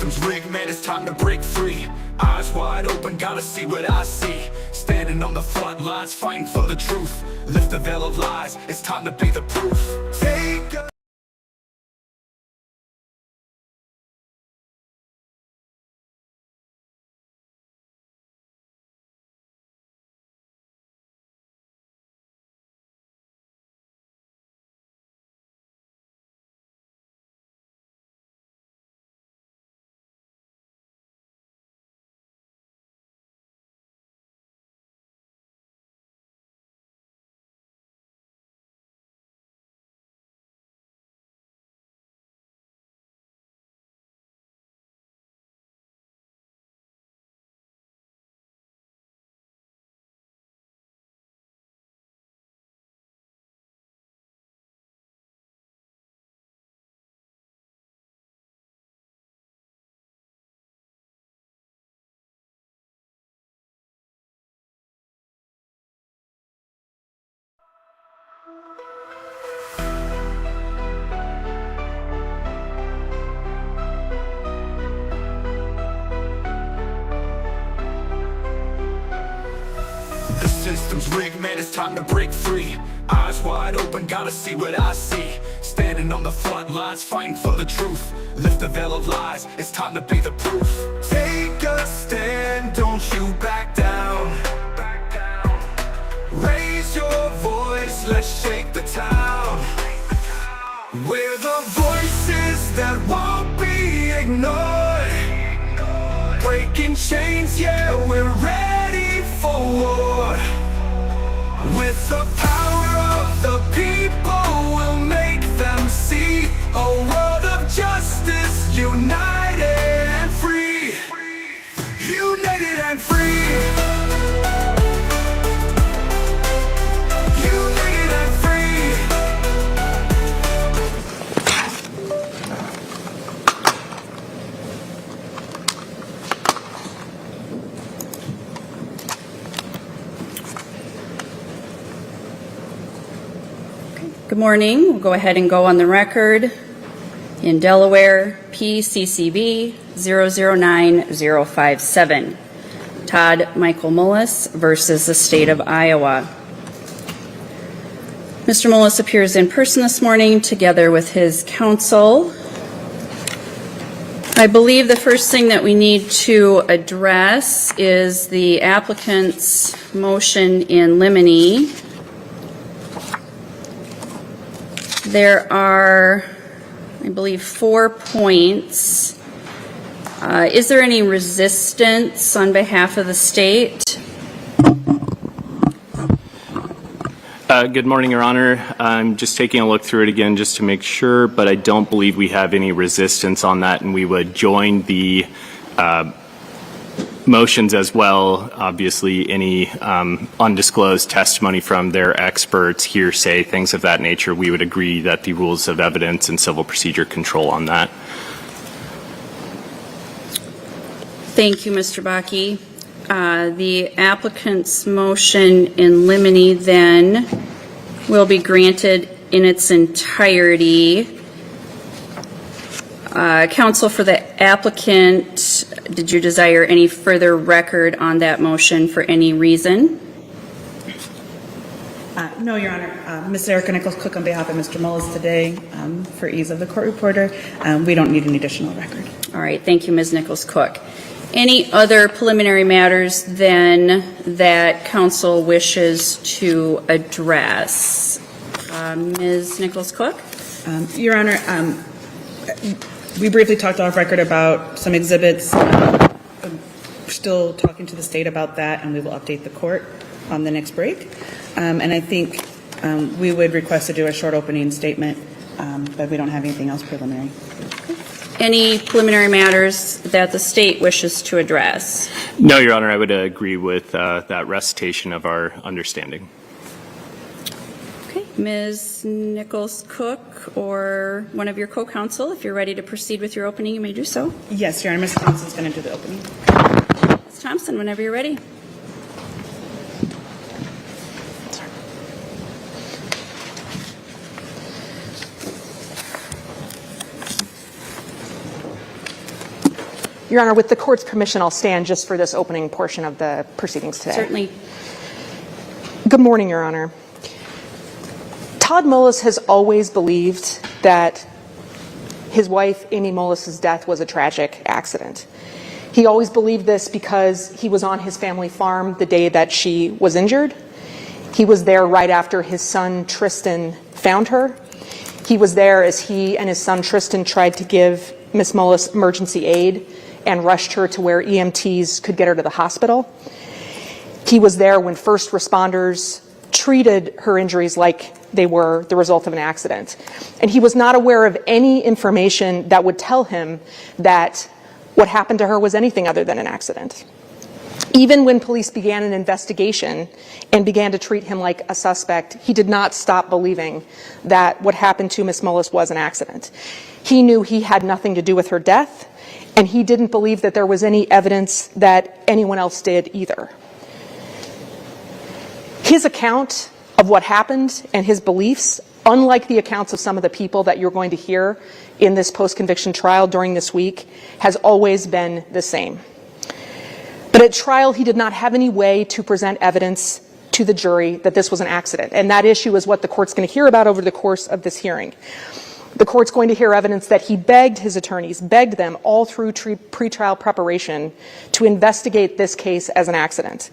system's rigged, man, it's time to break free. Eyes wide open, gotta see what I see. Standing on the front lines, fighting for the truth. Lift the veil of lies, it's time to be the proof. Take a The system's rigged, man, it's time to break free. Eyes wide open, gotta see what I see. Standing on the front lines, fighting for the truth. Lift the veil of lies, it's time to be the proof. Take a stand, don't you back down. Raise your voice, let's shake the town. We're the voices that won't be ignored. Breaking chains, yeah, we're ready for war. With the power of the people, we'll make them see a world of justice, united and free. United and free. United and free. Good morning. We'll go ahead and go on the record in Delaware, PCCB 009057. Todd Michael Mullis versus the State of Iowa. Mr. Mullis appears in person this morning together with his counsel. I believe the first thing that we need to address is the applicant's motion in limine. There are, I believe, 4 points. Is there any resistance on behalf of the state? Good morning, Your Honor. I'm just taking a look through it again just to make sure, but I don't believe we have any resistance on that, and we would join the motions as well. Obviously, any undisclosed testimony from their experts, hearsay, things of that nature, we would agree that the rules of evidence and civil procedure control on that. Thank you, Mr. Bakke. The applicant's motion in limine then will be granted in its entirety. Counsel for the applicant, did you desire any further record on that motion for any reason? No, Your Honor. Ms. Erica Nichols-Cook on behalf of Mr. Mullis today, for ease of the court reporter, we don't need an additional record. All right. Thank you, Ms. Nichols-Cook. Any other preliminary matters then that counsel wishes to address? Ms. Nichols-Cook? Your Honor, we briefly talked off record about some exhibits. We're still talking to the state about that, and we will update the court on the next break. And I think we would request to do a short opening statement, but we don't have anything else preliminary. Any preliminary matters that the state wishes to address? No, Your Honor, I would agree with that recitation of our understanding. Okay. Ms. Nichols-Cook or one of your co-counsel, if you're ready to proceed with your opening, you may do so. Yes, Your Honor. Ms. Thompson is going to do the opening. Ms. Thompson, whenever you're ready. Your Honor, with the court's permission, I'll stand just for this opening portion of the proceedings today. Certainly. Good morning, Your Honor. Todd Mullis has always believed that his wife, Amy Mullis's death was a tragic accident. He always believed this because he was on his family farm the day that she was injured. He was there right after his son, Tristan, found her. He was there as he and his son, Tristan, tried to give Miss Mullis emergency aid and rushed her to where EMTs could get her to the hospital. He was there when first responders treated her injuries like they were the result of an accident. And he was not aware of any information that would tell him that what happened to her was anything other than an accident. Even when police began an investigation and began to treat him like a suspect, he did not stop believing that what happened to Miss Mullis was an accident. He knew he had nothing to do with her death, and he didn't believe that there was any evidence that anyone else did either. His account of what happened and his beliefs, unlike the accounts of some of the people that you're going to hear in this post-conviction trial during this week, has always been the same. But at trial, he did not have any way to present evidence to the jury that this was an accident. And that issue is what the court's going to hear about over the course of this hearing. The court's going to hear evidence that he begged his attorneys, begged them all through pretrial preparation to investigate this case as an accident.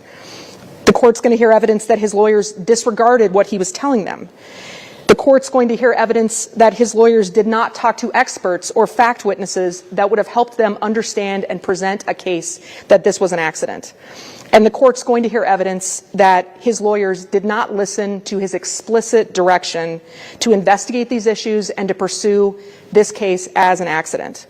The court's going to hear evidence that his lawyers disregarded what he was telling them. The court's going to hear evidence that his lawyers did not talk to experts or fact witnesses that would have helped them understand and present a case that this was an accident. And the court's going to hear evidence that his lawyers did not listen to his explicit direction to investigate these issues and to pursue this case as an accident.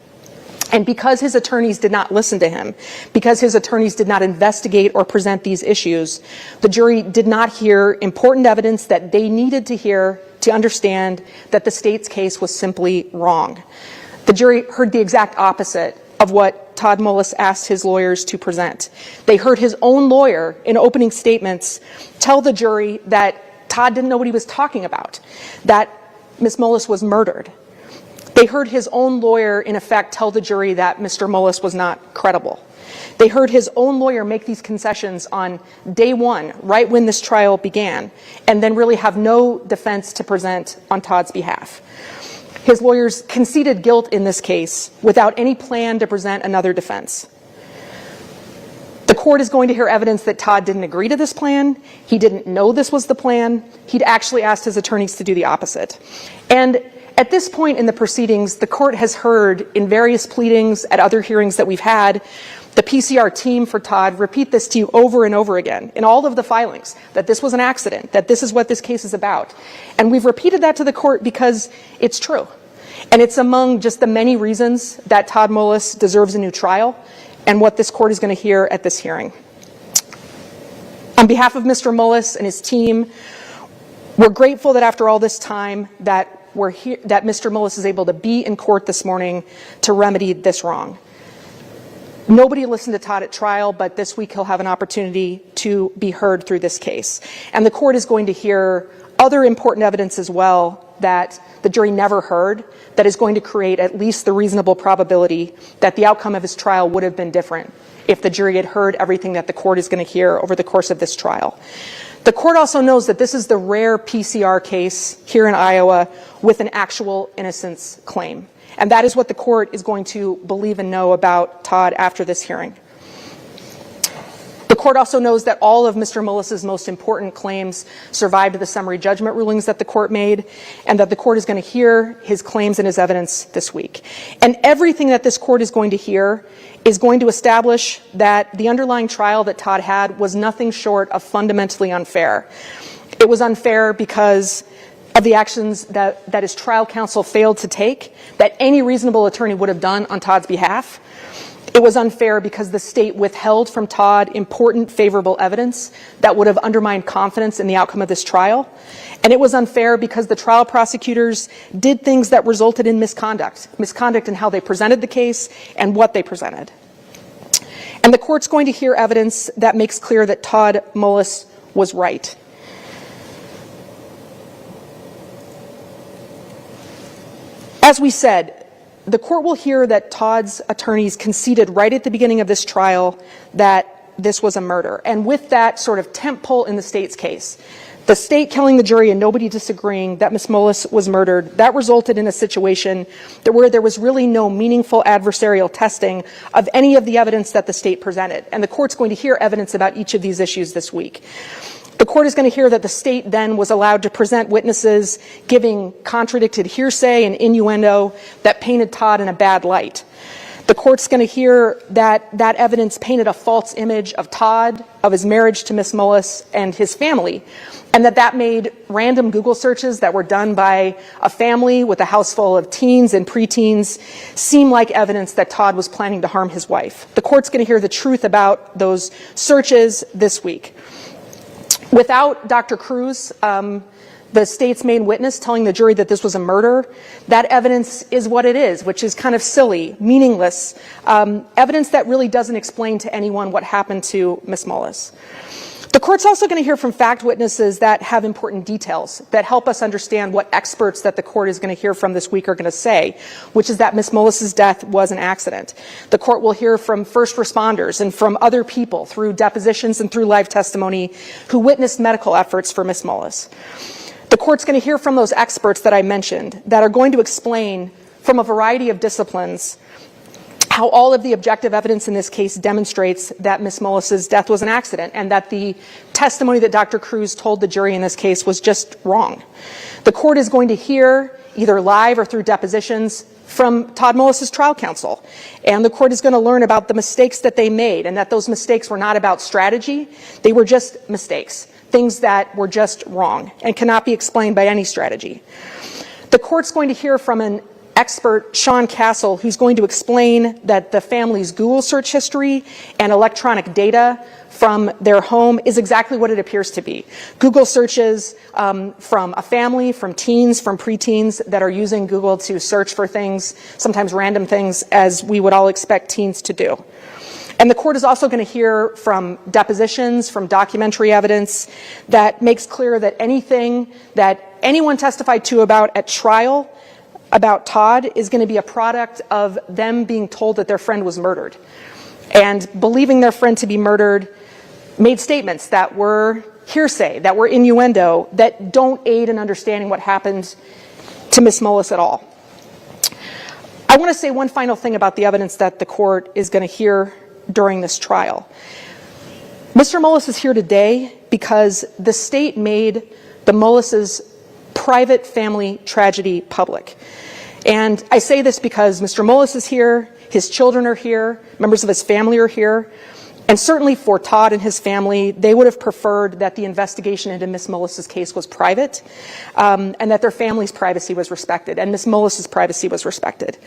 And because his attorneys did not listen to him, because his attorneys did not investigate or present these issues, the jury did not hear important evidence that they needed to hear to understand that the state's case was simply wrong. The jury heard the exact opposite of what Todd Mullis asked his lawyers to present. They heard his own lawyer in opening statements tell the jury that Todd didn't know what he was talking about, that Miss Mullis was murdered. They heard his own lawyer, in effect, tell the jury that Mr. Mullis was not credible. They heard his own lawyer make these concessions on day one, right when this trial began, and then really have no defense to present on Todd's behalf. His lawyers conceded guilt in this case without any plan to present another defense. The court is going to hear evidence that Todd didn't agree to this plan. He didn't know this was the plan. He'd actually asked his attorneys to do the opposite. And at this point in the proceedings, the court has heard in various pleadings at other hearings that we've had, the PCR team for Todd repeat this to you over and over again in all of the filings, that this was an accident, that this is what this case is about. And we've repeated that to the court because it's true. And it's among just the many reasons that Todd Mullis deserves a new trial and what this court is going to hear at this hearing. On behalf of Mr. Mullis and his team, we're grateful that after all this time that Mr. Mullis is able to be in court this morning to remedy this wrong. Nobody listened to Todd at trial, but this week he'll have an opportunity to be heard through this case. And the court is going to hear other important evidence as well that the jury never heard that is going to create at least the reasonable probability that the outcome of his trial would have been different if the jury had heard everything that the court is going to hear over the course of this trial. The court also knows that this is the rare PCR case here in Iowa with an actual innocence claim. And that is what the court is going to believe and know about Todd after this hearing. The court also knows that all of Mr. Mullis's most important claims survived the summary judgment rulings that the court made, and that the court is going to hear his claims and his evidence this week. And everything that this court is going to hear is going to establish that the underlying trial that Todd had was nothing short of fundamentally unfair. It was unfair because of the actions that his trial counsel failed to take, that any reasonable attorney would have done on Todd's behalf. It was unfair because the state withheld from Todd important favorable evidence that would have undermined confidence in the outcome of this trial. And it was unfair because the trial prosecutors did things that resulted in misconduct in how they presented the case and what they presented. And the court's going to hear evidence that makes clear that Todd Mullis was right. As we said, the court will hear that Todd's attorneys conceded right at the beginning of this trial that this was a murder. And with that sort of tent pole in the state's case, the state killing the jury and nobody disagreeing that Ms. Mullis was murdered, that resulted in a situation where there was really no meaningful adversarial testing of any of the evidence that the state presented. And the court's going to hear evidence about each of these issues this week. The court is going to hear that the state then was allowed to present witnesses giving contradicted hearsay and innuendo that painted Todd in a bad light. The court's going to hear that that evidence painted a false image of Todd, of his marriage to Ms. Mullis and his family, and that made random Google searches that were done by a family with a house full of teens and preteens seem like evidence that Todd was planning to harm his wife. The court's going to hear the truth about those searches this week. Without Dr. Cruz, the state's main witness, telling the jury that this was a murder, that evidence is what it is, which is kind of silly, meaningless, evidence that really doesn't explain to anyone what happened to Ms. Mullis. The court's also going to hear from fact witnesses that have important details that help us understand what experts that the court is going to hear from this week are going to say, which is that Ms. Mullis's death was an accident. The court will hear from first responders and from other people through depositions and through live testimony who witnessed medical efforts for Ms. Mullis. The court's going to hear from those experts that I mentioned that are going to explain from a variety of disciplines how all of the objective evidence in this case demonstrates that Ms. Mullis's death was an accident and that the testimony that Dr. Cruz told the jury in this case was just wrong. The court is going to hear, either live or through depositions, from Todd Mullis's trial counsel. And the court is going to learn about the mistakes that they made and that those mistakes were not about strategy. They were just mistakes, things that were just wrong and cannot be explained by any strategy. The court's going to hear from an expert, Sean Castle, who's going to explain that the family's Google search history and electronic data from their home is exactly what it appears to be. Google searches from a family, from teens, from preteens that are using Google to search for things, sometimes random things, as we would all expect teens to do. And the court is also going to hear from depositions, from documentary evidence that makes clear that anything that anyone testified to about at trial about Todd is going to be a product of them being told that their friend was murdered. And believing their friend to be murdered made statements that were hearsay, that were innuendo, that don't aid in understanding what happened to Ms. Mullis at all. I want to say one final thing about the evidence that the court is going to hear during this trial. Mr. Mullis is here today because the state made the Mullis's private family tragedy public. And I say this because Mr. Mullis is here, his children are here, members of his family are here, and certainly for Todd and his family, they would have preferred that the investigation into Ms. Mullis's case was private, and that their family's privacy was respected, and Ms. Mullis's privacy was respected.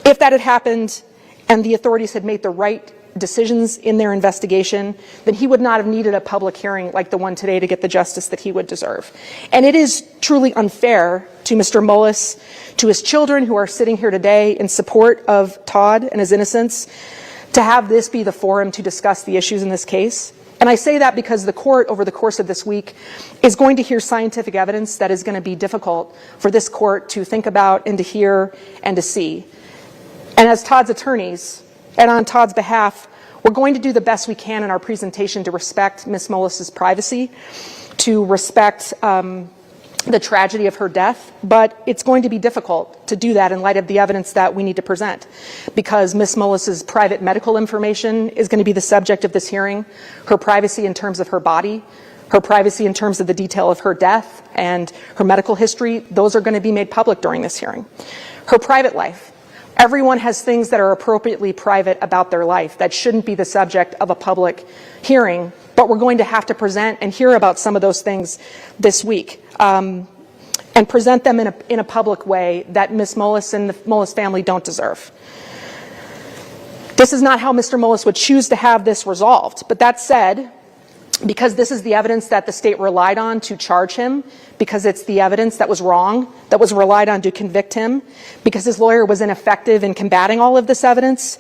If that had happened and the authorities had made the right decisions in their investigation, then he would not have needed a public hearing like the one today to get the justice that he would deserve. And it is truly unfair to Mr. Mullis, to his children who are sitting here today in support of Todd and his innocence, to have this be the forum to discuss the issues in this case. And I say that because the court, over the course of this week, is going to hear scientific evidence that is going to be difficult for this court to think about and to hear and to see. And as Todd's attorneys, and on Todd's behalf, we're going to do the best we can in our presentation to respect Ms. Mullis's privacy, to respect the tragedy of her death, but it's going to be difficult to do that in light of the evidence that we need to present, because Ms. Mullis's private medical information is going to be the subject of this hearing, her privacy in terms of her body, her privacy in terms of the detail of her death and her medical history, those are going to be made public during this hearing. Her private life. Everyone has things that are appropriately private about their life that shouldn't be the subject of a public hearing, but we're going to have to present and hear about some of those things this week, and present them in a public way that Ms. Mullis and the Mullis family don't deserve. This is not how Mr. Mullis would choose to have this resolved, but that said, because this is the evidence that the state relied on to charge him, because it's the evidence that was wrong, that was relied on to convict him, because his lawyer was ineffective in combating all of this evidence,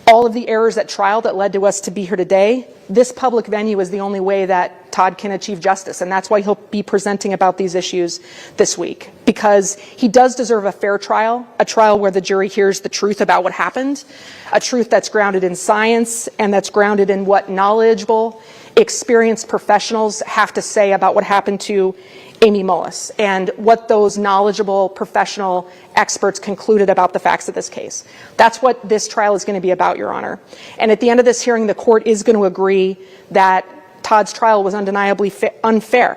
all of the errors at trial that led to us to be here today, this public venue is the only way that that Todd can achieve justice, and that's why he'll be presenting about these issues this week, because he does deserve a fair trial, a trial where the jury hears the truth about what happened, a truth that's grounded in science and that's grounded in what knowledgeable, experienced professionals have to say about what happened to Amy Mullis and what those knowledgeable professional experts concluded about the facts of this case. That's what this trial is going to be about, Your Honor. And at the end of this hearing, the court is going to agree that Todd's trial was undeniably unfair.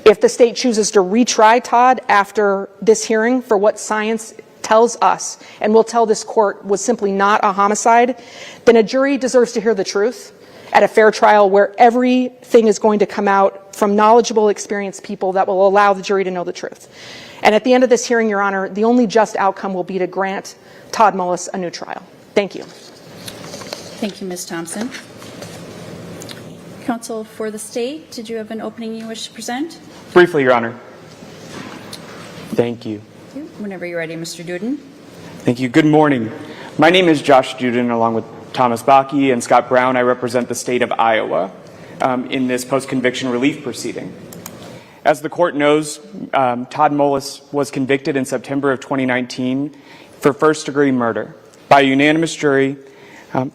If the state chooses to retry Todd after this hearing for what science tells us and will tell this court was simply not a homicide, then a jury deserves to hear the truth at a fair trial where everything is going to come out from knowledgeable, experienced people that will allow the jury to know the truth. And at the end of this hearing, Your Honor, the only just outcome will be to grant Todd Mullis a new trial. Thank you. Thank you, Ms. Thompson. Counsel for the state, did you have an opening you wish to present? Briefly, Your Honor. Thank you. Whenever you're ready, Mr. Duden. Thank you. Good morning. My name is Josh Duden, along with Thomas Bakke and Scott Brown. I represent the state of Iowa in this post-conviction relief proceeding. As the court knows, Todd Mullis was convicted in September of 2019 for first-degree murder by a unanimous jury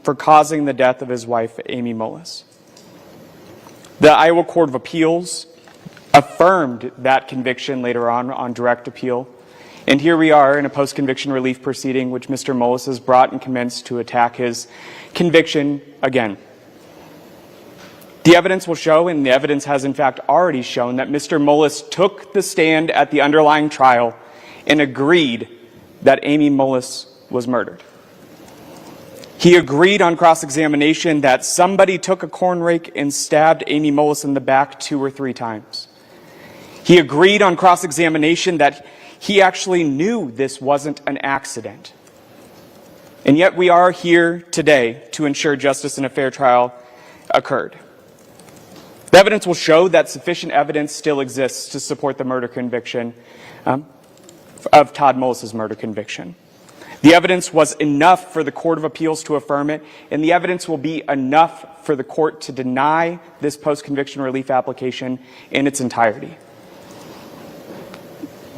for causing the death of his wife, Amy Mullis. The Iowa Court of Appeals affirmed that conviction later on direct appeal. And here we are in a post-conviction relief proceeding which Mr. Mullis has brought and commenced to attack his conviction again. The evidence will show, and the evidence has in fact already shown, that Mr. Mullis took the stand at the underlying trial and agreed that Amy Mullis was murdered. He agreed on cross-examination that somebody took a corn rake and stabbed Amy Mullis in the back 2 or 3 times. He agreed on cross-examination that he actually knew this wasn't an accident. And yet we are here today to ensure justice and a fair trial occurred. The evidence will show that sufficient evidence still exists to support the murder conviction of Todd Mullis' murder conviction. The evidence was enough for the Court of Appeals to affirm it, and the evidence will be enough for the court to deny this post-conviction relief application in its entirety.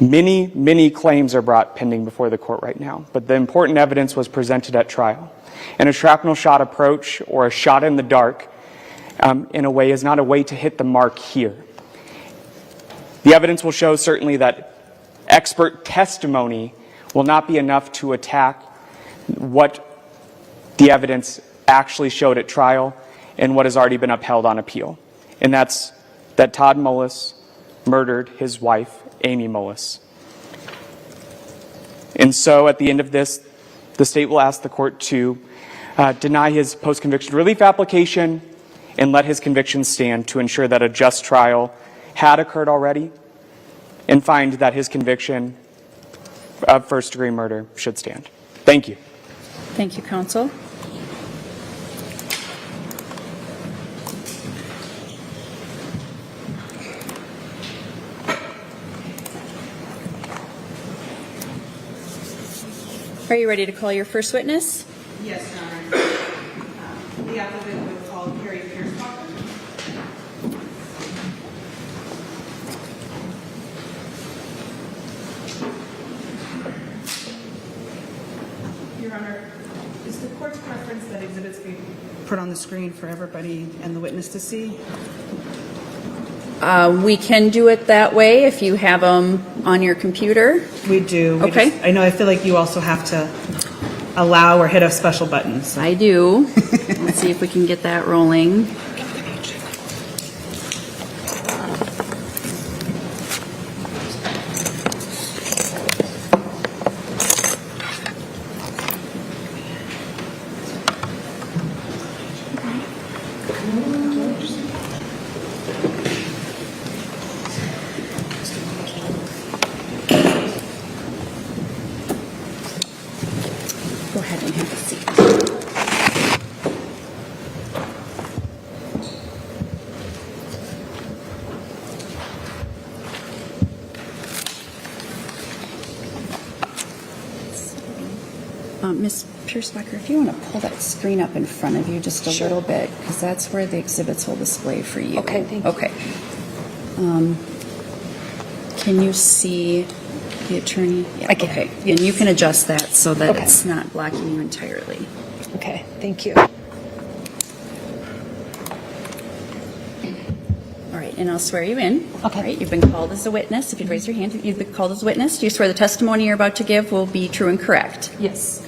Many claims are brought pending before the court right now, but the important evidence was presented at trial. And a shrapnel shot approach, or a shot in the dark, in a way, is not a way to hit the mark here. The evidence will show certainly that expert testimony will not be enough to attack what the evidence actually showed at trial and what has already been upheld on appeal. And that's that Todd Mullis murdered his wife, Amy Mullis. And so at the end of this, the state will ask the court to deny his post-conviction relief application and let his conviction stand to ensure that a just trial had occurred already, and find that his conviction of first-degree murder should stand. Thank you. Thank you, counsel. Are you ready to call your first witness? Yes, Your Honor. The applicant will call Carrie Pierce. Your Honor, is the court's preference that exhibits be put on the screen for everybody and the witness to see? We can do it that way if you have them on your computer. We do. Okay. I know, I feel like you also have to allow or hit a special button. So. I do. Let's see if we can get that rolling. Go ahead and have a seat. Ms. Pierce-Becker, if you want to pull that screen up in front of you just a little bit, because that's where the exhibits will display for you. Okay, thank you. Okay. Can you see the attorney? Yeah, I can. Okay, and you can adjust that so that Okay. it's not blocking you entirely. Okay, thank you. All right, and I'll swear you in. Okay. All right, you've been called as a witness. If you'd raise your hand, you've been called as a witness. Do you swear the testimony you're about to give will be true and correct? Yes.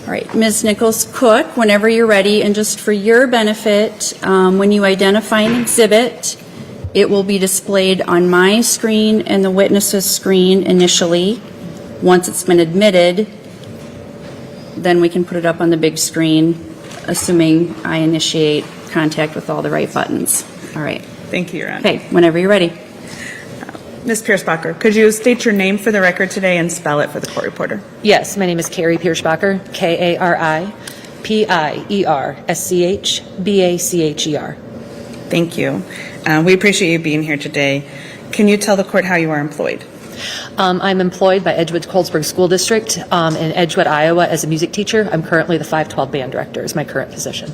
All right, Ms. Nichols-Cook, whenever you're ready, and just for your benefit, when you identify an exhibit, it will be displayed on my screen and the witness's screen initially. Once it's been admitted, then we can put it up on the big screen, assuming I initiate contact with all the right buttons. All right. Thank you, Your Honor. Okay, whenever you're ready. Ms. Pierce-Becker, could you state your name for the record today and spell it for the court reporter? Yes, my name is Carrie Pierschbacher, K-A-R-I-P-I-E-R-S-C-H-B-A-C-H-E-R. Thank you. We appreciate you being here today. Can you tell the court how you are employed? I'm employed by Edgewood-Colesburg School District in Edgewood, Iowa as a music teacher. I'm currently the 512 band director is my current position.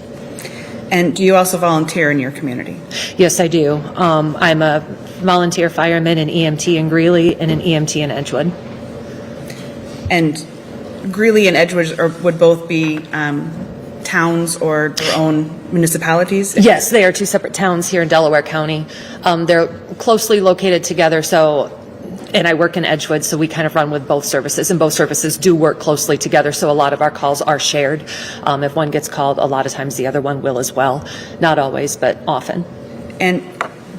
And do you also volunteer in your community? Yes, I do. I'm a volunteer fireman, an EMT in Greeley, and an EMT in Edgewood. And Greeley and Edgewood would both be towns or their own municipalities? Yes, they are two separate towns here in Delaware County. They're closely located together, and I work in Edgewood, so we kind of run with both services, and both services do work closely together, so a lot of our calls are shared. If one gets called, a lot of times the other one will as well. Not always, but often. And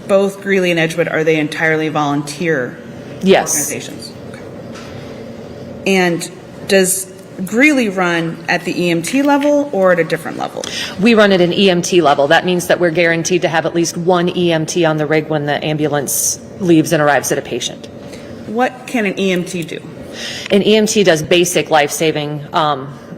both Greeley and Edgewood, are they entirely volunteer Yes. organizations? And does Greeley run at the EMT level or at a different level? We run at an EMT level. That means that we're guaranteed to have at least one EMT on the rig when the ambulance leaves and arrives at a patient. What can an EMT do? An EMT does basic life-saving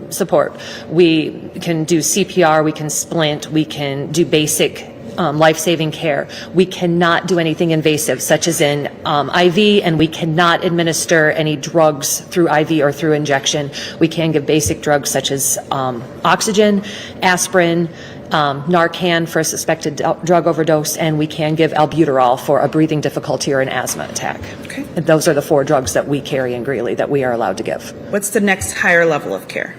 support. We can do CPR, we can splint, we can do basic life-saving care. We cannot do anything invasive, such as in IV, and we cannot administer any drugs through IV or through injection. We can give basic drugs such as oxygen, aspirin, Narcan for a suspected drug overdose, and we can give albuterol for a breathing difficulty or an asthma attack. Okay. And those are the 4 drugs that we carry in Greeley that we are allowed to give. What's the next higher level of care?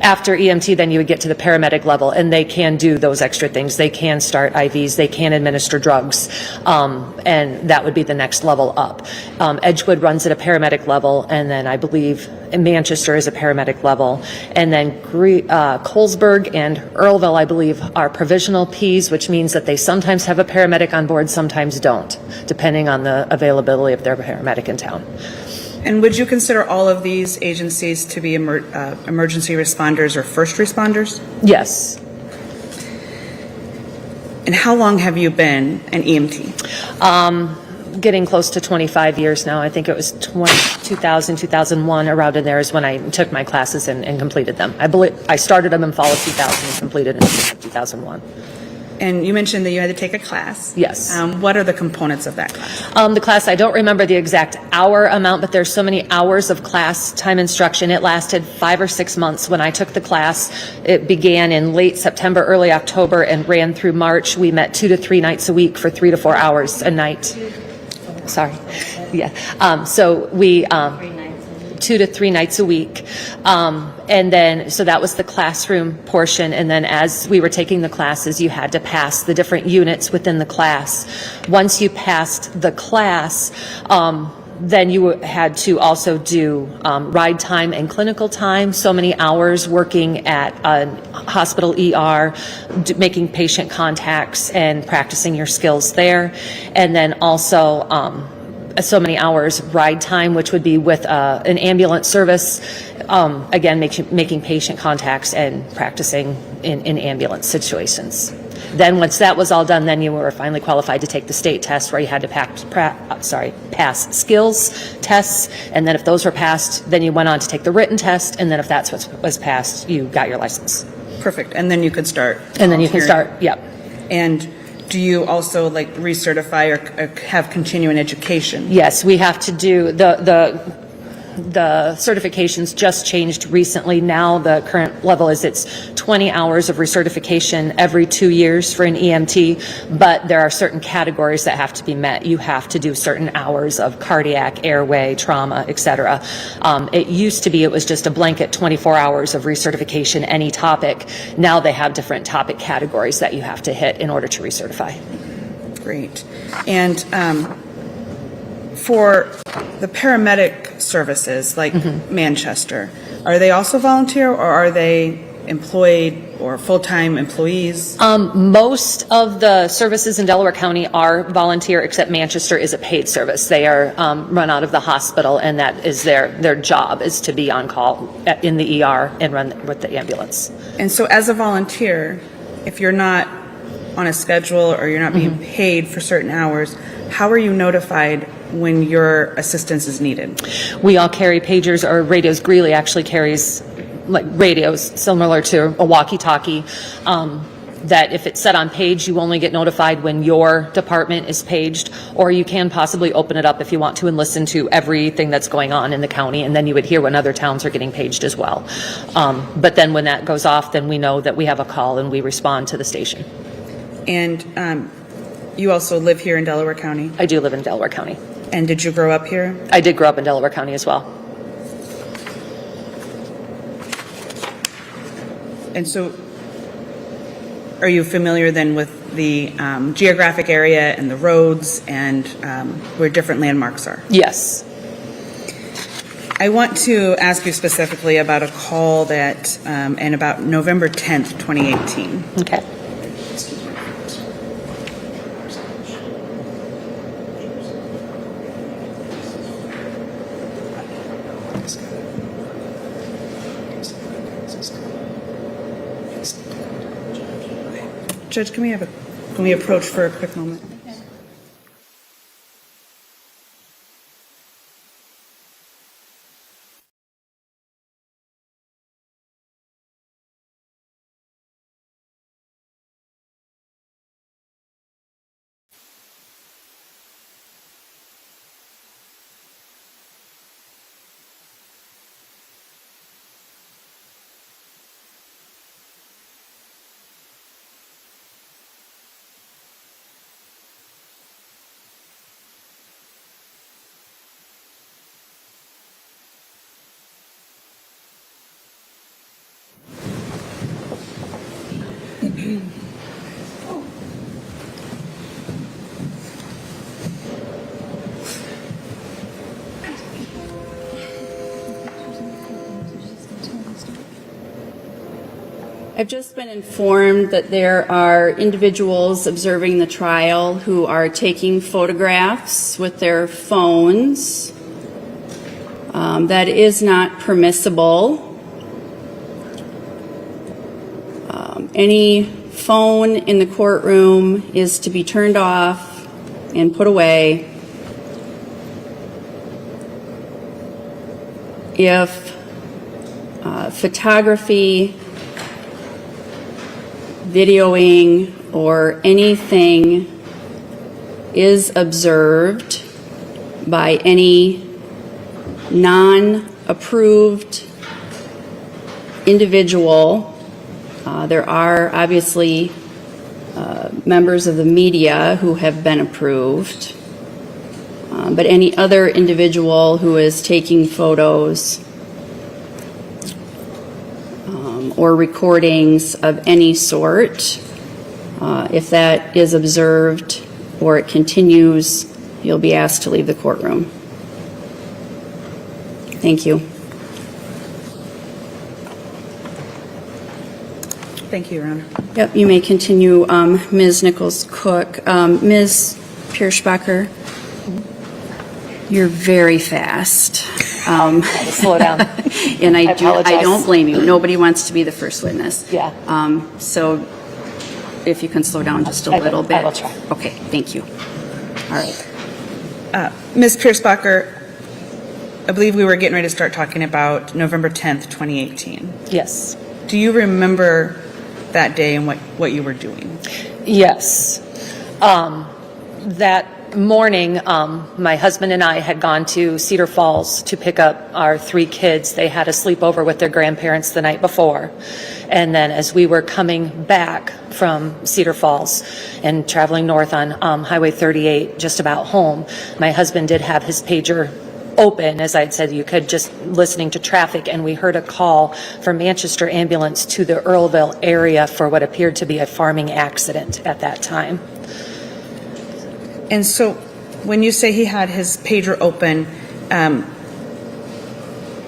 After EMT, then you would get to the paramedic level, and they can do those extra things. They can start IVs, they can administer drugs, and that would be the next level up. Edgewood runs at a paramedic level, and then I believe Manchester is a paramedic level, and then Colesburg and Earlville, I believe, are provisional Ps, which means that they sometimes have a paramedic on board, sometimes don't, depending on the availability of their paramedic in town. And would you consider all of these agencies to be emergency responders or first responders? Yes. And how long have you been an EMT? Getting close to 25 years now. I think it was 2000, 2001, around in there is when I took my classes and completed them. I believe I started them in fall of 2000 and completed in 2001. And you mentioned that you had to take a class. Yes. What are the components of that class? The class, I don't remember the exact hour amount, but there's so many hours of class time instruction. It lasted 5 or 6 months when I took the class. It began in late September, early October, and ran through March. We met 2 to 3 nights a week for 3 to 4 hours a night. Sorry. Yeah. So we 2 to 3 nights a week. And then, so that was the classroom portion. And then as we were taking the classes, you had to pass the different units within the class. Once you passed the class, then you had to also do ride time and clinical time, so many hours working at a hospital ER, making patient contacts and practicing your skills there. And then also so many hours ride time, which would be with an ambulance service, again, making patient contacts and practicing in ambulance situations. Then once that was all done, then you were finally qualified to take the state test where you had to pass skills tests, and then if those were passed, then you went on to take the written test, and then if that's what was passed, you got your license. Perfect. And then you could start. And then you can start, yep. And do you also like recertify or have continuing education? Yes, we have to do the certifications just changed recently. Now the current level is it's 20 hours of recertification every 2 years for an EMT, but there are certain categories that have to be met. You have to do certain hours of cardiac, airway, trauma, etc. It used to be it was just a blanket 24 hours of recertification, any topic. Now they have different topic categories that you have to hit in order to recertify. Great. And for the paramedic services like Manchester, are they also volunteer or are they employed or full-time employees? Most of the services in Delaware County are volunteer, except Manchester is a paid service. They are run out of the hospital, and that is their job is to be on call in the ER and run with the ambulance. And so as a volunteer, if you're not on a schedule or you're not being paid for certain hours, how are you notified when your assistance is needed? We all carry pagers or radios. Greeley actually carries like radios similar to a walkie-talkie, that if it's set on page, you only get notified when your department is paged, or you can possibly open it up if you want to and listen to everything that's going on in the county, and then you would hear when other towns are getting paged as well. But then when that goes off, then we know that we have a call and we respond to the station. And you also live here in Delaware County? I do live in Delaware County. And did you grow up here? I did grow up in Delaware County as well. And so are you familiar then with the geographic area and the roads and where different landmarks are? Yes. I want to ask you specifically about a call that, and about November 10th, 2018. Okay. Judge, can we approach for a quick moment? I've just been informed that there are individuals observing the trial who are taking photographs with their phones. That is not permissible. Any phone in the courtroom is to be turned off and put away. If photography, videoing, or anything is observed by any non-approved individual, there are obviously members of the media who have been approved, but any other individual who is taking photos or recordings of any sort, if that is observed or it continues, you'll be asked to leave the courtroom. Thank you. Thank you, Your Honor. Yep, you may continue, Ms. Nichols-Cook. Ms. Pierschbacher, you're very fast. Slow down. And I apologize. don't blame you. Nobody wants to be the first witness. Yeah. So if you can slow down just a little bit. I will try. Okay, thank you. All right. Ms. Pierschbacher, I believe we were getting ready to start talking about November 10th, 2018. Yes. Do you remember that day and what you were doing? Yes. That morning, my husband and I had gone to Cedar Falls to pick up our 3 kids. They had a sleepover with their grandparents the night before. And then as we were coming back from Cedar Falls and traveling north on Highway 38, just about home, my husband did have his pager open, as I'd said, you could, just listening to traffic, and we heard a call from Manchester Ambulance to the Earlville area for what appeared to be a farming accident at that time. And so when you say he had his pager open,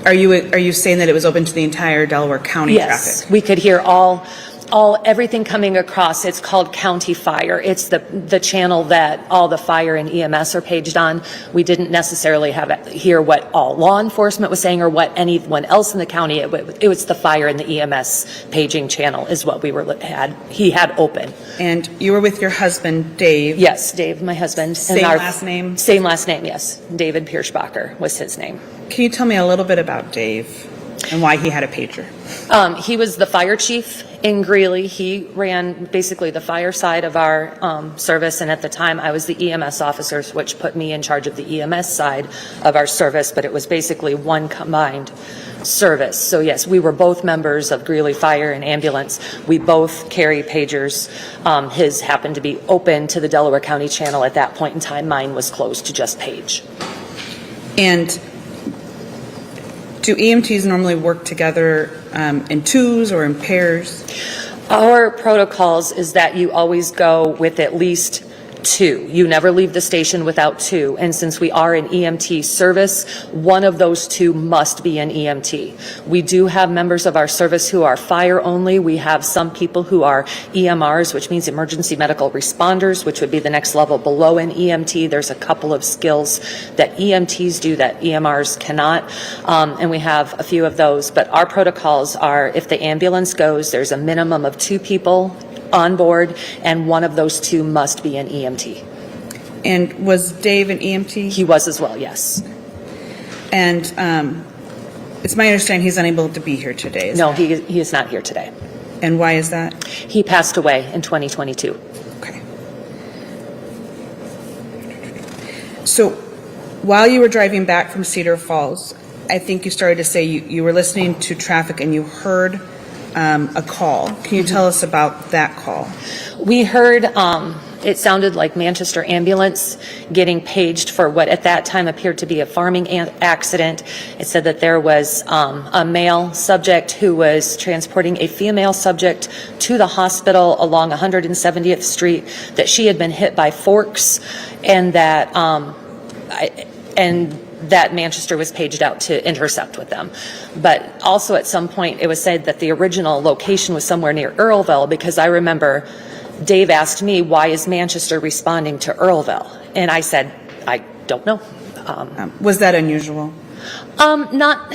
are you saying that it was open to the entire Delaware County Yes, traffic? we could hear everything coming across. It's called County Fire. It's the channel that all the fire and EMS are paged on. We didn't necessarily hear what all law enforcement was saying or what anyone else in the county. It was the fire and the EMS paging channel is what he had open. And you were with your husband, Dave. Yes, Dave, my husband. Same last name? Same last name, yes. David Pierschbacher was his name. Can you tell me a little bit about Dave and why he had a pager? He was the fire chief in Greeley. He ran basically the fire side of our service, and at the time I was the EMS officer, which put me in charge of the EMS side of our service, but it was basically one combined service. So yes, we were both members of Greeley Fire and Ambulance. We both carry pagers. His happened to be open to the Delaware County channel at that point in time. Mine was closed to just page. And do EMTs normally work together in twos or in pairs? Our protocols is that you always go with at least 2. You never leave the station without 2. And since we are an EMT service, one of those 2 must be an EMT. We do have members of our service who are fire only. We have some people who are EMRs, which means emergency medical responders, which would be the next level below an EMT. There's a couple of skills that EMTs do that EMRs cannot. And we have a few of those. But our protocols are, if the ambulance goes, there's a minimum of 2 people on board, and one of those 2 must be an EMT. And was Dave an EMT? He was as well, yes. And it's my understanding he's unable to be here today. No, he is not here today. And why is that? He passed away in 2022. Okay. So while you were driving back from Cedar Falls, I think you started to say you were listening to traffic and you heard a call. Can you tell us about that call? We heard, it sounded like Manchester Ambulance getting paged for what at that time appeared to be a farming accident. It said that there was a male subject who was transporting a female subject to the hospital along 170th Street, that she had been hit by forks, and that that Manchester was paged out to intercept with them. But also at some point it was said that the original location was somewhere near Earlville, because I remember Dave asked me, why is Manchester responding to Earlville? And I said, I don't know. Was that unusual? Not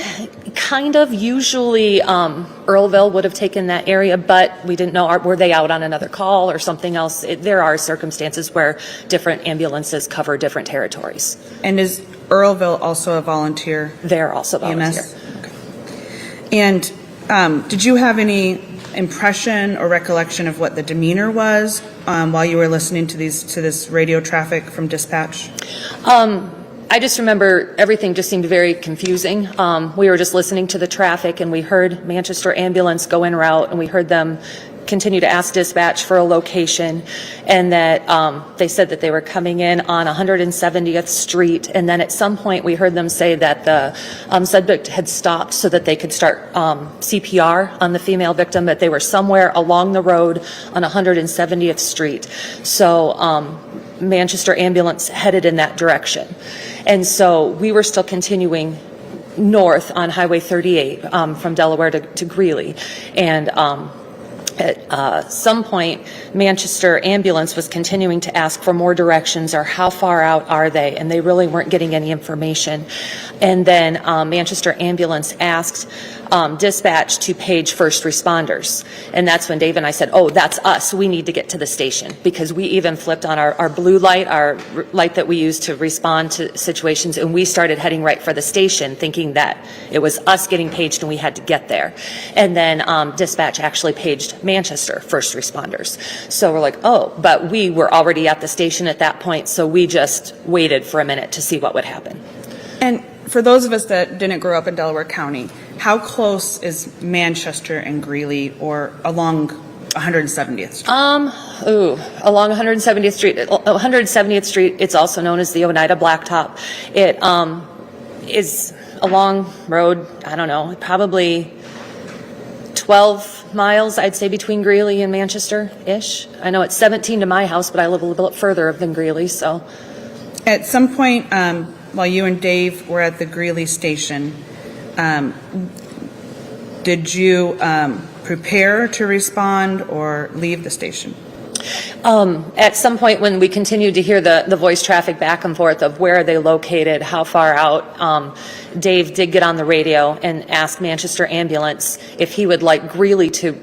kind of. Usually Earlville would have taken that area, but we didn't know, were they out on another call or something else? There are circumstances where different ambulances cover different territories. And is Earlville also a volunteer? They're also volunteer. EMS? Okay. And did you have any impression or recollection of what the demeanor was while you were listening to this radio traffic from dispatch? I just remember everything just seemed very confusing. We were just listening to the traffic, and we heard Manchester Ambulance go en route, and we heard them continue to ask dispatch for a location, and that they said that they were coming in on 170th Street, and then at some point we heard them say that the subject had stopped so that they could start CPR on the female victim, but they were somewhere along the road on 170th Street. So Manchester Ambulance headed in that direction. And so we were still continuing north on Highway 38 from Delaware to Greeley. And at some point, Manchester Ambulance was continuing to ask for more directions, or how far out are they, and they really weren't getting any information. And then Manchester Ambulance asked dispatch to page first responders. And that's when Dave and I said, oh, that's us. We need to get to the station, because we even flipped on our blue light, our light that we use to respond to situations, and we started heading right for the station, thinking that it was us getting paged and we had to get there. And then dispatch actually paged Manchester first responders. So we're like, oh, but we were already at the station at that point, so we just waited for a minute to see what would happen. And for those of us that didn't grow up in Delaware County, how close is Manchester and Greeley, or along 170th Street? Along 170th Street. 170th Street, it's also known as the Oneida Blacktop. It is a long road, I don't know, probably 12 miles, I'd say, between Greeley and Manchester-ish. I know it's 17 to my house, but I live a little bit further than Greeley, so. At some point, while you and Dave were at the Greeley station, did you prepare to respond or leave the station? At some point when we continued to hear the voice traffic back and forth of where are they located, how far out, Dave did get on the radio and ask Manchester Ambulance if he would like Greeley to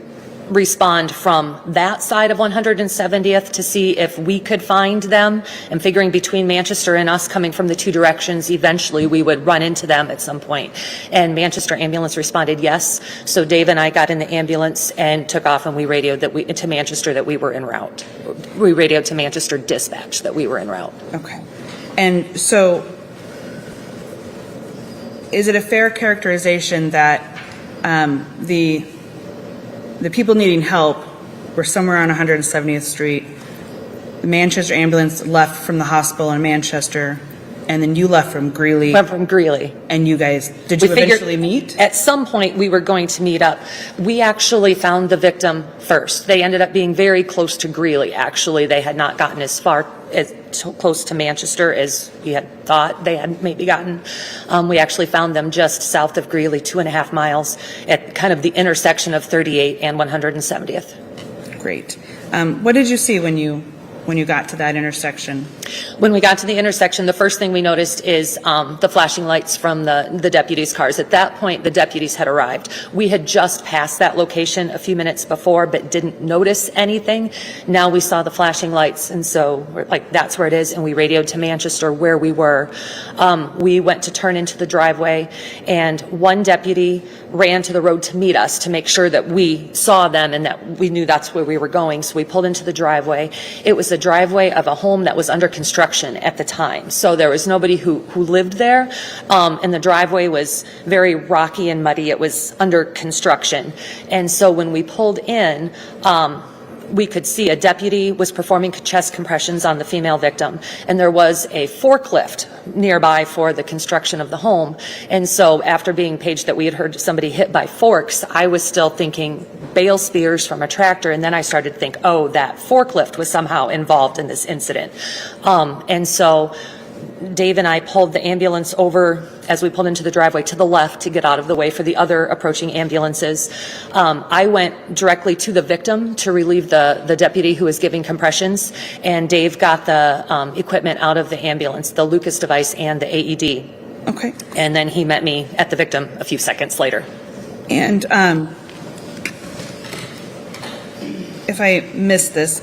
respond from that side of 170th to see if we could find them, and figuring between Manchester and us coming from the two directions, eventually we would run into them at some point. And Manchester Ambulance responded yes. So Dave and I got in the ambulance and took off, and we radioed to Manchester that we were en route. We radioed to Manchester Dispatch that we were en route. Okay. And so is it a fair characterization that the people needing help were somewhere on 170th Street? The Manchester Ambulance left from the hospital in Manchester, and then you left from Greeley. Went from Greeley. And you guys, did you eventually meet? At some point we were going to meet up. We actually found the victim first. They ended up being very close to Greeley, actually. They had not gotten as close to Manchester as we had thought they had maybe gotten. We actually found them just south of Greeley, 2.5 miles, at kind of the intersection of 38 and 170th. Great. What did you see when you got to that intersection? When we got to the intersection, the first thing we noticed is the flashing lights from the deputies' cars. At that point, the deputies had arrived. We had just passed that location a few minutes before, but didn't notice anything. Now we saw the flashing lights, and so we're like, that's where it is, and we radioed to Manchester where we were. We went to turn into the driveway, and one deputy ran to the road to meet us to make sure that we saw them and that we knew that's where we were going. So we pulled into the driveway. It was the driveway of a home that was under construction at the time. So there was nobody who lived there. And the driveway was very rocky and muddy. It was under construction. And so when we pulled in, we could see a deputy was performing chest compressions on the female victim, and there was a forklift nearby for the construction of the home. And so after being paged that we had heard somebody hit by forks, I was still thinking bale spears from a tractor, and then I started to think, oh, that forklift was somehow involved in this incident. And so Dave and I pulled the ambulance over as we pulled into the driveway to the left to get out of the way for the other approaching ambulances. I went directly to the victim to relieve the deputy who was giving compressions, and Dave got the equipment out of the ambulance, the Lucas device and the AED. Okay. And then he met me at the victim a few seconds later. And if I missed this,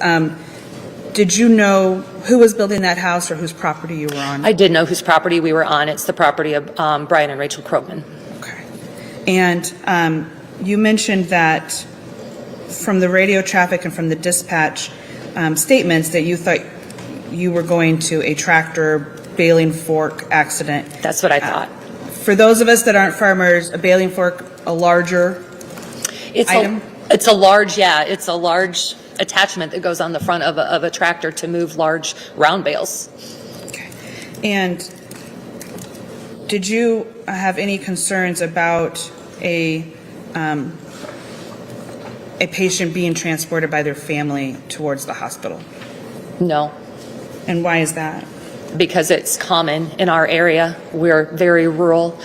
did you know who was building that house or whose property you were on? I did know whose property we were on. It's the property of Brian and Rachel Krogman. Okay. And you mentioned that from the radio traffic and from the dispatch statements that you thought you were going to a tractor baling fork accident. That's what I thought. For those of us that aren't farmers, a baling fork, a larger item? It's a large attachment that goes on the front of a tractor to move large round bales. Okay. And did you have any concerns about a patient being transported by their family towards the hospital? No. And why is that? Because it's common in our area. We're very rural.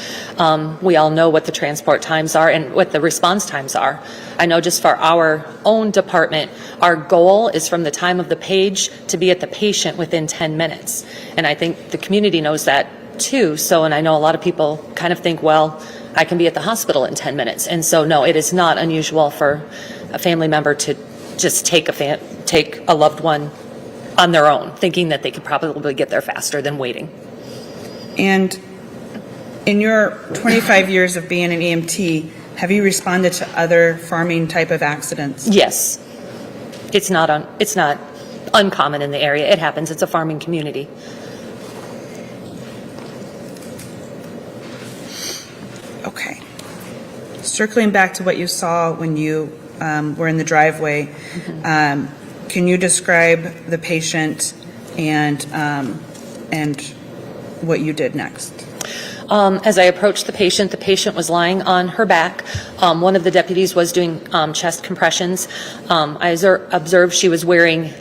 We all know what the transport times are and what the response times are. I know just for our own department, our goal is from the time of the page to be at the patient within 10 minutes. And I think the community knows that too. So, and I know a lot of people kind of think, well, I can be at the hospital in 10 minutes. And so, no, it is not unusual for a family member to just take a loved one on their own, thinking that they could probably get there faster than waiting. And in your 25 years of being an EMT, have you responded to other farming type of accidents? Yes. It's not uncommon in the area. It happens. It's a farming community. Okay. Circling back to what you saw when you were in the driveway, can you describe the patient and what you did next? As I approached the patient was lying on her back. One of the deputies was doing chest compressions. I observed she was wearing,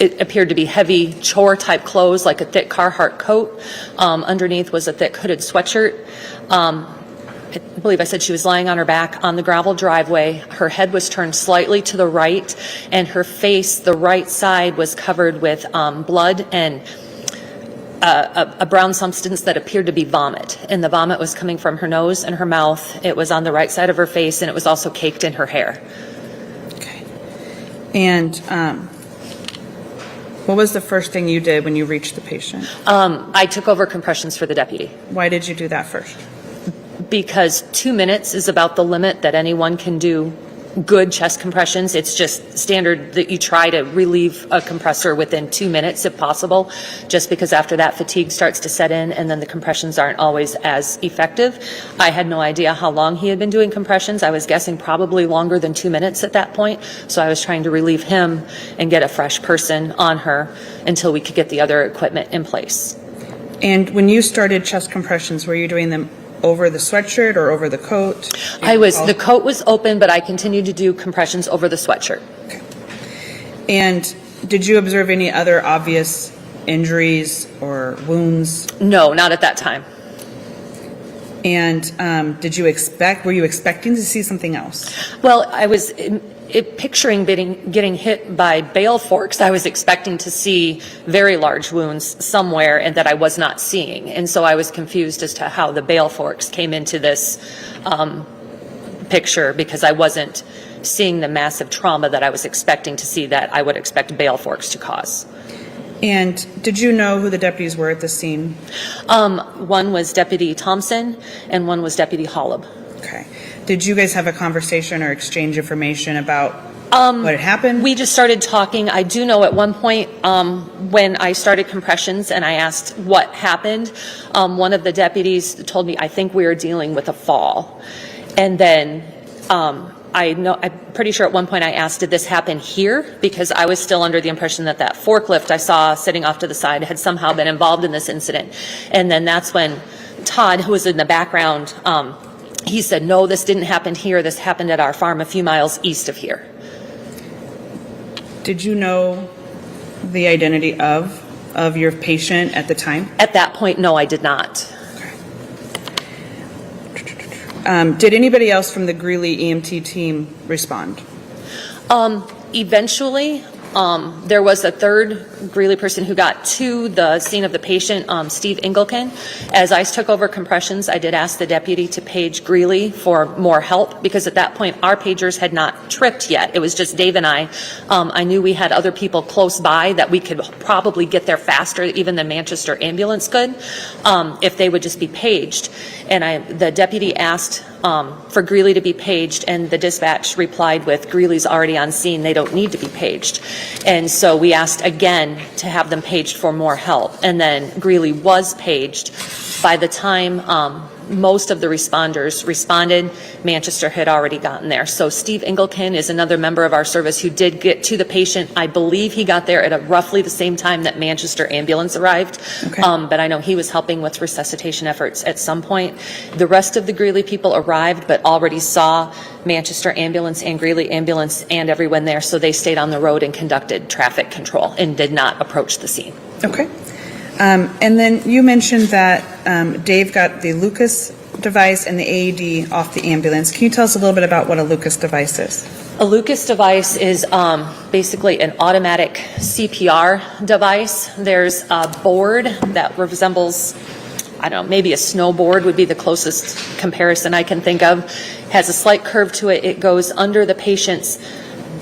it appeared to be heavy chore-type clothes, like a thick Carhartt coat. Underneath was a thick hooded sweatshirt. I believe I said she was lying on her back on the gravel driveway. Her head was turned slightly to the right, and her face, the right side, was covered with blood and a brown substance that appeared to be vomit. And the vomit was coming from her nose and her mouth. It was on the right side of her face, and it was also caked in her hair. Okay. And what was the first thing you did when you reached the patient? I took over compressions for the deputy. Why did you do that first? Because 2 minutes is about the limit that anyone can do good chest compressions. It's just standard that you try to relieve a compressor within 2 minutes if possible, just because after that fatigue starts to set in and then the compressions aren't always as effective. I had no idea how long he had been doing compressions. I was guessing probably longer than 2 minutes at that point. So I was trying to relieve him and get a fresh person on her until we could get the other equipment in place. And when you started chest compressions, were you doing them over the sweatshirt or over the coat? The coat was open, but I continued to do compressions over the sweatshirt. Okay. And did you observe any other obvious injuries or wounds? No, not at that time. And were you expecting to see something else? Well, I was picturing getting hit by bale forks. I was expecting to see very large wounds somewhere and that I was not seeing. And so I was confused as to how the bale forks came into this picture, because I wasn't seeing the massive trauma that I was expecting to see, that I would expect bale forks to cause. And did you know who the deputies were at the scene? One was Deputy Thompson and one was Deputy Hollub. Okay. Did you guys have a conversation or exchange information about what had happened? We just started talking. I do know at one point when I started compressions and I asked what happened, one of the deputies told me, I think we were dealing with a fall. And then I'm pretty sure at one point I asked, did this happen here? Because I was still under the impression that that forklift I saw sitting off to the side had somehow been involved in this incident. And then that's when Todd, who was in the background, he said, no, this didn't happen here. This happened at our farm a few miles east of here. Did you know the identity of your patient at the time? At that point, no, I did not. Did anybody else from the Greeley EMT team respond? Eventually, there was a third Greeley person who got to the scene of the patient, Steve Engelken. As I took over compressions, I did ask the deputy to page Greeley for more help, because at that point our pagers had not tripped yet. It was just Dave and I. I knew we had other people close by that we could probably get there faster even than Manchester ambulance could, if they would just be paged. And the deputy asked for Greeley to be paged, and the dispatch replied with, Greeley's already on scene, they don't need to be paged. And so we asked again to have them paged for more help, and then Greeley was paged. By the time most of the responders responded, Manchester had already gotten there. So Steve Engelken is another member of our service who did get to the patient. I believe he got there at roughly the same time that Manchester ambulance arrived. Okay. But I know he was helping with resuscitation efforts at some point. The rest of the Greeley people arrived, but already saw Manchester ambulance and Greeley ambulance and everyone there, so they stayed on the road and conducted traffic control and did not approach the scene. Okay. And then you mentioned that Dave got the Lucas device and the AED off the ambulance. Can you tell us a little bit about what a Lucas device is? A Lucas device is basically an automatic CPR device. There's a board that resembles I don't know, maybe a snowboard would be the closest comparison I can think of. Has a slight curve to it. It goes under the patient's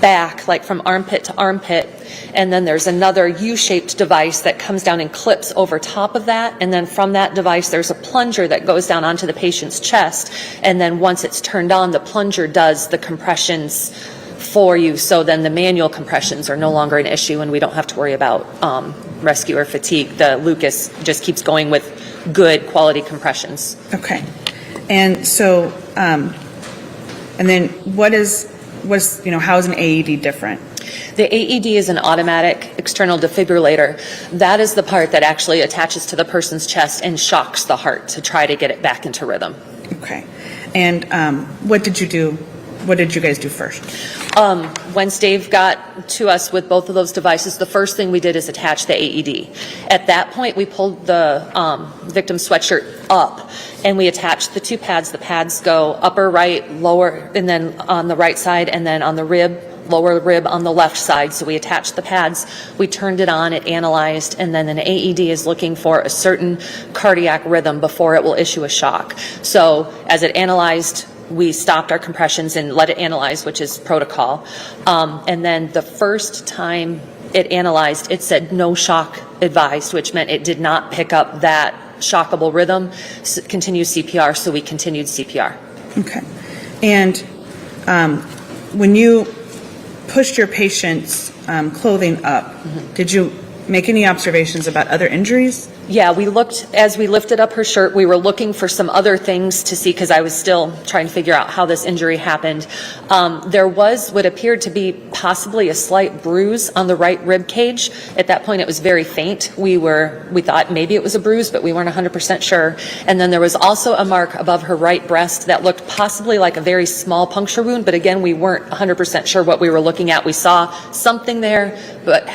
back, like from armpit to armpit, and then there's another U-shaped device that comes down and clips over top of that, and then from that device there's a plunger that goes down onto the patient's chest, and then once it's turned on, the plunger does the compressions for you, so then the manual compressions are no longer an issue and we don't have to worry about rescue or fatigue. The Lucas just keeps going with good quality compressions. Okay. And so, and then how is an AED different? The AED is an automatic external defibrillator. That is the part that actually attaches to the person's chest and shocks the heart to try to get it back into rhythm. Okay. And what did you do? What did you guys do first? Once Dave got to us with both of those devices, the first thing we did is attach the AED. At that point, we pulled the victim's sweatshirt up and we attached the two pads. The pads go upper right, lower, and then on the right side, and then on the rib, lower rib on the left side. So we attached the pads, we turned it on, it analyzed, and then an AED is looking for a certain cardiac rhythm before it will issue a shock. So as it analyzed, we stopped our compressions and let it analyze, which is protocol. And then the first time it analyzed, it said no shock advised, which meant it did not pick up that shockable rhythm. Continue CPR, so we continued CPR. Okay. And when you pushed your patient's clothing up, did you make any observations about other injuries? Yeah, we looked, as we lifted up her shirt, we were looking for some other things to see because I was still trying to figure out how this injury happened. There was what appeared to be possibly a slight bruise on the right rib cage. At that point, it was very faint. We thought maybe it was a bruise, but we weren't 100% sure. And then there was also a mark above her right breast that looked possibly like a very small puncture wound, but again, we weren't 100% sure what we were looking at. We saw something there, but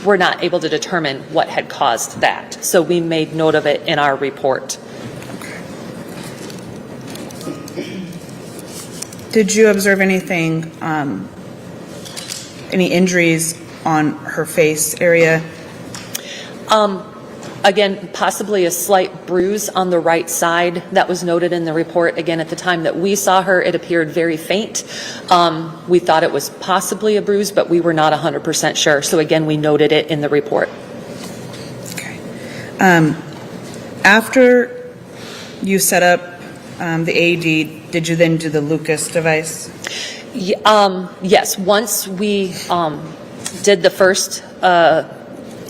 were not able to determine what had caused that. So we made note of it in our report. Did you observe anything, any injuries on her face area? Again, possibly a slight bruise on the right side that was noted in the report. Again, at the time that we saw her, it appeared very faint. We thought it was possibly a bruise, but we were not 100% sure. So again, we noted it in the report. Okay. After you set up the AED, did you then do the Lucas device? Yes, once we did the first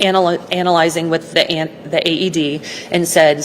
analyzing with the AED and said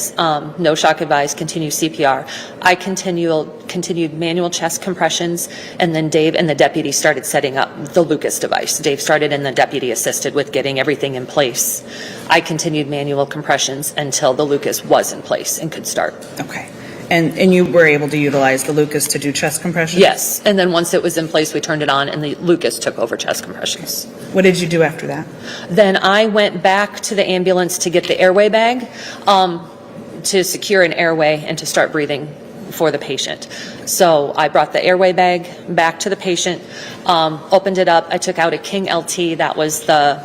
no shock advised, continue CPR. I continued manual chest compressions, and then Dave and the deputy started setting up the Lucas device. Dave started and the deputy assisted with getting everything in place. I continued manual compressions until the Lucas was in place and could start. Okay. And you were able to utilize the Lucas to do chest compressions? Yes, and then once it was in place, we turned it on and the Lucas took over chest compressions. What did you do after that? Then I went back to the ambulance to get the airway bag to secure an airway and to start breathing for the patient. So I brought the airway bag back to the patient, opened it up. I took out a King LT, that was the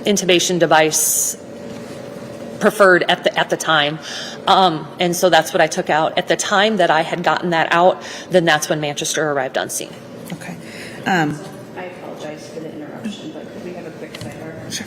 intubation device preferred at the time. And so that's what I took out. At the time that I had gotten that out, then that's when Manchester arrived on scene. Okay. I apologize for the interruption, but could we have a quick sidebar? Sure.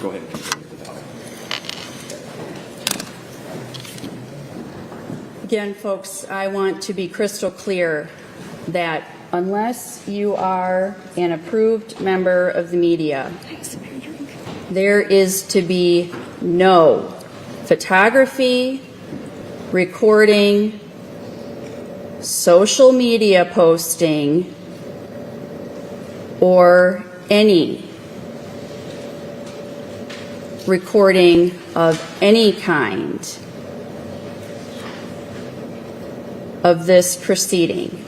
go ahead and continue with that. Again, folks, I want to be crystal clear that unless you are an approved member of the media, there is to be no photography, recording, social media posting, or any recording of any kind of this proceeding.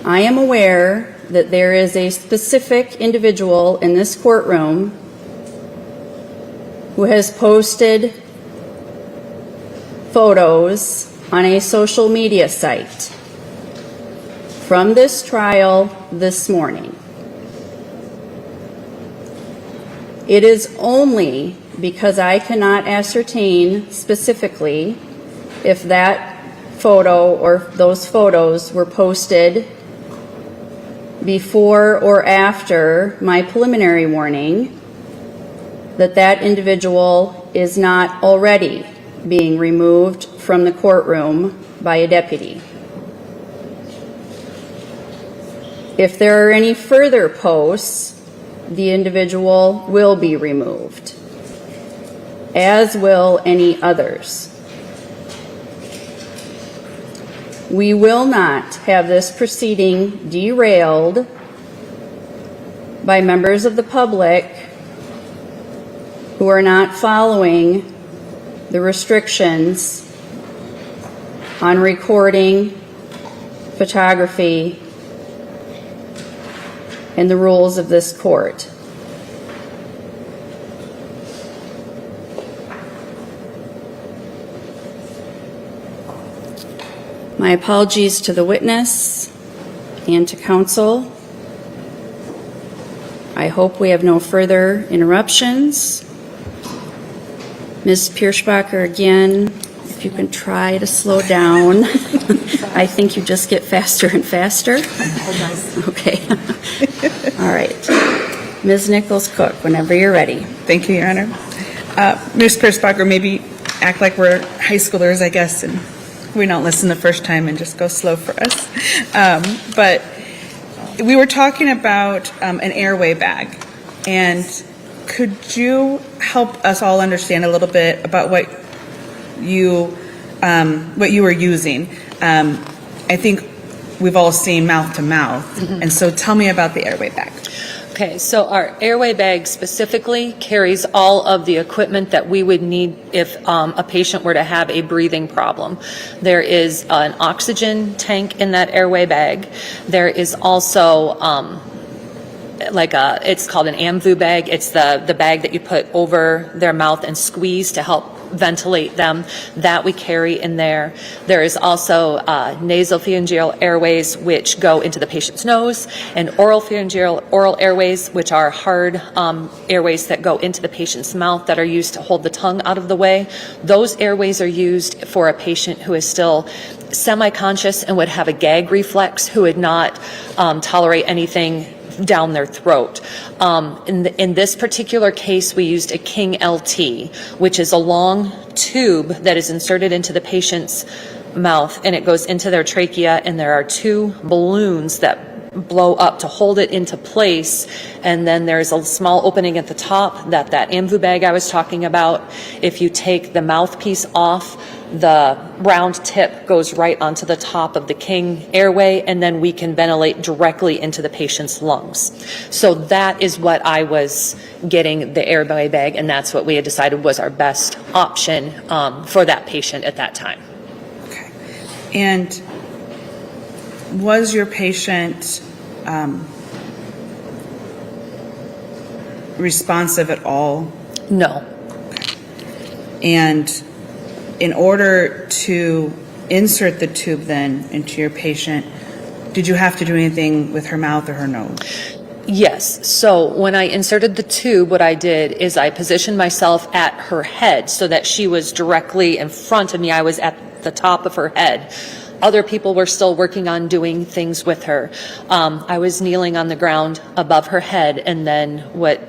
I am aware that there is a specific individual in this courtroom who has posted photos on a social media site from this trial this morning. It is only because I cannot ascertain specifically if that photo or those photos were posted before or after my preliminary warning that that individual is not already being removed from the courtroom by a deputy. If there are any further posts, the individual will be removed, as will any others. We will not have this proceeding derailed by members of the public who are not following the restrictions on recording, photography, and the rules of this court. My apologies to the witness and to counsel. I hope we have no further interruptions. Ms. Pierschbacher, again, if you can try to slow down. I think you just get faster and faster. Okay. All right. Ms. Nichols-Cook, whenever you're ready. Thank you, Your Honor. Ms. Pierschbacher, maybe act like we're high schoolers, I guess, and we don't listen the first time and just go slow for us. But we were talking about an airway bag, and could you help us all understand a little bit about what you were using? I think we've all seen mouth to mouth, and so tell me about the airway bag. Okay, so our airway bag specifically carries all of the equipment that we would need if a patient were to have a breathing problem. There is an oxygen tank in that airway bag. There is also it's called an AMVU bag. It's the bag that you put over their mouth and squeeze to help ventilate them. That we carry in there. There is also nasopharyngeal airways, which go into the patient's nose, and oral airways, which are hard airways that go into the patient's mouth that are used to hold the tongue out of the way. Those airways are used for a patient who is still semi-conscious and would have a gag reflex, who would not tolerate anything down their throat. In this particular case, we used a King LT, which is a long tube that is inserted into the patient's mouth, and it goes into their trachea, and there are two balloons that blow up to hold it into place, and then there's a small opening at the top that AMVU bag I was talking about. If you take the mouthpiece off, the round tip goes right onto the top of the King airway, and then we can ventilate directly into the patient's lungs. So that is what I was getting, the airway bag, and that's what we had decided was our best option for that patient at that time. Okay. And was your patient responsive at all? No. And in order to insert the tube then into your patient, did you have to do anything with her mouth or her nose? Yes. So when I inserted the tube, what I did is I positioned myself at her head so that she was directly in front of me. I was at the top of her head. Other people were still working on doing things with her. I was kneeling on the ground above her head, and then what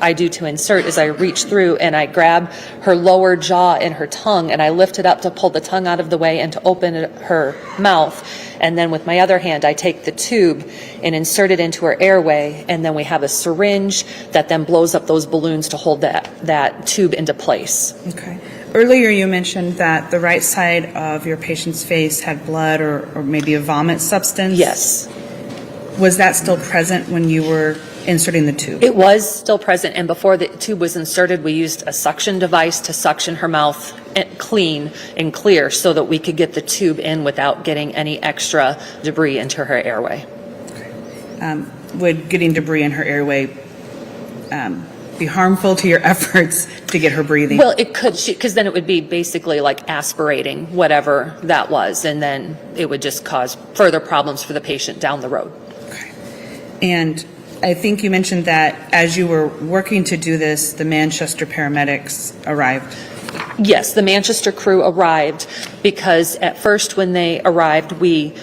I do to insert is I reach through and I grab her lower jaw and her tongue, and I lift it up to pull the tongue out of the way and to open her mouth. And then with my other hand, I take the tube and insert it into her airway, and then we have a syringe that then blows up those balloons to hold that tube into place. Okay. Earlier you mentioned that the right side of your patient's face had blood or maybe a vomit substance. Yes. Was that still present when you were inserting the tube? It was still present, and before the tube was inserted, we used a suction device to suction her mouth clean and clear so that we could get the tube in without getting any extra debris into her airway. Would getting debris in her airway be harmful to your efforts to get her breathing? Well, it could, because then it would be basically like aspirating whatever that was, and then it would just cause further problems for the patient down the road. Okay. And I think you mentioned that as you were working to do this, the Manchester paramedics arrived. Yes, the Manchester crew arrived because at first when they arrived, we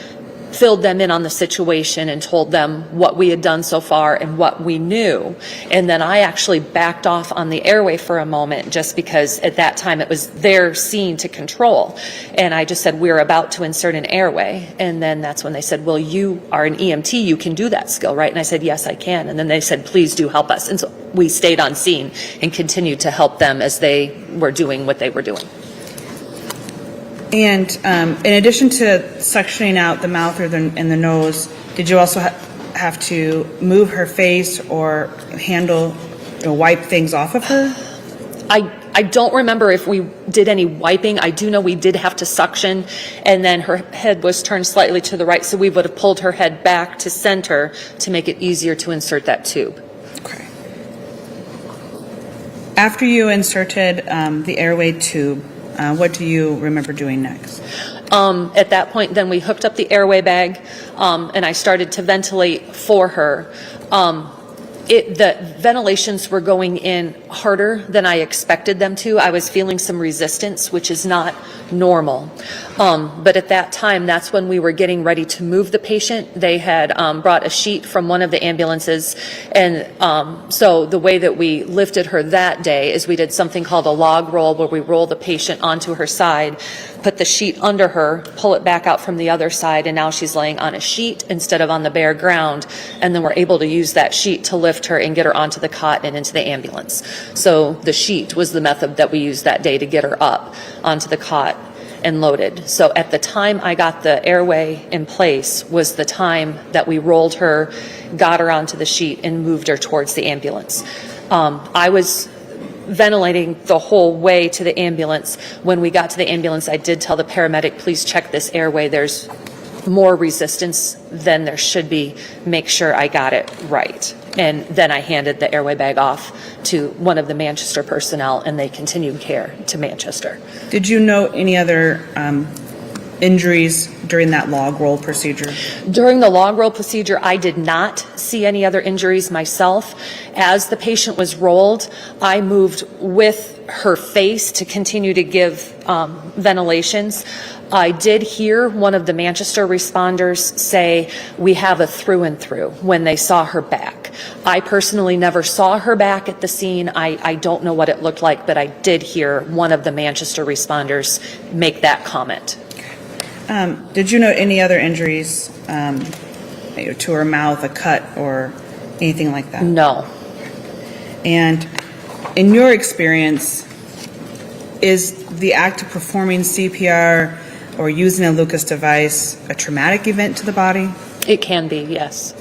filled them in on the situation and told them what we had done so far and what we knew. And then I actually backed off on the airway for a moment just because at that time it was their scene to control. And I just said, we're about to insert an airway. And then that's when they said, well, you are an EMT, you can do that skill, right? And I said, yes, I can. And then they said, please do help us. And so we stayed on scene and continued to help them as they were doing what they were doing. And in addition to suctioning out the mouth and the nose, did you also have to move her face or handle or wipe things off of her? I don't remember if we did any wiping. I do know we did have to suction, and then her head was turned slightly to the right, so we would have pulled her head back to center to make it easier to insert that tube. Okay. After you inserted the airway tube, what do you remember doing next? At that point, then we hooked up the airway bag, and I started to ventilate for her. The ventilations were going in harder than I expected them to. I was feeling some resistance, which is not normal. But at that time, that's when we were getting ready to move the patient. They had brought a sheet from one of the ambulances, and so the way that we lifted her that day is we did something called a log roll, where we roll the patient onto her side, put the sheet under her, pull it back out from the other side, and now she's laying on a sheet instead of on the bare ground, and then we're able to use that sheet to lift her and get her onto the cot and into the ambulance. So the sheet was the method that we used that day to get her up onto the cot and loaded. So at the time I got the airway in place was the time that we rolled her, got her onto the sheet, and moved her towards the ambulance. I was ventilating the whole way to the ambulance. When we got to the ambulance, I did tell the paramedic, please check this airway. There's more resistance than there should be. Make sure I got it right. And then I handed the airway bag off to one of the Manchester personnel, and they continued care to Manchester. Did you note any other injuries during that log roll procedure? During the log roll procedure, I did not see any other injuries myself. As the patient was rolled, I moved with her face to continue to give ventilations. I did hear one of the Manchester responders say, we have a through and through, when they saw her back. I personally never saw her back at the scene. I don't know what it looked like, but I did hear one of the Manchester responders make that comment. Did you note any other injuries to her mouth, a cut, or anything like that? No. And in your experience, is the act of performing CPR or using a Lucas device a traumatic event to the body? It can be, yes.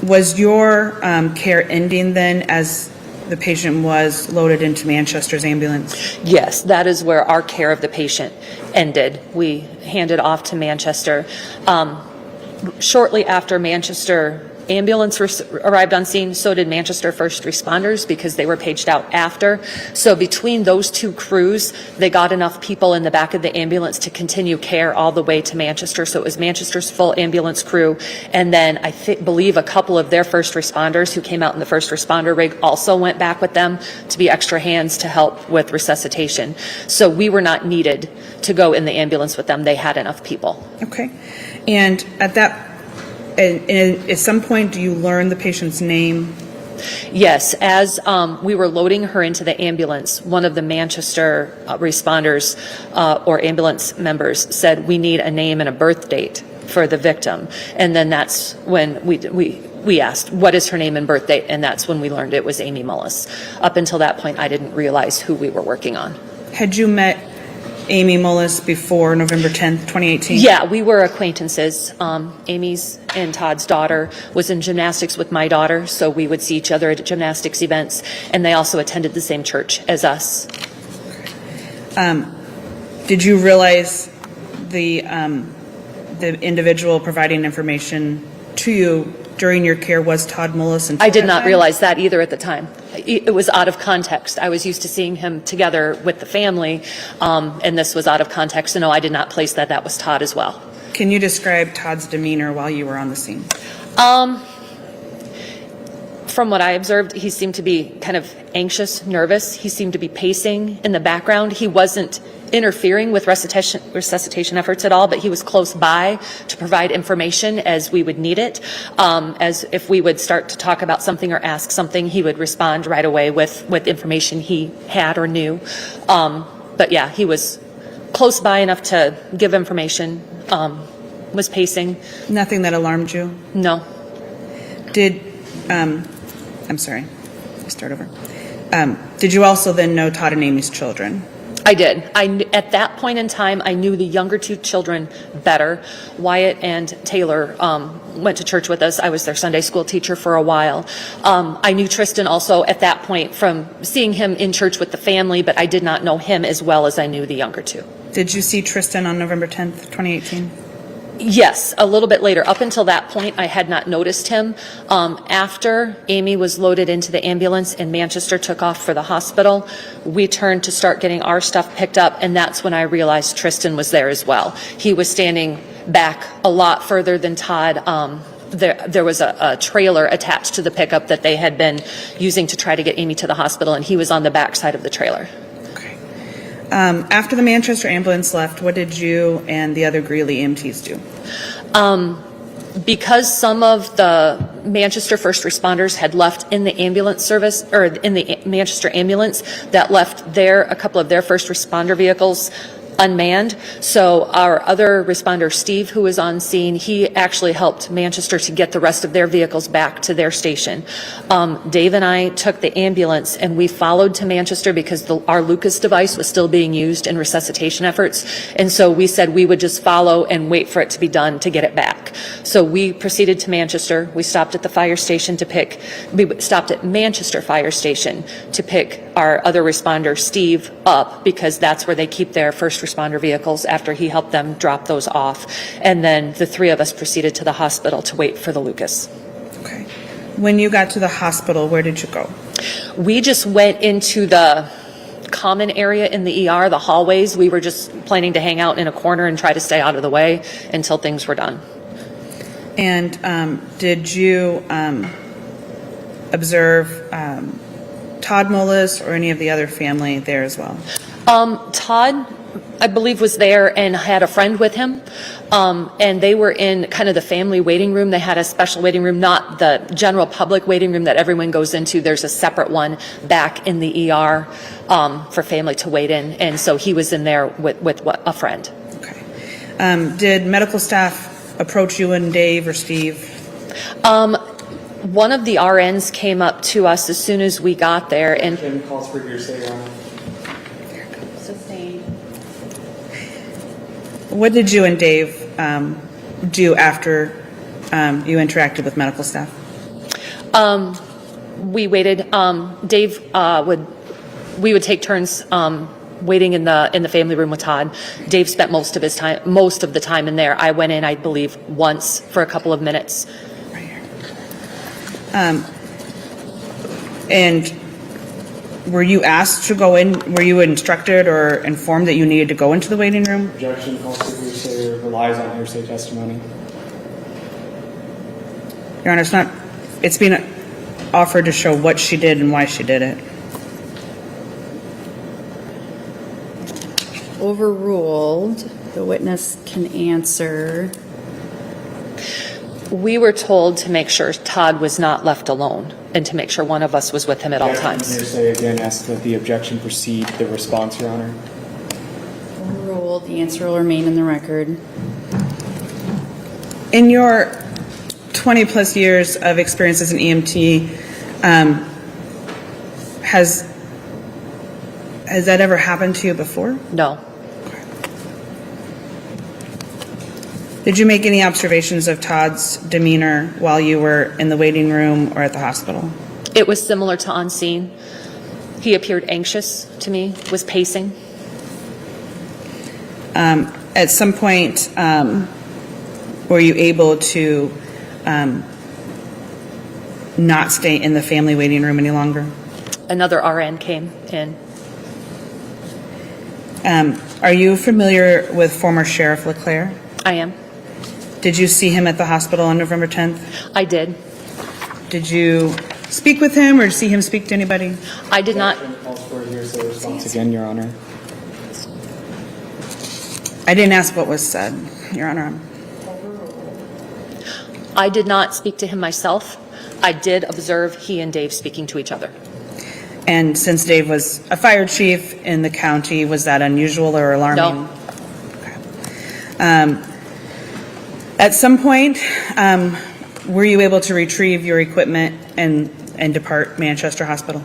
Was your care ending then as the patient was loaded into Manchester's ambulance? Yes, that is where our care of the patient ended. We handed off to Manchester. Shortly after Manchester ambulance arrived on scene, so did Manchester first responders, because they were paged out after. So between those two crews, they got enough people in the back of the ambulance to continue care all the way to Manchester. So it was Manchester's full ambulance crew, and then I believe a couple of their first responders who came out in the first responder rig also went back with them to be extra hands to help with resuscitation. So we were not needed to go in the ambulance with them. They had enough people. Okay. And at that And at some point, do you learn the patient's name? Yes, as we were loading her into the ambulance, one of the Manchester responders or ambulance members said, "We need a name and a birth date for the victim." And then that's when we asked, "What is her name and birth date?" And that's when we learned it was Amy Mullis. Up until that point, I didn't realize who we were working on. Had you met Amy Mullis before November 10th, 2018? Yeah, we were acquaintances. Amy's and Todd's daughter was in gymnastics with my daughter, so we would see each other at gymnastics events, and they also attended the same church as us. Did you realize the individual providing information to you during your care was Todd Mullis? I did not realize that either at the time. It was out of context. I was used to seeing him together with the family, and this was out of context. So no, I did not place that. That was Todd as well. Can you describe Todd's demeanor while you were on the scene? From what I observed, he seemed to be kind of anxious, nervous. He seemed to be pacing in the background. He wasn't interfering with resuscitation efforts at all, but he was close by to provide information as we would need it. As if we would start to talk about something or ask something, he would respond right away with information he had or knew. But yeah, he was close by enough to give information, was pacing. Nothing that alarmed you? No. I'm sorry, let's start over. Did you also then know Todd and Amy's children? I did. At that point in time, I knew the younger two children better. Wyatt and Taylor went to church with us. I was their Sunday school teacher for a while. I knew Tristan also at that point from seeing him in church with the family, but I did not know him as well as I knew the younger two. Did you see Tristan on November 10th, 2018? Yes, a little bit later. Up until that point, I had not noticed him. After Amy was loaded into the ambulance and Manchester took off for the hospital, we turned to start getting our stuff picked up, and that's when I realized Tristan was there as well. He was standing back a lot further than Todd. There was a trailer attached to the pickup that they had been using to try to get Amy to the hospital, and he was on the back side of the trailer. After the Manchester ambulance left, what did you and the other Greeley EMTs do? Because some of the Manchester first responders had left in the ambulance service, or in the Manchester ambulance, that left a couple of their first responder vehicles unmanned. So our other responder, Steve, who was on scene, he actually helped Manchester to get the rest of their vehicles back to their station. Dave and I took the ambulance and we followed to Manchester because our Lucas device was still being used in resuscitation efforts. And so we said we would just follow and wait for it to be done to get it back. So we proceeded to Manchester. We stopped at the fire station we stopped at Manchester Fire Station to pick our other responder, Steve, up, because that's where they keep their first responder vehicles after he helped them drop those off. And then the three of us proceeded to the hospital to wait for the Lucas. Okay. When you got to the hospital, where did you go? We just went into the common area in the ER, the hallways. We were just planning to hang out in a corner and try to stay out of the way until things were done. And did you observe Todd Mullis or any of the other family there as well? Todd, I believe, was there and had a friend with him, and they were in kind of the family waiting room. They had a special waiting room, not the general public waiting room that everyone goes into. There's a separate one back in the ER for family to wait in, and so he was in there with a friend. Okay. Did medical staff approach you and Dave or Steve? One of the RNs came up to us as soon as we got there, and calls for hearsay. What did you and Dave do after you interacted with medical staff? we waited. Dave we would take turns waiting in the family room with Todd. Dave spent most of the time in there. I went in, I believe, once for a couple of minutes. Right here. And were you asked to go in? Were you instructed or informed that you needed to go into the waiting room? Objection calls for hearsay or relies on hearsay testimony. Your Honor, it's been offered to show what she did and why she did it. Overruled. The witness can answer. We were told to make sure Todd was not left alone and to make sure one of us was with him at all times. Hearsay again, ask that the objection precede the response, Your Honor. Ruled, the answer will remain in the record. In your 20-plus years of experience as an EMT, has that ever happened to you before? No. Did you make any observations of Todd's demeanor while you were in the waiting room or at the hospital? It was similar to on scene. He appeared anxious to me, was pacing. At some point, were you able to not stay in the family waiting room any longer? Another RN came in. Are you familiar with former Sheriff LeClaire? I am. Did you see him at the hospital on November 10th? I did. Did you speak with him or see him speak to anybody? I did not. Calls for a hearsay response again, Your Honor. I didn't ask what was said, Your Honor. I did not speak to him myself. I did observe he and Dave speaking to each other. And since Dave was a fire chief in the county, was that unusual or alarming? No. Okay. At some point, were you able to retrieve your equipment and depart Manchester Hospital?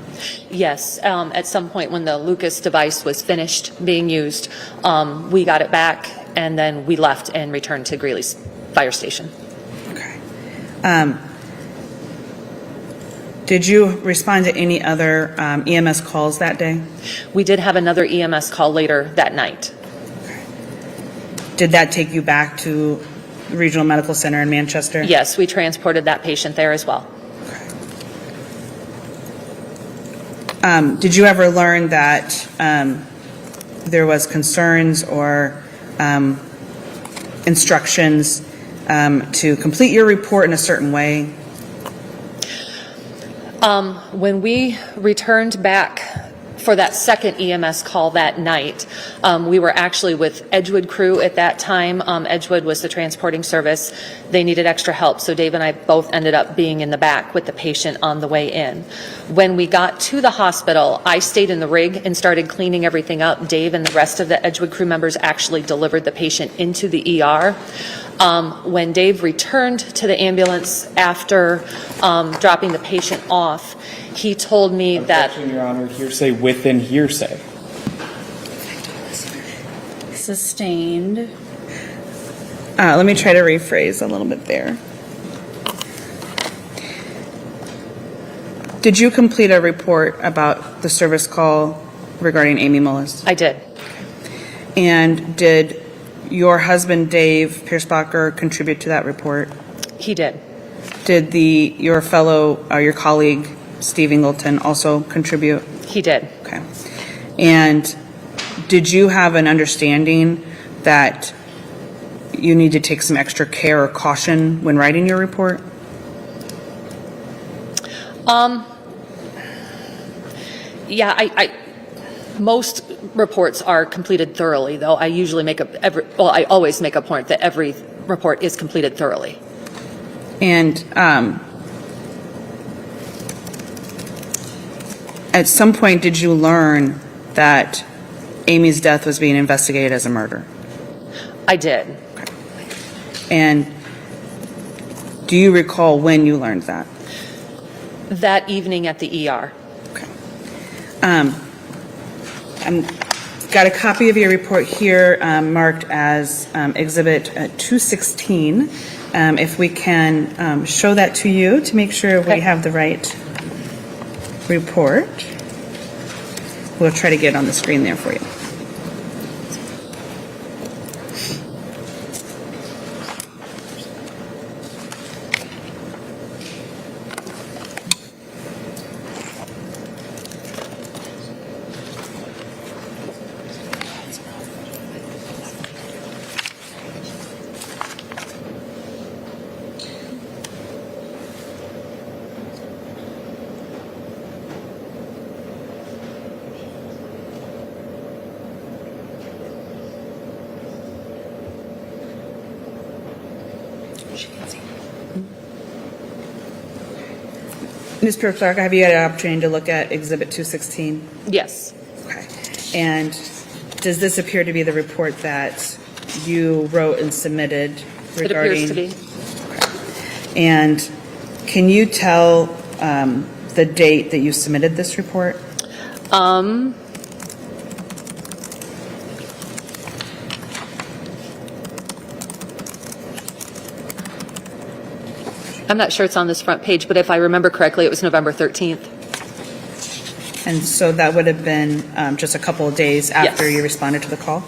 Yes. At some point when the Lucas device was finished being used, we got it back and then we left and returned to Greeley's fire station. Okay. Did you respond to any other EMS calls that day? We did have another EMS call later that night. Did that take you back to the Regional Medical Center in Manchester? Yes, we transported that patient there as well. Did you ever learn that there was concerns or instructions to complete your report in a certain way? When we returned back for that second EMS call that night, we were actually with Edgewood crew at that time. Edgewood was the transporting service. They needed extra help, so Dave and I both ended up being in the back with the patient on the way in. When we got to the hospital, I stayed in the rig and started cleaning everything up. Dave and the rest of the Edgewood crew members actually delivered the patient into the ER. When Dave returned to the ambulance after dropping the patient off, he told me Objection, Your Honor, hearsay within hearsay. Sustained. Let me try to rephrase a little bit there. Did you complete a report about the service call regarding Amy Mullis? I did. And did your husband, Dave Piersbacher, contribute to that report? He did. Did your colleague, Steve Ingleton, also contribute? He did. Okay. And did you have an understanding that you need to take some extra care or caution when writing your report? Yeah, I most reports are completed thoroughly, though I usually I always make a point that every report is completed thoroughly. And at some point, did you learn that Amy's death was being investigated as a murder? I did. And do you recall when you learned that? That evening at the ER. Okay. I've got a copy of your report here marked as Exhibit 216. If we can show that to you to make sure we have the right report. We'll try to get it on the screen there for you. Ms. Pierce-Clark, have you had an opportunity to look at Exhibit 216? Yes. Okay. And does this appear to be the report that you wrote and submitted regarding? It appears to be. And can you tell the date that you submitted this report? I'm not sure it's on this front page, but if I remember correctly, it was November 13th. And so that would have been just a couple of days after Yes. you responded to the call?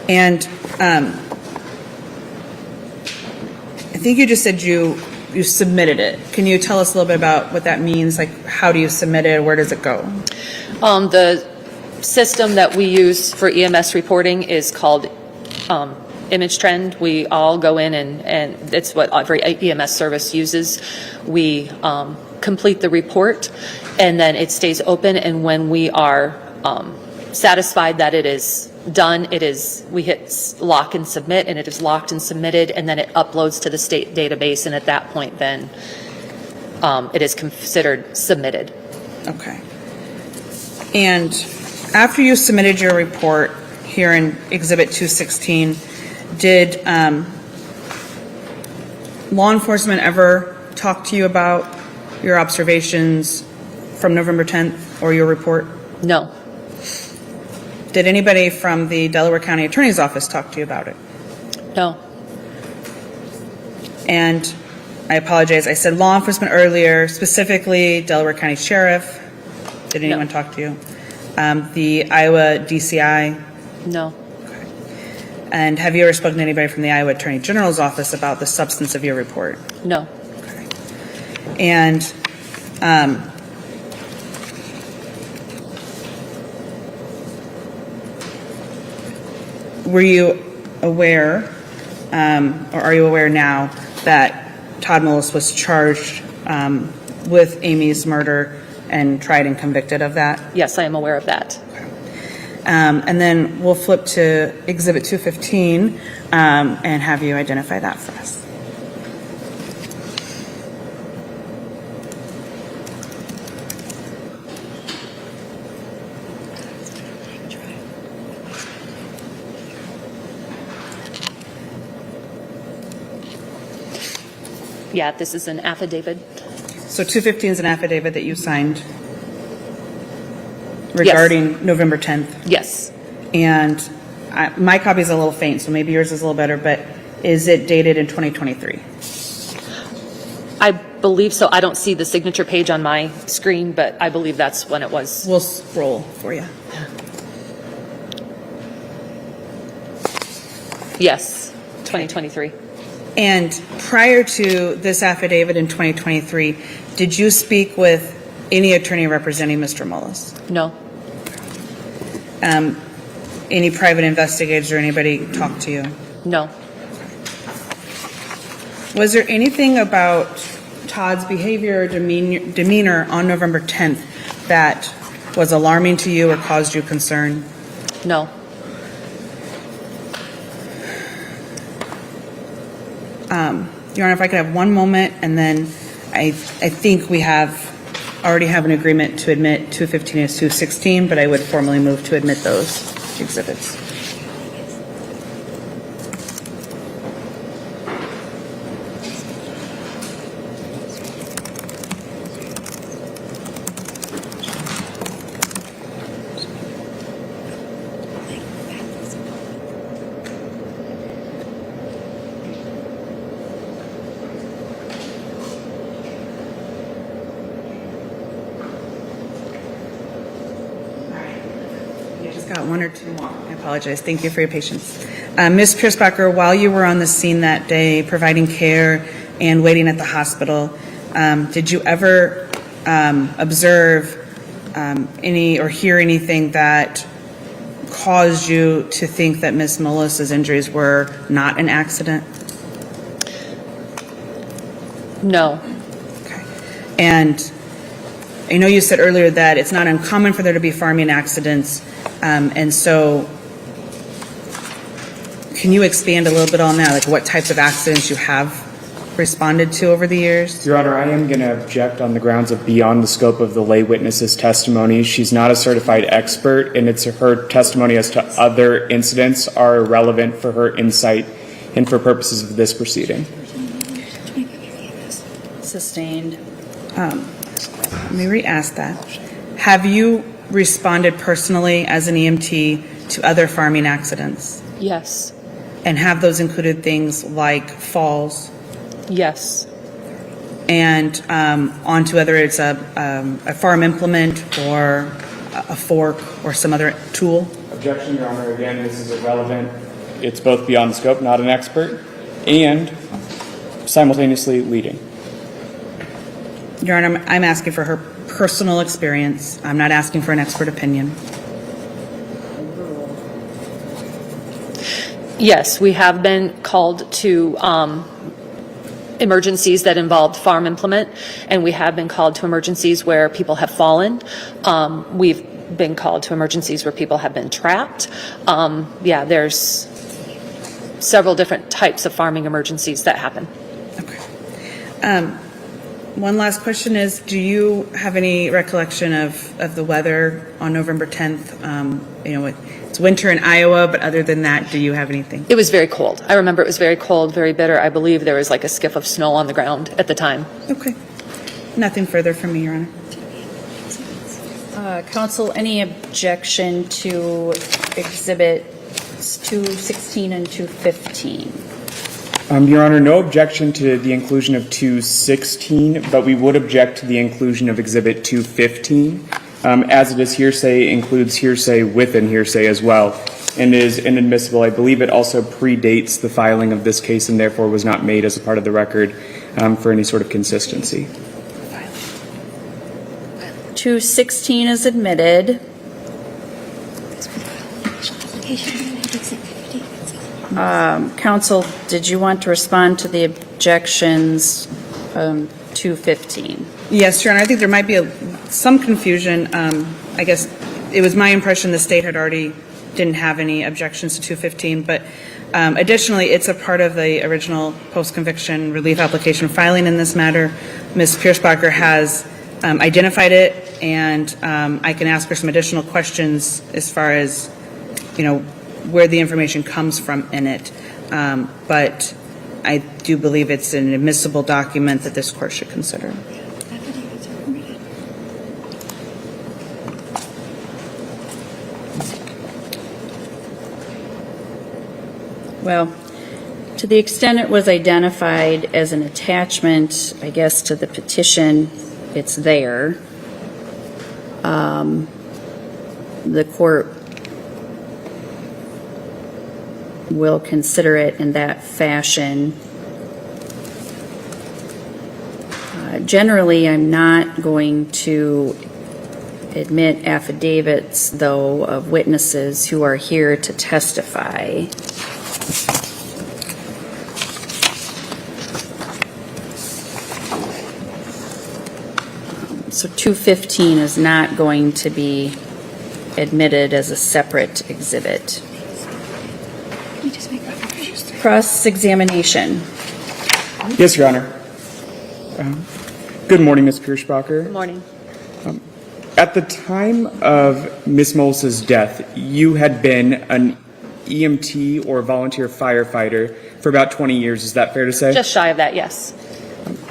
And I think you just said you submitted it. Can you tell us a little bit about what that means? Like, how do you submit it? Where does it go? The system that we use for EMS reporting is called Image Trend. We all go in and it's what every EMS service uses. We complete the report and then it stays open, and when we are satisfied that it is done, we hit lock and submit, and it is locked and submitted, and then it uploads to the state database, and at that point then it is considered submitted. Okay. And after you submitted your report here in Exhibit 216, did law enforcement ever talk to you about your observations from November 10th or your report? No. Did anybody from the Delaware County Attorney's Office talk to you about it? No. And I apologize, I said law enforcement earlier, specifically Delaware County Sheriff. Did anyone talk to you? The Iowa DCI? No. And have you ever spoken to anybody from the Iowa Attorney General's office about the substance of your report? No. And were you aware, or are you aware now, that Todd Mullis was charged with Amy's murder and tried and convicted of that? Yes, I am aware of that. And then we'll flip to Exhibit 215 and have you identify that for us. Yeah, this is an affidavit. So 215 is an affidavit that you signed regarding November 10th. Yes. And my copy is a little faint, so maybe yours is a little better, but is it dated in 2023? I believe so. I don't see the signature page on my screen, but I believe that's when it was. We'll scroll for you. Yes, 2023. And prior to this affidavit in 2023, did you speak with any attorney representing Mr. Mullis? No. Any private investigators or anybody talk to you? No. Was there anything about Todd's behavior or demeanor on November 10th that was alarming to you or caused you concern? No. Your Honor, if I could have one moment, and then I think we already have an agreement to admit 215 and 216, but I would formally move to admit those exhibits. Got one or two more. I apologize. Thank you for your patience. Ms. Pierce-Bacher, while you were on the scene that day providing care and waiting at the hospital, did you ever observe any or hear anything that caused you to think that Ms. Mullis's injuries were not an accident? No. Okay. And I know you said earlier that it's not uncommon for there to be farming accidents. And so can you expand a little bit on that? Like what types of accidents you have responded to over the years? Your Honor, I am going to object on the grounds of beyond the scope of the lay witness's testimony. She's not a certified expert, and it's her testimony as to other incidents are irrelevant for her insight and for purposes of this proceeding. Sustained. Let me re-ask that. Have you responded personally as an EMT to other farming accidents? Yes. And have those included things like falls Yes. and onto whether it's a farm implement or a fork or some other tool? Objection, Your Honor. Again, this is irrelevant. It's both beyond the scope, not an expert, and simultaneously leading. Your Honor, I'm asking for her personal experience. I'm not asking for an expert opinion. Yes, we have been called to emergencies that involved farm implement, and we have been called to emergencies where people have fallen. We've been called to emergencies where people have been trapped. Yeah, there's several different types of farming emergencies that happen. Okay. One last question is, do you have any recollection of the weather on November 10th? It's winter in Iowa, but other than that, do you have anything? It was very cold. I remember it was very cold, very bitter. I believe there was like a skiff of snow on the ground at the time. Okay. Nothing further from me, Your Honor. Counsel, any objection to Exhibits 216 and 215? Your Honor, no objection to the inclusion of 216, but we would object to the inclusion of Exhibit 215. As it is hearsay, includes hearsay within hearsay as well, and is inadmissible. I believe it also predates the filing of this case and therefore was not made as a part of the record for any sort of consistency. 216 is admitted. Counsel, did you want to respond to the objections 215? Yes, Your Honor. I think there might be some confusion. I guess it was my impression the state had already didn't have any objections to 215, but additionally, it's a part of the original post-conviction relief application filing in this matter. Ms. Piersbacher has identified it, and I can ask her some additional questions as far as, where the information comes from in it. But I do believe it's an admissible document that this court should consider. Well, to the extent it was identified as an attachment, I guess, to the petition, it's there. The court will consider it in that fashion. Generally, I'm not going to admit affidavits, though, of witnesses who are here to testify. So 215 is not going to be admitted as a separate exhibit. Cross-examination. Yes, Your Honor. Good morning, Ms. Piersbacher. Good morning. At the time of Ms. Mullis's death, you had been an EMT or volunteer firefighter for about 20 years. Is that fair to say? Just shy of that, yes.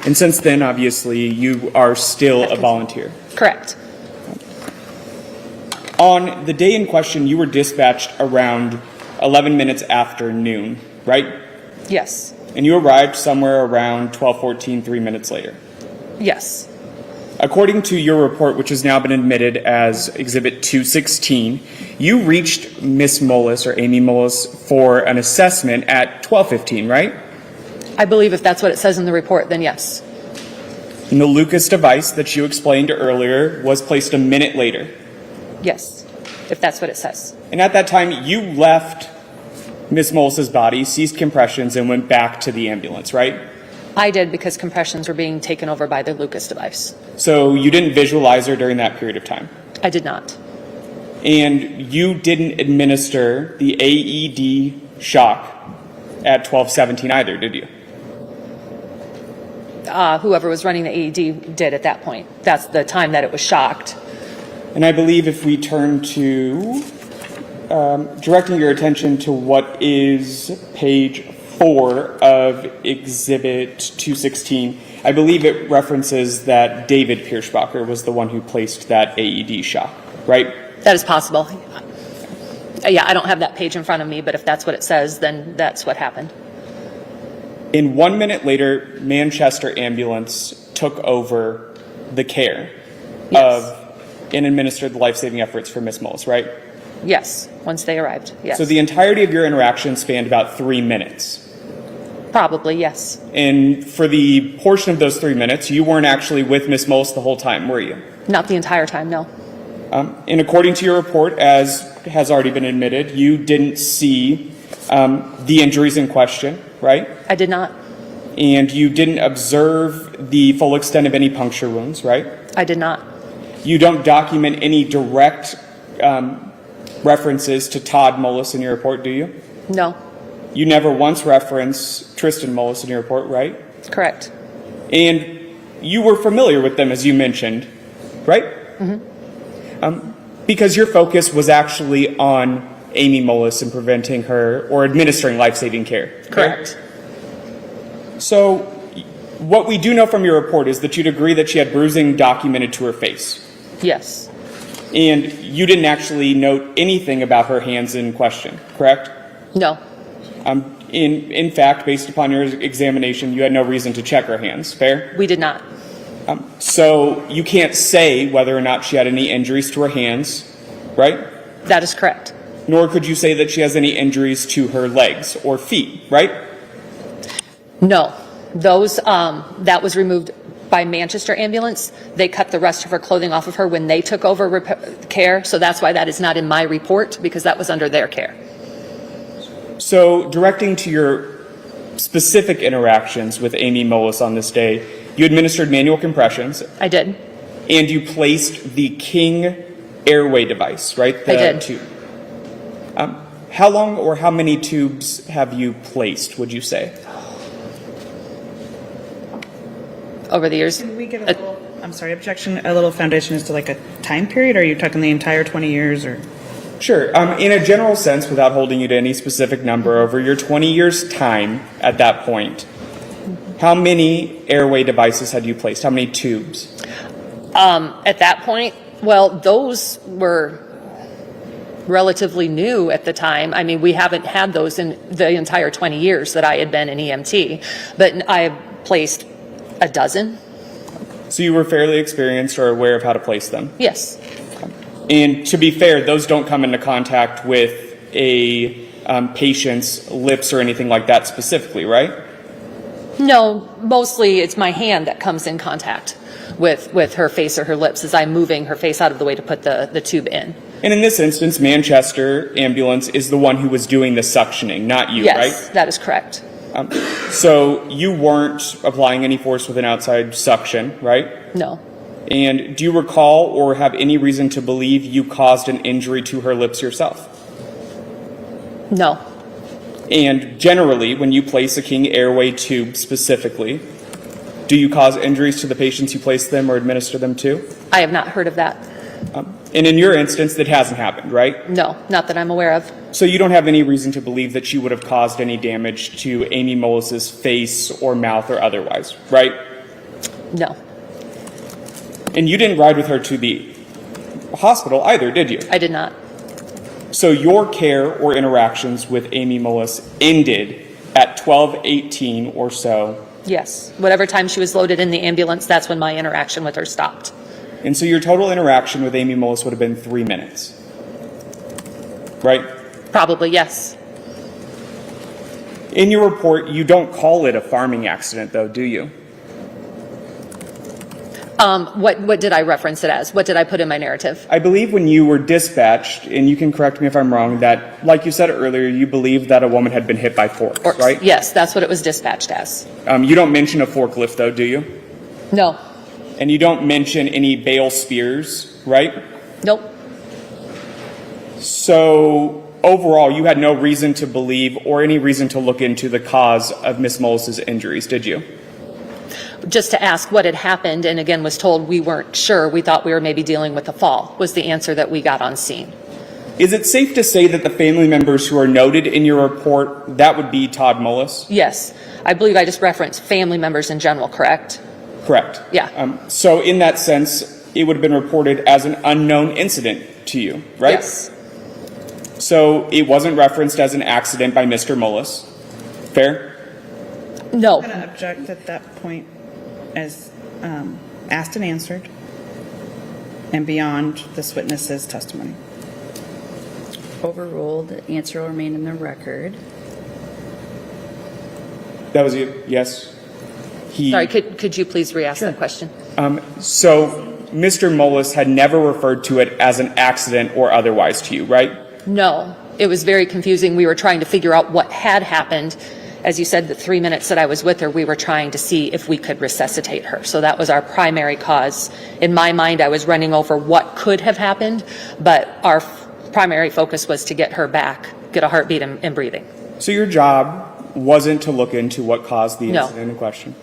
And since then, obviously, you are still a volunteer. Correct. On the day in question, you were dispatched around 11 minutes after noon, right? Yes. And you arrived somewhere around 12:14, 3 minutes later. Yes. According to your report, which has now been admitted as Exhibit 216, you reached Ms. Mullis, or Amy Mullis, for an assessment at 12:15, right? I believe if that's what it says in the report, then yes. And the Lucas device that you explained earlier was placed a minute later. Yes, if that's what it says. And at that time, you left Ms. Mullis's body, ceased compressions, and went back to the ambulance, right? I did because compressions were being taken over by the Lucas device. So you didn't visualize her during that period of time? I did not. And you didn't administer the AED shock at 12:17 either, did you? Whoever was running the AED did at that point. That's the time that it was shocked. And I believe if we turn to directing your attention to what is page 4 of Exhibit 216, I believe it references that David Pierschbacher was the one who placed that AED shock, right? That is possible. Yeah, I don't have that page in front of me, but if that's what it says, then that's what happened. And 1 minute later, Manchester Ambulance took over the care Yes. of and administered the life-saving efforts for Ms. Mullis, right? Yes, once they arrived, yes. So the entirety of your interaction spanned about 3 minutes. Probably, yes. And for the portion of those 3 minutes, you weren't actually with Ms. Mullis the whole time, were you? Not the entire time, no. And according to your report, as has already been admitted, you didn't see the injuries in question, right? I did not. And you didn't observe the full extent of any puncture wounds, right? I did not. You don't document any direct references to Todd Mullis in your report, do you? No, You never once reference Tristan Mullis in your report, right? correct. And you were familiar with them, as you mentioned, right? Because your focus was actually on Amy Mullis and preventing her or administering life-saving care. Correct. So what we do know from your report is that you'd agree that she had bruising documented to her face. Yes, And you didn't actually note anything about her hands in question, correct? no, In fact, based upon your examination, you had no reason to check her hands, fair? we did not. So you can't say whether or not she had any injuries to her hands, right? That is correct. Nor could you say that she has any injuries to her legs or feet, right? No, those, that was removed by Manchester Ambulance. They cut the rest of her clothing off of her when they took over care, so that's why that is not in my report, because that was under their care. So directing to your specific interactions with Amy Mullis on this day, you administered manual compressions I did. and you placed the King airway device, right? I did. Tube. How long or how many tubes have you placed, would you say? Over the years. Can we get a little, I'm sorry, objection, a little foundation as to like a time period? Are you talking the entire 20 years or? Sure. In a general sense, without holding you to any specific number, over your 20 years' time at that point, how many airway devices had you placed? How many tubes? At that point, well, those were relatively new at the time. I mean, we haven't had those in the entire 20 years that I had been an EMT, but I placed a dozen. So you were fairly experienced or aware of how to place them. Yes, And to be fair, those don't come into contact with a patient's lips or anything like that specifically, right? no, mostly it's my hand that comes in contact with her face or her lips as I'm moving her face out of the way to put the tube in. And in this instance, Manchester Ambulance is the one who was doing the suctioning, not you, Yes, right? that is correct. So you weren't applying any force with an outside suction, right? No, And do you recall or have any reason to believe you caused an injury to her lips yourself? no, And generally, when you place a King airway tube specifically, do you cause injuries to the patients you place them or administer them to? I have not heard of that. And in your instance, that hasn't happened, right? No, not that I'm aware of. So you don't have any reason to believe that she would have caused any damage to Amy Mullis's face or mouth or otherwise, right? No, And you didn't ride with her to the hospital either, did you? I did not. So your care or interactions with Amy Mullis ended at 12:18 or so. Yes, whatever time she was loaded in the ambulance, that's when my interaction with her stopped. And so your total interaction with Amy Mullis would have been 3 minutes, right? Probably, yes. In your report, you don't call it a farming accident, though, do you? What did I reference it as? What did I put in my narrative? I believe when you were dispatched, and you can correct me if I'm wrong, that, like you said earlier, you believed that a woman had been hit by forks, Or- right? Yes, that's what it was dispatched as. You don't mention a forklift, though, do you? No, And you don't mention any bale spears, right? nope, So overall, you had no reason to believe or any reason to look into the cause of Ms. Mullis's injuries, did you? Just to ask what had happened, and again was told we weren't sure. We thought we were maybe dealing with a fall, was the answer that we got on scene. Is it safe to say that the family members who are noted in your report, that would be Todd Mullis? Yes. I believe I just referenced family members in general, correct? Correct. Yeah. So in that sense, it would have been reported as an unknown incident to you, right? Yes. So it wasn't referenced as an accident by Mr. Mullis. Fair? No. I'm going to object at that point as asked and answered and beyond this witness's testimony. Overruled, the answer will remain in the record. That was it, yes? Sorry, could you please re-ask that question? So Mr. Mullis had never referred to it as an accident or otherwise to you, right? No. It was very confusing. We were trying to figure out what had happened. As you said, the 3 minutes that I was with her, we were trying to see if we could resuscitate her. So that was our primary cause. In my mind, I was running over what could have happened, but our primary focus was to get her back, get a heartbeat and breathing. So your job wasn't to look into what caused the No. incident in question?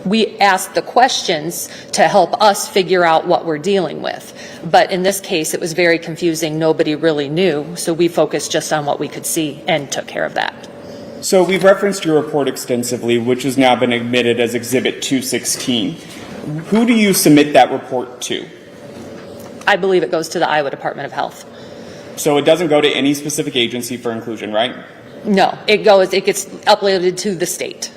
We asked the questions to help us figure out what we're dealing with. But in this case, it was very confusing. Nobody really knew. So we focused just on what we could see and took care of that. So we've referenced your report extensively, which has now been admitted as Exhibit 216. Who do you submit that report to? I believe it goes to the Iowa Department of Health. So it doesn't go to any specific agency for inclusion, right? No, it gets uploaded to the state.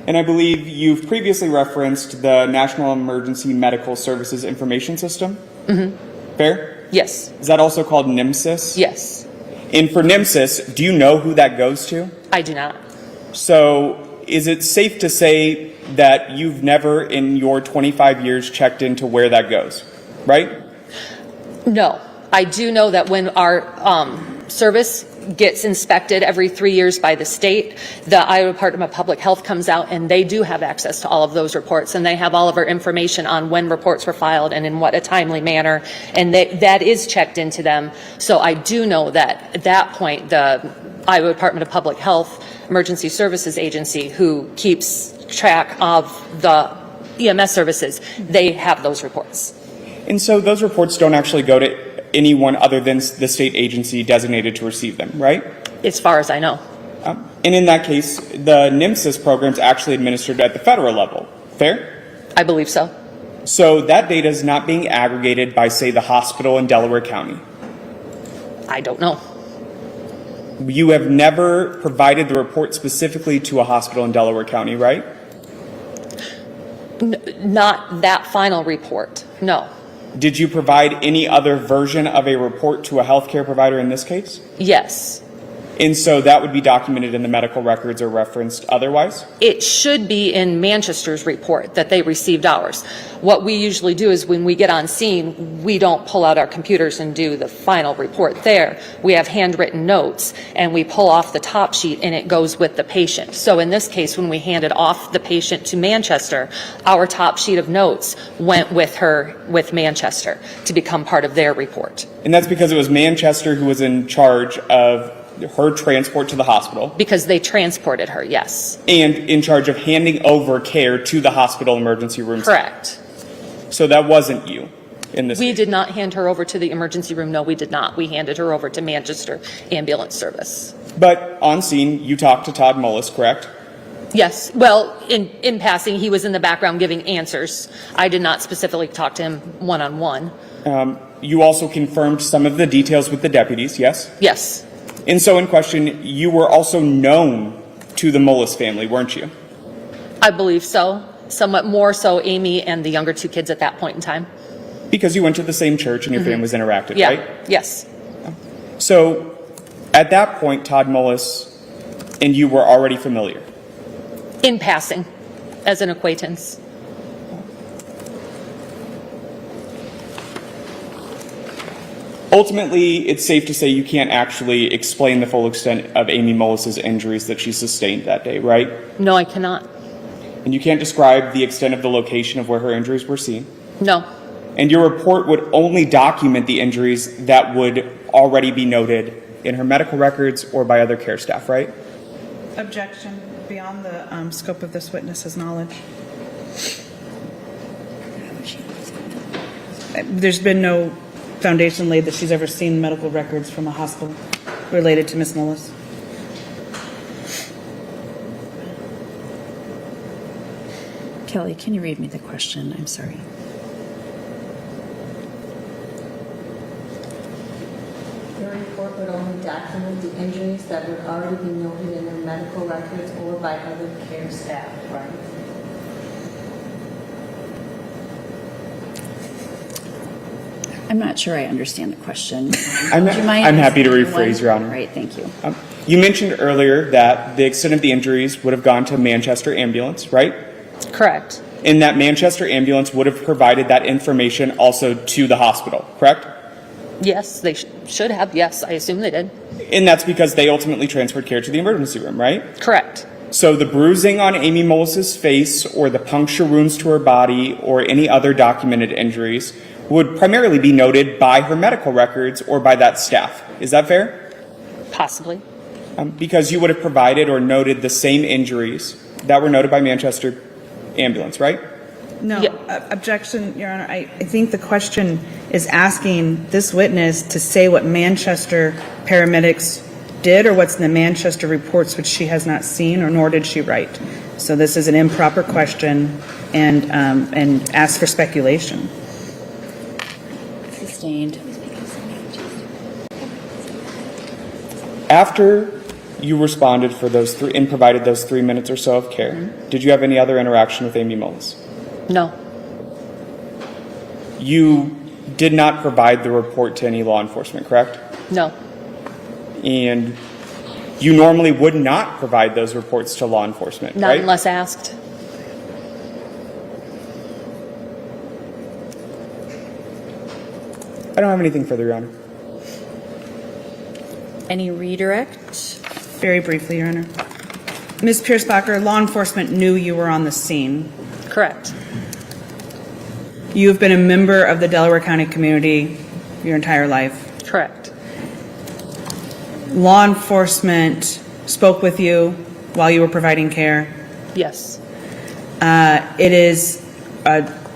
And I believe you've previously referenced the National Emergency Medical Services Information System? Mm-hmm. Fair? Yes. Is that also called NIMSIS? Yes. And for NIMSIS, do you know who that goes to? I do not. So is it safe to say that you've never in your 25 years checked into where that goes, right? No. I do know that when our service gets inspected every 3 years by the state, the Iowa Department of Public Health comes out and they do have access to all of those reports, and they have all of our information on when reports were filed and in what a timely manner, and that is checked into them. So I do know that at that point the Iowa Department of Public Health Emergency Services Agency, who keeps track of the EMS services, they have those reports. And so those reports don't actually go to anyone other than the state agency designated to receive them, right? As far as I know. And in that case, the NIMSIS program is actually administered at the federal level. Fair? I believe so. So that data is not being aggregated by, say, the hospital in Delaware County. I don't know. You have never provided the report specifically to a hospital in Delaware County, right? Not that final report, no. Did you provide any other version of a report to a healthcare provider in this case? Yes. And so that would be documented in the medical records or referenced otherwise? It should be in Manchester's report that they received ours. What we usually do is when we get on scene, we don't pull out our computers and do the final report there. We have handwritten notes and we pull off the top sheet and it goes with the patient. So in this case, when we handed off the patient to Manchester, our top sheet of notes went with her with Manchester to become part of their report. And that's because it was Manchester who was in charge of her transport to the hospital. Because they transported her, yes. And in charge of handing over care to the hospital emergency room. Correct. So that wasn't you in this We case. did not hand her over to the emergency room. No, we did not. We handed her over to Manchester Ambulance Service. But on scene, you talked to Todd Mullis, correct? Yes. Well, in passing, he was in the background giving answers. I did not specifically talk to him one-on-one. You also confirmed some of the details with the deputies, yes? Yes. And so in question, you were also known to the Mullis family, weren't you? I believe so. Somewhat more so Amy and the younger two kids at that point in time. Because you went to the same church and your families interacted, Yeah. right? Yes. So at that point, Todd Mullis and you were already familiar. In passing, as an acquaintance. Ultimately, it's safe to say you can't actually explain the full extent of Amy Mullis's injuries that she sustained that day, right? No, I cannot. And you can't describe the extent of the location of where her injuries were seen? No. And your report would only document the injuries that would already be noted in her medical records or by other care staff, right? Objection beyond the scope of this witness's knowledge. There's been no foundation laid that she's ever seen medical records from a hospital related to Ms. Mullis. Kelly, can you read me the question? I'm sorry. Your report would only document the injuries that would already be noted in their medical records or by other care staff, right? I'm not sure I understand the question. I'm Would you mind happy to asking rephrase, one? Your Honor. Right, thank you. You mentioned earlier that the extent of the injuries would have gone to Manchester ambulance, right? Correct. And that Manchester ambulance would have provided that information also to the hospital, correct? Yes, they should have. Yes, I assume they did. And that's because they ultimately transferred care to the emergency room, right? Correct. So the bruising on Amy Mullis's face or the puncture wounds to her body or any other documented injuries would primarily be noted by her medical records or by that staff. Is that fair? Possibly. Because you would have provided or noted the same injuries that were noted by Manchester ambulance, right? No, Yeah. Objection, Your Honor. I think the question is asking this witness to say what Manchester paramedics did or what's in the Manchester reports, which she has not seen or nor did she write. So this is an improper question and asks for speculation. Sustained. After you responded for those three and provided those 3 minutes or so of care, did you have any other interaction with Amy Mullis? No. You did not provide the report to any law enforcement, correct? No. And you normally would not provide those reports to law enforcement, Not right? unless asked. I don't have anything further, Your Honor. Any redirect? Very briefly, Your Honor. Ms. Pierce-Bacher, law enforcement knew you were on the scene. Correct. You have been a member of the Delaware County community your entire life. Correct. Law enforcement spoke with you while you were providing care. Yes. Is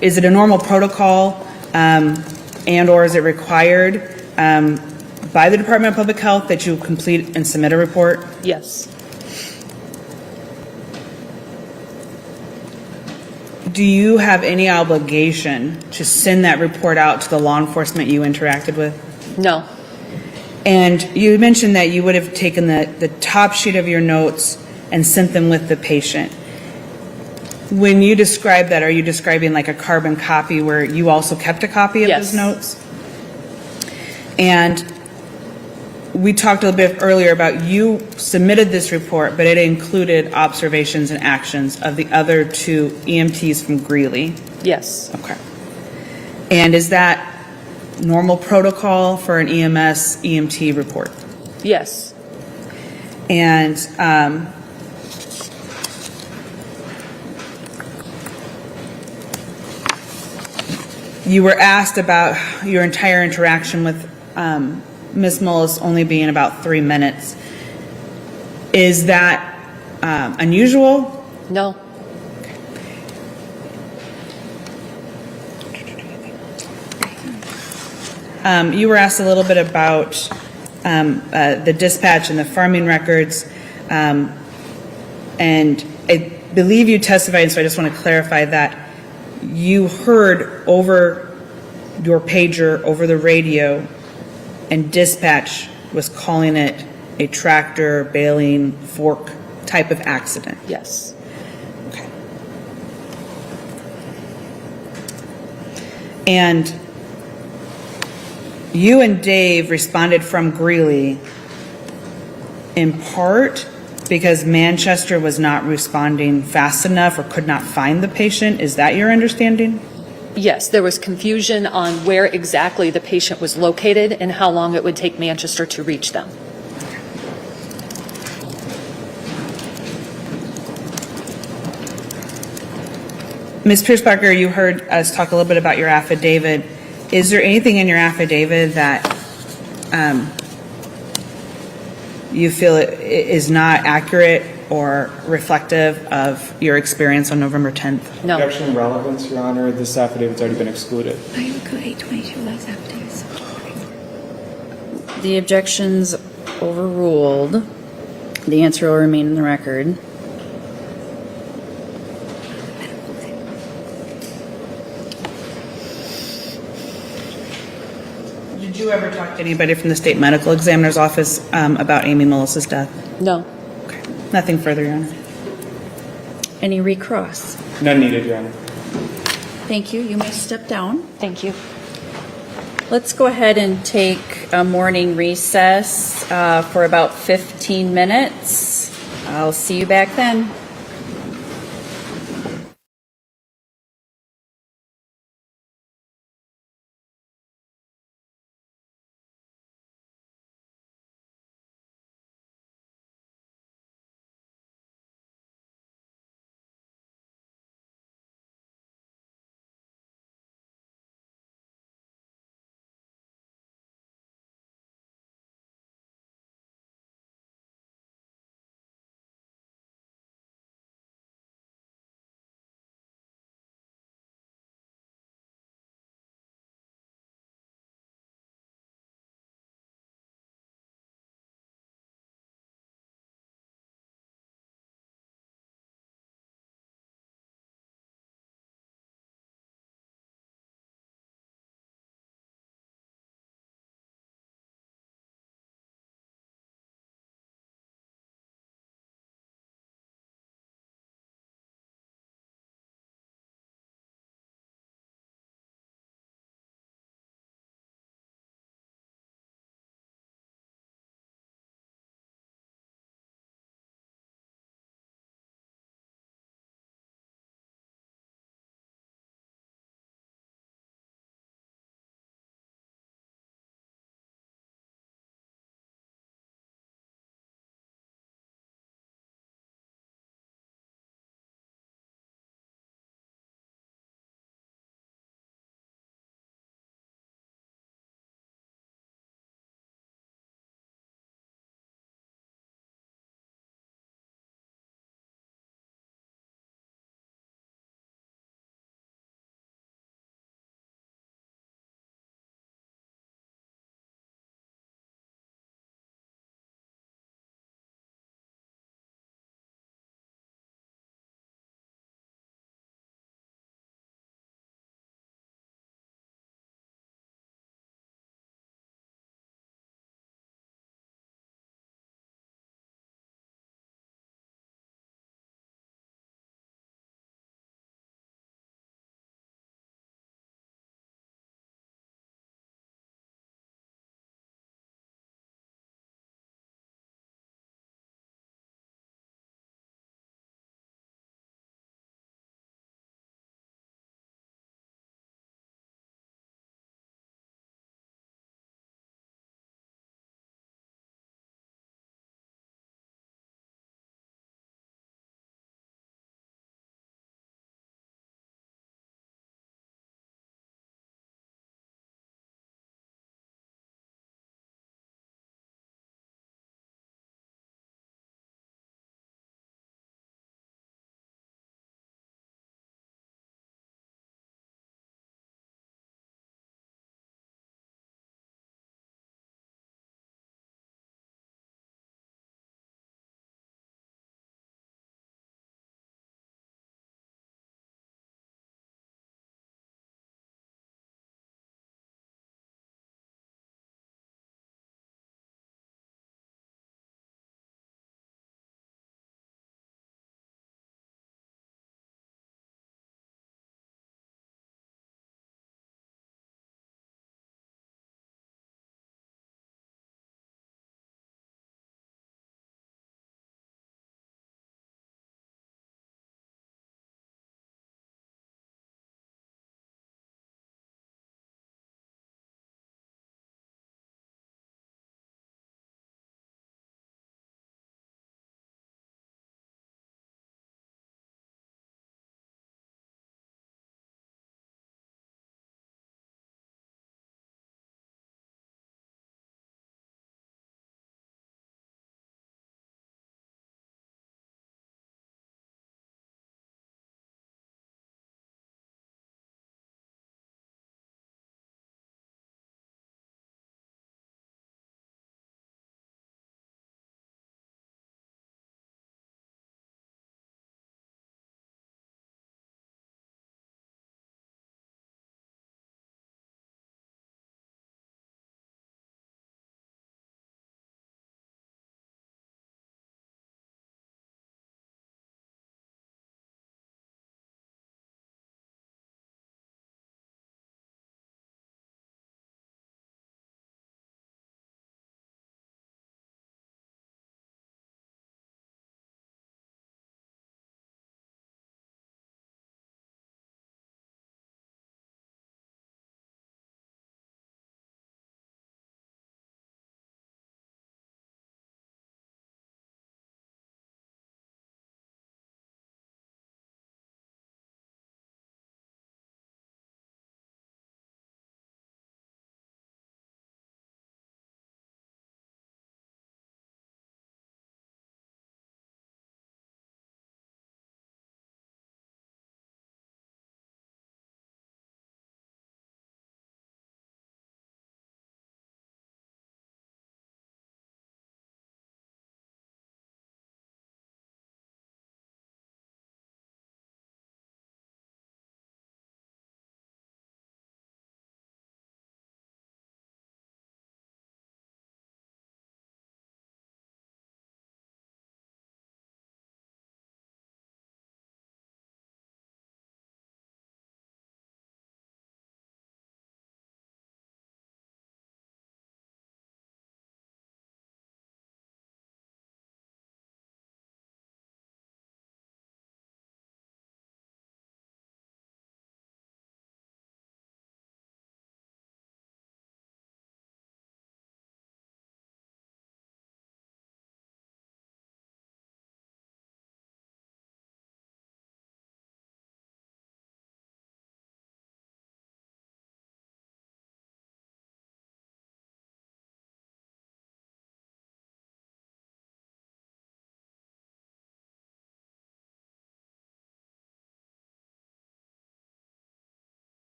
it a normal protocol and or is it required by the Department of Public Health that you complete and submit a report? Yes. Do you have any obligation to send that report out to the law enforcement you interacted with? No. And you mentioned that you would have taken the top sheet of your notes and sent them with the patient. When you describe that, are you describing like a carbon copy where you also kept a copy of Yes. those notes? And we talked a little bit earlier about you submitted this report, but it included observations and actions of the other two EMTs from Greeley. Yes. Okay. And is that normal protocol for an EMS EMT report? Yes. And you were asked about your entire interaction with Ms. Mullis only being about 3 minutes. Is that unusual? No. You were asked a little bit about the dispatch and the farming records, and I believe you testified, so I just want to clarify that you heard over your pager, over the radio, and dispatch was calling it a tractor, baling, fork type of accident. Yes. Okay. And you and Dave responded from Greeley in part because Manchester was not responding fast enough or could not find the patient. Is that your understanding? Yes, there was confusion on where exactly the patient was located and how long it would take Manchester to reach them. Ms. Pierce-Bacher, you heard us talk a little bit about your affidavit. Is there anything in your affidavit that you feel it is not accurate or reflective of your experience on November 10th? No. Objection relevance, Your Honor. This affidavit's already been excluded. The objection's overruled. The answer will remain in the record. Did you ever talk to anybody from the state medical examiner's office about Amy Mullis's death? No. Okay. Nothing further, Your Honor. Any recross? None needed, Your Honor. Thank you. You may step down. Thank you. Let's go ahead and take a morning recess for about 15 minutes. I'll see you back then.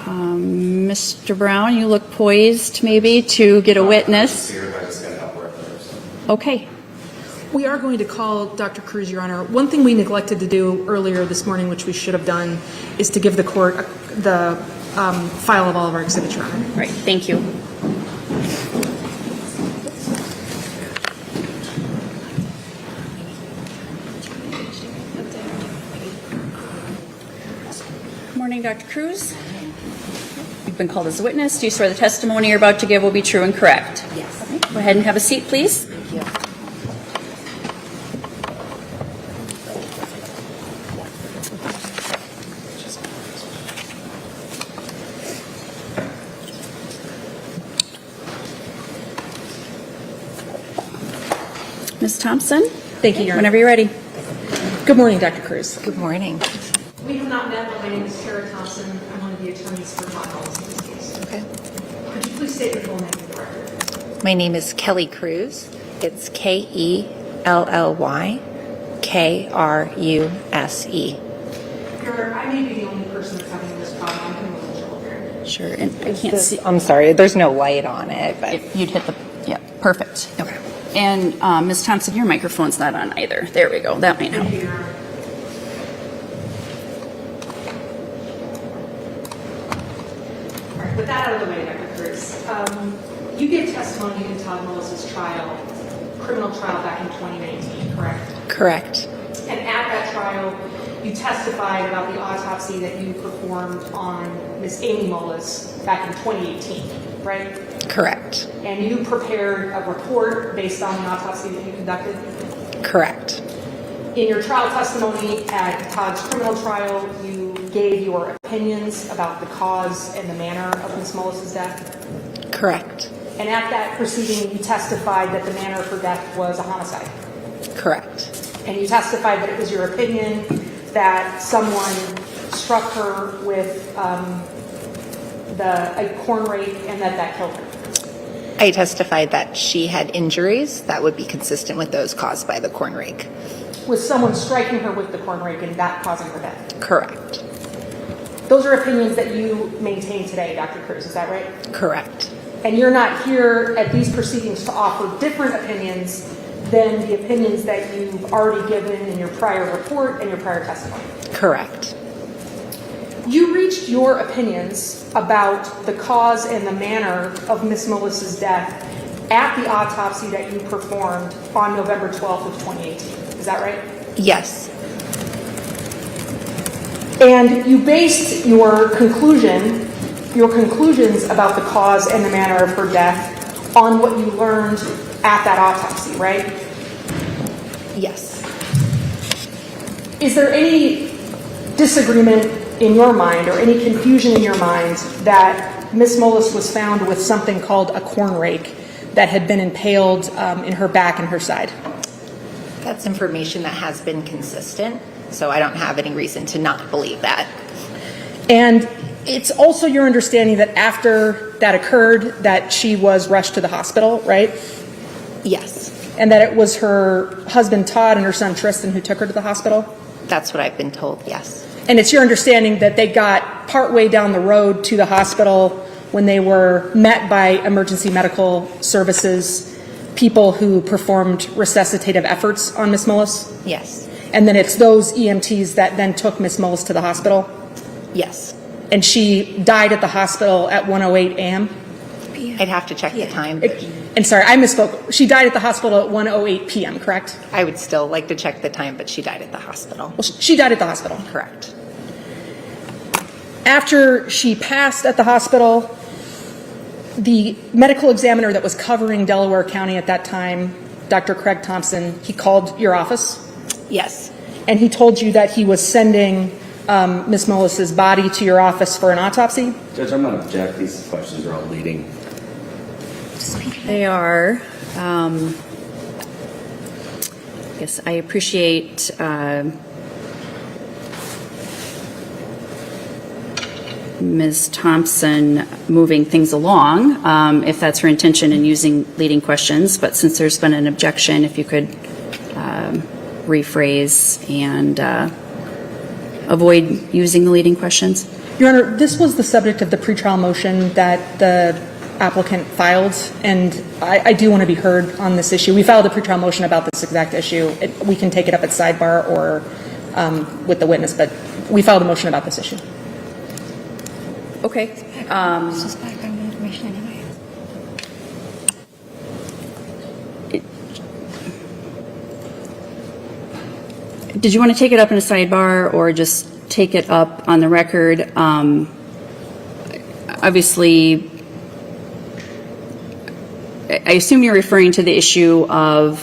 Mr. Brown, you look poised maybe to get a witness. Okay. We are going to call Dr. Cruz, Your Honor. One thing we neglected to do earlier this morning, which we should have done, is to give the court the file of all of our exhibits, Your Honor. Right, thank you. Good morning, Dr. Cruz. You've been called as a witness. Do you swear the testimony you're about to give will be true and correct? Yes. Okay. Go ahead and have a seat, please. Thank you. Ms. Thompson? Thank you, Your Honor. Whenever you're ready. Good morning, Dr. Cruz. Good morning. We have not met, but my name is Tara Thompson. I'm one of the attorneys for Todd Mullis in this case. Okay. Could you please state your full name for the record? My name is Kelly Cruz. It's Kellylykrusse. Your Honor, I may be the only person that's having this problem. I'm from the legal here. Sure, and I can't see. I'm sorry, there's no light on it, but If you'd hit the, yeah, perfect. okay. And Ms. Thompson, your microphone's not on either. There we go. That might help. Thank you, Your Honor. All right, with that out of the way, Dr. Cruz, you gave testimony in Todd Mullis' trial, criminal trial back in 2019, correct? Correct. And at that trial, you testified about the autopsy that you performed on Miss Amy Mullis back in 2018, right? Correct. And you prepared a report based on the autopsy that you conducted? Correct. In your trial testimony at Todd's criminal trial, you gave your opinions about the cause and the manner of Miss Mullis' death? Correct. And at that proceeding, you testified that the manner of her death was a homicide? Correct. And you testified that it was your opinion that someone struck her with a corn rake and that killed her? I testified that she had injuries that would be consistent with those caused by the corn rake. Was someone striking her with the corn rake and that causing her death? Correct. Those are opinions that you maintain today, Dr. Cruz, is that right? Correct. And you're not here at these proceedings to offer different opinions than the opinions that you've already given in your prior report and your prior testimony? Correct. You reached your opinions about the cause and the manner of Miss Mullis's death at the autopsy that you performed on November 12th of 2018. Is that right? Yes. And you based your conclusions about the cause and the manner of her death on what you learned at that autopsy, right? Yes. Is there any disagreement in your mind or any confusion in your mind that Miss Mullis was found with something called a corn rake that had been impaled in her back and her side? That's information that has been consistent, so I don't have any reason to not believe that. And it's also your understanding that after that occurred that she was rushed to the hospital, right? Yes. And that it was her husband Todd and her son Tristan who took her to the hospital? That's what I've been told, yes. And it's your understanding that they got partway down the road to the hospital when they were met by emergency medical services, people who performed resuscitative efforts on Miss Mullis? Yes. And then it's those EMTs that then took Miss Mullis to the hospital? Yes. And she died at the hospital at 1:08 a.m.? I'd have to check the time. And sorry, I misspoke. She died at the hospital at 1:08 p.m., correct? I would still like to check the time, but she died at the hospital. Well, she died at the hospital. Correct. After she passed at the hospital, the medical examiner that was covering Delaware County at that time, Dr. Craig Thompson, he called your office? Yes. And he told you that he was sending Miss Mullis's body to your office for an autopsy? Judge, I'm going to object. These questions are all leading. They are. I guess I appreciate Ms. Thompson moving things along, if that's her intention in using leading questions. But since there's been an objection, if you could rephrase and avoid using the leading questions. Your Honor, this was the subject of the pretrial motion that the applicant filed, and I do want to be heard on this issue. We filed a pretrial motion about this exact issue. We can take it up at sidebar or with the witness, but we filed a motion about this issue. Okay. It's just background information anyway. Did you want to take it up in a sidebar or just take it up on the record? Obviously, I assume you're referring to the issue of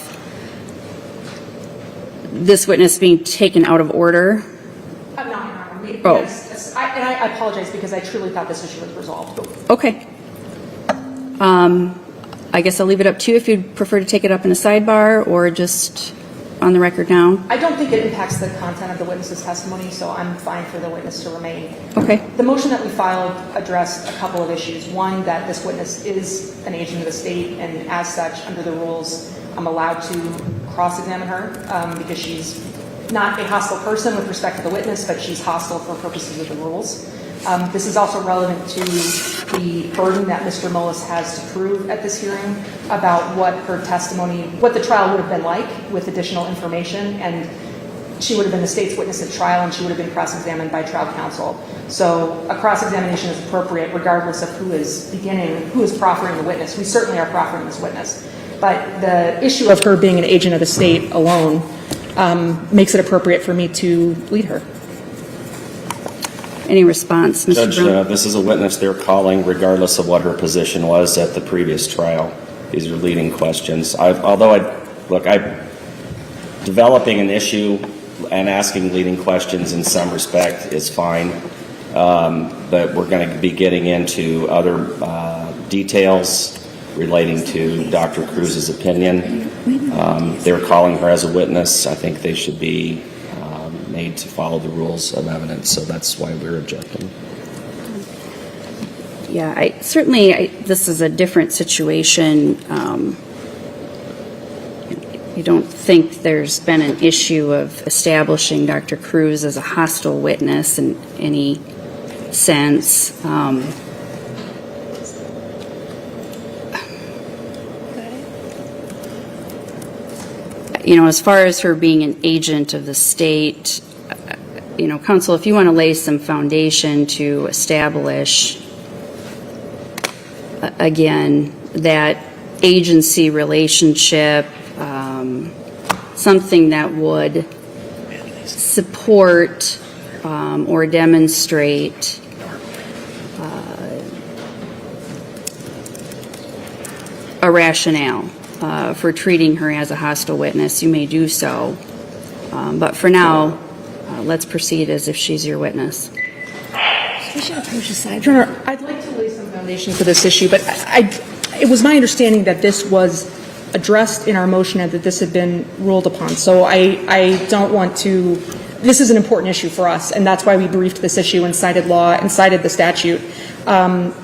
this witness being taken out of order. I'm not, Your Honor. Oh. Yes, I apologize because I truly thought this issue was resolved. Okay. I guess I'll leave it up to you if you'd prefer to take it up in a sidebar or just on the record now. I don't think it impacts the content of the witness's testimony, so I'm fine for the witness to remain. Okay. The motion that we filed addressed a couple of issues. One, that this witness is an agent of the state, and as such, under the rules, I'm allowed to cross-examine her because she's not a hostile person with respect to the witness, but she's hostile for purposes of the rules. This is also relevant to the burden that Mr. Mullis has to prove at this hearing about what her testimony, what the trial would have been like with additional information, and she would have been the state's witness at trial, and she would have been cross-examined by trial counsel. So a cross-examination is appropriate regardless of who is proffering the witness. We certainly are proffering this witness. But the issue of her being an agent of the state alone makes it appropriate for me to lead her. Any response, Mr. Judge, Brown? this is a witness they're calling regardless of what her position was at the previous trial. These are leading questions. Developing an issue and asking leading questions in some respect is fine, but we're going to be getting into other details relating to Dr. Cruz's opinion. They're calling her as a witness. I think they should be made to follow the rules of evidence, so that's why we're objecting. Yeah, this is a different situation. I don't think there's been an issue of establishing Dr. Cruz as a hostile witness in any sense. As far as her being an agent of the state, counsel, if you want to lay some foundation to establish, again, that agency relationship, something that would support or demonstrate a rationale for treating her as a hostile witness, you may do so. But for now, let's proceed as if she's your witness. We should approach the side. Your Honor, I'd like to lay some foundation for this issue, but it was my understanding that this was addressed in our motion and that this had been ruled upon. So I don't want to, this is an important issue for us, and that's why we briefed this issue and cited law and cited the statute,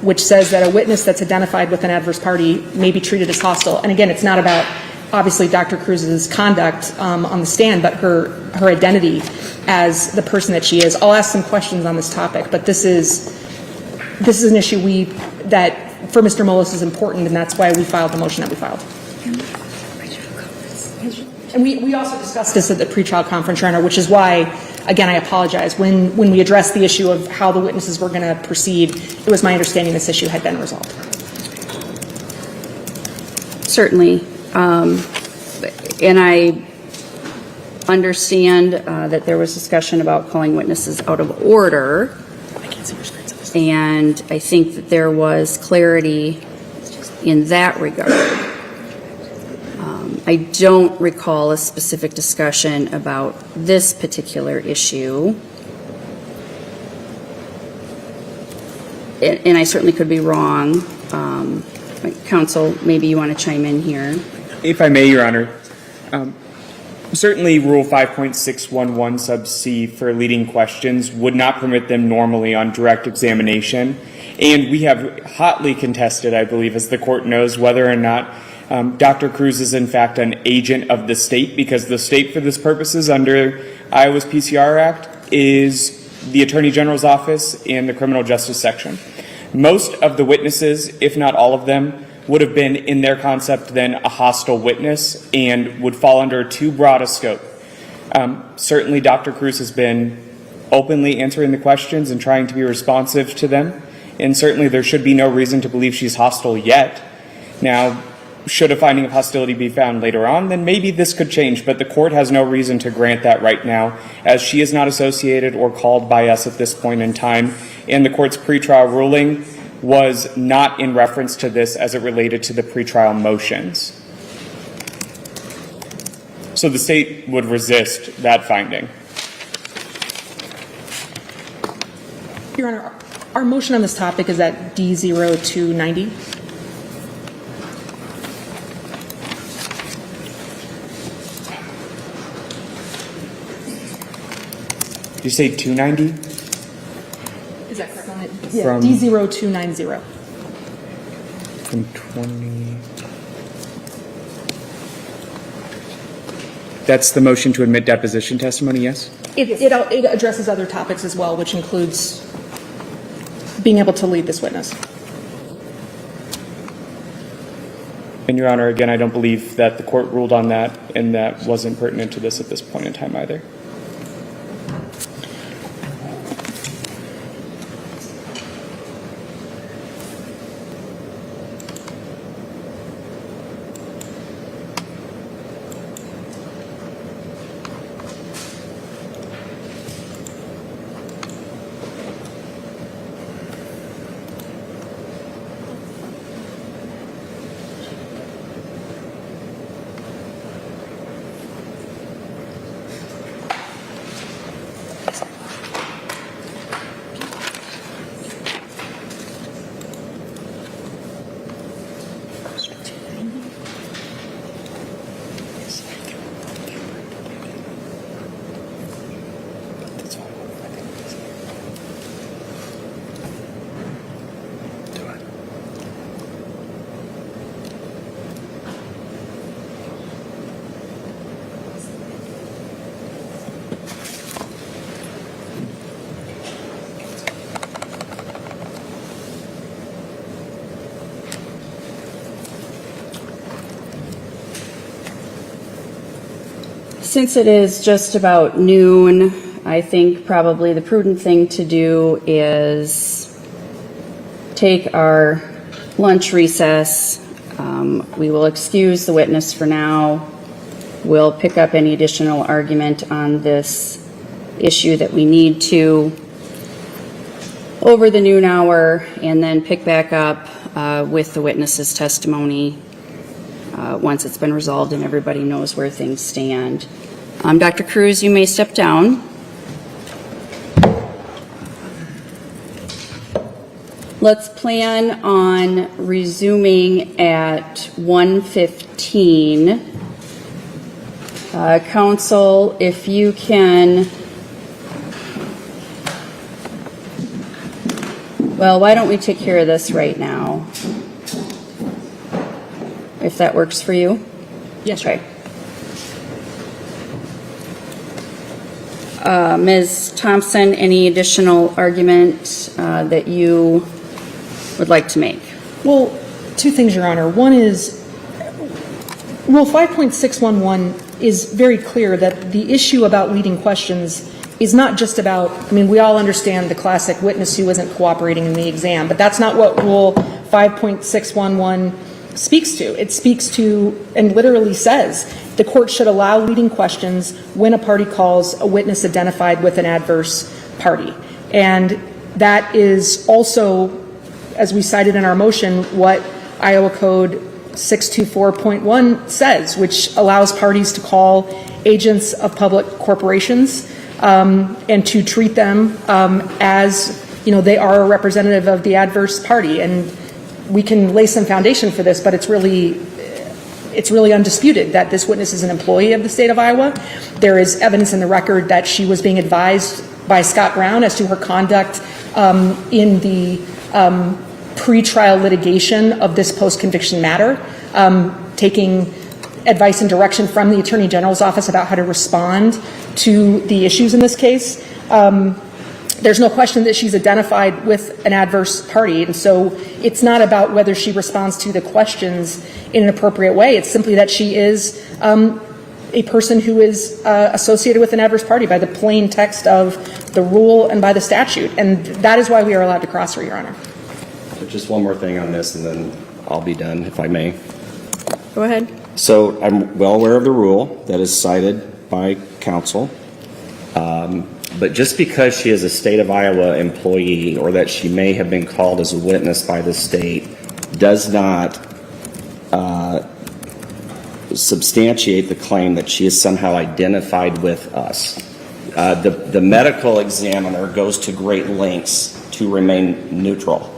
which says that a witness that's identified with an adverse party may be treated as hostile. And again, it's not about, obviously, Dr. Cruz's conduct on the stand, but her identity as the person that she is. I'll ask some questions on this topic, but this is an issue that for Mr. Mullis is important, and that's why we filed the motion that we filed. And we also discussed this at the pretrial conference, Your Honor, which is why, again, I apologize. When we addressed the issue of how the witnesses were going to proceed, it was my understanding this issue had been resolved. Certainly. And I understand that there was discussion about calling witnesses out of order. And I think that there was clarity in that regard. I don't recall a specific discussion about this particular issue. And I certainly could be wrong. Counsel, maybe you want to chime in here. If I may, Your Honor, certainly Rule 5.611 sub C for leading questions would not permit them normally on direct examination. And we have hotly contested, I believe, as the court knows, whether or not Dr. Cruz is in fact an agent of the state, because the state for this purposes under Iowa's PCR Act is the Attorney General's office, and the criminal justice section. Most of the witnesses, if not all of them, would have been, in their concept, then a hostile witness and would fall under too broad a scope. Certainly, Dr. Cruz has been openly answering the questions and trying to be responsive to them, and certainly there should be no reason to believe she's hostile yet. Now, should a finding of hostility be found later on, then maybe this could change, but the court has no reason to grant that right now, as she is not associated or called by us at this point in time, and the court's pretrial ruling was not in reference to this as it related to the pretrial motions. So the state would resist that finding. Your Honor, our motion on this topic is at D0290. Did you say 290? Is that correct? Yeah, From- D0290. From 20. That's the motion to admit deposition testimony, yes? It addresses other topics as well, which includes being able to lead this witness. And Your Honor, again, I don't believe that the court ruled on that, and that wasn't pertinent to this at this point in time either. Since it is just about noon, I think probably the prudent thing to do is take our lunch recess. We will excuse the witness for now. We'll pick up any additional argument on this issue that we need to over the noon hour, and then pick back up with the witness's testimony once it's been resolved and everybody knows where things stand. Dr. Cruz, you may step down. Let's plan on resuming at 1:15. Counsel, if you can, well, why don't we take care of this right now? If that works for you? Yes, Okay. Ms. Thompson, any additional argument that you would like to make? Well, two things, Your Honor. One is Rule 5.611 is very clear that the issue about leading questions is not just about, I mean, we all understand the classic witness who isn't cooperating in the exam, but that's not what Rule 5.611 speaks to. It speaks to and literally says the court should allow leading questions when a party calls a witness identified with an adverse party. And that is also, as we cited in our motion, what Iowa Code 624.1 says, which allows parties to call agents of public corporations and to treat them as, you know, they are a representative of the adverse party. And we can lay some foundation for this, but it's really undisputed that this witness is an employee of the state of Iowa. There is evidence in the record that she was being advised by Scott Brown as to her conduct in the pre-trial litigation of this post-conviction matter, taking advice and direction from the Attorney General's office about how to respond to the issues in this case. there's no question that she's identified with an adverse party, and so it's not about whether she responds to the questions in an appropriate way. It's simply that she is a person who is associated with an adverse party by the plain text of the rule and by the statute, and that is why we are allowed to cross her, Your Honor. Just one more thing on this, and then I'll be done, if I may. Go ahead. So I'm well aware of the rule that is cited by counsel. But just because she is a state of Iowa employee or that she may have been called as a witness by the state does not substantiate the claim that she is somehow identified with us. The medical examiner goes to great lengths to remain neutral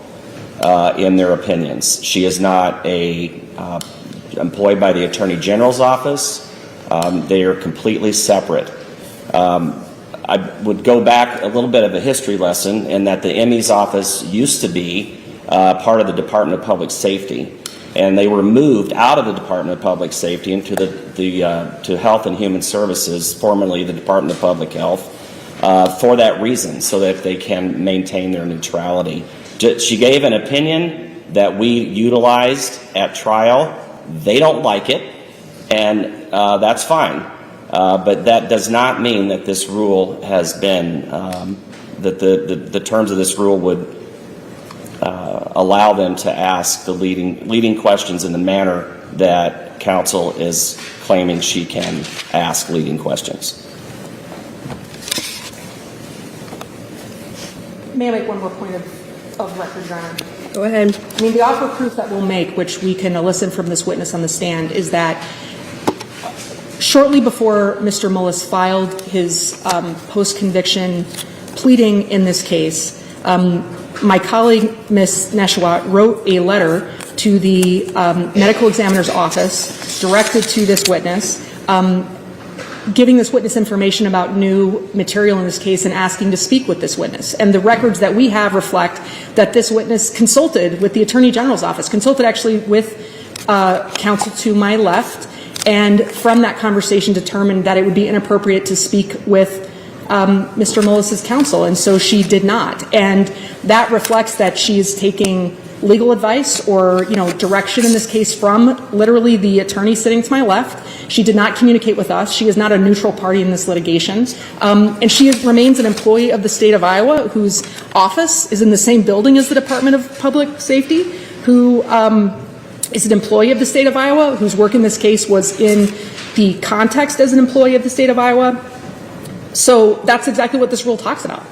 in their opinions. She is not employed by the Attorney General's office. They are completely separate. I would go back a little bit of a history lesson in that the ME's office used to be part of the Department of Public Safety, and they were moved out of the Department of Public Safety into to Health and Human Services, formerly the Department of Public Health, for that reason, so that they can maintain their neutrality. She gave an opinion that we utilized at trial. They don't like it, and that's fine. But that does not mean that this rule has been, that the terms of this rule would allow them to ask the leading questions in the manner that counsel is claiming she can ask leading questions. May I make one more point of record, Your Honor? Go ahead. I mean, the offer of proof that we'll make, which we can elicit from this witness on the stand, is that shortly before Mr. Mullis filed his post-conviction pleading in this case, my colleague, Ms. Neshawat, wrote a letter to the medical examiner's office directed to this witness, giving this witness information about new material in this case and asking to speak with this witness. And the records that we have reflect that this witness consulted with the Attorney General's office, consulted actually with counsel to my left, and from that conversation determined that it would be inappropriate to speak with Mr. Mullis's counsel, and so she did not. And that reflects that she is taking legal advice or, direction in this case from literally the attorney sitting to my left. She did not communicate with us. She is not a neutral party in this litigation. And she remains an employee of the state of Iowa whose office is in the same building as the Department of Public Safety, who is an employee of the state of Iowa, whose work in this case was in the context as an employee of the state of Iowa. So that's exactly what this rule talks about.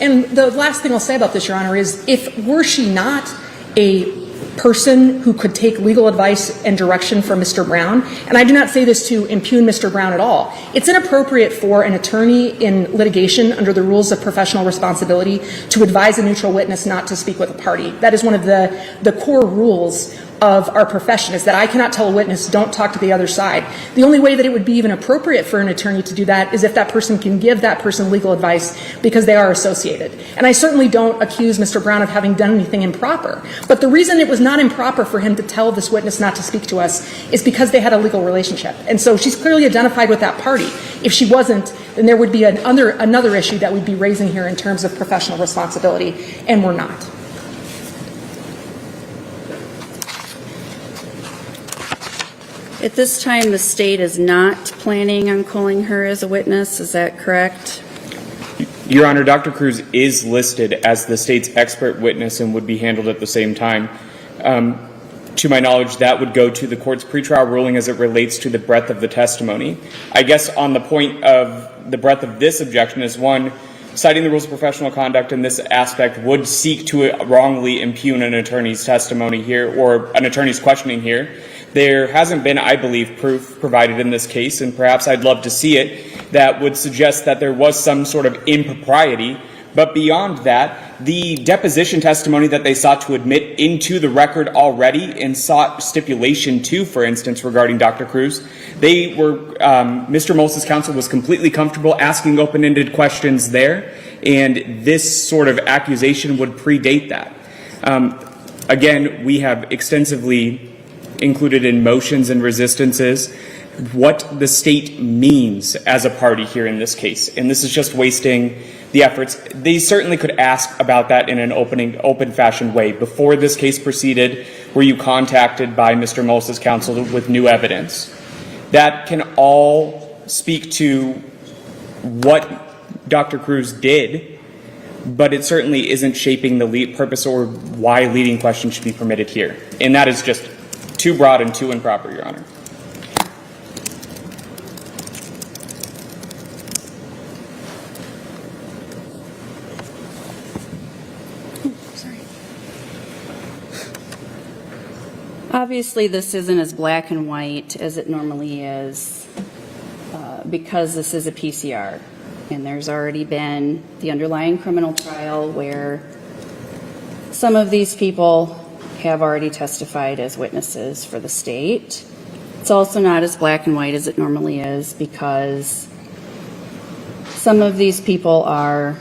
And the last thing I'll say about this, Your Honor, is were she not a person who could take legal advice and direction from Mr. Brown, and I do not say this to impugn Mr. Brown at all, it's inappropriate for an attorney in litigation under the rules of professional responsibility to advise a neutral witness not to speak with a party. That is one of the core rules of our profession, is that I cannot tell a witness, don't talk to the other side. The only way that it would be even appropriate for an attorney to do that is if that person can give that person legal advice because they are associated. And I certainly don't accuse Mr. Brown of having done anything improper. But the reason it was not improper for him to tell this witness not to speak to us is because they had a legal relationship. And so she's clearly identified with that party. If she wasn't, then there would be another issue that we'd be raising here in terms of professional responsibility, and we're not. At this time, the state is not planning on calling her as a witness. Is that correct? Your Honor, Dr. Cruz is listed as the state's expert witness and would be handled at the same time. To my knowledge, that would go to the court's pretrial ruling as it relates to the breadth of the testimony. I guess on the point of the breadth of this objection is, one, citing the rules of professional conduct in this aspect would seek to wrongly impugn an attorney's testimony here or an attorney's questioning here. There hasn't been, I believe, proof provided in this case, and perhaps I'd love to see it, that would suggest that there was some sort of impropriety. But beyond that, the deposition testimony that they sought to admit into the record already and sought stipulation to, for instance, regarding Dr. Cruz, they were, Mr. Mullis's counsel was completely comfortable asking open-ended questions there. and this sort of accusation would predate that. Again, we have extensively included in motions and resistances what the state means as a party here in this case, and this is just wasting the efforts. They certainly could ask about that in an open-fashioned way. Before this case proceeded, were you contacted by Mr. Mullis' counsel with new evidence? That can all speak to what Dr. Cruz did, but it certainly isn't shaping the purpose or why leading questions should be permitted here. And that is just too broad and too improper, Your Honor. Obviously, this isn't as black and white as it normally is because this is a PCR. And there's already been the underlying criminal trial where some of these people have already testified as witnesses for the state. It's also not as black and white as it normally is because some of these people are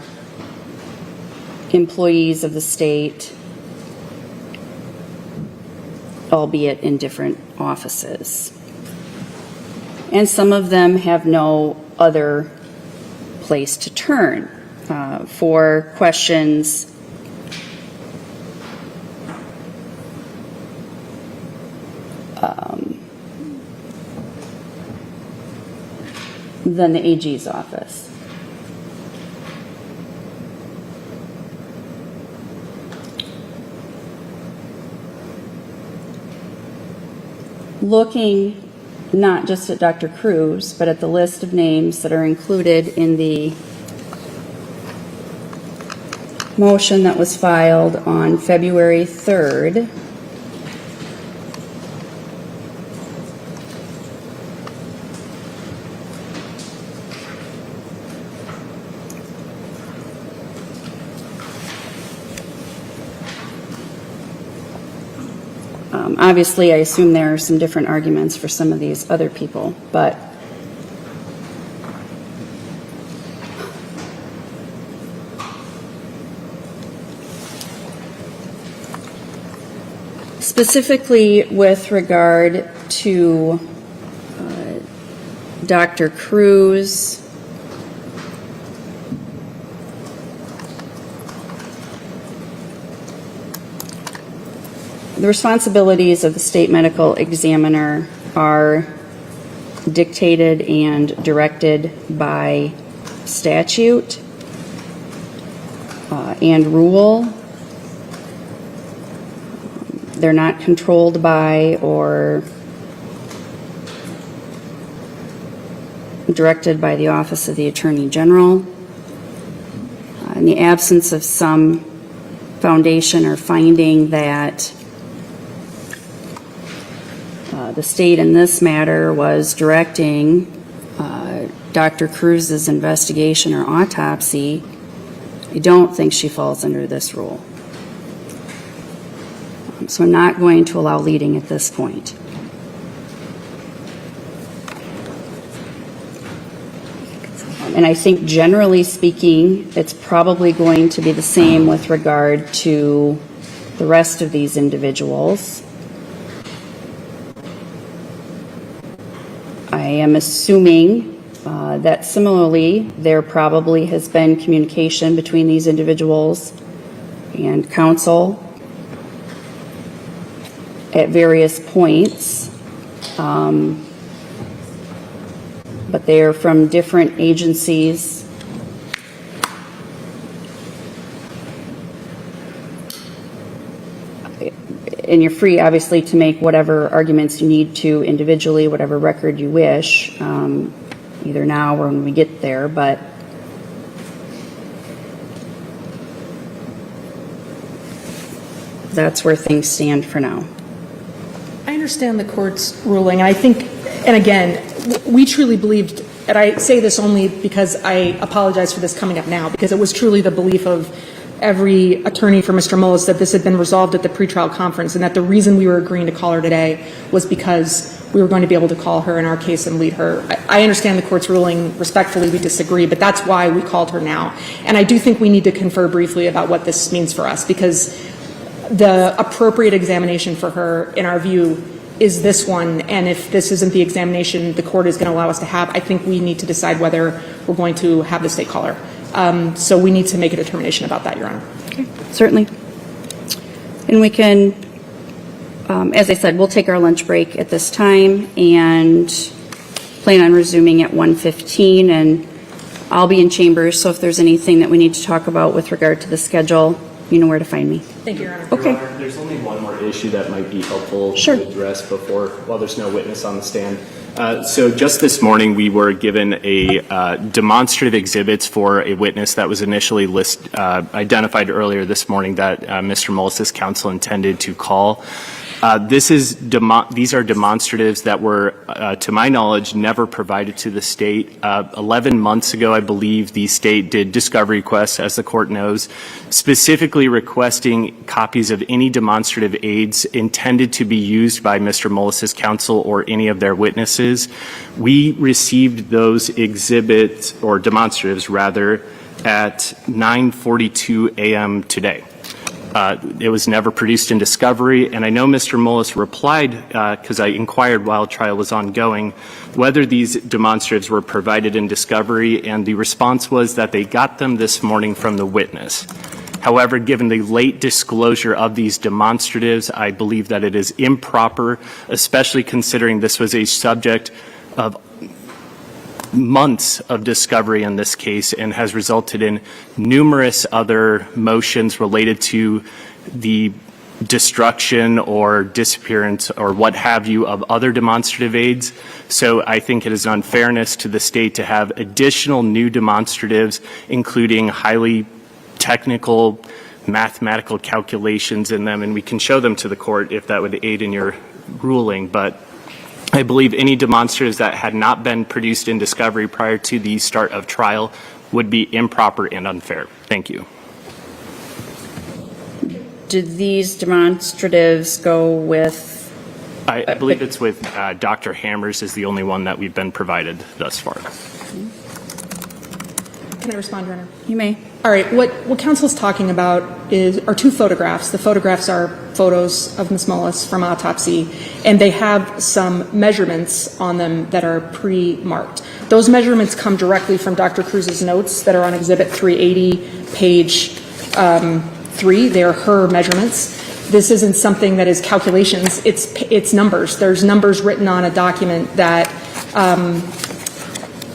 employees of the state, albeit in different offices. And some of them have no other place to turn for questions than the AG's office. Looking not just at Dr. Cruz, but at the list of names that are included in the motion that was filed on February 3rd. Obviously, I assume there are some different arguments for some of these other people, but specifically with regard to Dr. Cruz, the responsibilities of the state medical examiner are dictated and directed by statute and rule. They're not controlled by or directed by the Office of the Attorney General. In the absence of some foundation or finding that the state in this matter was directing Dr. Cruz's investigation or autopsy, I don't think she falls under this rule. So I'm not going to allow leading at this point. And I think generally speaking, it's probably going to be the same with regard to the rest of these individuals. I am assuming that similarly, there probably has been communication between these individuals and counsel at various points, but they are from different agencies. And you're free, obviously, to make whatever arguments you need to individually, whatever record you wish, either now or when we get there, but that's where things stand for now. I understand the court's ruling. I think, and again, we truly believed, and I say this only because I apologize for this coming up now, because it was truly the belief of every attorney for Mr. Mullis that this had been resolved at the pretrial conference, and that the reason we were agreeing to call her today was because we were going to be able to call her in our case and lead her. I understand the court's ruling. Respectfully, we disagree, but that's why we called her now. And I do think we need to confer briefly about what this means for us, because the appropriate examination for her, in our view, is this one. And if this isn't the examination the court is going to allow us to have, I think we need to decide whether we're going to have the state call her. So we need to make a determination about that, Your Honor. Okay, certainly. And we can, as I said, we'll take our lunch break at this time and plan on resuming at 1:15, and I'll be in chambers, so if there's anything that we need to talk about with regard to the schedule, you know where to find me. Thank you, Your Honor. Okay. Your Honor, there's only one more issue that might be helpful Sure. to address while there's no witness on the stand. So just this morning, we were given a demonstrative exhibits for a witness that was initially identified earlier this morning that Mr. Mullis' counsel intended to call. These are demonstratives that were, to my knowledge, never provided to the state. 11 months ago, I believe, the state did discovery requests, as the court knows, specifically requesting copies of any demonstrative aids intended to be used by Mr. Mullis' counsel or any of their witnesses. We received those exhibits, or demonstratives rather, at 9:42 a.m. today. It was never produced in discovery, and I know Mr. Mullis replied, because I inquired while trial was ongoing, whether these demonstratives were provided in discovery, and the response was that they got them this morning from the witness. However, given the late disclosure of these demonstratives, I believe that it is improper, especially considering this was a subject of months of discovery in this case and has resulted in numerous other motions related to the destruction or disappearance or what have you of other demonstrative aids. So I think it is an unfairness to the state to have additional new demonstratives, including highly technical mathematical calculations in them, and we can show them to the court if that would aid in your ruling. But I believe any demonstratives that had not been produced in discovery prior to the start of trial would be improper and unfair. Thank you. Did these demonstratives go with? I believe it's with Dr. Hammers is the only one that we've been provided thus far. Can I respond, Your Honor? You may. All right, what counsel is talking about are two photographs. The photographs are photos of Ms. Mullis from autopsy, and they have some measurements on them that are pre-marked. Those measurements come directly from Dr. Cruz's notes that are on Exhibit 380, page 3. They are her measurements. This isn't something that is calculations. It's numbers. There's numbers written on a document that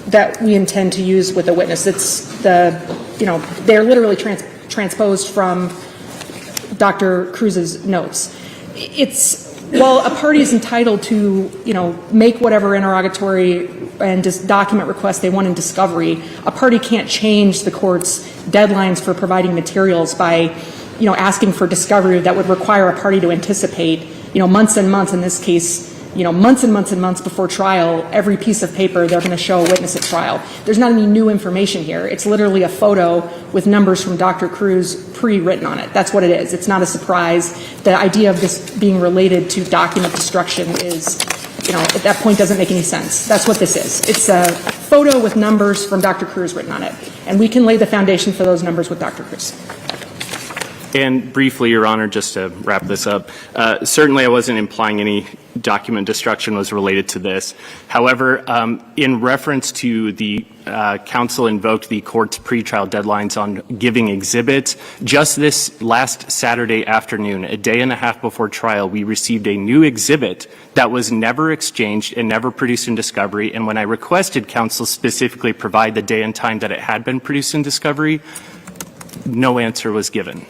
that we intend to use with a witness. It's they're literally transposed from Dr. Cruz's notes. While a party is entitled to, make whatever interrogatory and document request they want in discovery, a party can't change the court's deadlines for providing materials by, asking for discovery that would require a party to anticipate, months and months, in this case, months and months and months before trial, every piece of paper they're going to show a witness at trial. There's not any new information here. It's literally a photo with numbers from Dr. Cruz pre-written on it. That's what it is. It's not a surprise. The idea of this being related to document destruction is, at that point doesn't make any sense. That's what this is. It's a photo with numbers from Dr. Cruz written on it. And we can lay the foundation for those numbers with Dr. Cruz. And briefly, Your Honor, just to wrap this up, certainly I wasn't implying any document destruction was related to this. However, in reference to the counsel invoked the court's pretrial deadlines on giving exhibits, just this last Saturday afternoon, a day and a half before trial, we received a new exhibit that was never exchanged and never produced in discovery. And when I requested counsel specifically provide the day and time that it had been produced in discovery, no answer was given.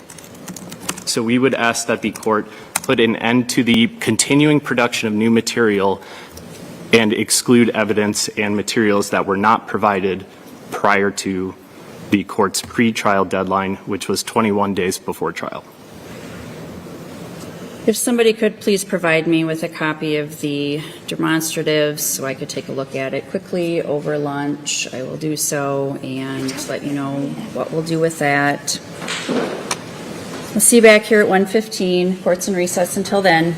So we would ask that the court put an end to the continuing production of new material and exclude evidence and materials that were not provided prior to the court's pre-trial deadline, which was 21 days before trial. If somebody could please provide me with a copy of the demonstratives so I could take a look at it quickly over lunch, I will do so and let you know what we'll do with that. We'll see you back here at 1:15. Court's in recess until then.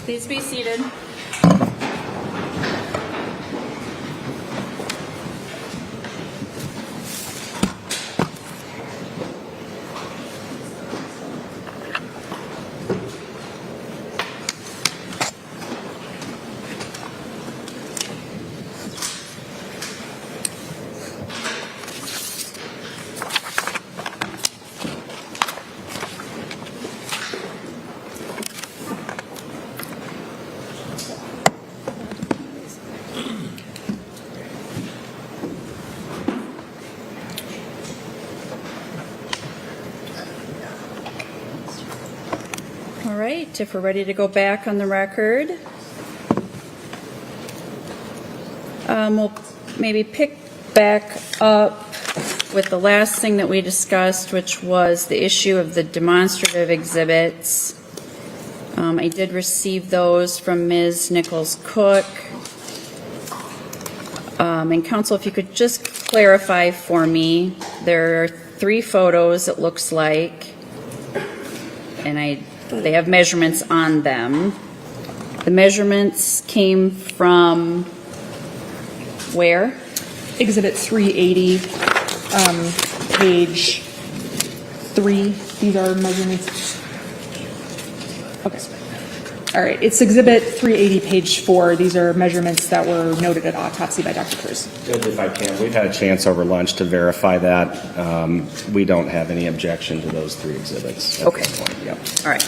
Please be seated. All right, if we're ready to go back on the record, we'll maybe pick back up with the last thing that we discussed, which was the issue of the demonstrative exhibits. I did receive those from Ms. Nichols-Cook. And counsel, if you could just clarify for me, there are 3 photos, it looks like, and they have measurements on them. The measurements came from where? Exhibit 380, page 3. These are measurements. Okay. All right. It's Exhibit 380, page 4. These are measurements that were noted at autopsy by Dr. Cruz. Judge, if I can, we've had a chance over lunch to verify that. We don't have any objection to those 3 exhibits. At Okay. this point. Yep. All right.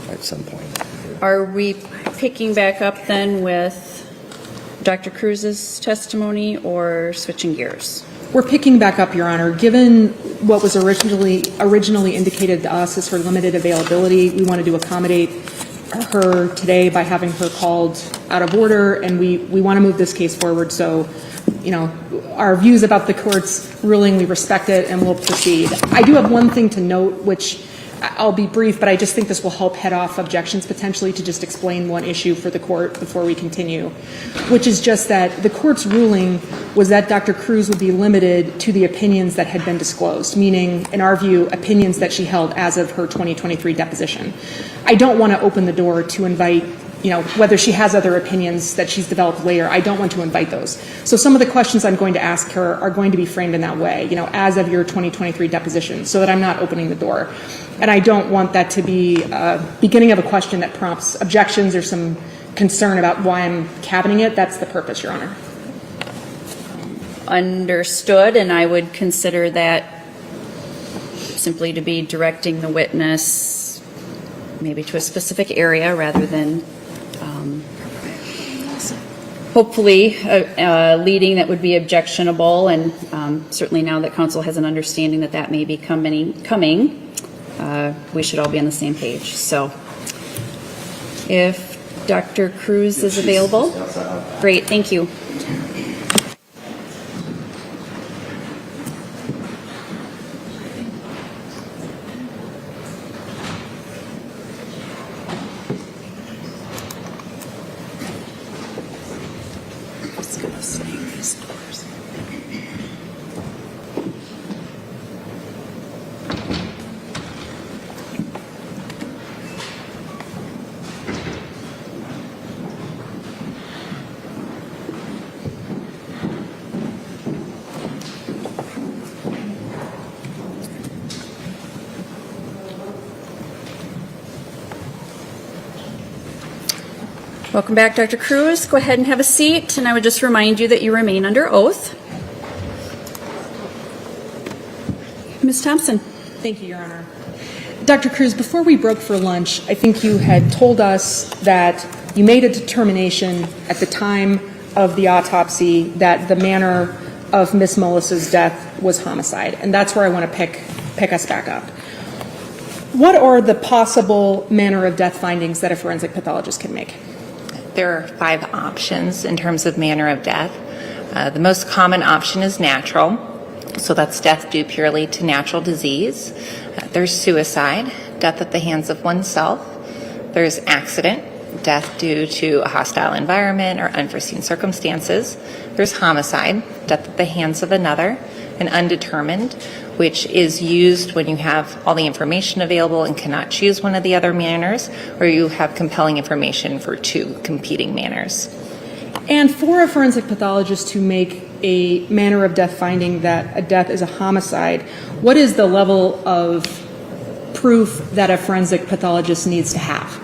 At some point. Are we picking back up then with Dr. Cruz's testimony or switching gears? We're picking back up, Your Honor. Given what was originally indicated to us as her limited availability, we wanted to accommodate her today by having her called out of order, and we want to move this case forward. So, you know, our views about the court's ruling, we respect it, and we'll proceed. I do have one thing to note, which I'll be brief, but I just think this will help head off objections potentially, to just explain one issue for the court before we continue, which is just that the court's ruling was that Dr. Cruz would be limited to the opinions that had been disclosed, meaning, in our view, opinions that she held as of her 2023 deposition. I don't want to open the door to invite, you know, whether she has other opinions that she's developed later, I don't want to invite those. So some of the questions I'm going to ask her are going to be framed in that way, you know, as of your 2023 deposition, so that I'm not opening the door. And I don't want that to be beginning of a question that prompts objections or some concern about why I'm cabining it. That's the purpose, Your Honor. Understood, and I would consider that simply to be directing the witness maybe to a specific area rather than hopefully a leading that would be objectionable, and certainly now that counsel has an understanding that that may be coming, we should all be on the same page. So if Dr. Cruz is available, great, thank you. Welcome back, Dr. Cruz. Go ahead and have a seat, and I would just remind you that you remain under oath. Ms. Thompson. Thank you, Your Honor. Dr. Cruz, before we broke for lunch, I think you had told us that you made a determination at the time of the autopsy that the manner of Ms. Mullis's death was homicide, and that's where I want to pick us back up. What are the possible manner of death findings that a forensic pathologist can make? There are 5 options in terms of manner of death. The most common option is natural, so that's death due purely to natural disease. There's suicide, death at the hands of oneself. There's accident, death due to a hostile environment or unforeseen circumstances. There's homicide, death at the hands of another. and undetermined, which is used when you have all the information available and cannot choose one of the other manners, or you have compelling information for two competing manners. And for a forensic pathologist to make a manner of death finding that a death is a homicide, what is the level of proof that a forensic pathologist needs to have?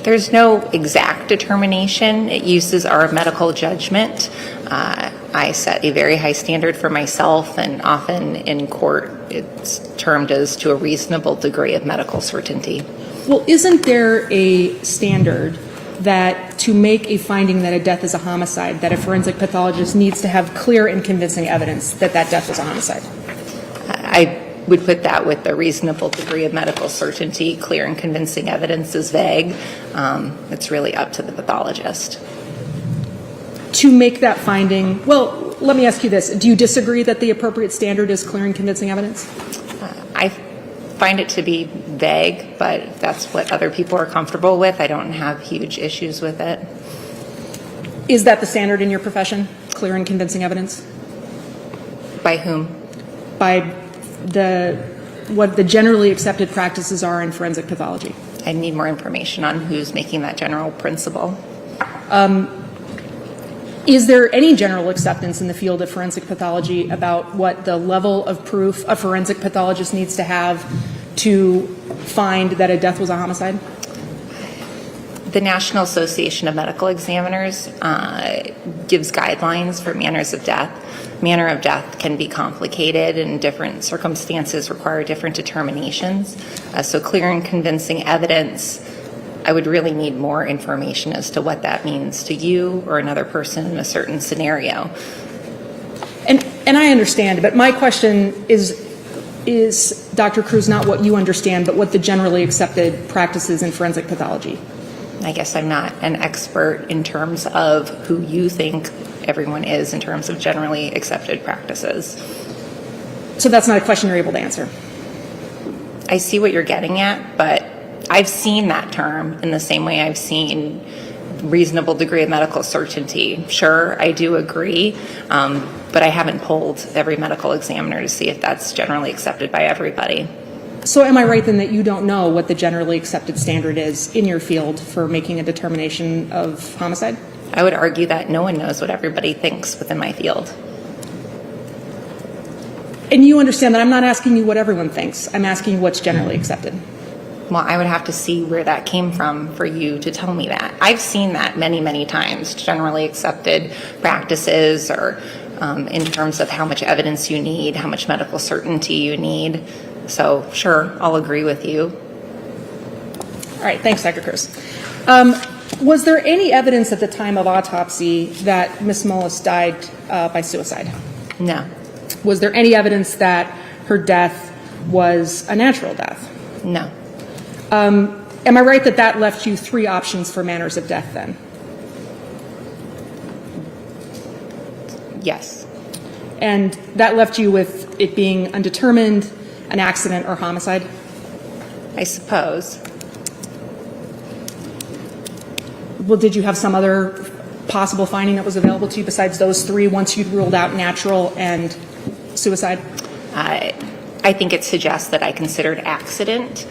There's no exact determination. It uses our medical judgment. I set a very high standard for myself, and often in court it's termed as to a reasonable degree of medical certainty. Well, isn't there a standard that to make a finding that a death is a homicide, that a forensic pathologist needs to have clear and convincing evidence that that death was a homicide? I would put that with a reasonable degree of medical certainty. Clear and convincing evidence is vague. It's really up to the pathologist. To make that finding, well, let me ask you this. Do you disagree that the appropriate standard is clear and convincing evidence? I find it to be vague, but if that's what other people are comfortable with, I don't have huge issues with it. Is that the standard in your profession, clear and convincing evidence? By whom? By what the generally accepted practices are in forensic pathology. I need more information on who's making that general principle. Is there any general acceptance in the field of forensic pathology about what the level of proof a forensic pathologist needs to have to find that a death was a homicide? The National Association of Medical Examiners gives guidelines for manners of death. Manner of death can be complicated, and different circumstances require different determinations. So clear and convincing evidence, I would really need more information as to what that means to you or another person in a certain scenario. And I understand, but my question is, Dr. Cruz, not what you understand, but what the generally accepted practices in forensic pathology. I guess I'm not an expert in terms of who you think everyone is in terms of generally accepted practices. So that's not a question you're able to answer. I see what you're getting at, but I've seen that term in the same way I've seen reasonable degree of medical certainty. Sure, I do agree, but I haven't polled every medical examiner to see if that's generally accepted by everybody. So am I right then that you don't know what the generally accepted standard is in your field for making a determination of homicide? I would argue that no one knows what everybody thinks within my field. And you understand that I'm not asking you what everyone thinks. I'm asking you what's generally accepted. Well, I would have to see where that came from for you to tell me that. I've seen that many, many times, generally accepted practices, or in terms of how much evidence you need, how much medical certainty you need. So, sure, I'll agree with you. All right, thanks, Dr. Cruz. Was there any evidence at the time of autopsy that Ms. Mullis died by suicide? No. Was there any evidence that her death was a natural death? No. Am I right that that left you three options for manners of death then? Yes. And that left you with it being undetermined, an accident, or homicide? I suppose. Well, did you have some other possible finding that was available to you besides those three once you'd ruled out natural and suicide? I think it suggests that I considered accident,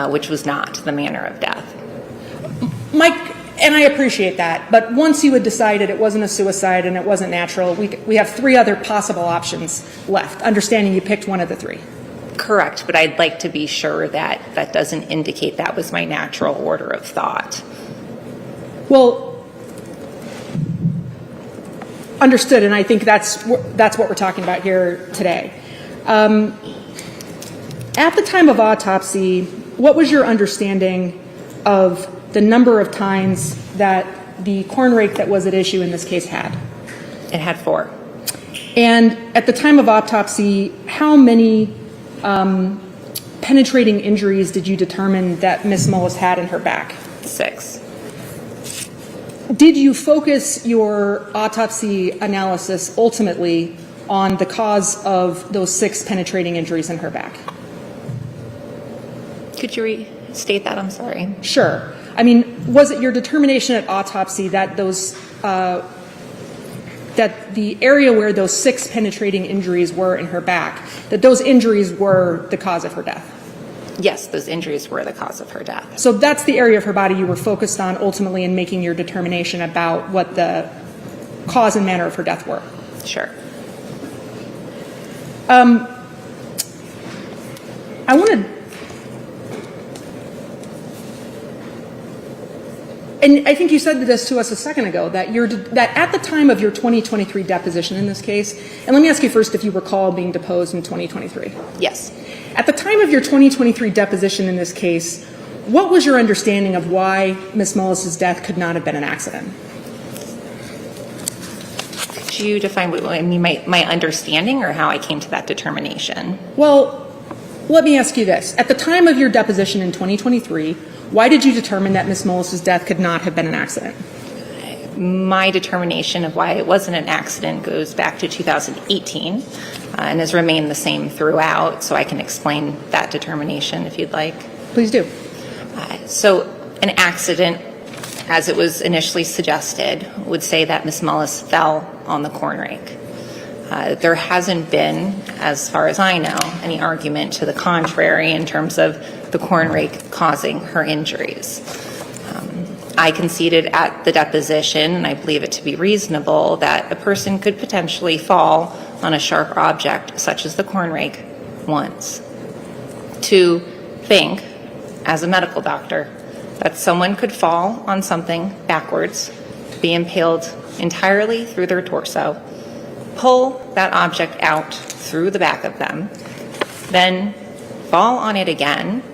which was not the manner of death. Mike, and I appreciate that, but once you had decided it wasn't a suicide and it wasn't natural, we have three other possible options left, understanding you picked one of the three. Correct, but I'd like to be sure that that doesn't indicate that was my natural order of thought. Well, understood, and I think that's what we're talking about here today. At the time of autopsy, what was your understanding of the number of times that the corn rake that was at issue in this case had? It had 4. And at the time of autopsy, how many penetrating injuries did you determine that Ms. Mullis had in her back? 6. Did you focus your autopsy analysis ultimately on the cause of those 6 penetrating injuries in her back? Could you restate that? I'm sorry. Sure. I mean, was it your determination at autopsy that those that the area where those 6 penetrating injuries were in her back, that those injuries were the cause of her death. Yes, those injuries were the cause of her death. So that's the area of her body you were focused on ultimately in making your determination about what the cause and manner of her death were. Sure. I want to, and I think you said this to us a second ago, that that at the time of your 2023 deposition in this case, and let me ask you first if you recall being deposed in 2023. Yes. At the time of your 2023 deposition in this case, what was your understanding of why Ms. Mullis's death could not have been an accident? Could you define what I mean, my understanding or how I came to that determination? Well, let me ask you this. At the time of your deposition in 2023, why did you determine that Ms. Mullis's death could not have been an accident? My determination of why it wasn't an accident goes back to 2018 and has remained the same throughout, so I can explain that determination if you'd like. Please do. So an accident, as it was initially suggested, would say that Ms. Mullis fell on the corn rake. There hasn't been, as far as I know, any argument to the contrary in terms of the corn rake causing her injuries. I conceded at the deposition, and I believe it to be reasonable, that a person could potentially fall on a sharp object, such as the corn rake, once. To think, as a medical doctor, that someone could fall on something backwards, be impaled entirely through their torso, pull that object out through the back of them, then fall on it again,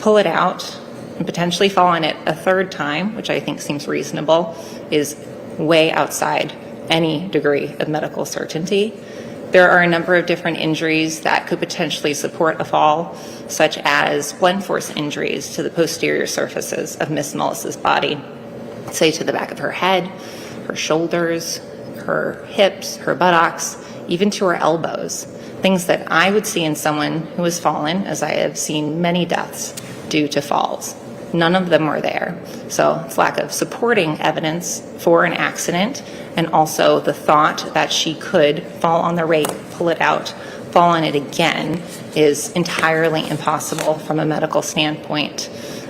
pull it out, and potentially fall on it a third time, which I think seems reasonable, is way outside any degree of medical certainty. There are a number of different injuries that could potentially support a fall, such as blunt force injuries to the posterior surfaces of Ms. Mullis's body, say to the back of her head, her shoulders, her hips, her buttocks, even to her elbows, things that I would see in someone who has fallen, as I have seen many deaths due to falls. None of them were there. So it's lack of supporting evidence for an accident, and also the thought that she could fall on the rake, pull it out, fall on it again is entirely impossible from a medical standpoint.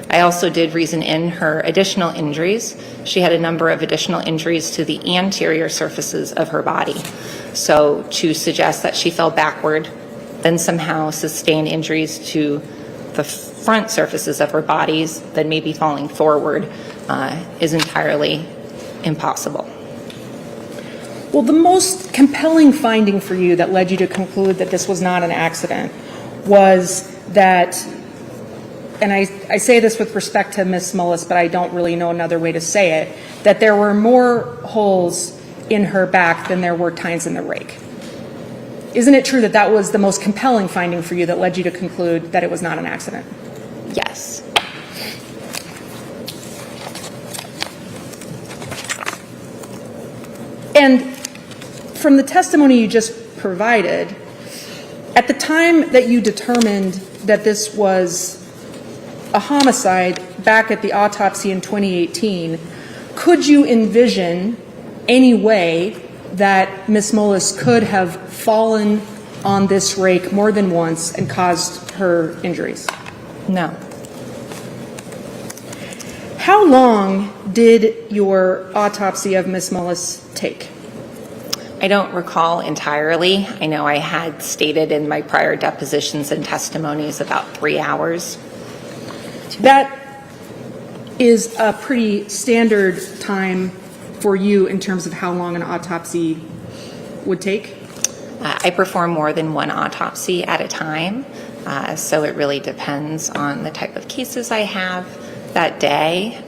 I also did reason in her additional injuries. She had a number of additional injuries to the anterior surfaces of her body. So to suggest that she fell backward, then somehow sustained injuries to the front surfaces of her bodies, then maybe falling forward, is entirely impossible. Well, the most compelling finding for you that led you to conclude that this was not an accident was that, and I say this with respect to Ms. Mullis, but I don't really know another way to say it, that there were more holes in her back than there were tines in the rake. Isn't it true that that was the most compelling finding for you that led you to conclude that it was not an accident? Yes. And from the testimony you just provided, at the time that you determined that this was a homicide back at the autopsy in 2018, could you envision any way that Ms. Mullis could have fallen on this rake more than once and caused her injuries? No. How long did your autopsy of Ms. Mullis take? I don't recall entirely. I know I had stated in my prior depositions and testimonies about 3 hours. That is a pretty standard time for you in terms of how long an autopsy would take? I perform more than one autopsy at a time, so it really depends on the type of cases I have that day.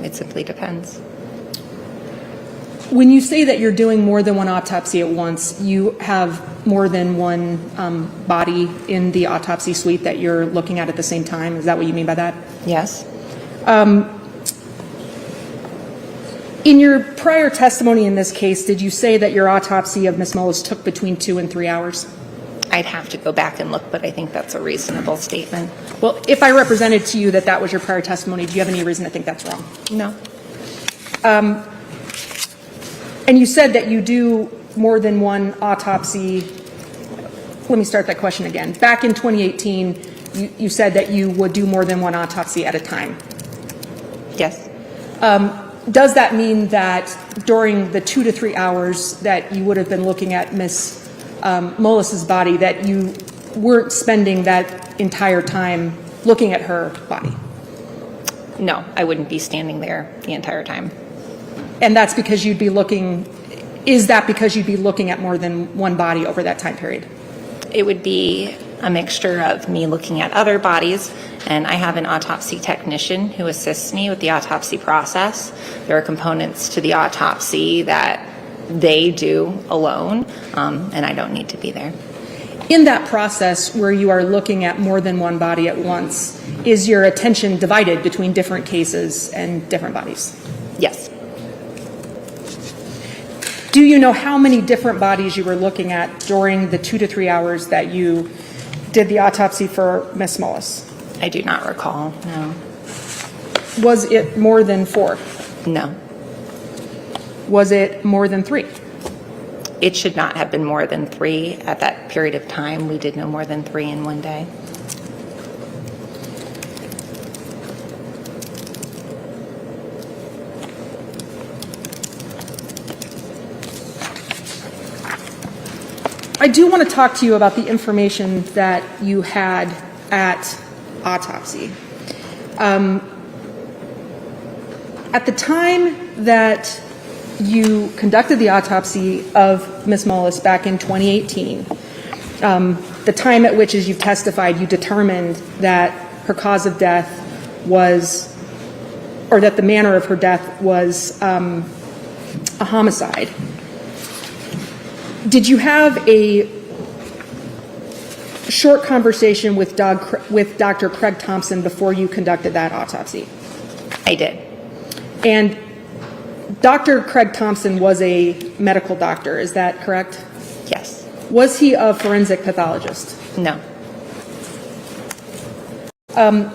It simply depends. When you say that you're doing more than one autopsy at once, you have more than one body in the autopsy suite that you're looking at the same time? Is that what you mean by that? Yes. In your prior testimony in this case, did you say that your autopsy of Ms. Mullis took between 2 and 3 hours? I'd have to go back and look, but I think that's a reasonable statement. Well, if I represented to you that that was your prior testimony, do you have any reason to think that's wrong? No. And you said that you do more than one autopsy. Let me start that question again. Back in 2018, you said that you would do more than one autopsy at a time. Yes. Does that mean that during the 2 to 3 hours that you would have been looking at Ms. Mullis's body, that you weren't spending that entire time looking at her body? No, I wouldn't be standing there the entire time. And that's because you'd be looking, is that because you'd be looking at more than one body over that time period? It would be a mixture of me looking at other bodies, and I have an autopsy technician who assists me with the autopsy process. There are components to the autopsy that they do alone, and I don't need to be there. In that process where you are looking at more than one body at once, is your attention divided between different cases and different bodies? Yes. Do you know how many different bodies you were looking at during the 2 to 3 hours that you did the autopsy for Ms. Mullis? I do not recall, no. Was it more than 4? No. Was it more than 3? It should not have been more than 3 at that period of time. We did no more than 3 in one day. I do want to talk to you about the information that you had at autopsy. At the time that you conducted the autopsy of Ms. Mullis back in 2018, the time at which, as you've testified, you determined that her cause of death was, or that the manner of her death was a homicide. Did you have a short conversation with Dr. Craig Thompson before you conducted that autopsy? I did. And Dr. Craig Thompson was a medical doctor, is that correct? Yes. Was he a forensic pathologist? No.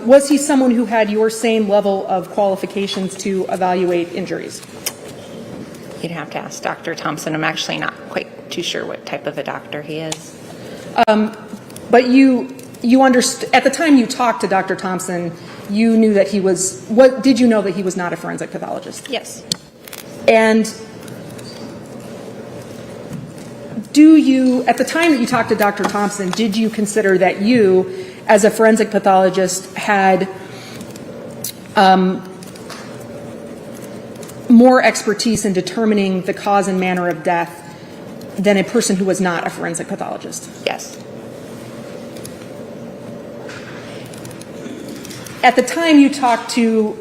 Was he someone who had your same level of qualifications to evaluate injuries? You'd have to ask Dr. Thompson. I'm actually not quite too sure what type of a doctor he is. But you understood, at the time you talked to Dr. Thompson, you knew that he was, what did you know that he was not a forensic pathologist? Yes. And do you, at the time that you talked to Dr. Thompson, did you consider that you, as a forensic pathologist, had more expertise in determining the cause and manner of death than a person who was not a forensic pathologist? Yes. At the time you talked to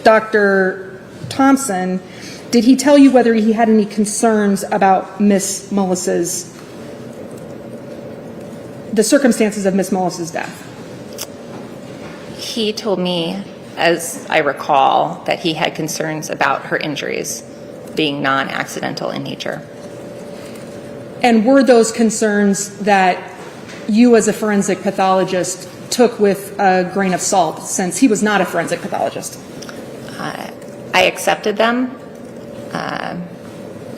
Dr. Thompson, did he tell you whether he had any concerns about Ms. Mullis's, the circumstances of Ms. Mullis's death? He told me, as I recall, that he had concerns about her injuries being non-accidental in nature. And were those concerns that you as a forensic pathologist took with a grain of salt, since he was not a forensic pathologist? I accepted them.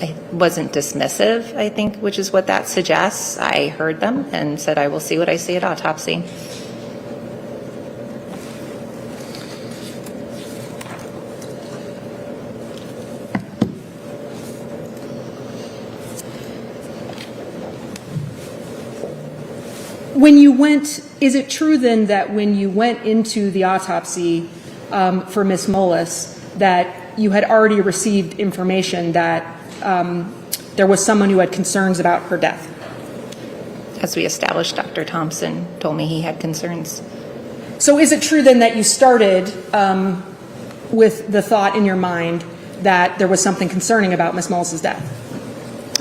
I wasn't dismissive, I think, which is what that suggests. I heard them and said, I will see what I see at autopsy. When you went, is it true then that when you went into the autopsy for Ms. Mullis, that you had already received information that there was someone who had concerns about her death? As we established, Dr. Thompson told me he had concerns. So is it true then that you started with the thought in your mind that there was something concerning about Ms. Mullis's death?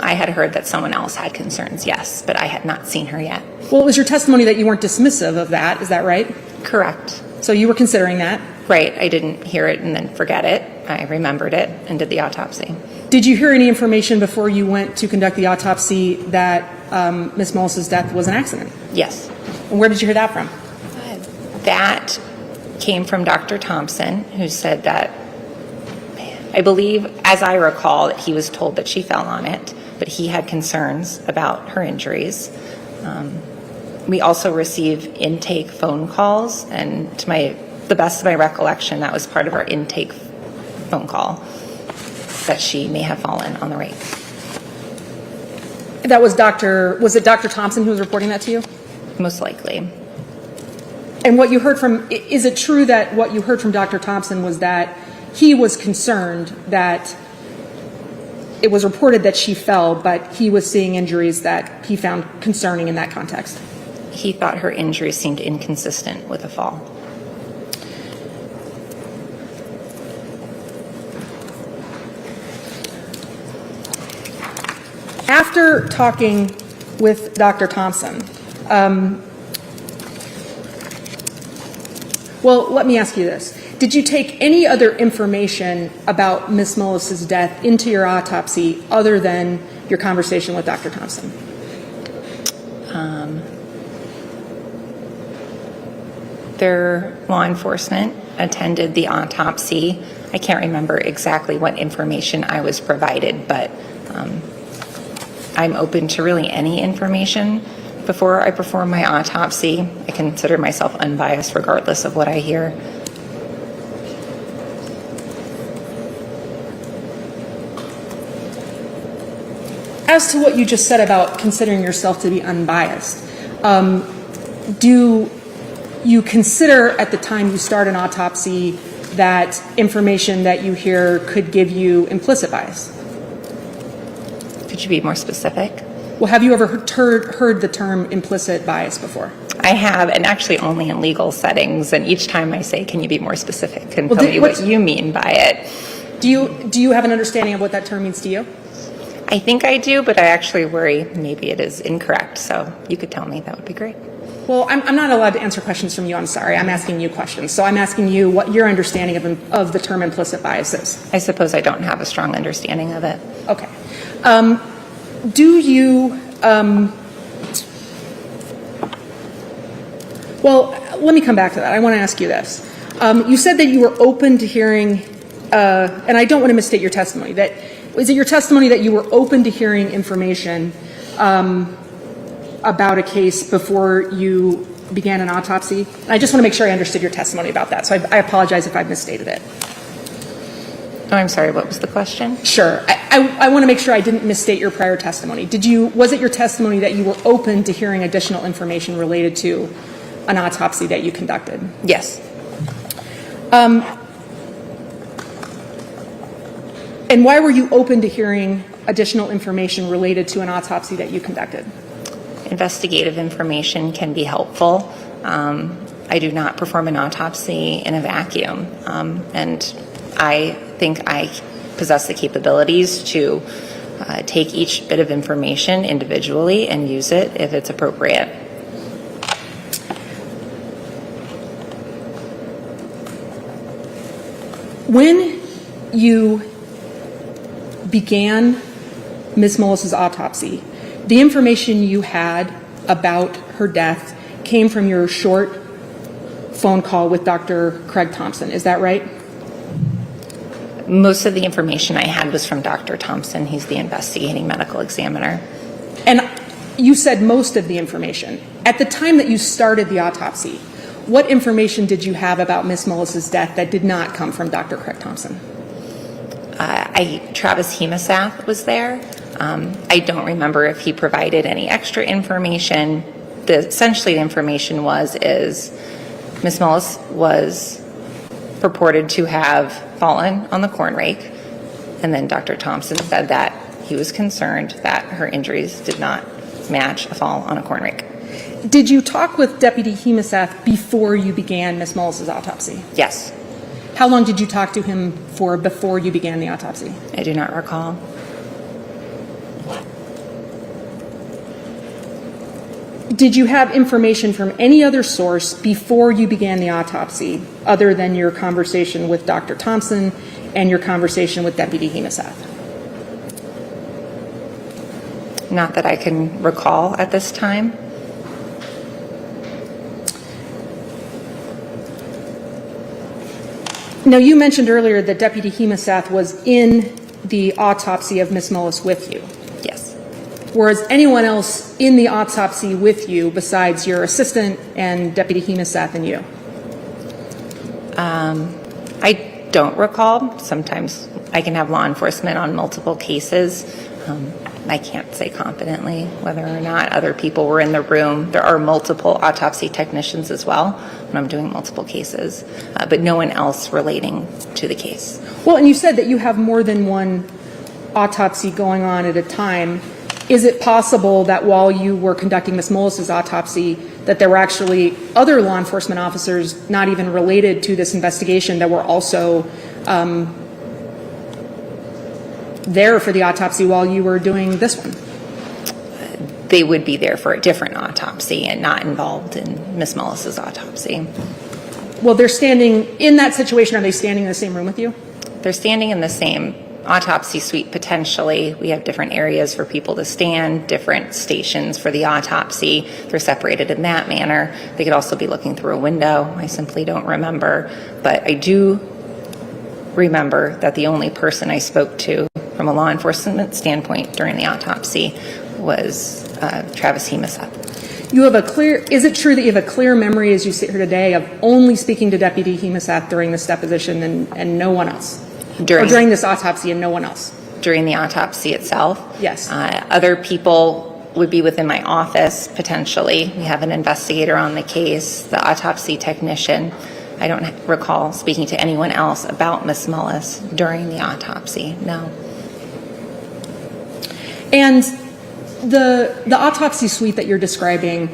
I had heard that someone else had concerns, yes, but I had not seen her yet. Well, it was your testimony that you weren't dismissive of that, is that right? Correct. So you were considering that? Right. I didn't hear it and then forget it. I remembered it and did the autopsy. Did you hear any information before you went to conduct the autopsy that Ms. Mullis's death was an accident? Yes. And where did you hear that from? That came from Dr. Thompson, who said that I believe, as I recall, that he was told that she fell on it, but he had concerns about her injuries. We also receive intake phone calls, and to the best of my recollection, that was part of our intake phone call, that she may have fallen on the rake. That was was it Dr. Thompson who was reporting that to you? Most likely. And what you heard is it true that what you heard from Dr. Thompson was that he was concerned that it was reported that she fell, but he was seeing injuries that he found concerning in that context? He thought her injuries seemed inconsistent with a fall. After talking with Dr. Thompson, well, let me ask you this. Did you take any other information about Ms. Mullis's death into your autopsy other than your conversation with Dr. Thompson? Their law enforcement attended the autopsy. I can't remember exactly what information I was provided, but I'm open to really any information before I perform my autopsy. I consider myself unbiased regardless of what I hear. As to what you just said about considering yourself to be unbiased, do you consider at the time you start an autopsy that information that you hear could give you implicit bias? Could you be more specific? Well, have you ever heard the term implicit bias before? I have, and actually only in legal settings, and each time I say, can you be more specific, and Well, tell me what you mean by it. Do you have an understanding of what that term means to you? I think I do, but I actually worry maybe it is incorrect, so you could tell me, that would be great. Well, I'm not allowed to answer questions from you. I'm sorry. I'm asking you questions. So I'm asking you what your understanding of the term implicit bias is. I suppose I don't have a strong understanding of it. Okay. Do you, well, let me come back to that. I want to ask you this. You said that you were open to hearing, and I don't want to misstate your testimony, is it your testimony that you were open to hearing information about a case before you began an autopsy? And I just want to make sure I understood your testimony about that, so I apologize if I've misstated it. Oh, I'm sorry, what was the question? Sure. I want to make sure I didn't misstate your prior testimony. Was it your testimony that you were open to hearing additional information related to an autopsy that you conducted? Yes. And why were you open to hearing additional information related to an autopsy that you conducted? Investigative information can be helpful. I do not perform an autopsy in a vacuum, and I think I possess the capabilities to take each bit of information individually and use it if it's appropriate. When you began Ms. Mullis's autopsy, the information you had about her death came from your short phone call with Dr. Craig Thompson. Is that right? Most of the information I had was from Dr. Thompson. He's the investigating medical examiner. And you said most of the information. At the time that you started the autopsy, what information did you have about Ms. Mullis's death that did not come from Dr. Craig Thompson? Travis Hemosath was there. I don't remember if he provided any extra information. Essentially the information is Ms. Mullis was purported to have fallen on the corn rake, and then Dr. Thompson said that he was concerned that her injuries did not match a fall on a corn rake. Did you talk with Deputy Hemosath before you began Ms. Mullis's autopsy? Yes. How long did you talk to him for before you began the autopsy? I do not recall. Did you have information from any other source before you began the autopsy other than your conversation with Dr. Thompson and your conversation with Deputy Hemosath? Not that I can recall at this time. Now, you mentioned earlier that Deputy Hemesath was in the autopsy of Ms. Mullis with you. Yes. Was anyone else in the autopsy with you besides your assistant and Deputy Hemesath and you? I don't recall. Sometimes I can have law enforcement on multiple cases. I can't say confidently whether or not other people were in the room. There are multiple autopsy technicians as well when I'm doing multiple cases, but no one else relating to the case. Well, and you said that you have more than one autopsy going on at a time. Is it possible that while you were conducting Ms. Mullis's autopsy, that there were actually other law enforcement officers not even related to this investigation that were also there for the autopsy while you were doing this one? They would be there for a different autopsy and not involved in Ms. Mullis's autopsy. Well, they're standing in that situation. Are they standing in the same room with you? They're standing in the same autopsy suite potentially. We have different areas for people to stand, different stations for the autopsy. They're separated in that manner. They could also be looking through a window. I simply don't remember. But I do remember that the only person I spoke to from a law enforcement standpoint during the autopsy was Travis Hemesath. You have a clear, is it true that you have a clear memory as you sit here today of only speaking to Deputy Hemesath during this deposition and no one else? During this autopsy and no one else? During the autopsy itself? Yes. Other people would be within my office, potentially. We have an investigator on the case, the autopsy technician. I don't recall speaking to anyone else about Ms. Mullis during the autopsy, no. And the autopsy suite that you're describing,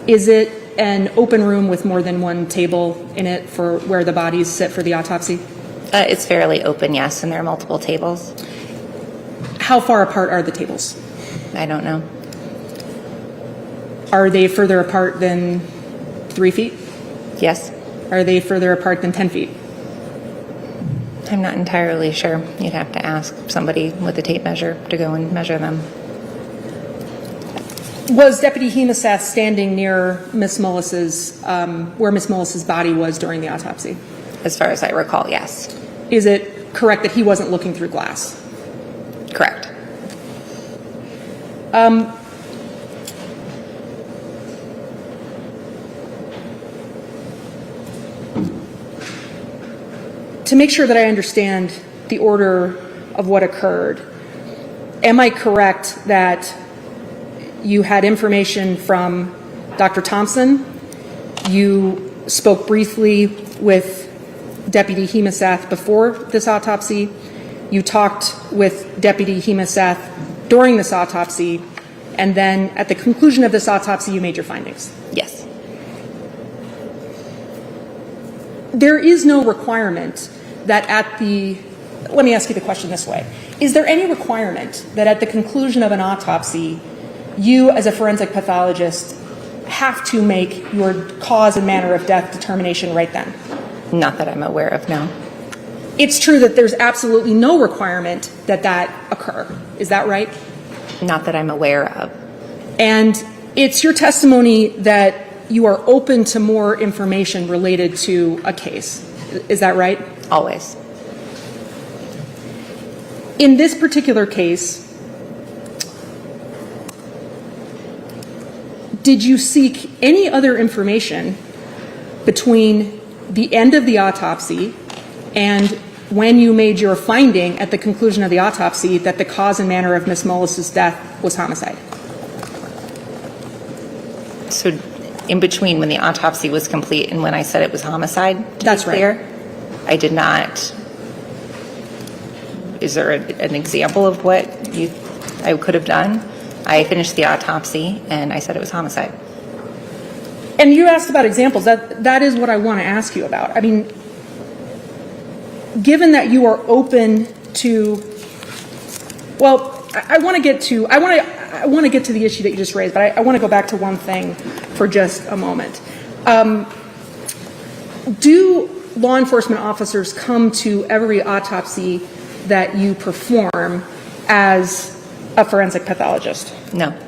is it an open room with more than one table in it for where the bodies sit for the autopsy? It's fairly open, yes, and there are multiple tables. How far apart are the tables? I don't know. Are they further apart than 3 feet? Yes. Are they further apart than 10 feet? I'm not entirely sure. You'd have to ask somebody with a tape measure to go and measure them. Was Deputy Hemesath standing near Ms. Mullis's, where Ms. Mullis's body was during the autopsy? As far as I recall, yes. Is it correct that he wasn't looking through glass? Correct. To make sure that I understand the order of what occurred, am I correct that you had information from Dr. Thompson, you spoke briefly with Deputy Hemesath before this autopsy, you talked with Deputy Hemesath during this autopsy, and then at the conclusion of this autopsy, you made your findings? Yes. There is no requirement that let me ask you the question this way. Is there any requirement that at the conclusion of an autopsy, you as a forensic pathologist have to make your cause and manner of death determination right then? Not that I'm aware of, no. It's true that there's absolutely no requirement that that occur. Is that right? Not that I'm aware of. And it's your testimony that you are open to more information related to a case. Is that right? Always. In this particular case, did you seek any other information between the end of the autopsy and when you made your finding at the conclusion of the autopsy that the cause and manner of Ms. Mullis's death was homicide? So in between when the autopsy was complete and when I said it was homicide? That's right. I did not. Is there an example of what I could have done? I finished the autopsy and I said it was homicide. And you asked about examples. That is what I want to ask you about. I mean, given that you are open to, well, I want to get to the issue that you just raised, but I want to go back to one thing for just a moment. Do law enforcement officers come to every autopsy that you perform as a forensic pathologist? No.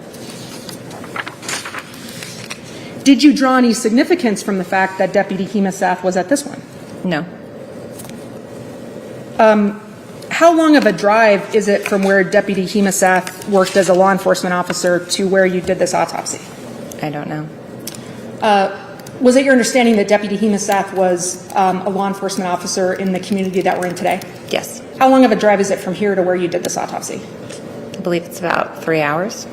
Did you draw any significance from the fact that Deputy Hemesath was at this one? No. How long of a drive is it from where Deputy Hemasath worked as a law enforcement officer to where you did this autopsy? I don't know. Was it your understanding that Deputy Hemasath was a law enforcement officer in the community that we're in today? Yes. How long of a drive is it from here to where you did this autopsy? I believe it's about 3 hours.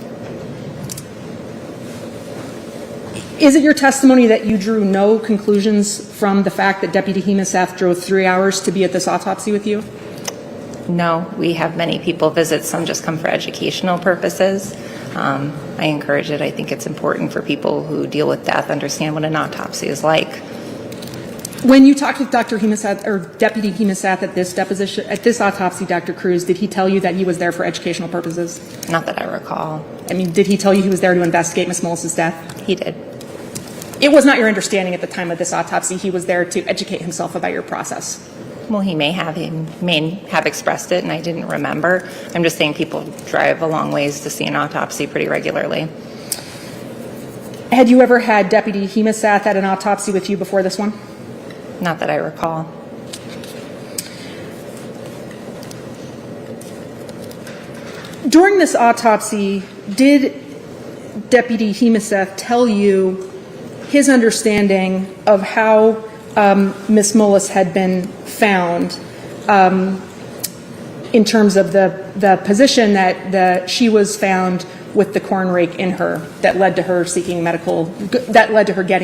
Is it your testimony that you drew no conclusions from the fact that Deputy Hemasath drove 3 hours to be at this autopsy with you? No, we have many people visit. Some just come for educational purposes. I encourage it. I think it's important for people who deal with death understand what an autopsy is like. When you talked with Dr. Hemasath or Deputy Hemasath at this autopsy, Dr. Cruz, did he tell you that he was there for educational purposes? Not that I recall. I mean, did he tell you he was there to investigate Ms. Mullis's death? He did. It was not your understanding at the time of this autopsy he was there to educate himself about your process. Well, he may have expressed it, and I didn't remember. I'm just saying people drive a long ways to see an autopsy pretty regularly. Had you ever had Deputy Hemasath at an autopsy with you before this one? Not that I recall. During this autopsy, did Deputy Hemasath tell you his understanding of how Ms. Mullis had been found in terms of the position that she was found with the corn rake in her that led to her getting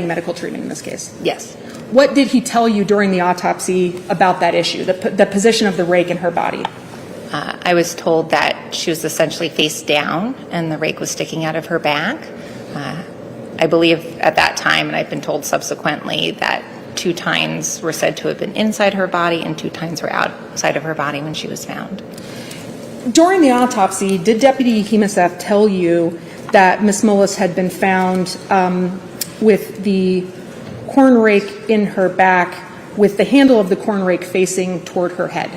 medical treatment in this case? Yes. What did he tell you during the autopsy about that issue, the position of the rake in her body? I was told that she was essentially face down and the rake was sticking out of her back. I believe at that time, and I've been told subsequently, that 2 tines were said to have been inside her body and 2 tines were outside of her body when she was found. During the autopsy, did Deputy Hemasath tell you that Ms. Mullis had been found with the corn rake in her back with the handle of the corn rake facing toward her head?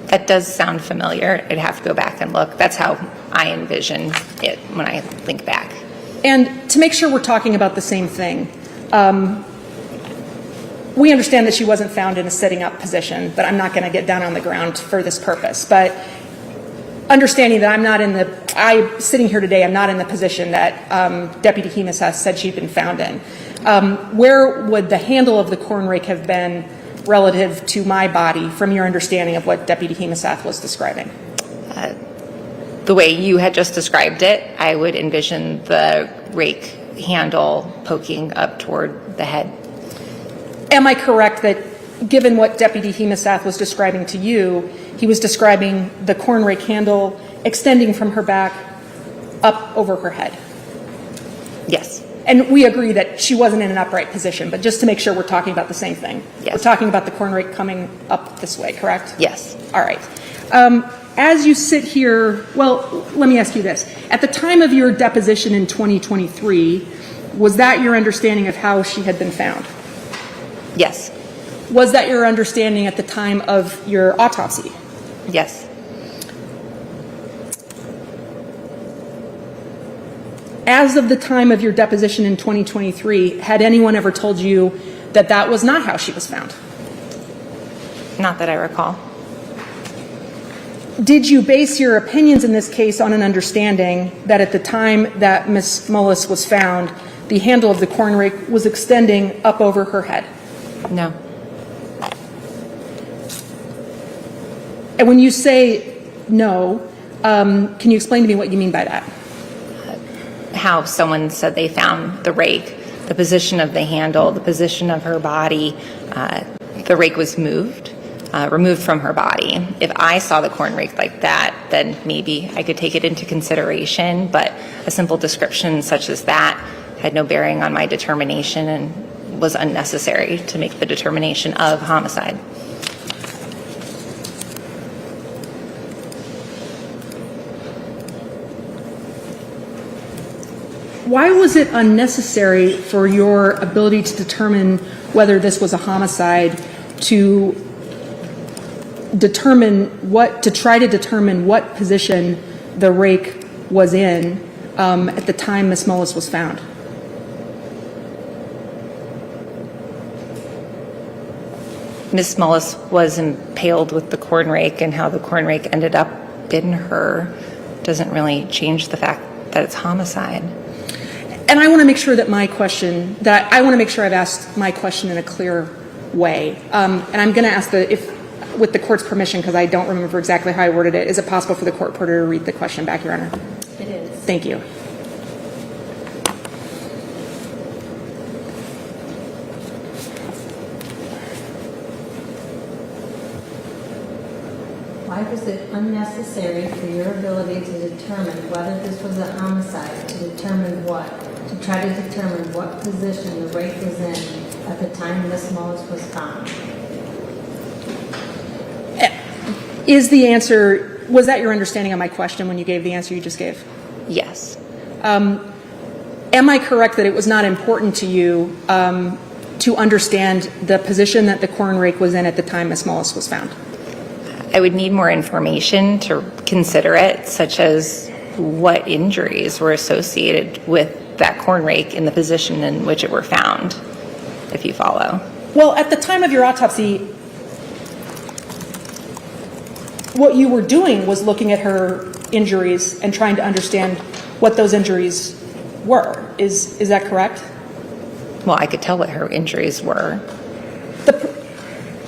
That does sound familiar. I'd have to go back and look. That's how I envision it when I think back. And to make sure we're talking about the same thing, we understand that she wasn't found in a sitting up position, but I'm not going to get down on the ground for this purpose. But understanding that sitting here today, I'm not in the position that Deputy Hemasath said she'd been found in. Where would the handle of the corn rake have been relative to my body from your understanding of what Deputy Hemasath was describing? The way you had just described it, I would envision the rake handle poking up toward the head. Am I correct that given what Deputy Hemasath was describing to you, he was describing the corn rake handle extending from her back up over her head? Yes. And we agree that she wasn't in an upright position, but just to make sure we're talking about the same thing. Yes. We're talking about the corn rake coming up this way, correct? Yes. All right. As you sit here, well, let me ask you this. At the time of your deposition in 2023, was that your understanding of how she had been found? Yes. Was that your understanding at the time of your autopsy? Yes. As of the time of your deposition in 2023, had anyone ever told you that that was not how she was found? Not that I recall. Did you base your opinions in this case on an understanding that at the time that Ms. Mullis was found, the handle of the corn rake was extending up over her head? No. And when you say no, can you explain to me what you mean by that? How someone said they found the rake, the position of the handle, the position of her body, the rake was removed from her body. If I saw the corn rake like that, then maybe I could take it into consideration, but a simple description such as that had no bearing on my determination and was unnecessary to make the determination of homicide. Why was it unnecessary for your ability to determine whether this was a homicide to try to determine what position the rake was in at the time Ms. Mullis was found? Ms. Mullis was impaled with the corn rake, and how the corn rake ended up in her doesn't really change the fact that it's homicide. And I want to make sure that I want to make sure I've asked my question in a clear way. And I'm going to ask with the court's permission, because I don't remember exactly how I worded it, is it possible for the court reporter to read the question back, Your Honor? It is. Thank you. Why was it unnecessary for your ability to determine whether this was a homicide, to determine what? To try to determine what position the rake was in at the time Ms. Mullis was found? Was that your understanding of my question when you gave the answer you just gave? Yes. Am I correct that it was not important to you to understand the position that the corn rake was in at the time Ms. Mullis was found? I would need more information to consider it, such as what injuries were associated with that corn rake in the position in which it were found, if you follow. Well, at the time of your autopsy, what you were doing was looking at her injuries and trying to understand what those injuries were. Is that correct? Well, I could tell what her injuries were.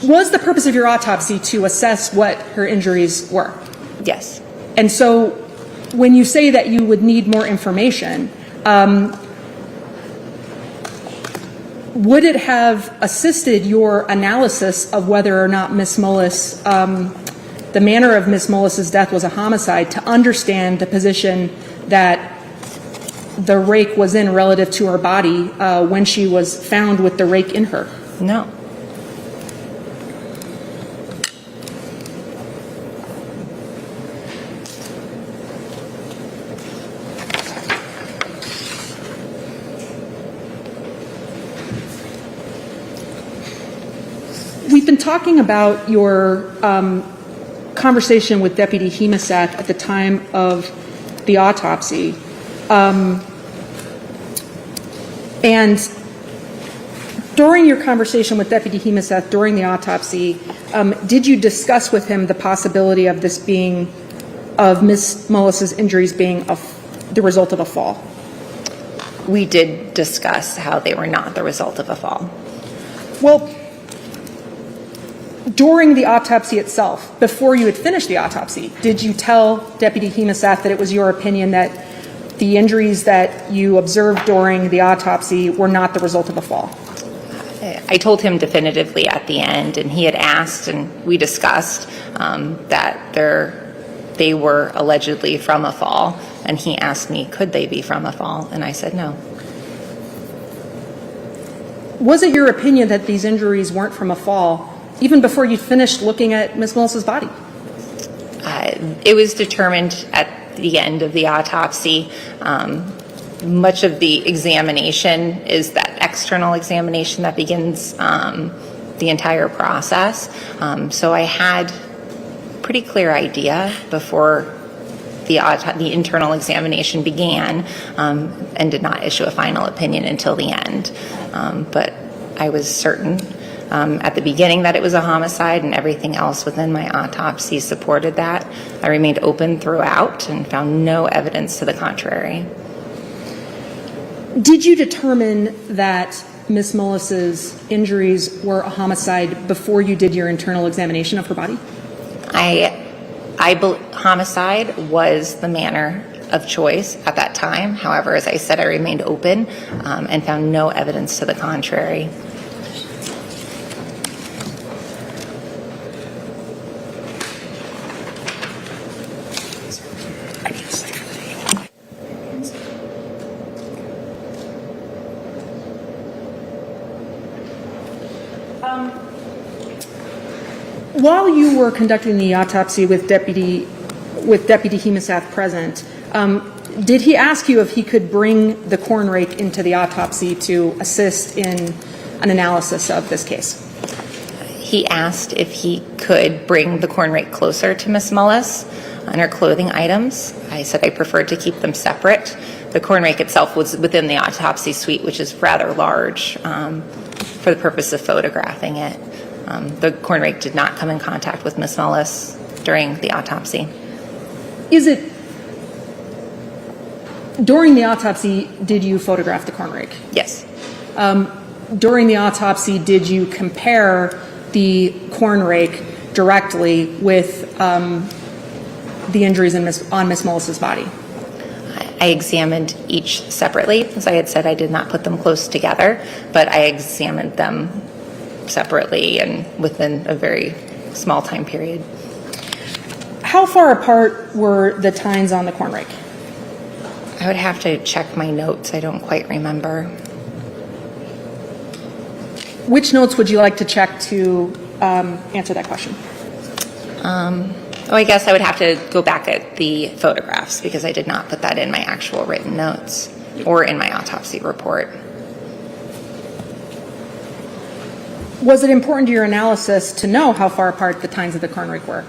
Was the purpose of your autopsy to assess what her injuries were? Yes. And so when you say that you would need more information, would it have assisted your analysis of whether or not Ms. Mullis, the manner of Ms. Mullis's death was a homicide, to understand the position that the rake was in relative to her body when she was found with the rake in her? No. We've been talking about your conversation with Deputy Hemesath at the time of the autopsy. And during your conversation with Deputy Hemesath during the autopsy, did you discuss with him the possibility of Ms. Mullis's injuries being the result of a fall? We did discuss how they were not the result of a fall. Well, during the autopsy itself, before you had finished the autopsy, did you tell Deputy Hemesath that it was your opinion that the injuries that you observed during the autopsy were not the result of a fall? I told him definitively at the end, and he had asked, and we discussed that they were allegedly from a fall, and he asked me, could they be from a fall? And I said no. Was it your opinion that these injuries weren't from a fall even before you finished looking at Ms. Mullis's body? It was determined at the end of the autopsy. Much of the examination is that external examination that begins the entire process. So I had pretty clear idea before the internal examination began, and did not issue a final opinion until the end. But I was certain at the beginning that it was a homicide, and everything else within my autopsy supported that. I remained open throughout and found no evidence to the contrary. Did you determine that Ms. Mullis's injuries were a homicide before you did your internal examination of her body? Homicide was the manner of choice at that time. However, as I said, I remained open and found no evidence to the contrary. While you were conducting the autopsy with Deputy Hemesath present, did he ask you if he could bring the corn rake into the autopsy to assist in an analysis of this case? He asked if he could bring the corn rake closer to Ms. Mullis and her clothing items. I said I preferred to keep them separate. The corn rake itself was within the autopsy suite, which is rather large for the purpose of photographing it. The corn rake did not come in contact with Ms. Mullis during the autopsy. Is it, during the autopsy, did you photograph the corn rake? Yes. During the autopsy, did you compare the corn rake directly with the injuries on Ms. Mullis's body? I examined each separately. As I had said, I did not put them close together, but I examined them separately and within a very small time period. How far apart were the tines on the corn rake? I would have to check my notes. I don't quite remember. Which notes would you like to check to answer that question? I guess I would have to go back at the photographs because I did not put that in my actual written notes or in my autopsy report. Was it important to your analysis to know how far apart the tines of the corn rake were?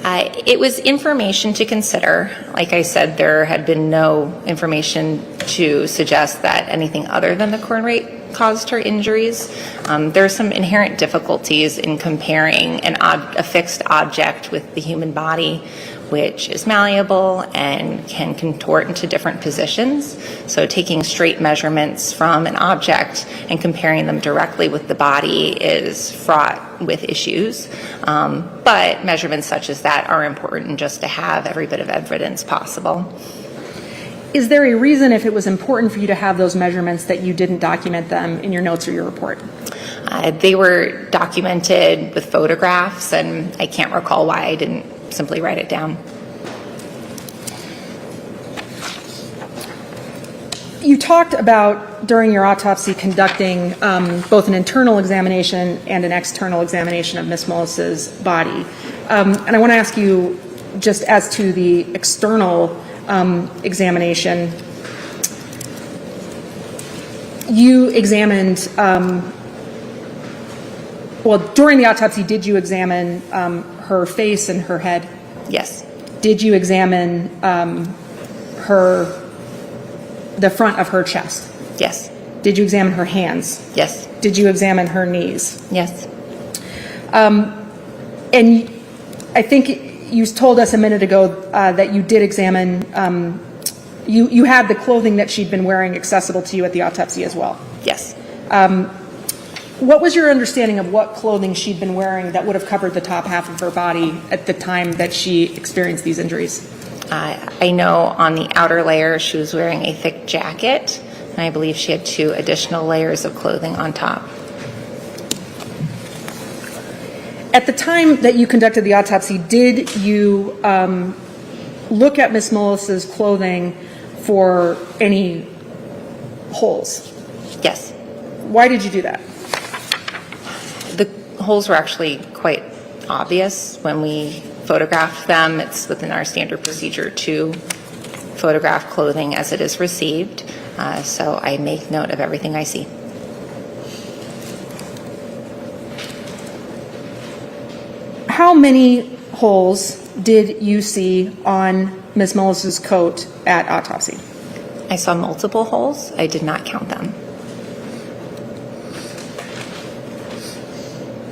It was information to consider. Like I said, there had been no information to suggest that anything other than the corn rake caused her injuries. There are some inherent difficulties in comparing a fixed object with the human body, which is malleable and can contort into different positions. So taking straight measurements from an object and comparing them directly with the body is fraught with issues. But measurements such as that are important just to have every bit of evidence possible. Is there a reason, if it was important for you to have those measurements, that you didn't document them in your notes or your report? They were documented with photographs, and I can't recall why I didn't simply write it down. You talked about, during your autopsy, conducting both an internal examination and an external examination of Ms. Mullis's body. And I want to ask you, just as to the external examination, you examined, well, during the autopsy, did you examine her face and her head? Yes. Did you examine the front of her chest? Yes. Did you examine her hands? Yes. Did you examine her knees? Yes. And I think you told us a minute ago that you did examine, you had the clothing that she'd been wearing accessible to you at the autopsy as well. Yes. What was your understanding of what clothing she'd been wearing that would have covered the top half of her body at the time that she experienced these injuries? I know on the outer layer she was wearing a thick jacket, and I believe she had 2 additional layers of clothing on top. At the time that you conducted the autopsy, did you look at Ms. Mullis's clothing for any holes? Yes. Why did you do that? The holes were actually quite obvious when we photographed them. It's within our standard procedure to photograph clothing as it is received, so I make note of everything I see. How many holes did you see on Ms. Mullis's coat at autopsy? I saw multiple holes. I did not count them.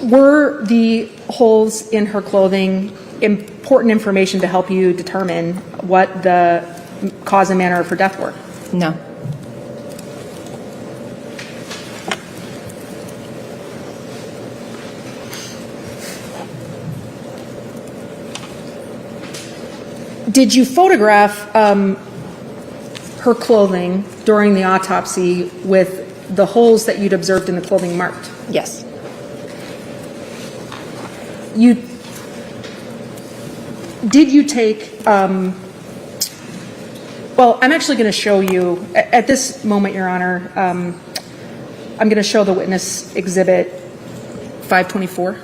Were the holes in her clothing important information to help you determine what the cause and manner of her death were? No. Did you photograph her clothing during the autopsy with the holes that you'd observed in the clothing marked? Yes. Did you take, well, I'm actually going to show you, at this moment, Your Honor, I'm going to show the witness exhibit 524.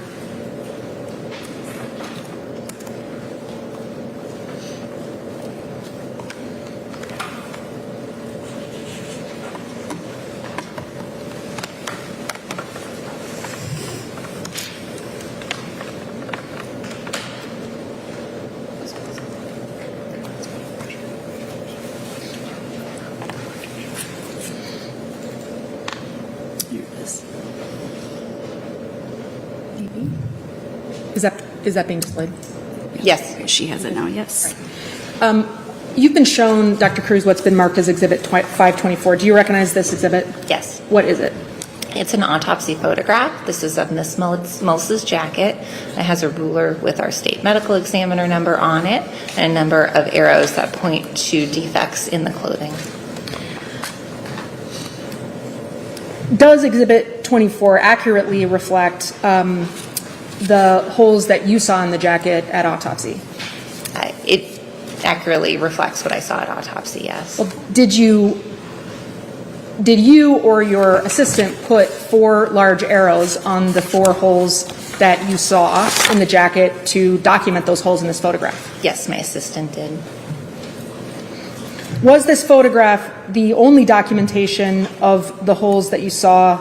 body. Is that being displayed? Yes. She has it now, yes. You've been shown, Dr. Cruz, what's been marked as Exhibit 524. Do you recognize this exhibit? Yes. What is it? It's an autopsy photograph. This is of Miss Mullis's jacket. It has a ruler with our state medical examiner number on it and a number of arrows that point to defects in the clothing. Does Exhibit 24 accurately reflect the holes that you saw in the jacket at autopsy? It accurately reflects what I saw at autopsy, yes. Well, did you or your assistant put 4 large arrows on the 4 holes that you saw in the jacket to document those holes in this photograph? Yes, my assistant did. Was this photograph the only documentation of the holes that you saw?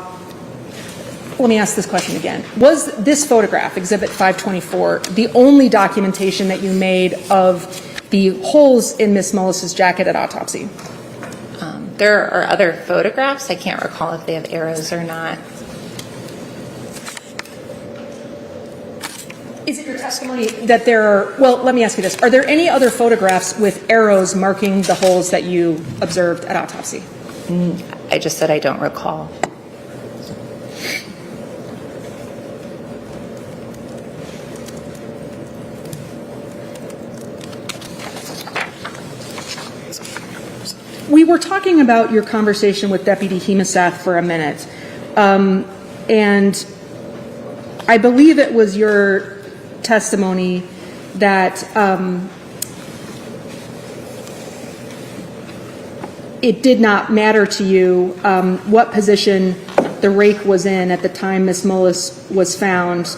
Let me ask this question again. Was this photograph, Exhibit 524, the only documentation that you made of the holes in Miss Mullis's jacket at autopsy? There are other photographs. I can't recall if they have arrows or not. Is it your testimony that there are, well, let me ask you this. Are there any other photographs with arrows marking the holes that you observed at autopsy? I just said I don't recall. We were talking about your conversation with Deputy Hemesath for a minute, and I believe it was your testimony that it did not matter to you what position the rake was in at the time Miss Mullis was found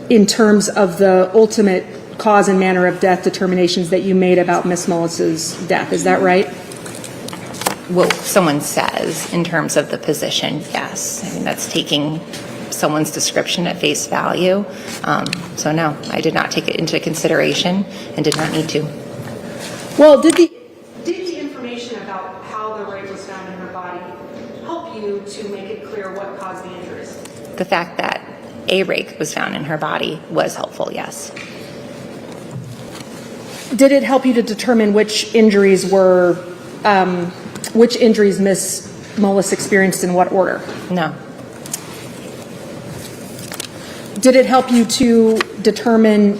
in terms of the ultimate cause and manner of death determinations that you made about Miss Mullis's death. Is that right? Well, someone says in terms of the position, yes. I mean, that's taking someone's description at face value. So no, I did not take it into consideration and did not need to. Well, did the information about how the rake was found in her body help you to make it clear what caused the injuries? The fact that a rake was found in her body was helpful, yes. Did it help you to determine which injuries Miss Mullis experienced in what order? No. Did it help you to determine,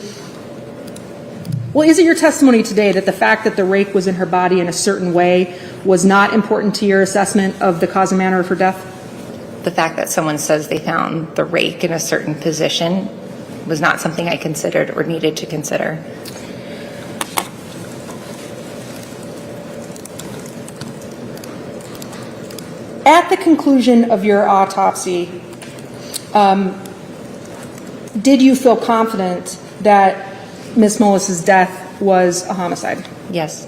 well, is it your testimony today that the fact that the rake was in her body in a certain way was not important to your assessment of the cause and manner of her death? The fact that someone says they found the rake in a certain position was not something I considered or needed to consider. At the conclusion of your autopsy, did you feel confident that Miss Mullis's death was a homicide? Yes.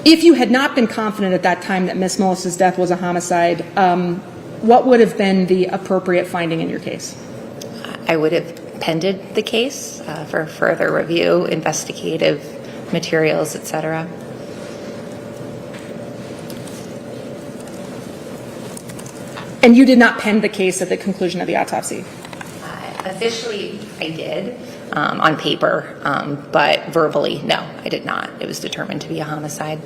If you had not been confident at that time that Miss Mullis's death was a homicide, what would have been the appropriate finding in your case? I would have pended the case for further review, investigative materials, etc. And you did not pen the case at the conclusion of the autopsy? Officially, I did on paper, but verbally, no, I did not. It was determined to be a homicide.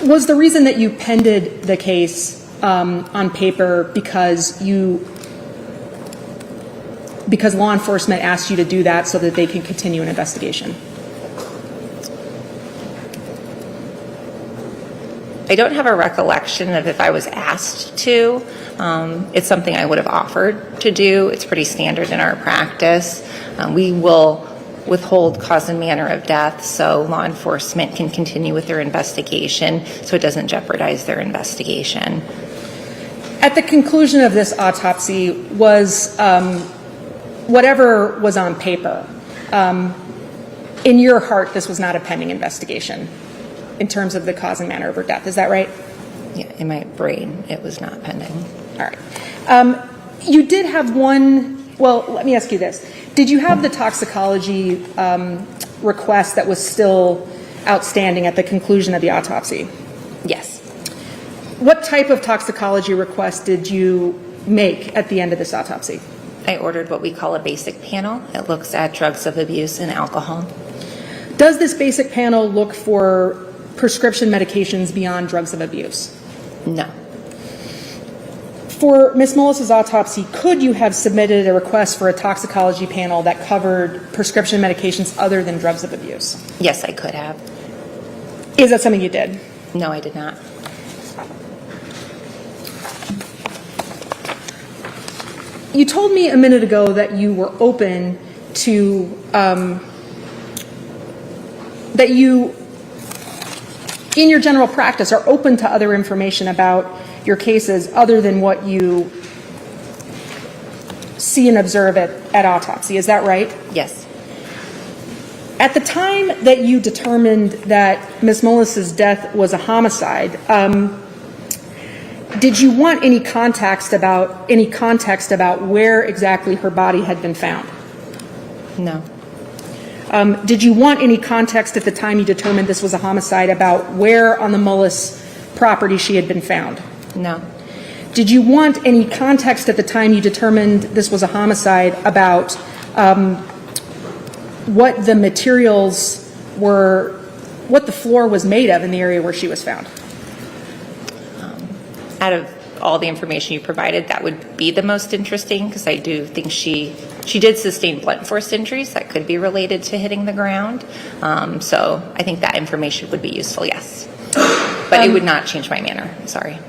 Was the reason that you penned the case on paper because law enforcement asked you to do that so that they can continue an investigation? I don't have a recollection of if I was asked to. It's something I would have offered to do. It's pretty standard in our practice. We will withhold cause and manner of death so law enforcement can continue with their investigation so it doesn't jeopardize their investigation. At the conclusion of this autopsy, was whatever was on paper, in your heart, this was not a pending investigation in terms of the cause and manner of her death. Is that right? Yeah, in my brain, it was not pending. All right. You did have one, well, let me ask you this. Did you have the toxicology request that was still outstanding at the conclusion of the autopsy? Yes. What type of toxicology request did you make at the end of this autopsy? I ordered what we call a basic panel. It looks at drugs of abuse and alcohol. Does this basic panel look for prescription medications beyond drugs of abuse? No. For Ms. Mullis's autopsy, could you have submitted a request for a toxicology panel that covered prescription medications other than drugs of abuse? Yes, I could have. Is that something you did? No, I did not. You told me a minute ago that you were open to, that you, in your general practice, are open to other information about your cases other than what you see and observe at autopsy. Is that right? Yes. At the time that you determined that Ms. Mullis's death was a homicide, did you want any context about where exactly her body had been found? No. Did you want any context at the time you determined this was a homicide about where on the Mullis property she had been found? No. Did you want any context at the time you determined this was a homicide about what the materials were, what the floor was made of in the area where she was found? Out of all the information you provided, that would be the most interesting, because I do think she did sustain blunt force injuries that could be related to hitting the ground. So I think that information would be useful, yes. But it would not change my manner. I'm sorry.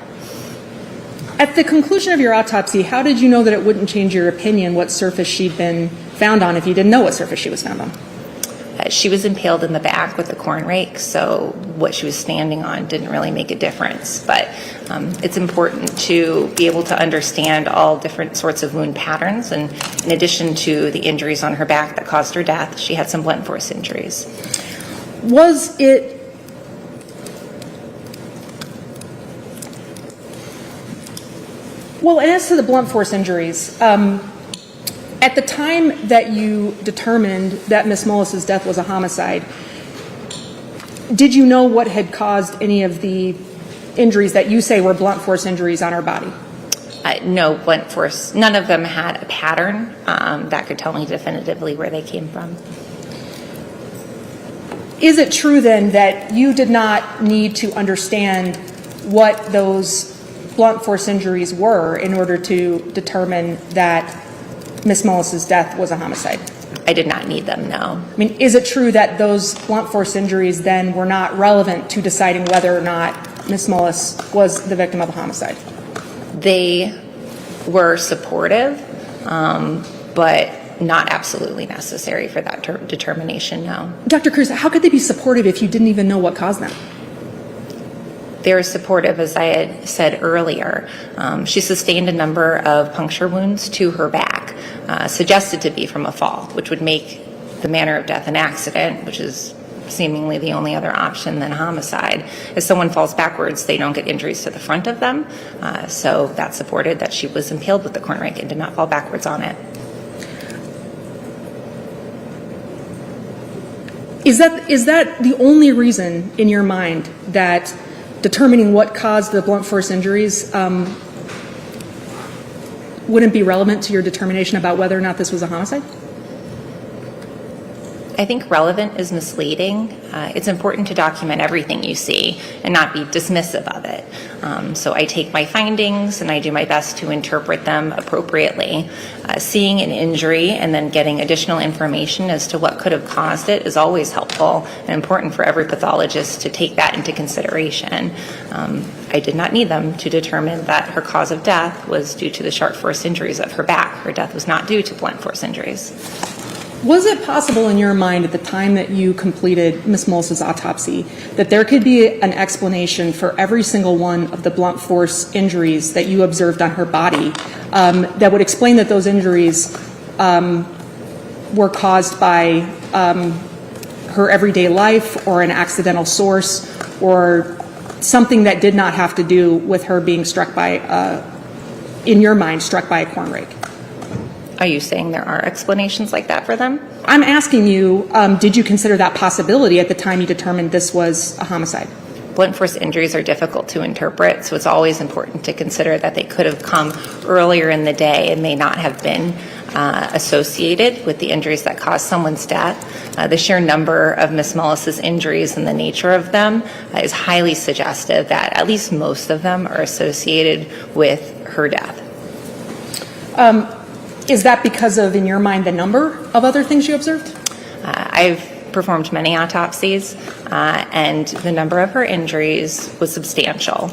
At the conclusion of your autopsy, how did you know that it wouldn't change your opinion what surface she'd been found on if you didn't know what surface she was found on? She was impaled in the back with a corn rake, so what she was standing on didn't really make a difference. But it's important to be able to understand all different sorts of wound patterns. And in addition to the injuries on her back that caused her death, she had some blunt force injuries. Was it well, and as to the blunt force injuries, at the time that you determined that Ms. Mullis's death was a homicide, did you know what had caused any of the injuries that you say were blunt force injuries on her body? No blunt force. None of them had a pattern that could tell me definitively where they came from. Is it true then that you did not need to understand what those blunt force injuries were in order to determine that Ms. Mullis's death was a homicide? I did not need them, no. I mean, is it true that those blunt force injuries then were not relevant to deciding whether or not Ms. Mullis was the victim of a homicide? They were supportive, but not absolutely necessary for that determination, no. Dr. Cruz, how could they be supportive if you didn't even know what caused them? They were supportive, as I had said earlier. She sustained a number of puncture wounds to her back, suggested to be from a fall, which would make the manner of death an accident, which is seemingly the only other option than homicide. If someone falls backwards, they don't get injuries to the front of them. So that supported that she was impaled with the corn rake and did not fall backwards on it. Is that the only reason in your mind that determining what caused the blunt force injuries wouldn't be relevant to your determination about whether or not this was a homicide? I think relevant is misleading. It's important to document everything you see and not be dismissive of it. So I take my findings and I do my best to interpret them appropriately. Seeing an injury and then getting additional information as to what could have caused it is always helpful and important for every pathologist to take that into consideration. I did not need them to determine that her cause of death was due to the sharp force injuries of her back. Her death was not due to blunt force injuries. Was it possible in your mind at the time that you completed Ms. Mullis's autopsy that there could be an explanation for every single one of the blunt force injuries that you observed on her body that would explain that those injuries were caused by her everyday life or an accidental source or something that did not have to do with her being struck by, in your mind, struck by a corn rake? Are you saying there are explanations like that for them? I'm asking you, did you consider that possibility at the time you determined this was a homicide? blunt force injuries are difficult to interpret, so it's always important to consider that they could have come earlier in the day and may not have been associated with the injuries that caused someone's death. The sheer number of Ms. Mullis's injuries and the nature of them is highly suggestive that at least most of them are associated with her death. Is that because of, in your mind, the number of other things you observed? I've performed many autopsies, and the number of her injuries was substantial.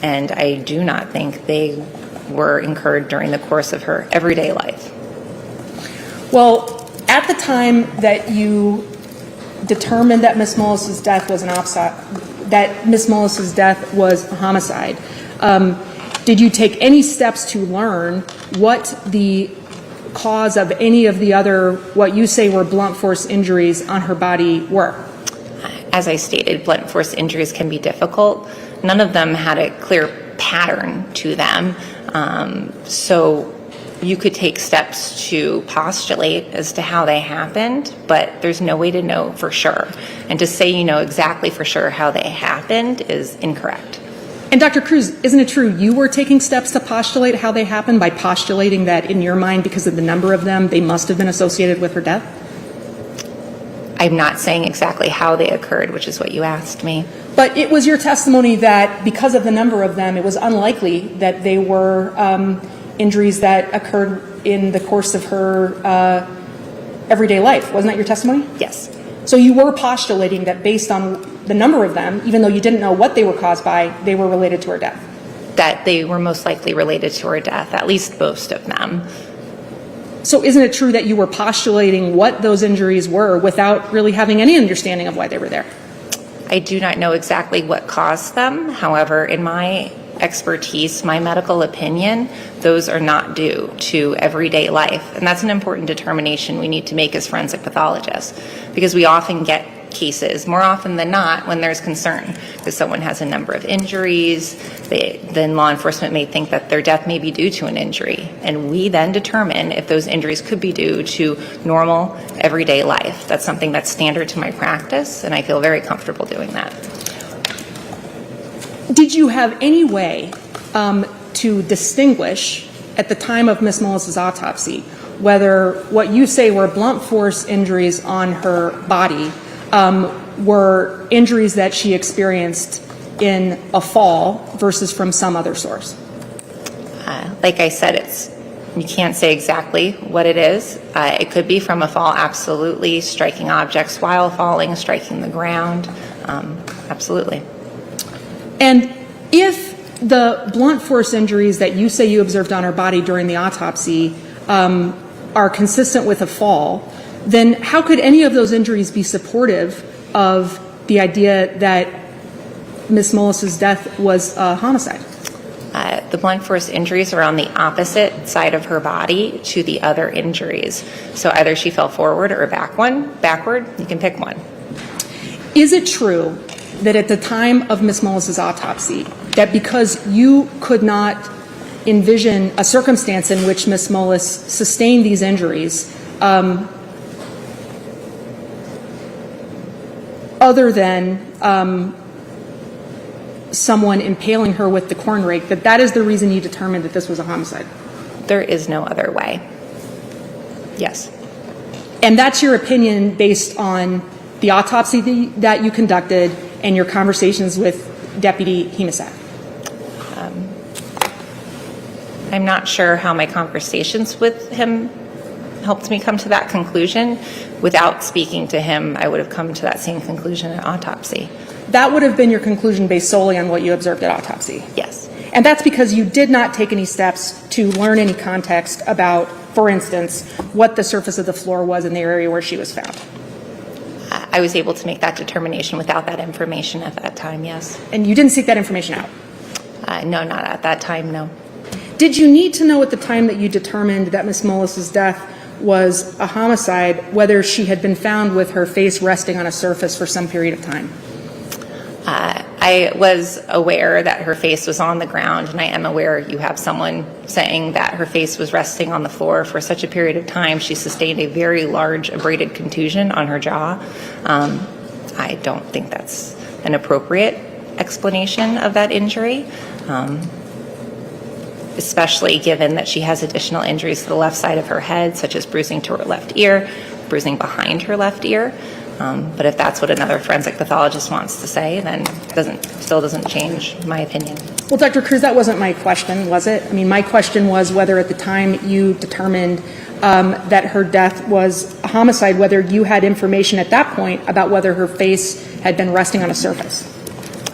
And I do not think they were incurred during the course of her everyday life. Well, at the time that you determined that Ms. Mullis's death was a homicide, did you take any steps to learn what the cause of any of the other, what you say were blunt force injuries on her body were? As I stated, blunt force injuries can be difficult. None of them had a clear pattern to them. So you could take steps to postulate as to how they happened, but there's no way to know for sure. And to say you know exactly for sure how they happened is incorrect. And Dr. Cruz, isn't it true you were taking steps to postulate how they happened by postulating that in your mind, because of the number of them, they must have been associated with her death? I'm not saying exactly how they occurred, which is what you asked me. But it was your testimony that because of the number of them, it was unlikely that they were injuries that occurred in the course of her everyday life. Wasn't that your testimony? Yes. So you were postulating that based on the number of them, even though you didn't know what they were caused by, they were related to her death? That they were most likely related to her death, at least most of them. So isn't it true that you were postulating what those injuries were without really having any understanding of why they were there? I do not know exactly what caused them. However, in my expertise, my medical opinion, those are not due to everyday life. And that's an important determination we need to make as forensic pathologists, because we often get cases, more often than not, when there's concern because someone has a number of injuries, then law enforcement may think that their death may be due to an injury. And we then determine if those injuries could be due to normal, everyday life. That's something that's standard to my practice, and I feel very comfortable doing that. Did you have any way to distinguish at the time of Ms. Mullis's autopsy whether what you say were blunt force injuries on her body were injuries that she experienced in a fall versus from some other source? Like I said, you can't say exactly what it is. It could be from a fall, absolutely. Striking objects while falling, striking the ground, absolutely. And if the blunt force injuries that you say you observed on her body during the autopsy are consistent with a fall, then how could any of those injuries be supportive of the idea that Ms. Mullis's death was a homicide? The blunt force injuries are on the opposite side of her body to the other injuries. So either she fell forward or backward. You can pick one. Is it true that at the time of Ms. Mullis's autopsy, that because you could not envision a circumstance in which Ms. Mullis sustained these injuries, other than someone impaling her with the corn rake, that is the reason you determined that this was a homicide? There is no other way. Yes. And that's your opinion based on the autopsy that you conducted and your conversations with Deputy Hemesack? I'm not sure how my conversations with him helped me come to that conclusion. Without speaking to him, I would have come to that same conclusion at autopsy. That would have been your conclusion based solely on what you observed at autopsy? Yes. And that's because you did not take any steps to learn any context about, for instance, what the surface of the floor was in the area where she was found? I was able to make that determination without that information at that time, yes. And you didn't seek that information out? No, not at that time, no. Did you need to know at the time that you determined that Ms. Mullis's death was a homicide whether she had been found with her face resting on a surface for some period of time? I was aware that her face was on the ground, and I am aware you have someone saying that her face was resting on the floor for such a period of time. She sustained a very large abraded contusion on her jaw. I don't think that's an appropriate explanation of that injury, especially given that she has additional injuries to the left side of her head, such as bruising to her left ear, bruising behind her left ear. But if that's what another forensic pathologist wants to say, then it still doesn't change my opinion. Well, Dr. Cruz, that wasn't my question, was it? I mean, my question was whether at the time you determined that her death was a homicide, whether you had information at that point about whether her face had been resting on a surface.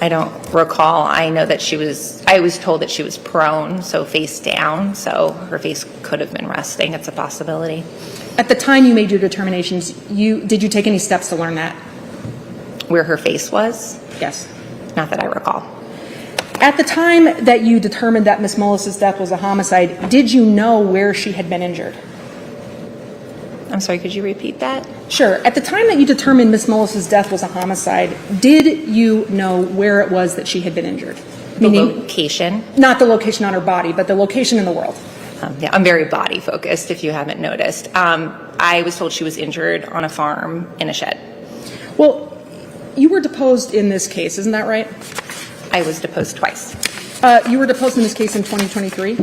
I don't recall. I know that I was told that she was prone, so face down, so her face could have been resting. It's a possibility. At the time you made your determinations, did you take any steps to learn that? Where her face was? Yes. Not that I recall. At the time that you determined that Ms. Mullis's death was a homicide, did you know where she had been injured? I'm sorry, could you repeat that? Sure. At the time that you determined Ms. Mullis's death was a homicide, did you know where it was that she had been injured? The location? Not the location on her body, but the location in the world. Yeah, I'm very body focused, if you haven't noticed. I was told she was injured on a farm in a shed. Well, you were deposed in this case, isn't that right? I was deposed twice. You were deposed in this case in 2023?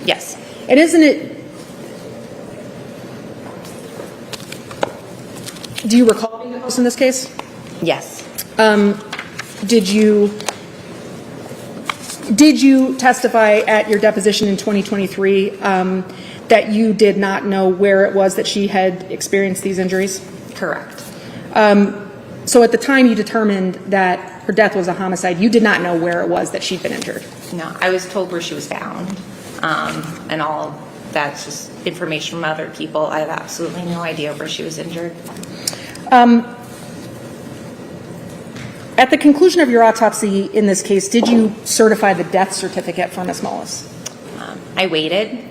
Yes. And isn't it... Do you recall being deposed in this case? Yes. Did you testify at your deposition in 2023 that you did not know where it was that she had experienced these injuries? Correct. So at the time you determined that her death was a homicide, you did not know where it was that she'd been injured? No, I was told where she was found, and all that's just information from other people. I have absolutely no idea where she was injured. At the conclusion of your autopsy in this case, did you certify the death certificate for Ms. Mullis? I waited.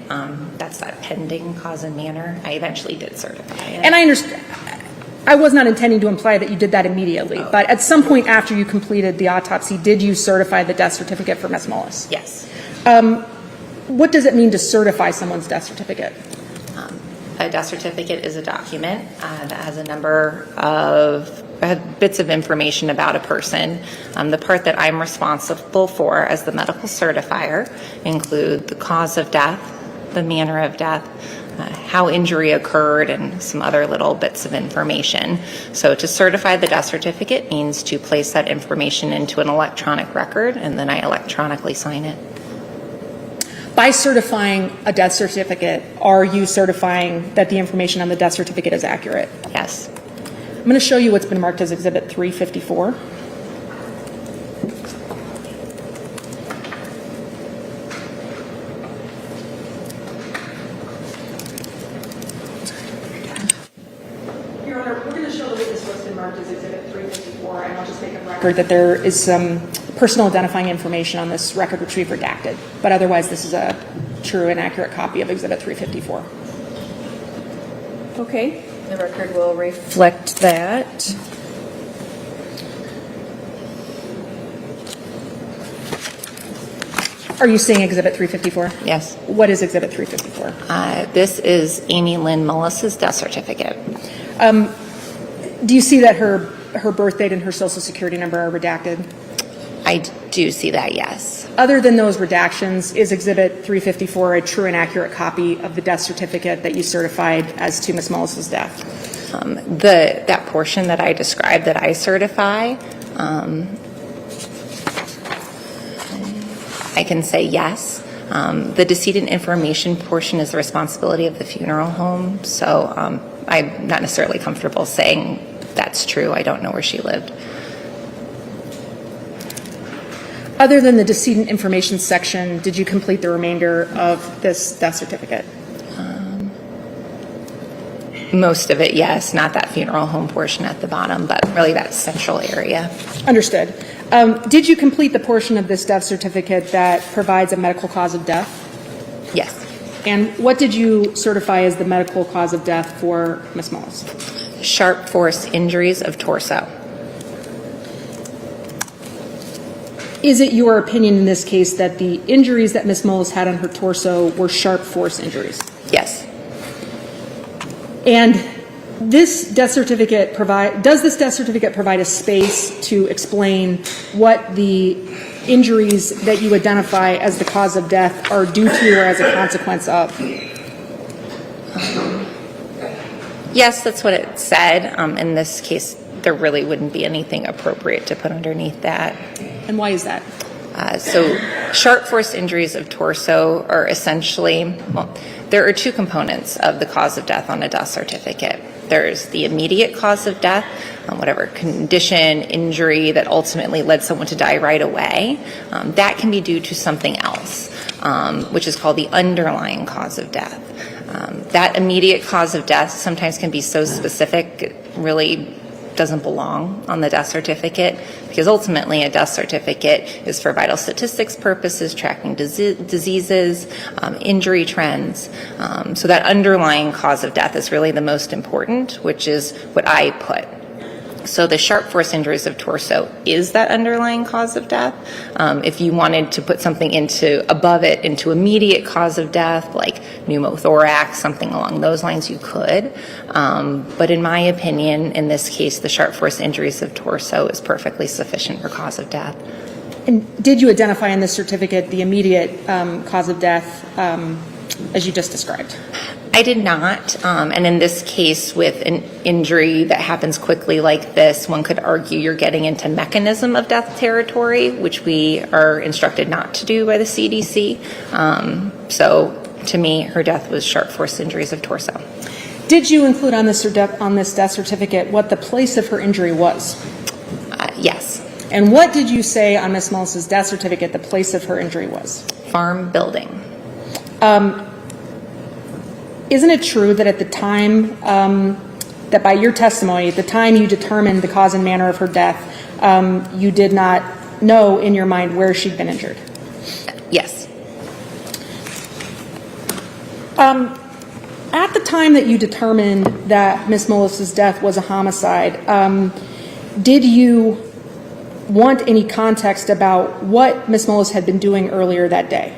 That's that pending cause and manner. I eventually did certify it. And I understand. I was not intending to imply that you did that immediately, but at some point after you completed the autopsy, did you certify the death certificate for Ms. Mullis? Yes. What does it mean to certify someone's death certificate? A death certificate is a document that has a number of bits of information about a person. The part that I'm responsible for as the medical certifier include the cause of death, the manner of death, how injury occurred, and some other little bits of information. So to certify the death certificate means to place that information into an electronic record, and then I electronically sign it. By certifying a death certificate, are you certifying that the information on the death certificate is accurate? Yes. I'm going to show you what's been marked as Exhibit 354. Your Honor, we're going to show the witness what's been marked as Exhibit 354, and I'll just make a record that there is some personal identifying information on this record which we've redacted. But otherwise, this is a true and accurate copy of Exhibit 354. Okay, the record will reflect that. Are you seeing Exhibit 354? Yes. What is Exhibit 354? This is Amy Lynn Mullis's death certificate. Do you see that her birth date and her social security number are redacted? I do see that, yes. Other than those redactions, is Exhibit 354 a true and accurate copy of the death certificate that you certified as to Ms. Mullis's death? That portion that I described that I certify, I can say yes. The decedent information portion is the responsibility of the funeral home, so I'm not necessarily comfortable saying that's true. I don't know where she lived. Other than the decedent information section, did you complete the remainder of this death certificate? Most of it, yes. Not that funeral home portion at the bottom, but really that central area. Understood. Did you complete the portion of this death certificate that provides a medical cause of death? Yes. And what did you certify as the medical cause of death for Ms. Mullis? Sharp force injuries of torso. Is it your opinion in this case that the injuries that Ms. Mullis had on her torso were sharp force injuries? Yes. And does this death certificate provide a space to explain what the injuries that you identify as the cause of death are due to or as a consequence of? Yes, that's what it said. In this case, there really wouldn't be anything appropriate to put underneath that. And why is that? So sharp force injuries of torso are essentially, well, there are two components of the cause of death on a death certificate. There's the immediate cause of death, whatever condition, injury that ultimately led someone to die right away. That can be due to something else, which is called the underlying cause of death. That immediate cause of death sometimes can be so specific, it really doesn't belong on the death certificate, because ultimately a death certificate is for vital statistics purposes, tracking diseases, injury trends. So that underlying cause of death is really the most important, which is what I put. So the sharp force injuries of torso is that underlying cause of death. If you wanted to put something above it into immediate cause of death, like pneumothorax, something along those lines, you could. But in my opinion, in this case, the sharp force injuries of torso is perfectly sufficient for cause of death. And did you identify in this certificate the immediate cause of death as you just described? I did not, and in this case, with an injury that happens quickly like this, one could argue you're getting into mechanism of death territory, which we are instructed not to do by the CDC. So to me, her death was sharp force injuries of torso. Did you include on this death certificate what the place of her injury was? Yes. And what did you say on Ms. Mullis's death certificate the place of her injury was? Farm building. Isn't it true that at the time, that by your testimony, at the time you determined the cause and manner of her death, you did not know in your mind where she'd been injured? Yes. At the time that you determined that Ms. Mullis's death was a homicide, did you want any context about what Ms. Mullis had been doing earlier that day?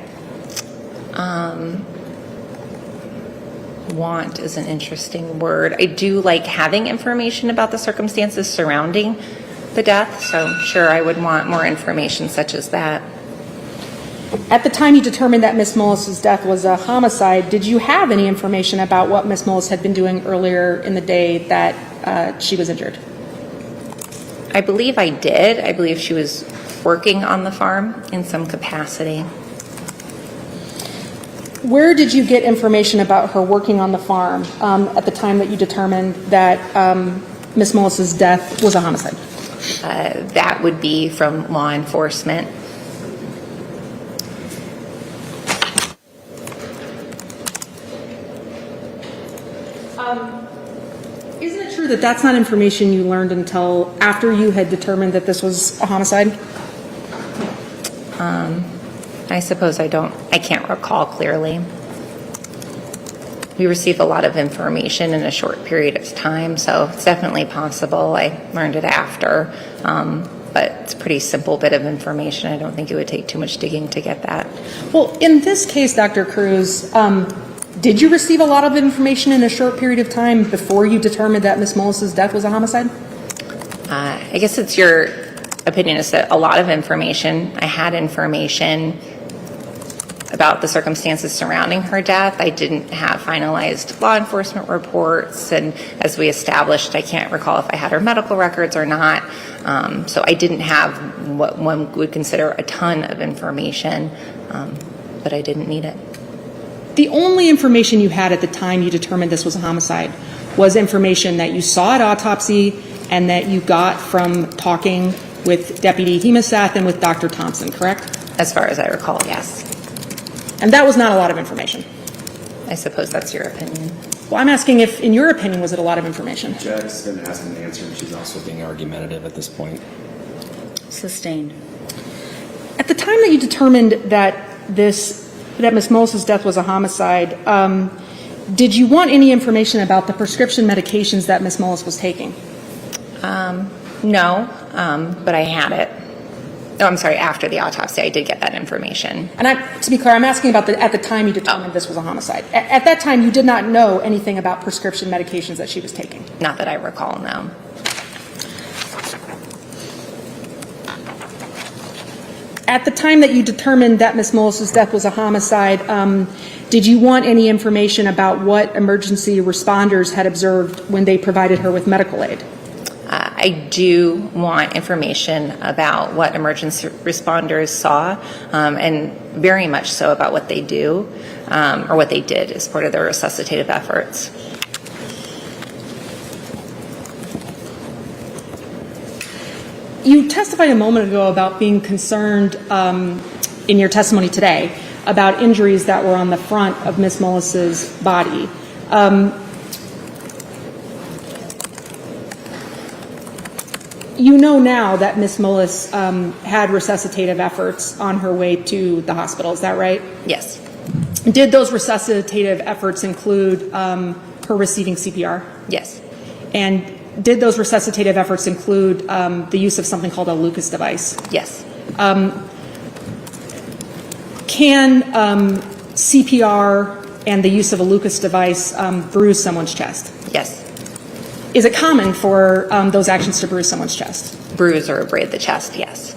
Want is an interesting word. I do like having information about the circumstances surrounding the death, so sure, I would want more information such as that. At the time you determined that Ms. Mullis's death was a homicide, did you have any information about what Ms. Mullis had been doing earlier in the day that she was injured? I believe I did. I believe she was working on the farm in some capacity. Where did you get information about her working on the farm at the time that you determined that Ms. Mullis's death was a homicide? That would be from law enforcement. Isn't it true that that's not information you learned until after you had determined that this was a homicide? I suppose I can't recall clearly. We receive a lot of information in a short period of time, so it's definitely possible I learned it after, but it's a pretty simple bit of information. I don't think it would take too much digging to get that. Well, in this case, Dr. Cruz, did you receive a lot of information in a short period of time before you determined that Ms. Mullis's death was a homicide? I guess it's your opinion is that a lot of information. I had information about the circumstances surrounding her death. I didn't have finalized law enforcement reports, and as we established, I can't recall if I had her medical records or not. So I didn't have what one would consider a ton of information, but I didn't need it. The only information you had at the time you determined this was a homicide was information that you saw at autopsy and that you got from talking with Deputy Hemosath and with Dr. Thompson, correct? As far as I recall, yes. And that was not a lot of information. I suppose that's your opinion. Well, I'm asking if, in your opinion, was it a lot of information? Judge's been asking an answer, and she's also being argumentative at this point. Sustained. At the time that you determined that Ms. Mullis's death was a homicide, did you want any information about the prescription medications that Ms. Mullis was taking? No, but I had it. Oh, I'm sorry, after the autopsy, I did get that information. And to be clear, I'm asking about at the time you determined this was a homicide. At that time, you did not know anything about prescription medications that she was taking. Not that I recall, no. At the time that you determined that Ms. Mullis's death was a homicide, did you want any information about what emergency responders had observed when they provided her with medical aid? I do want information about what emergency responders saw, and very much so about what they do, or what they did as part of their resuscitative efforts. You testified a moment ago about being concerned in your testimony today about injuries that were on the front of Ms. Mullis's body. You know now that Ms. Mullis had resuscitative efforts on her way to the hospital, is that right? Yes. Did those resuscitative efforts include her receiving CPR? Yes. And did those resuscitative efforts include the use of something called a Lucas device? Yes. Can CPR and the use of a Lucas device bruise someone's chest? Yes. Is it common for those actions to bruise someone's chest? Bruise or abrade the chest, yes.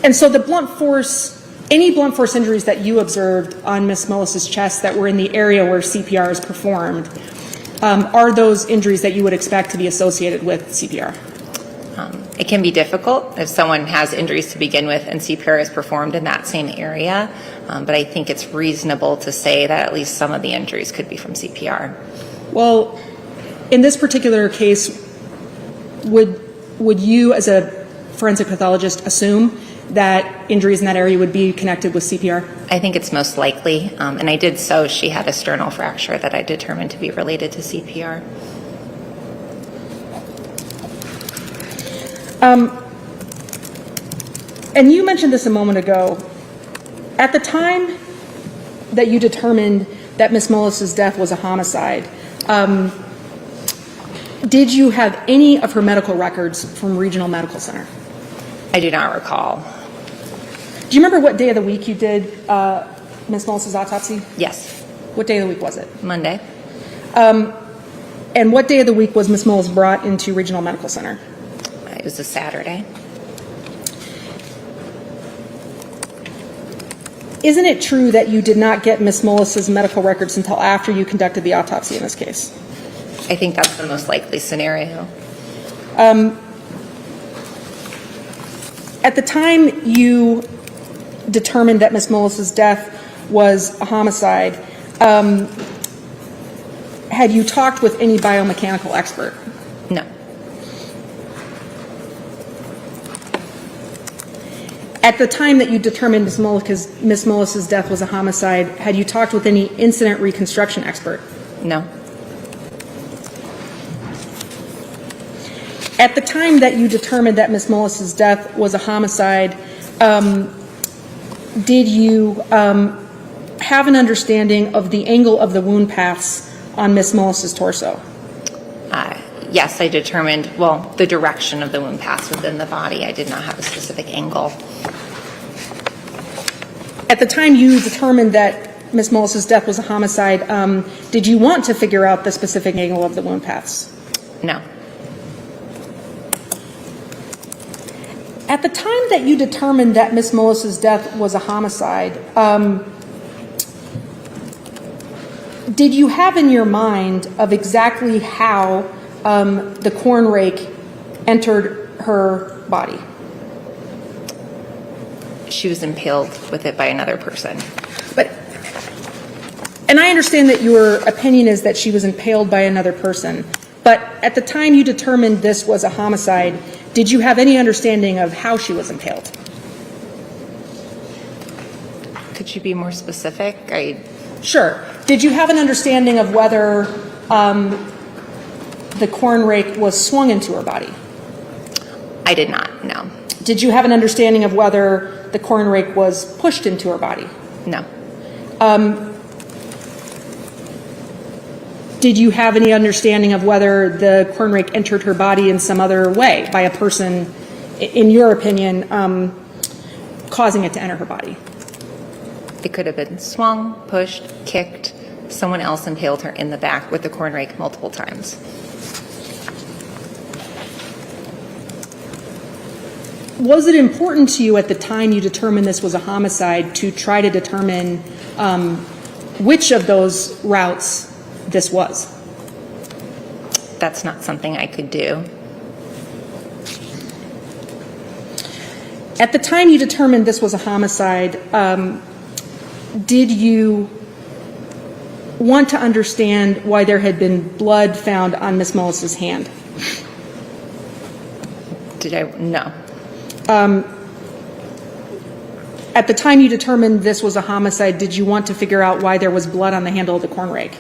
And so the any blunt force injuries that you observed on Ms. Mullis's chest that were in the area where CPR is performed, are those injuries that you would expect to be associated with CPR? It can be difficult if someone has injuries to begin with and CPR is performed in that same area, but I think it's reasonable to say that at least some of the injuries could be from CPR. Well, in this particular case, would you as a forensic pathologist assume that injuries in that area would be connected with CPR? I think it's most likely, and I did so. She had a sternal fracture that I determined to be related to CPR. And you mentioned this a moment ago. At the time that you determined that Ms. Mullis's death was a homicide, did you have any of her medical records from Regional Medical Center? I do not recall. Do you remember what day of the week you did Ms. Mullis's autopsy? Yes. What day of the week was it? Monday. And what day of the week was Ms. Mullis brought into Regional Medical Center? It was a Saturday. Isn't it true that you did not get Ms. Mullis's medical records until after you conducted the autopsy in this case? I think that's the most likely scenario. At the time you determined that Ms. Mullis's death was a homicide, had you talked with any biomechanical expert? No. At the time that you determined Ms. Mullis's death was a homicide, had you talked with any incident reconstruction expert? No. At the time that you determined that Ms. Mullis's death was a homicide, did you have an understanding of the angle of the wound paths on Ms. Mullis's torso? Yes, I determined, well, the direction of the wound paths within the body. I did not have a specific angle. At the time you determined that Ms. Mullis's death was a homicide, did you want to figure out the specific angle of the wound paths? No. At the time that you determined that Ms. Mullis's death was a homicide, did you have in your mind of exactly how the corn rake entered her body? She was impaled with it by another person. And I understand that your opinion is that she was impaled by another person, but at the time you determined this was a homicide, did you have any understanding of how she was impaled? Could you be more specific? Sure. Did you have an understanding of whether the corn rake was swung into her body? I did not, no. Did you have an understanding of whether the corn rake was pushed into her body? No. did you have any understanding of whether the corn rake entered her body in some other way by a person, in your opinion, causing it to enter her body? It could have been swung, pushed, kicked. Someone else impaled her in the back with the corn rake multiple times. Was it important to you at the time you determined this was a homicide to try to determine which of those routes this was? That's not something I could do. At the time you determined this was a homicide, did you want to understand why there had been blood found on Ms. Mullis's hand? Did I? No. At the time you determined this was a homicide, did you want to figure out why there was blood on the handle of the corn rake?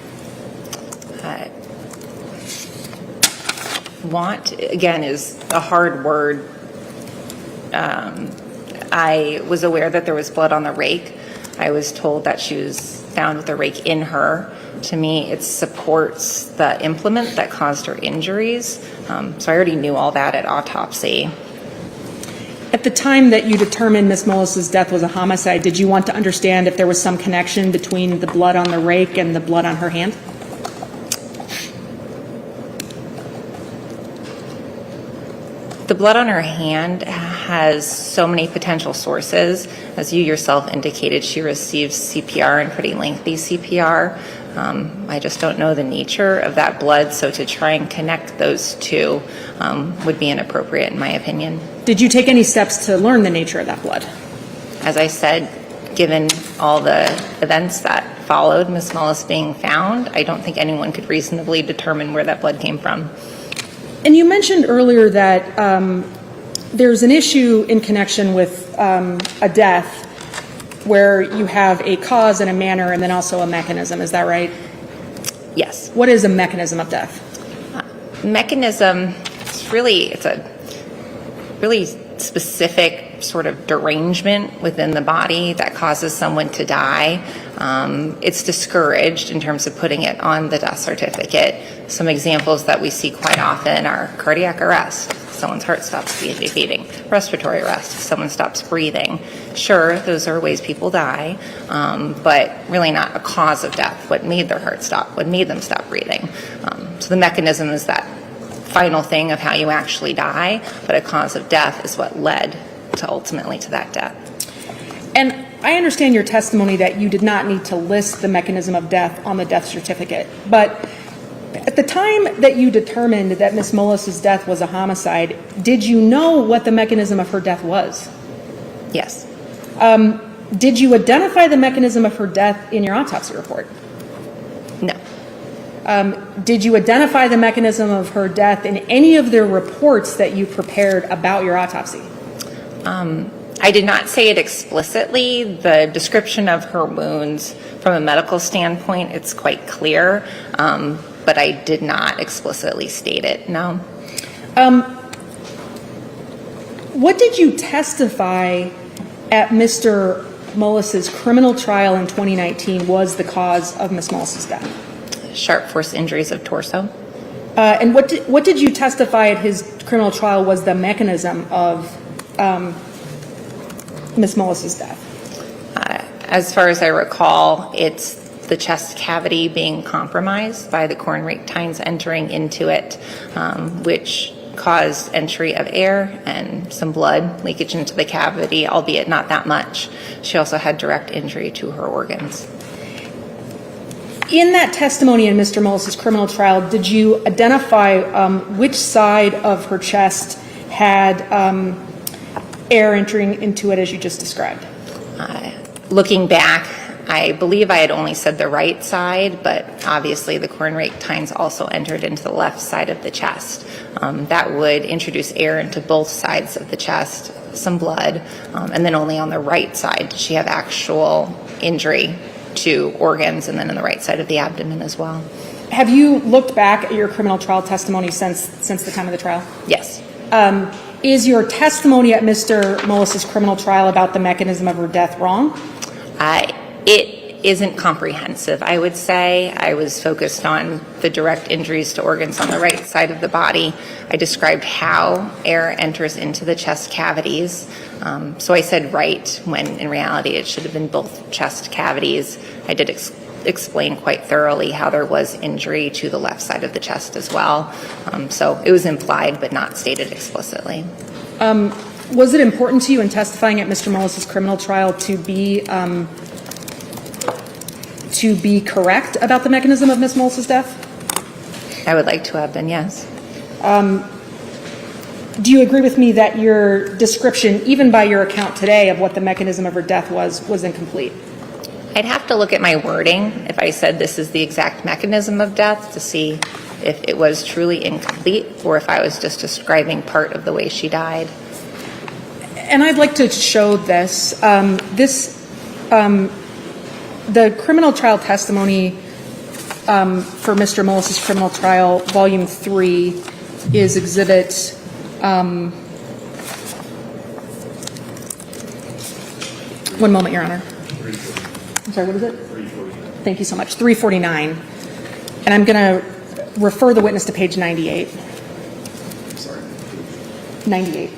Want, again, is a hard word. I was aware that there was blood on the rake. I was told that she was found with a rake in her. To me, it supports the implement that caused her injuries. So I already knew all that at autopsy. At the time that you determined Ms. Mullis's death was a homicide, did you want to understand if there was some connection between the blood on the rake and the blood on her hand? The blood on her hand has so many potential sources. As you yourself indicated, she received CPR and pretty lengthy CPR. I just don't know the nature of that blood, so to try and connect those two would be inappropriate in my opinion. Did you take any steps to learn the nature of that blood? As I said, given all the events that followed Ms. Mullis being found, I don't think anyone could reasonably determine where that blood came from. And you mentioned earlier that there's an issue in connection with a death where you have a cause and a manner and then also a mechanism. Is that right? Yes. What is a mechanism of death? Mechanism, it's a really specific sort of derangement within the body that causes someone to die. It's discouraged in terms of putting it on the death certificate. Some examples that we see quite often are cardiac arrest. Someone's heart stops beating. Respiratory arrest. Someone stops breathing. Sure, those are ways people die, but really not a cause of death. What made their heart stop? What made them stop breathing? So the mechanism is that final thing of how you actually die, but a cause of death is what led to ultimately to that death. And I understand your testimony that you did not need to list the mechanism of death on the death certificate, but at the time that you determined that Ms. Mullis's death was a homicide, did you know what the mechanism of her death was? Yes. Did you identify the mechanism of her death in your autopsy report? No. Did you identify the mechanism of her death in any of the reports that you prepared about your autopsy? I did not say it explicitly. The description of her wounds from a medical standpoint, it's quite clear, but I did not explicitly state it, no. What did you testify at Mr. Mullis's criminal trial in 2019 was the cause of Ms. Mullis's death? Sharp force injuries of torso. And what did you testify at his criminal trial was the mechanism of Ms. Mullis's death? As far as I recall, it's the chest cavity being compromised by the corn rake tines entering into it, which caused entry of air and some blood leakage into the cavity, albeit not that much. She also had direct injury to her organs. In that testimony in Mr. Mullis's criminal trial, did you identify which side of her chest had air entering into it as you just described? Looking back, I believe I had only said the right side, but obviously the corn rake tines also entered into the left side of the chest. That would introduce air into both sides of the chest, some blood, and then only on the right side did she have actual injury to organs, and then on the right side of the abdomen as well. Have you looked back at your criminal trial testimony since the time of the trial? Yes. Is your testimony at Mr. Mullis's criminal trial about the mechanism of her death wrong? It isn't comprehensive, I would say. I was focused on the direct injuries to organs on the right side of the body. I described how air enters into the chest cavities. So I said right, when in reality it should have been both chest cavities. I did explain quite thoroughly how there was injury to the left side of the chest as well. So it was implied but not stated explicitly. Was it important to you in testifying at Mr. Mullis's criminal trial to be correct about the mechanism of Ms. Mullis's death? I would like to have been, yes. Do you agree with me that your description, even by your account today, of what the mechanism of her death was incomplete? I'd have to look at my wording if I said this is the exact mechanism of death to see if it was truly incomplete or if I was just describing part of the way she died. And I'd like to show this. The criminal trial testimony for Mr. Mullis's criminal trial, Volume 3, is Exhibit one moment, Your Honor. I'm sorry, what is it? 349. Thank you so much. 349. And I'm going to refer the witness to page 98. Sorry. 98.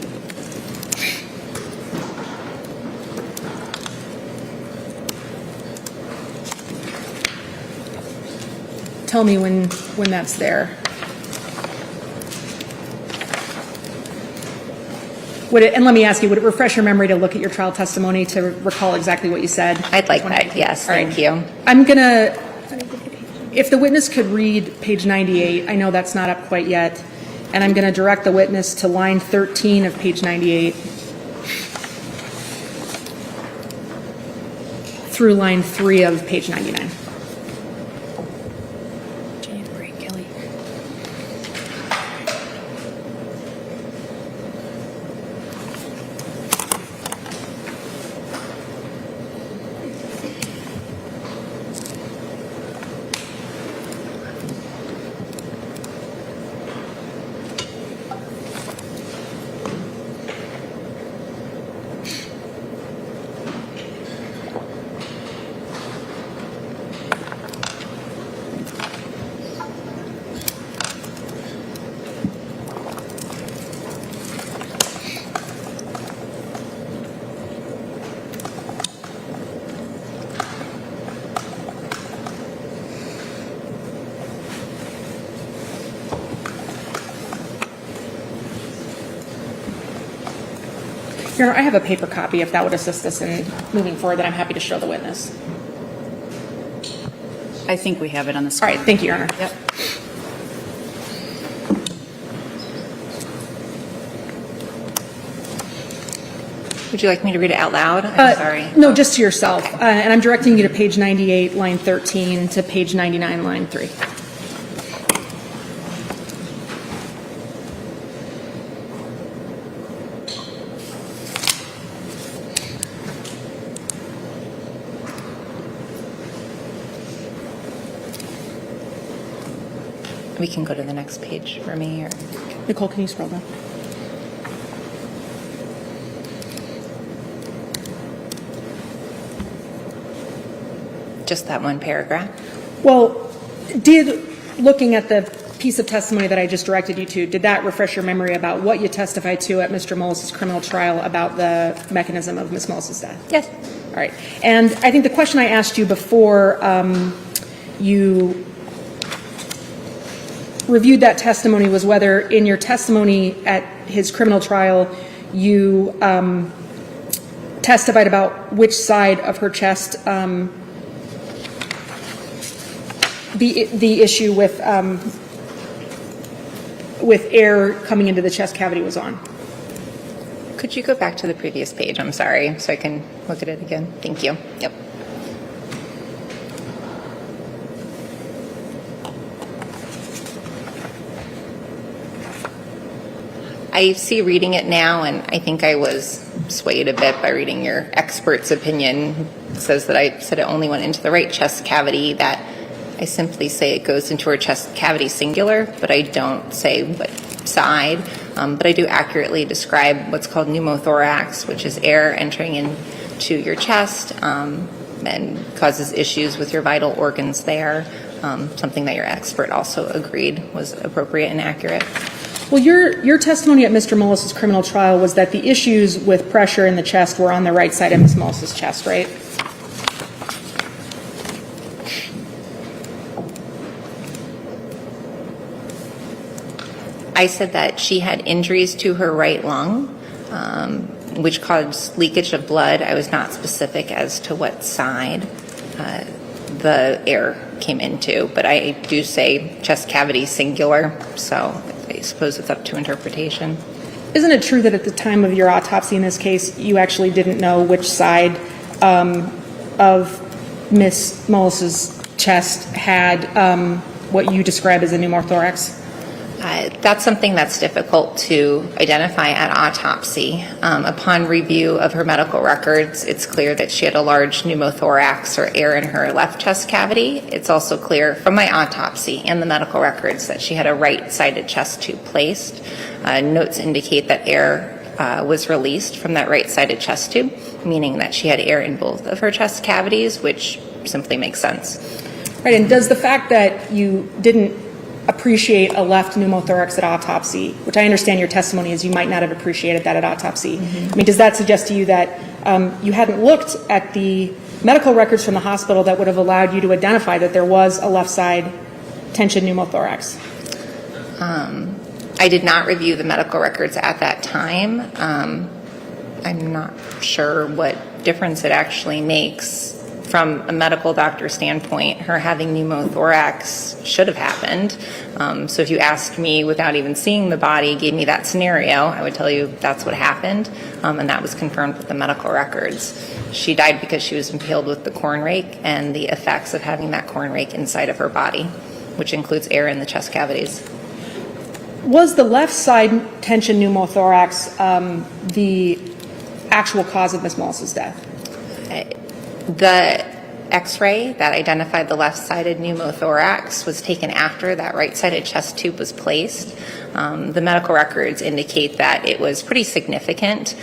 Tell me when that's there. And let me ask you, would it refresh your memory to look at your trial testimony to recall exactly what you said? I'd like that, yes, thank you. I'm going to, if the witness could read page 98, I know that's not up quite yet, and I'm going to direct the witness to line 13 of page 98 through line 3 of page 99. Your Honor, I have a paper copy, if that would assist us in moving forward, that I'm happy to show the witness. I think we have it on the screen. All right, thank you, Your Honor. Yep. Would you like me to read it out loud? I'm sorry. No, just to yourself. And I'm directing you to page 98, line 13, to page 99, line 3. We can go to the next page for me. Or Nicole, can you scroll down? just that one paragraph? Well, looking at the piece of testimony that I just directed you to, did that refresh your memory about what you testified to at Mr. Mullis's criminal trial about the mechanism of Ms. Mullis's death? Yes. All right. And I think the question I asked you before you reviewed that testimony was whether in your testimony at his criminal trial you testified about which side of her chest the issue with air coming into the chest cavity was on. Could you go back to the previous page? I'm sorry, so I can look at it again. Thank you. Yep. I see reading it now, and I think I was swayed a bit by reading your expert's opinion. It says that I said it only went into the right chest cavity, that I simply say it goes into her chest cavity singular, but I don't say what side. But I do accurately describe what's called pneumothorax, which is air entering into your chest. and causes issues with your vital organs there, something that your expert also agreed was appropriate and accurate. Well, your testimony at Mr. Mullis's criminal trial was that the issues with pressure in the chest were on the right side of Ms. Mullis's chest, right? I said that she had injuries to her right lung, which caused leakage of blood. I was not specific as to what side the air came into, but I do say chest cavity singular, so I suppose it's up to interpretation. Isn't it true that at the time of your autopsy in this case, you actually didn't know which side of Ms. Mullis's chest had what you describe as a pneumothorax? That's something that's difficult to identify at autopsy. Upon review of her medical records, it's clear that she had a large pneumothorax or air in her left chest cavity. It's also clear from my autopsy and the medical records that she had a right-sided chest tube placed. Notes indicate that air was released from that right-sided chest tube, meaning that she had air in both of her chest cavities, which simply makes sense. Right, and does the fact that you didn't appreciate a left pneumothorax at autopsy, which I understand your testimony is you might not have appreciated that at autopsy. I mean, does that suggest to you that you hadn't looked at the medical records from the hospital that would have allowed you to identify that there was a left side tension pneumothorax? I did not review the medical records at that time. I'm not sure what difference it actually makes. From a medical doctor standpoint, her having pneumothorax should have happened. So if you asked me without even seeing the body, gave me that scenario, I would tell you that's what happened, and that was confirmed with the medical records. She died because she was impaled with the corn rake and the effects of having that corn rake inside of her body, which includes air in the chest cavities. Was the left side tension pneumothorax the actual cause of Ms. Mullis's death? The x-ray that identified the left-sided pneumothorax was taken after that right-sided chest tube was placed. The medical records indicate that it was pretty significant.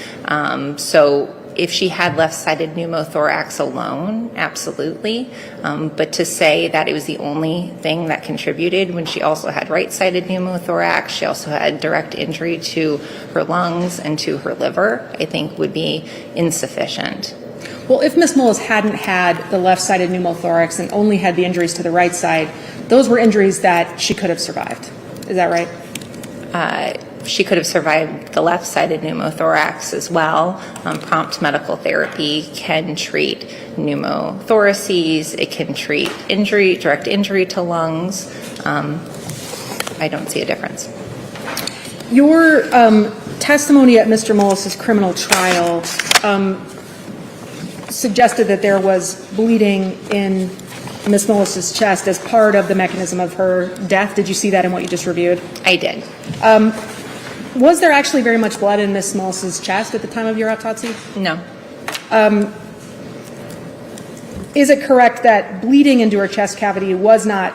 So if she had left-sided pneumothorax alone, absolutely. But to say that it was the only thing that contributed when she also had right-sided pneumothorax, she also had direct injury to her lungs and to her liver, I think would be insufficient. Well, if Ms. Mullis hadn't had the left-sided pneumothorax and only had the injuries to the right side, those were injuries that she could have survived. Is that right? She could have survived the left-sided pneumothorax as well. Prompt medical therapy can treat pneumothoraces. It can treat injury, direct injury to lungs. I don't see a difference. Your testimony at Mr. Mullis's criminal trial suggested that there was bleeding in Ms. Mullis's chest as part of the mechanism of her death. Did you see that in what you just reviewed? I did. Was there actually very much blood in Ms. Mullis's chest at the time of your autopsy? No. Is it correct that bleeding into her chest cavity was not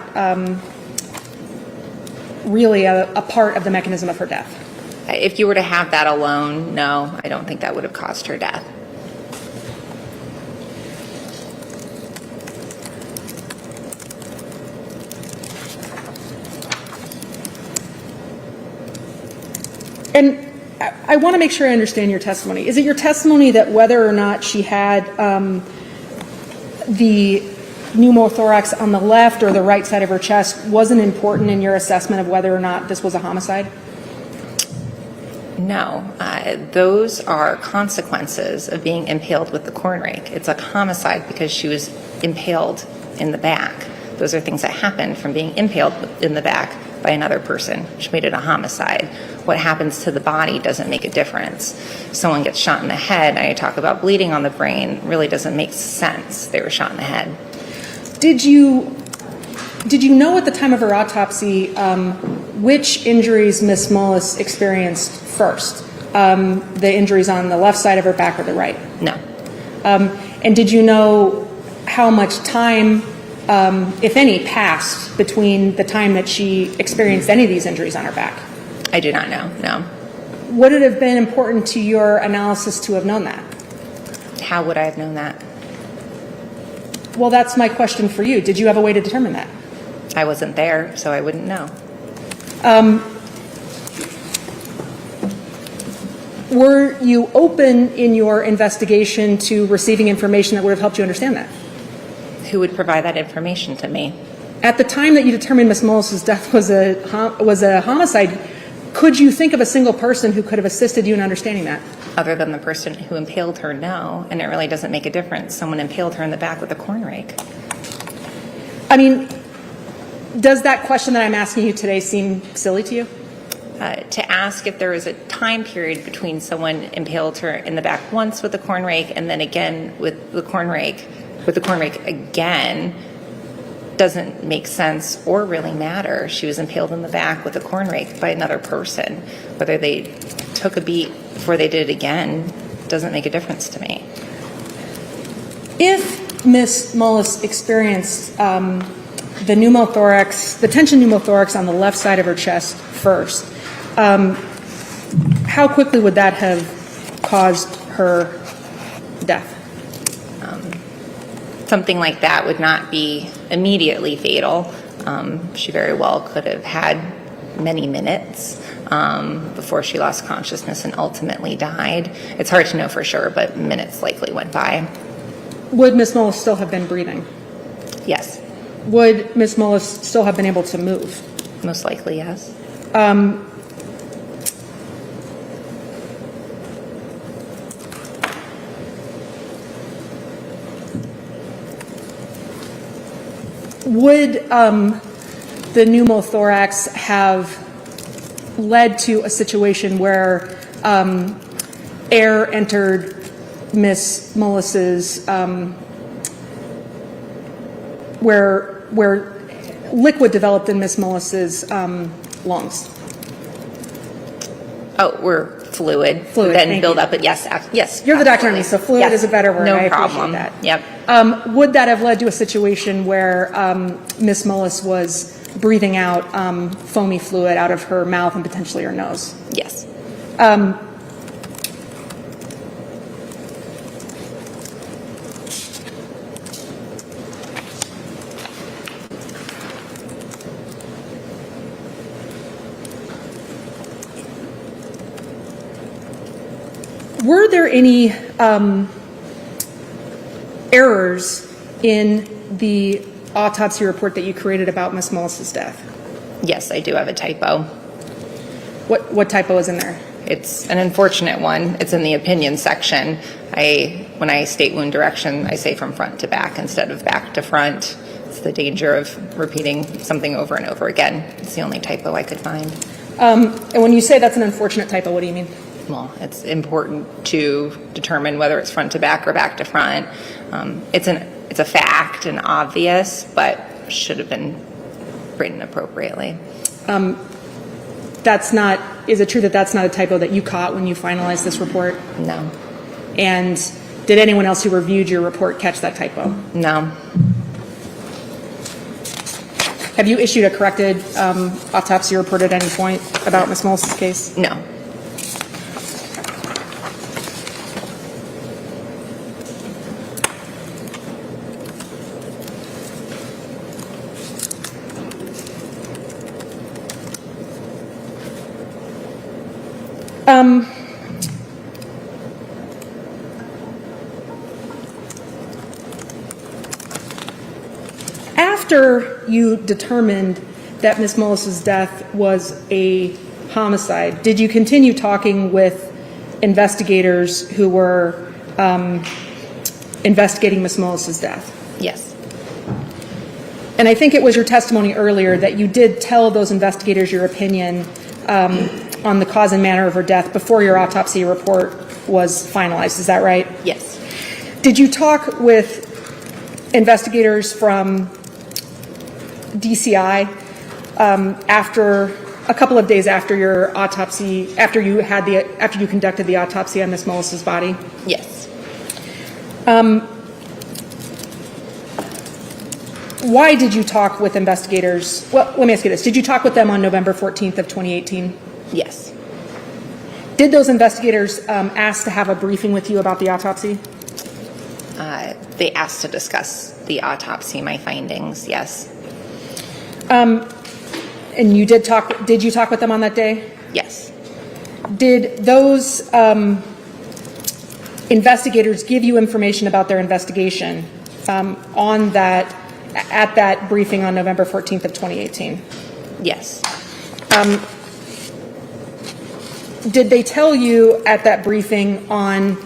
really a part of the mechanism of her death? If you were to have that alone, no, I don't think that would have caused her death. And I want to make sure I understand your testimony. Is it your testimony that whether or not she had the pneumothorax on the left or the right side of her chest wasn't important in your assessment of whether or not this was a homicide? No. Those are consequences of being impaled with the corn rake. It's a homicide because she was impaled in the back. Those are things that happened from being impaled in the back by another person, which made it a homicide. What happens to the body doesn't make a difference. Someone gets shot in the head, and I talk about bleeding on the brain, really doesn't make sense. They were shot in the head. Did you know at the time of her autopsy which injuries Ms. Mullis experienced first? The injuries on the left side of her back or the right? No. And did you know how much time, if any, passed between the time that she experienced any of these injuries on her back? I do not know, no. Would it have been important to your analysis to have known that? How would I have known that? Well, that's my question for you. Did you have a way to determine that? I wasn't there, so I wouldn't know. Were you open in your investigation to receiving information that would have helped you understand that? Who would provide that information to me? At the time that you determined Ms. Mullis's death was a homicide, could you think of a single person who could have assisted you in understanding that? Other than the person who impaled her, no. And it really doesn't make a difference. Someone impaled her in the back with a corn rake. I mean, does that question that I'm asking you today seem silly to you? To ask if there was a time period between someone impaled her in the back once with a corn rake and then again with the corn rake again doesn't make sense or really matter. She was impaled in the back with a corn rake by another person. Whether they took a beat before they did it again doesn't make a difference to me. If Ms. Mullis experienced the pneumothorax, the tension pneumothorax on the left side of her chest first, how quickly would that have caused her death? Something like that would not be immediately fatal. She very well could have had many minutes before she lost consciousness and ultimately died. It's hard to know for sure, but minutes likely went by. Would Ms. Mullis still have been breathing? Yes, Would Ms. Mullis still have been able to move? most likely yes. Would the pneumothorax have led to a situation where air entered Ms. Mullis's, where liquid developed in Ms. Mullis's lungs? Oh, we're fluid. Fluid, Then thank build you. up, but yes, yes. You're the doctor, absolutely. so fluid Yes, is a better word. No I appreciate problem. that. Yep. Would that have led to a situation where Ms. Mullis was breathing out foamy fluid out of her mouth and potentially her nose? Yes. Were there any errors in the autopsy report that you created about Ms. Mullis's death? Yes, I do have a typo. What typo is in there? It's an unfortunate one. It's in the opinion section. When I state wound direction, I say from front to back instead of back to front. It's the danger of repeating something over and over again. It's the only typo I could find. And when you say that's an unfortunate typo, what do you mean? Well, it's important to determine whether it's front to back or back to front. It's a fact and obvious, but should have been written appropriately. Is it true that that's not a typo that you caught when you finalized this report? No. And did anyone else who reviewed your report catch that typo? No. Have you issued a corrected autopsy report at any point about Ms. Mullis's case? No. After you determined that Ms. Mullis's death was a homicide, did you continue talking with investigators who were investigating Ms. Mullis's death? Yes. And I think it was your testimony earlier that you did tell those investigators your opinion on the cause and manner of her death before your autopsy report was finalized. Is that right? Yes. Did you talk with investigators from DCI after a couple of days after your autopsy, after you conducted the autopsy on Ms. Mullis's body? Yes. Why did you talk with investigators? Well, let me ask you this. Did you talk with them on November 14th of 2018? Yes. Did those investigators ask to have a briefing with you about the autopsy? They asked to discuss the autopsy, my findings, yes. And you did you talk with them on that day? Yes. Did those investigators give you information about their investigation at that briefing on November 14th of 2018? Yes. Did they tell you at that briefing on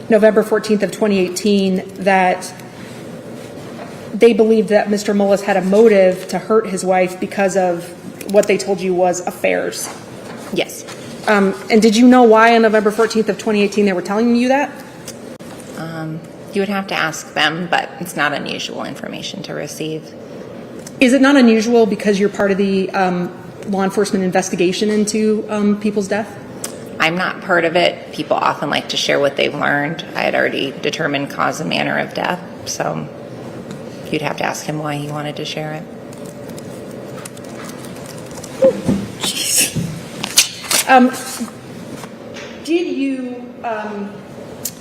November 14th of 2018 that they believed that Mr. Mullis had a motive to hurt his wife because of what they told you was affairs? Yes. And did you know why on November 14th of 2018 they were telling you that? You would have to ask them, but it's not unusual information to receive. Is it not unusual because you're part of the law enforcement investigation into people's death? I'm not part of it. People often like to share what they've learned. I had already determined cause and manner of death, so you'd have to ask him why he wanted to share it. Did you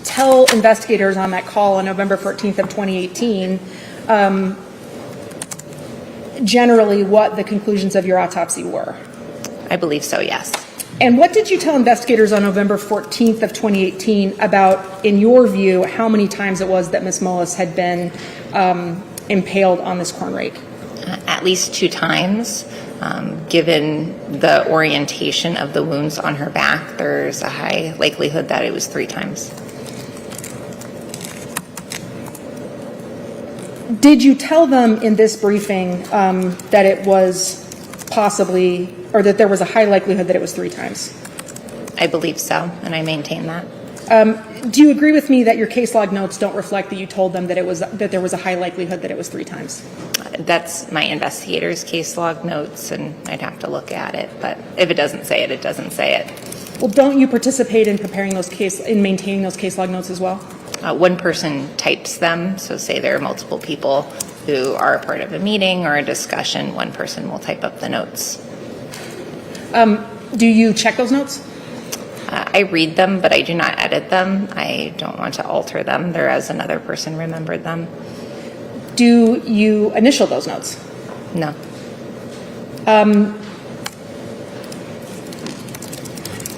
tell investigators on that call on November 14th of 2018 generally what the conclusions of your autopsy were? I believe so, yes. And what did you tell investigators on November 14th of 2018 about, in your view, how many times it was that Ms. Mullis had been impaled on this corn rake? At least 2 times. Given the orientation of the wounds on her back, there's a high likelihood that it was 3 times. Did you tell them in this briefing that it was possibly, or that there was a high likelihood that it was 3 times? I believe so, and I maintain that. Do you agree with me that your case log notes don't reflect that you told them that there was a high likelihood that it was 3 times? That's my investigator's case log notes, and I'd have to look at it. But if it doesn't say it, it doesn't say it. Well, don't you participate in maintaining those case log notes as well? One person types them, so say there are multiple people who are a part of a meeting or a discussion, one person will type up the notes. Do you check those notes? I read them, but I do not edit them. I don't want to alter them. They're as another person remembered them. Do you initial those notes? No.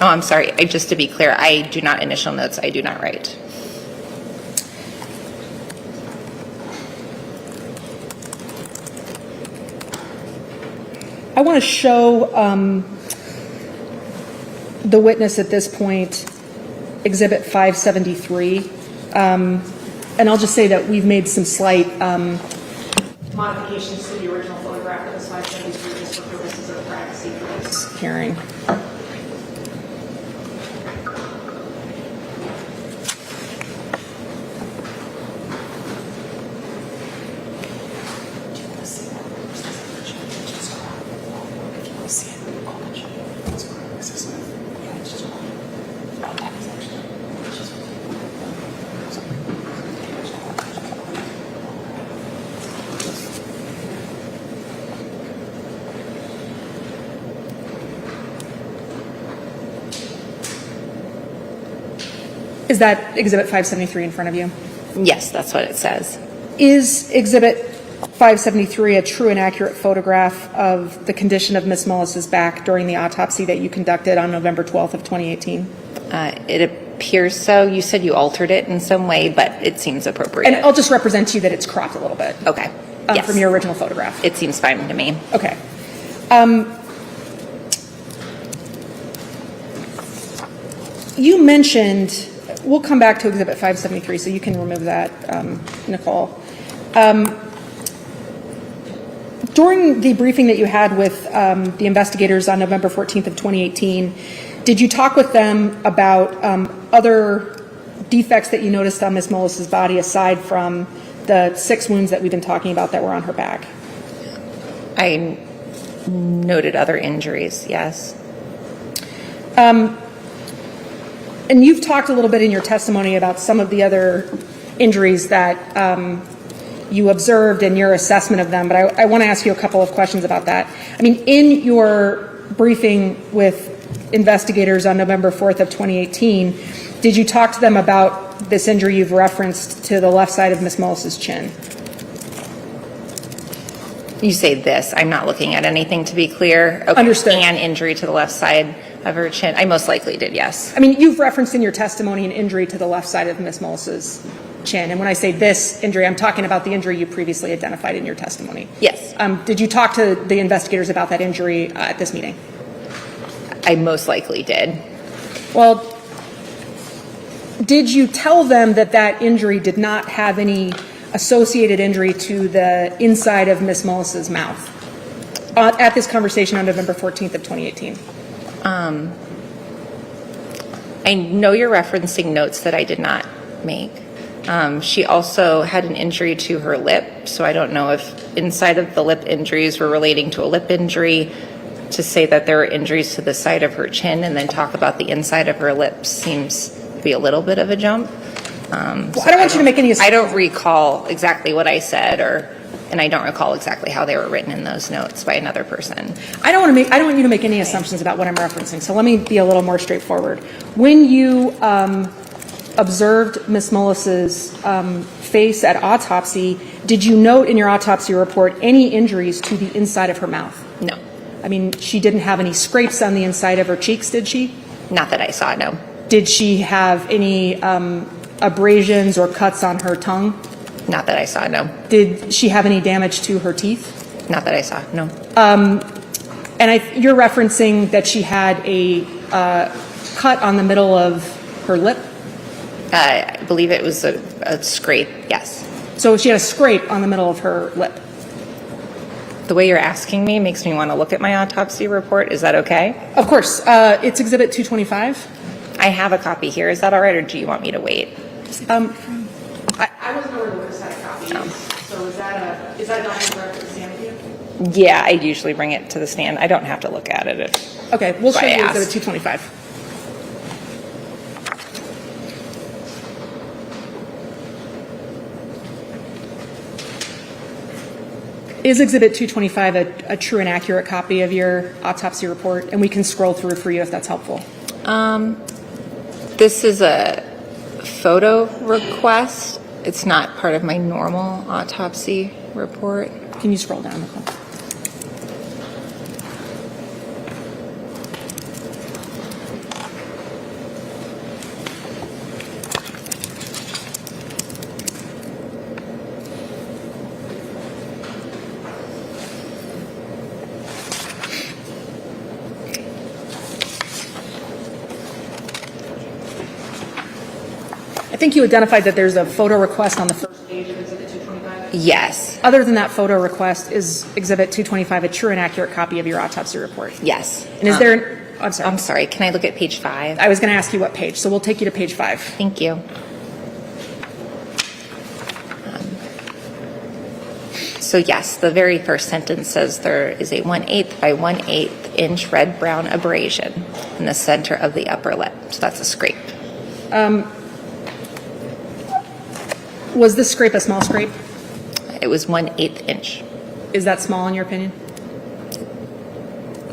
Oh, I'm sorry. Just to be clear, I do not initial notes. I do not write. I want to show the witness at this point Exhibit 573. And I'll just say that we've made some slight modifications to the original photograph of this 573 just for purposes of privacy for this hearing. Is that Exhibit 573 in front of you? Yes, that's what it says. Is Exhibit 573 a true and accurate photograph of the condition of Ms. Mullis's back during the autopsy that you conducted on November 12th of 2018? It appears so. You said you altered it in some way, but it seems appropriate. And I'll just represent to you that it's cropped a little bit. Okay. Yes. From your original photograph. It seems fine to me. Okay. You mentioned, we'll come back to Exhibit 573, so you can remove that, Nicole. During the briefing that you had with the investigators on November 14th of 2018, did you talk with them about other defects that you noticed on Ms. Mullis's body aside from the 6 wounds that we've been talking about that were on her back? I noted other injuries, yes. And you've talked a little bit in your testimony about some of the other injuries that you observed in your assessment of them, but I want to ask you a couple of questions about that. I mean, in your briefing with investigators on November 4th of 2018, did you talk to them about this injury you've referenced to the left side of Ms. Mullis's chin? You say this, I'm not looking at anything, to be clear. Okay. Understood. And injury to the left side of her chin. I most likely did, yes. I mean, you've referenced in your testimony an injury to the left side of Ms. Mullis's chin. And when I say this injury, I'm talking about the injury you previously identified in your testimony. Yes. Did you talk to the investigators about that injury at this meeting? I most likely did. Well, did you tell them that that injury did not have any associated injury to the inside of Ms. Mullis's mouth at this conversation on November 14th of 2018? I know you're referencing notes that I did not make. She also had an injury to her lip, so I don't know if inside of the lip injuries were relating to a lip injury. To say that there were injuries to the side of her chin and then talk about the inside of her lips seems to be a little bit of a jump. Well, I don't want you to make any I don't recall exactly what I said, and I don't recall exactly how they were written in those notes by another person. I don't want you to make any assumptions about what I'm referencing, so let me be a little more straightforward. When you observed Ms. Mullis's face at autopsy, did you note in your autopsy report any injuries to the inside of her mouth? No. I mean, she didn't have any scrapes on the inside of her cheeks, did she? Not that I saw, no. Did she have any abrasions or cuts on her tongue? Not that I saw, no. Did she have any damage to her teeth? Not that I saw, no. And you're referencing that she had a cut on the middle of her lip? I believe it was a scrape, yes. So she had a scrape on the middle of her lip? The way you're asking me makes me want to look at my autopsy report. Is that okay? Of course. It's Exhibit 225. I have a copy here. Is that all right, or do you want me to wait? I wasn't aware that this had a copy. No. So is that a document to stand with you? Yeah, I usually bring it to the stand. I don't have to look at it. Okay, we'll show I you asked. Exhibit 225. Is Exhibit 225 a true and accurate copy of your autopsy report? And we can scroll through for you if that's helpful. This is a photo request. It's not part of my normal autopsy report. Can you scroll down? Nicole? I think you identified that there's a photo request on the first page of Exhibit 225. Yes. Other than that photo request, is Exhibit 225 a true and accurate copy of your autopsy report? Yes. And is there, I'm sorry. I'm sorry. Can I look at page 5? I was going to ask you what page, so we'll take you to page 5. Thank you. So yes, the very first sentence says there is a 1/8 by 1/8 inch red brown abrasion in the center of the upper lip. So that's a scrape. Was this scrape a small scrape? It was 1/8 inch. Is that small in your opinion?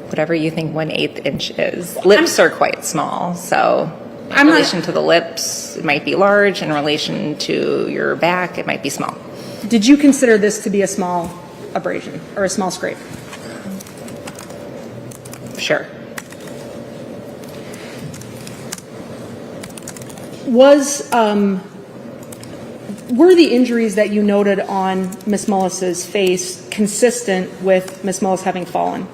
Whatever you think 1/8 inch is. Lips are quite small, so in I'm not- relation to the lips, it might be large. In relation to your back, it might be small. Did you consider this to be a small abrasion or a small scrape? Sure. Were the injuries that you noted on Ms. Mullis's face consistent with Ms. Mullis having fallen?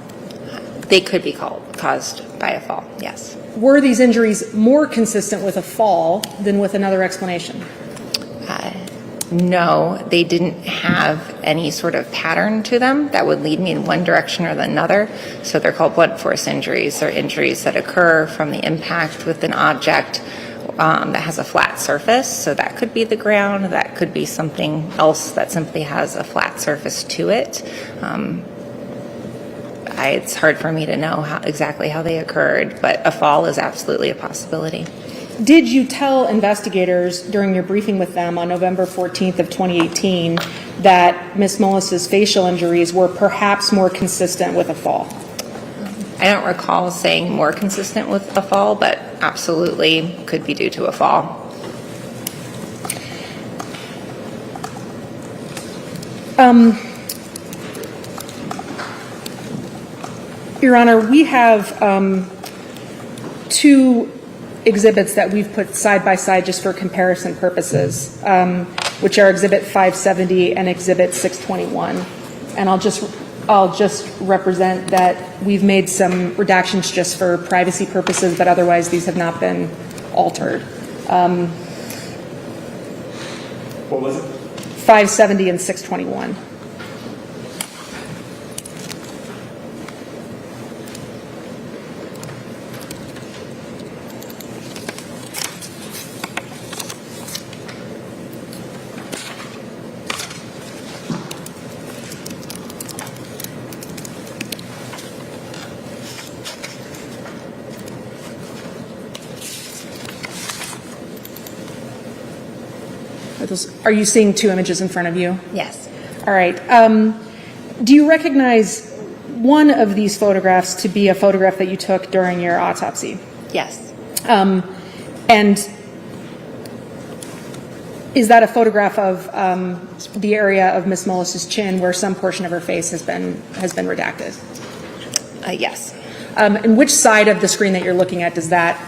They could be caused by a fall, yes. Were these injuries more consistent with a fall than with another explanation? No, they didn't have any sort of pattern to them that would lead me in one direction or another. So they're called blunt force injuries. They're injuries that occur from the impact with an object that has a flat surface. So that could be the ground. That could be something else that simply has a flat surface to it. It's hard for me to know exactly how they occurred, but a fall is absolutely a possibility. Did you tell investigators during your briefing with them on November 14th of 2018 that Ms. Mullis's facial injuries were perhaps more consistent with a fall? I don't recall saying more consistent with a fall, but absolutely could be due to a fall. Your Honor, we have two exhibits that we've put side by side just for comparison purposes, which are Exhibit 570 and Exhibit 621. And I'll just represent that we've made some redactions just for privacy purposes, but otherwise these have not been altered. What was it? 570 and 621. Are you seeing two images in front of you? Yes. All right. Do you recognize one of these photographs to be a photograph that you took during your autopsy? Yes. And is that a photograph of the area of Ms. Mullis's chin where some portion of her face has been redacted? Yes. And which side of the screen that you're looking at does that,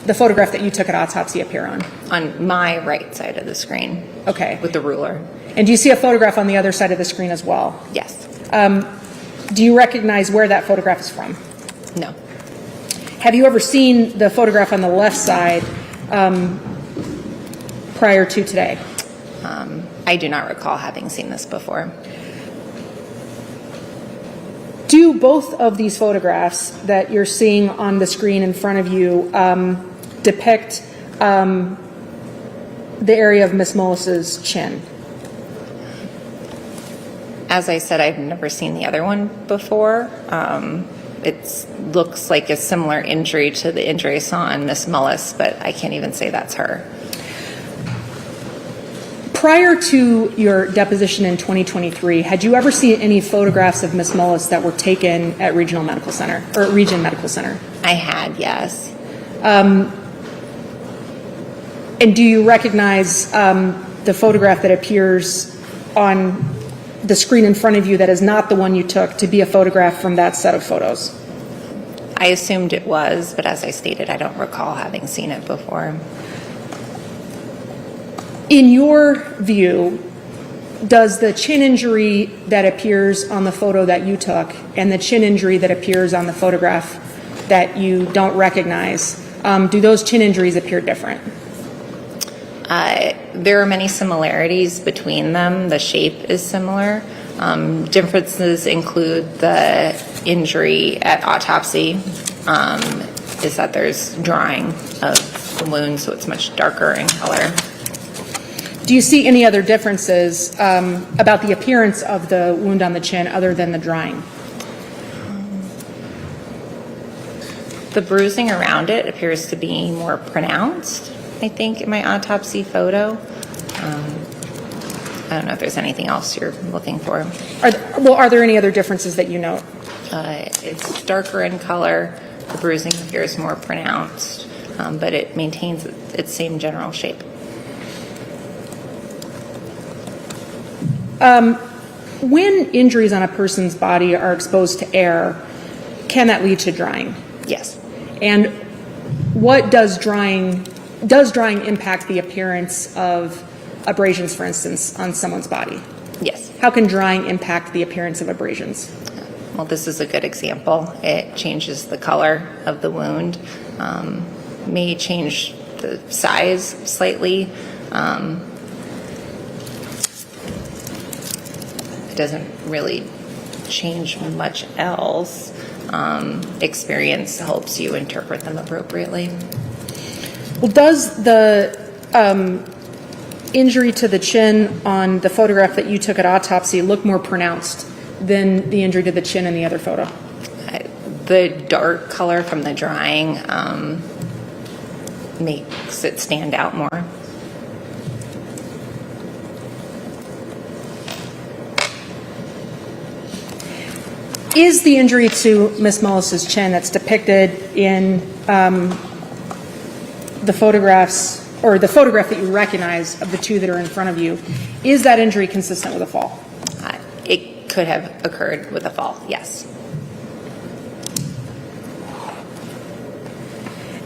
the photograph that you took at autopsy appear on? On my right side of the screen. Okay. With the ruler. And do you see a photograph on the other side of the screen as well? Yes. Do you recognize where that photograph is from? No. Have you ever seen the photograph on the left side prior to today? I do not recall having seen this before. Do both of these photographs that you're seeing on the screen in front of you depict the area of Ms. Mullis's chin? As I said, I've never seen the other one before. It looks like a similar injury to the injury I saw on Ms. Mullis, but I can't even say that's her. Prior to your deposition in 2023, had you ever seen any photographs of Ms. Mullis that were taken at Regional Medical Center or Region Medical Center? I had, yes. And do you recognize the photograph that appears on the screen in front of you that is not the one you took to be a photograph from that set of photos? I assumed it was, but as I stated, I don't recall having seen it before. In your view, does the chin injury that appears on the photo that you took and the chin injury that appears on the photograph that you don't recognize, do those chin injuries appear different? There are many similarities between them. The shape is similar. Differences include the injury at autopsy is that there's drying of the wound, so it's much darker in color. Do you see any other differences about the appearance of the wound on the chin other than the drying? The bruising around it appears to be more pronounced, I think, in my autopsy photo. I don't know if there's anything else you're looking for. Are there any other differences that you note? It's darker in color. The bruising appears more pronounced, but it maintains its same general shape. When injuries on a person's body are exposed to air, can that lead to drying? Yes. And what does drying impact the appearance of abrasions, for instance, on someone's body? Yes. How can drying impact the appearance of abrasions? Well, this is a good example. It changes the color of the wound, may change the size slightly. It doesn't really change much else. Experience helps you interpret them appropriately. Well, does the injury to the chin on the photograph that you took at autopsy look more pronounced than the injury to the chin in the other photo? The dark color from the drying makes it stand out more. Is the injury to Ms. Mullis's chin that's depicted in the photographs, or the photograph that you recognize of the two that are in front of you, is that injury consistent with a fall? could have occurred with a fall, yes.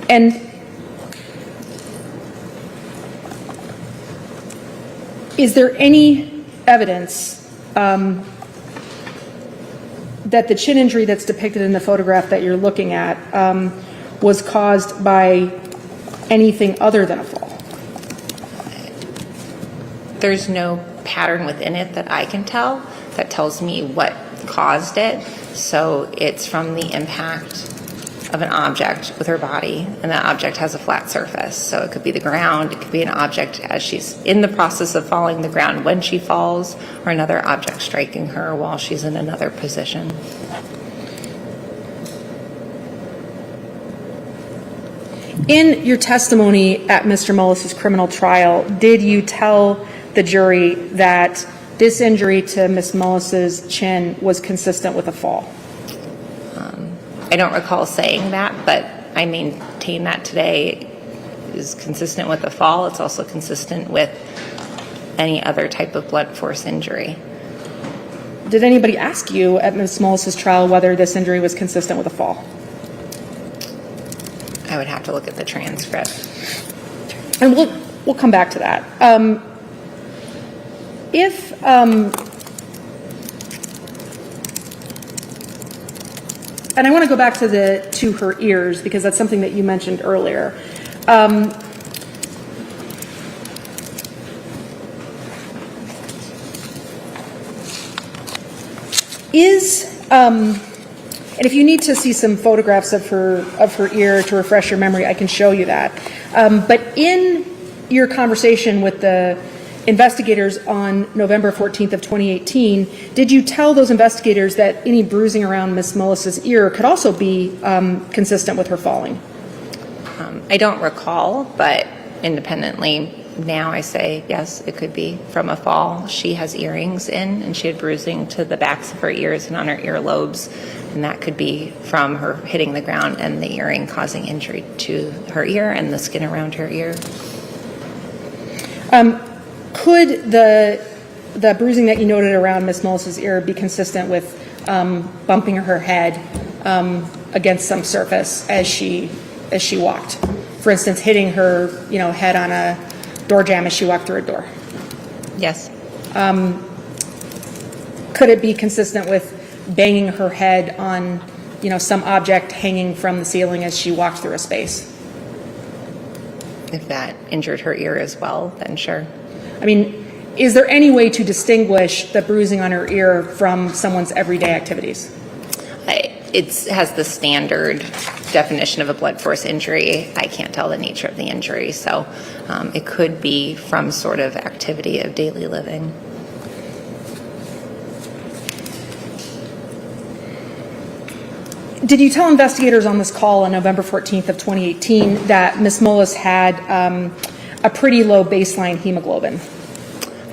And is there any evidence that the chin injury that's depicted in the photograph that you're looking at was caused by anything other than a fall? There's no pattern within it that I can tell that tells me what caused it. So it's from the impact of an object with her body, and that object has a flat surface. So it could be the ground, it could be an object as she's in the process of falling the ground when she falls, or another object striking her while she's in another position. In your testimony at Mr. Mullis's criminal trial, did you tell the jury that this injury to Ms. Mullis's chin was consistent with a fall? I don't recall saying that, but I maintain that today is consistent with a fall. It's also consistent with any other type of blunt force injury. Did anybody ask you at Ms. Mullis's trial whether this injury was consistent with a fall? I would have to look at the transcript. And we'll come back to that. And I want to go back to her ears, because that's something that you mentioned earlier. And if you need to see some photographs of her ear to refresh your memory, I can show you that. But in your conversation with the investigators on November 14th of 2018, did you tell those investigators that any bruising around Ms. Mullis's ear could also be consistent with her falling? I don't recall, but independently now I say, yes, it could be from a fall. She has earrings in, and she had bruising to the backs of her ears and on her earlobes, and that could be from her hitting the ground and the earring causing injury to her ear and the skin around her ear. Could the bruising that you noted around Ms. Mullis's ear be consistent with bumping her head against some surface as she walked? For instance, hitting her head on a door jamb as she walked through a door. Yes. Could it be consistent with banging her head on some object hanging from the ceiling as she walked through a space? If that injured her ear as well, then sure. I mean, is there any way to distinguish the bruising on her ear from someone's everyday activities? It has the standard definition of a blunt force injury. I can't tell the nature of the injury, so it could be from sort of activity of daily living. Did you tell investigators on this call on November 14th of 2018 that Ms. Mullis had a pretty low baseline hemoglobin?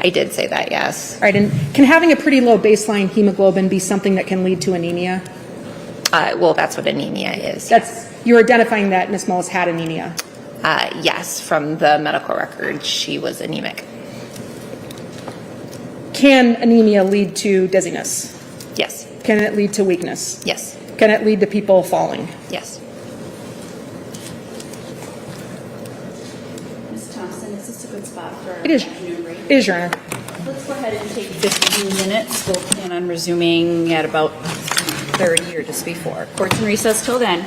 I did say that, yes. All right, and can having a pretty low baseline hemoglobin be something that can lead to anemia? Well, that's what anemia is. You're identifying that Ms. Mullis had anemia? Yes, from the medical record, she was anemic. Can anemia lead to dizziness? Yes. Can it lead to weakness? Yes. Can it lead to people falling? Yes. Ms. Thompson, is this a good spot for our It is. afternoon break? It is, Your Honor. Let's go ahead and take 15 minutes. We'll plan on resuming at about 30 or just before. Court's in recess till then.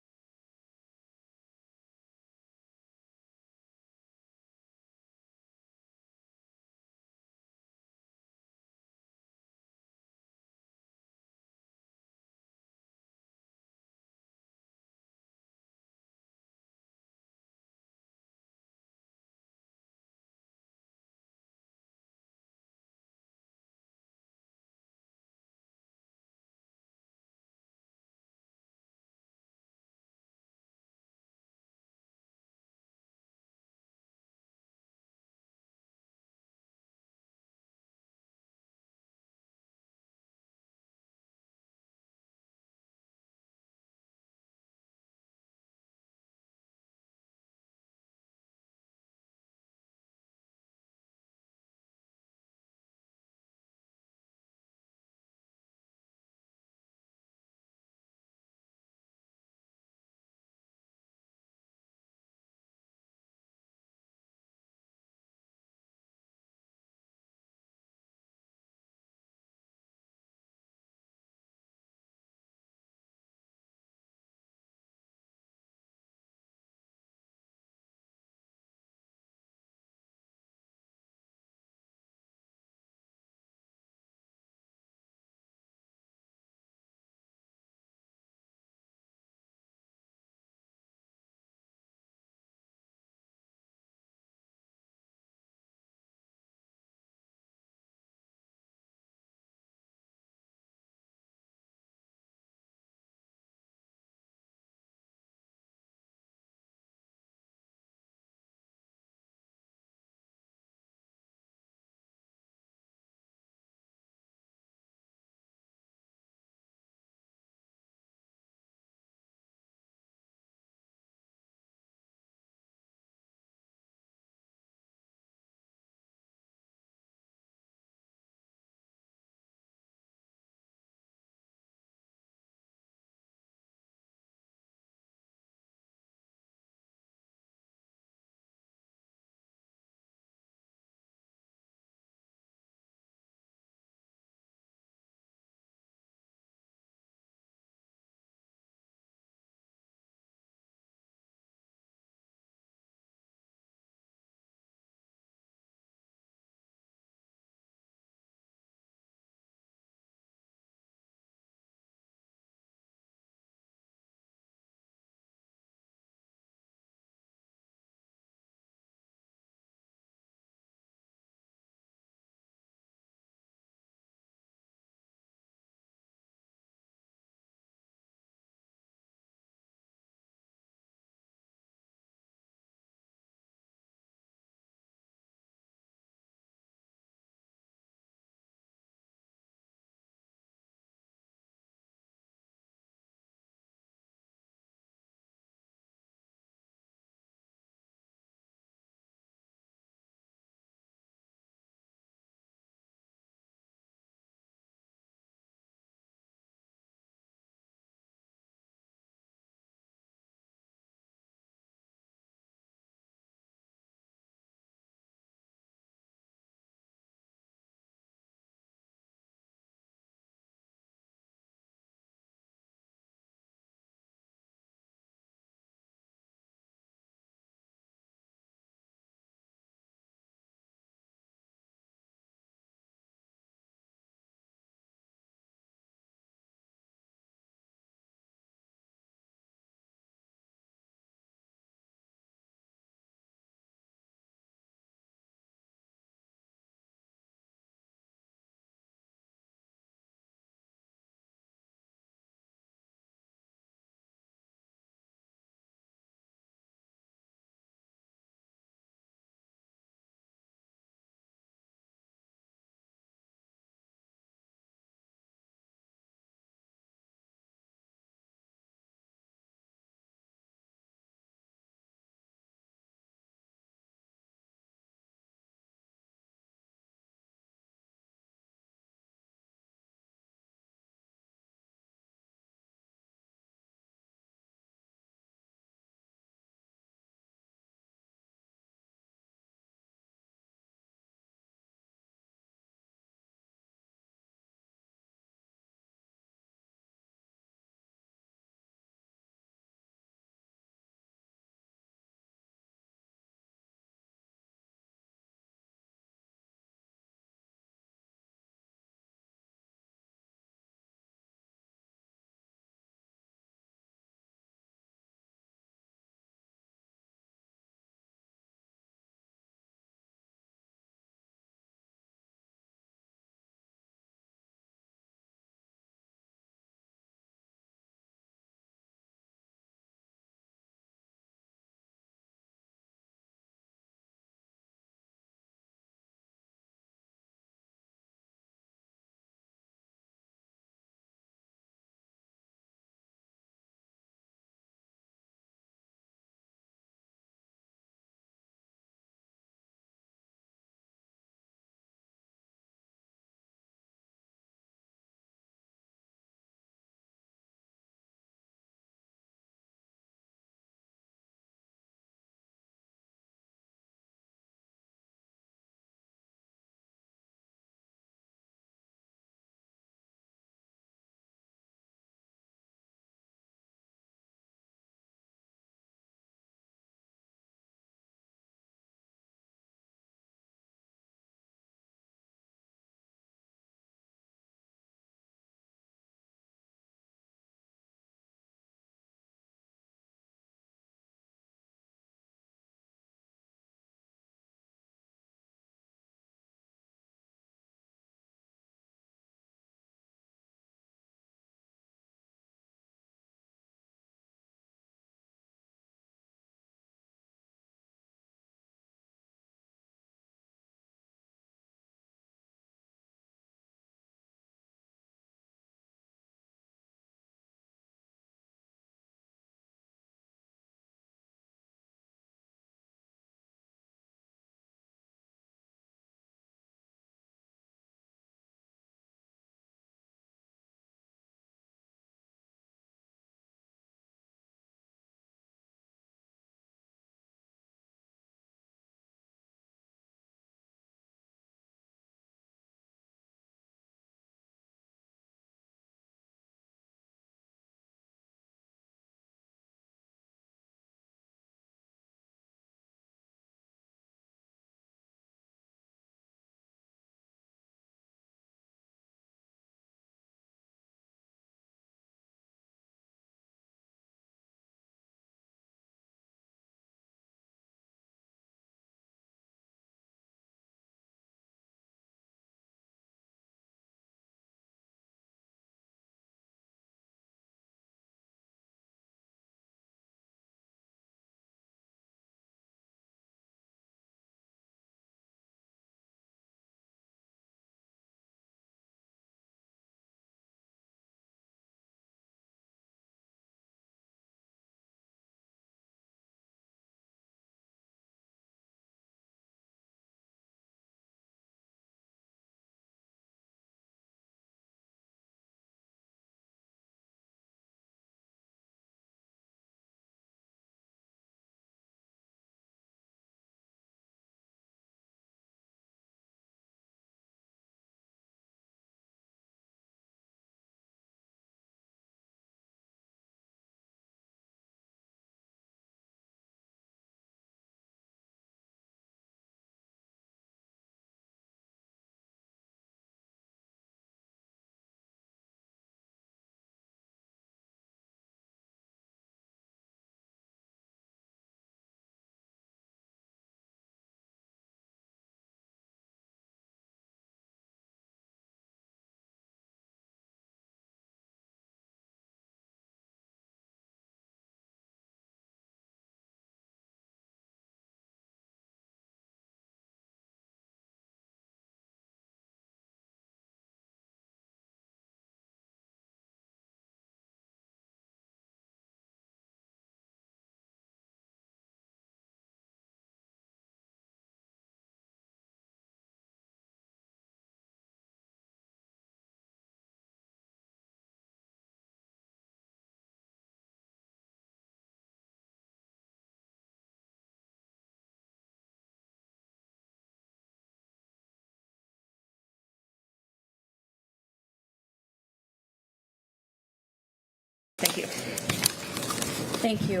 Thank you.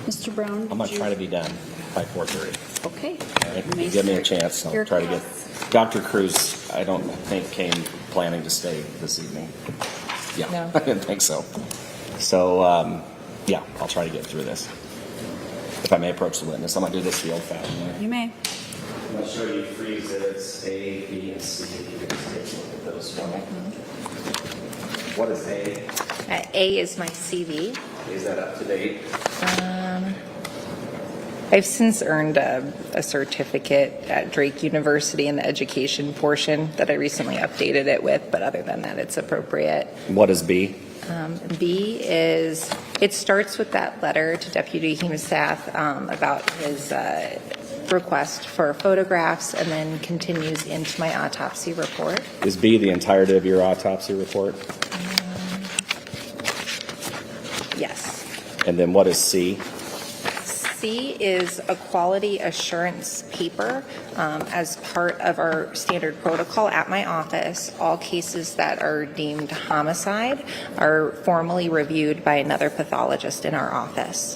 Mr. Brown? I'm going to try to be done by 4:30. Okay. Right? You may Give me a start chance. I'll your try to get. class. Dr. Cruz, I don't think came planning to stay this evening. Yeah, No. I didn't think so. So, yeah, I'll try to get through this. If I may approach the witness, I'm going to do this the old-fashioned way. You may. I'm going to show you three exhibits, A, B, and C. If you guys take a look at those for me. What is A? A is my CV. Is that up to date? I've since earned a certificate at Rake University in the education portion that I recently updated it with, but other than that, it's appropriate. What is B? B is, it starts with that letter to Deputy Hemastaff about his request for photographs and then continues into my autopsy report. Is B the entirety of your autopsy report? Yes. And then what is C? C is a quality assurance paper as part of our standard protocol at my office. All cases that are deemed homicide are formally reviewed by another pathologist in our office.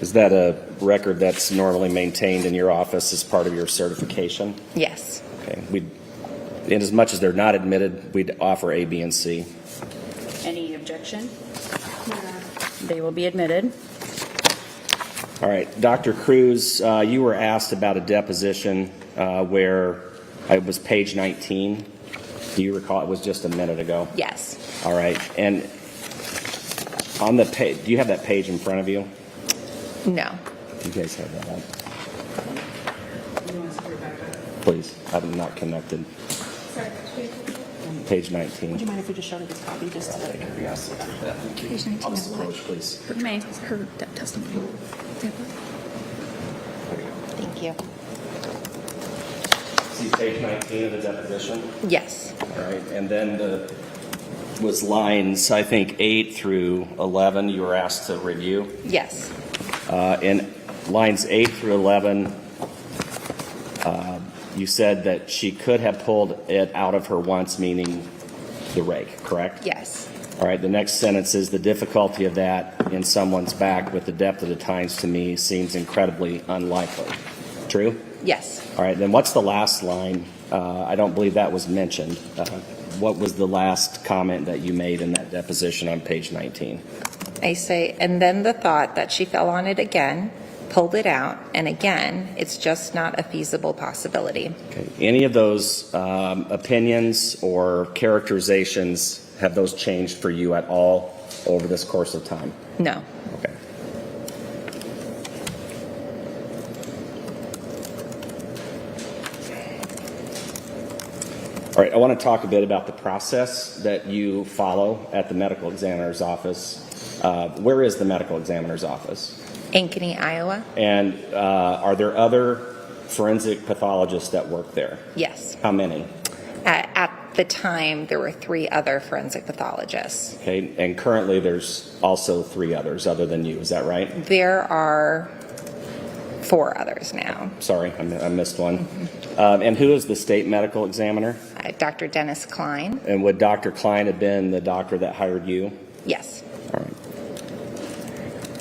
Is that a record that's normally maintained in your office as part of your certification? Yes. Okay. In as much as they're not admitted, we'd offer A, B, and C. Any objection? They will be admitted. All right, Dr. Cruz, you were asked about a deposition where it was page 19. Do you recall? It was just a minute ago. Yes. All right, and on the page, do you have that page in front of you? No. You guys have that up. Please, I'm not connected. Page 19. Would you mind if we just showed her this copy just to... Yes. Page 19 of what? Please. You may. Her testimony. Thank you. See page 19 of the deposition? Yes. All right, and then was lines, I think, 8 through 11 you were asked to review. Yes. In lines 8 through 11, you said that she could have pulled it out of her once, meaning the rake, correct? Yes. All right, the next sentence is the difficulty of that in someone's back with the depth of the tines to me seems incredibly unlikely. True? Yes. All right, then what's the last line? I don't believe that was mentioned. What was the last comment that you made in that deposition on page 19? I say, and then the thought that she fell on it again, pulled it out, and again, it's just not a feasible possibility. Okay. Any of those opinions or characterizations, have those changed for you at all over this course of time? No. Okay. All right, I want to talk a bit about the process that you follow at the medical examiner's office. Where is the medical examiner's office? Ankeny, Iowa? And are there other forensic pathologists that work there? Yes. How many? At the time, there were 3 other forensic pathologists. Okay, and currently there's also 3 others other than you, is that right? There are 4 others now. Sorry, I missed one. And who is the state medical examiner? Dr. Dennis Klein? And would Dr. Klein have been the doctor that hired you? Yes. All right.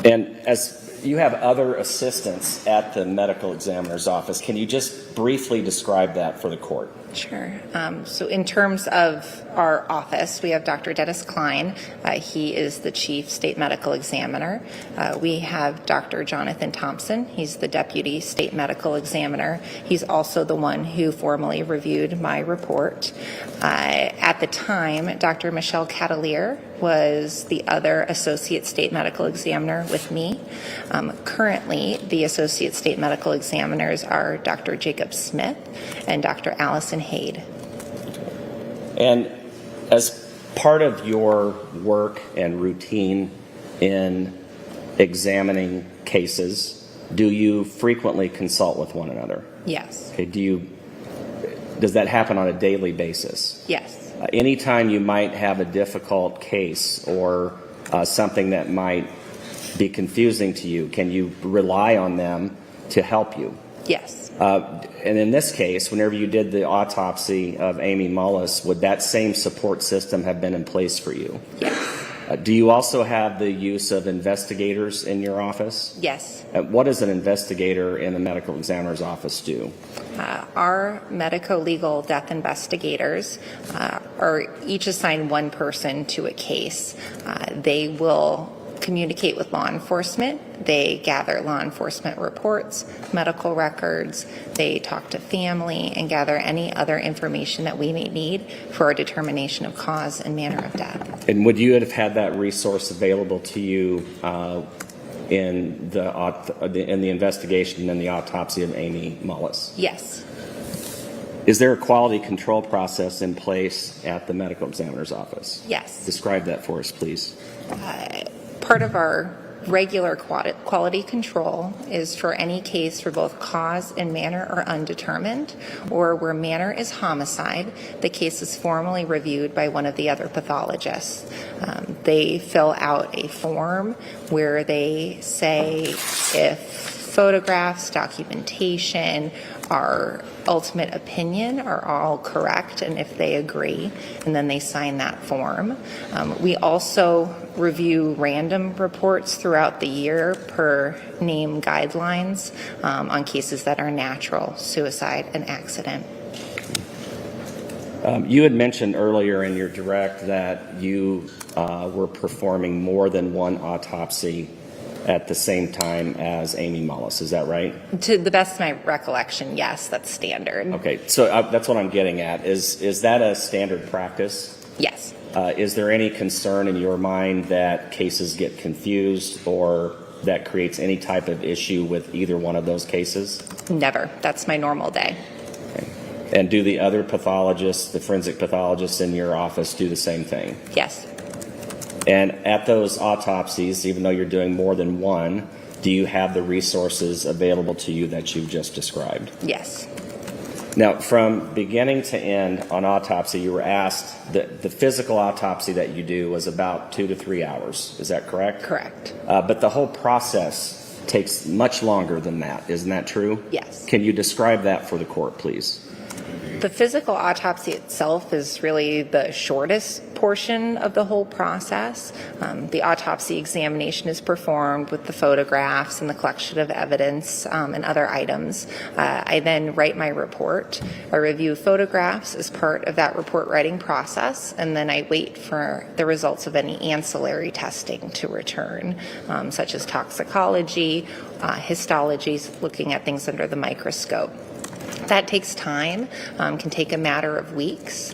And as you have other assistants at the medical examiner's office, can you just briefly describe that for the court? Sure. So in terms of our office, we have Dr. Dennis Klein. He is the chief state medical examiner. We have Dr. Jonathan Thompson. He's the deputy state medical examiner. He's also the one who formally reviewed my report. At the time, Dr. Michelle Catalier was the other associate state medical examiner with me. Currently, the associate state medical examiners are Dr. Jacob Smith and Dr. Allison Hade. And as part of your work and routine in examining cases, do you frequently consult with one another? Yes. Okay, does that happen on a daily basis? Yes. Anytime you might have a difficult case or something that might be confusing to you, can you rely on them to help you? Yes. And in this case, whenever you did the autopsy of Amy Mullis, would that same support system have been in place for you? Yes. Do you also have the use of investigators in your office? Yes. What does an investigator in the medical examiner's office do? Our medico-legal death investigators are each assigned one person to a case. They will communicate with law enforcement. They gather law enforcement reports, medical records. They talk to family and gather any other information that we may need for our determination of cause and manner of death. And would you have had that resource available to you in the investigation and the autopsy of Amy Mullis? Yes. Is there a quality control process in place at the medical examiner's office? Yes. Describe that for us, please. Part of our regular quality control is for any case for both cause and manner are undetermined, or where manner is homicide, the case is formally reviewed by one of the other pathologists. They fill out a form where they say if photographs, documentation, our ultimate opinion are all correct, and if they agree, and then they sign that form. We also review random reports throughout the year per name guidelines on cases that are natural, suicide, and accident. You had mentioned earlier in your direct that you were performing more than one autopsy at the same time as Amy Mullis. Is that right? To the best of my recollection, yes, that's standard. Okay, so that's what I'm getting at. Is that a standard practice? Yes. Is there any concern in your mind that cases get confused or that creates any type of issue with either one of those cases? Never. That's my normal day. Okay. And do the other pathologists, the forensic pathologists in your office, do the same thing? Yes. And at those autopsies, even though you're doing more than one, do you have the resources available to you that you've just described? Yes. Now, from beginning to end on autopsy, you were asked that the physical autopsy that you do was about 2 to 3 hours. Is that correct? Correct. But the whole process takes much longer than that. Isn't that true? Yes. Can you describe that for the court, please? The physical autopsy itself is really the shortest portion of the whole process. The autopsy examination is performed with the photographs and the collection of evidence and other items. I then write my report. I review photographs as part of that report writing process, and then I wait for the results of any ancillary testing to return, such as toxicology, histology, looking at things under the microscope. That takes time, can take a matter of weeks.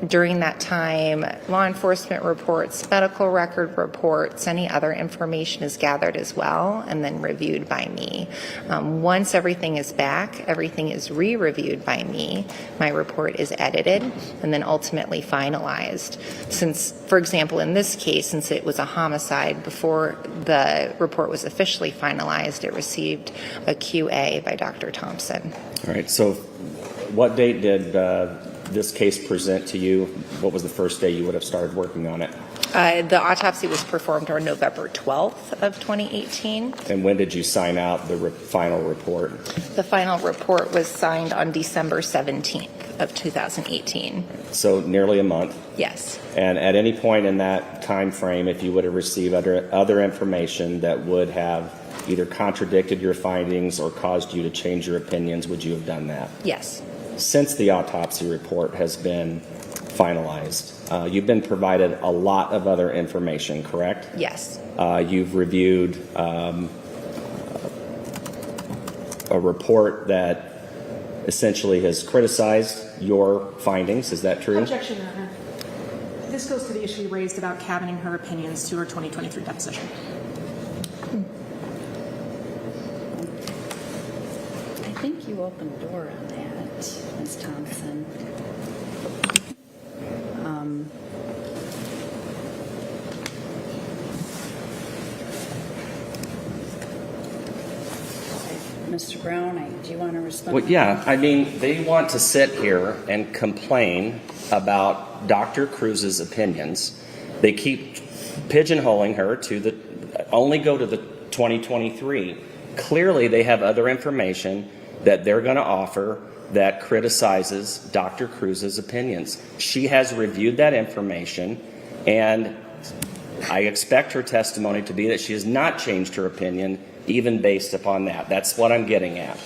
During that time, law enforcement reports, medical record reports, any other information is gathered as well and then reviewed by me. Once everything is back, everything is re-reviewed by me. My report is edited and then ultimately finalized. Since, for example, in this case, since it was a homicide, before the report was officially finalized, it received a QA by Dr. Thompson. All right, so what date did this case present to you? What was the first day you would have started working on it? The autopsy was performed on November 12th of 2018. And when did you sign out the final report? The final report was signed on December 17th of 2018. So nearly a month. Yes. And at any point in that time frame, if you would have received other information that would have either contradicted your findings or caused you to change your opinions, would you have done that? Yes. Since the autopsy report has been finalized, you've been provided a lot of other information, correct? Yes. You've reviewed a report that essentially has criticized your findings. Is that true? Objection, Your Honor. This goes to the issue raised about cabining her opinions to her 2023 deposition. I think you opened the door on that, Ms. Thompson. Mr. Brown, do you want to respond? Well, yeah. I mean, they want to sit here and complain about Dr. Cruz's opinions. They keep pigeonholing her to only go to the 2023. Clearly, they have other information that they're going to offer that criticizes Dr. Cruz's opinions. She has reviewed that information, and I expect her testimony to be that she has not changed her opinion, even based upon that. That's what I'm getting at.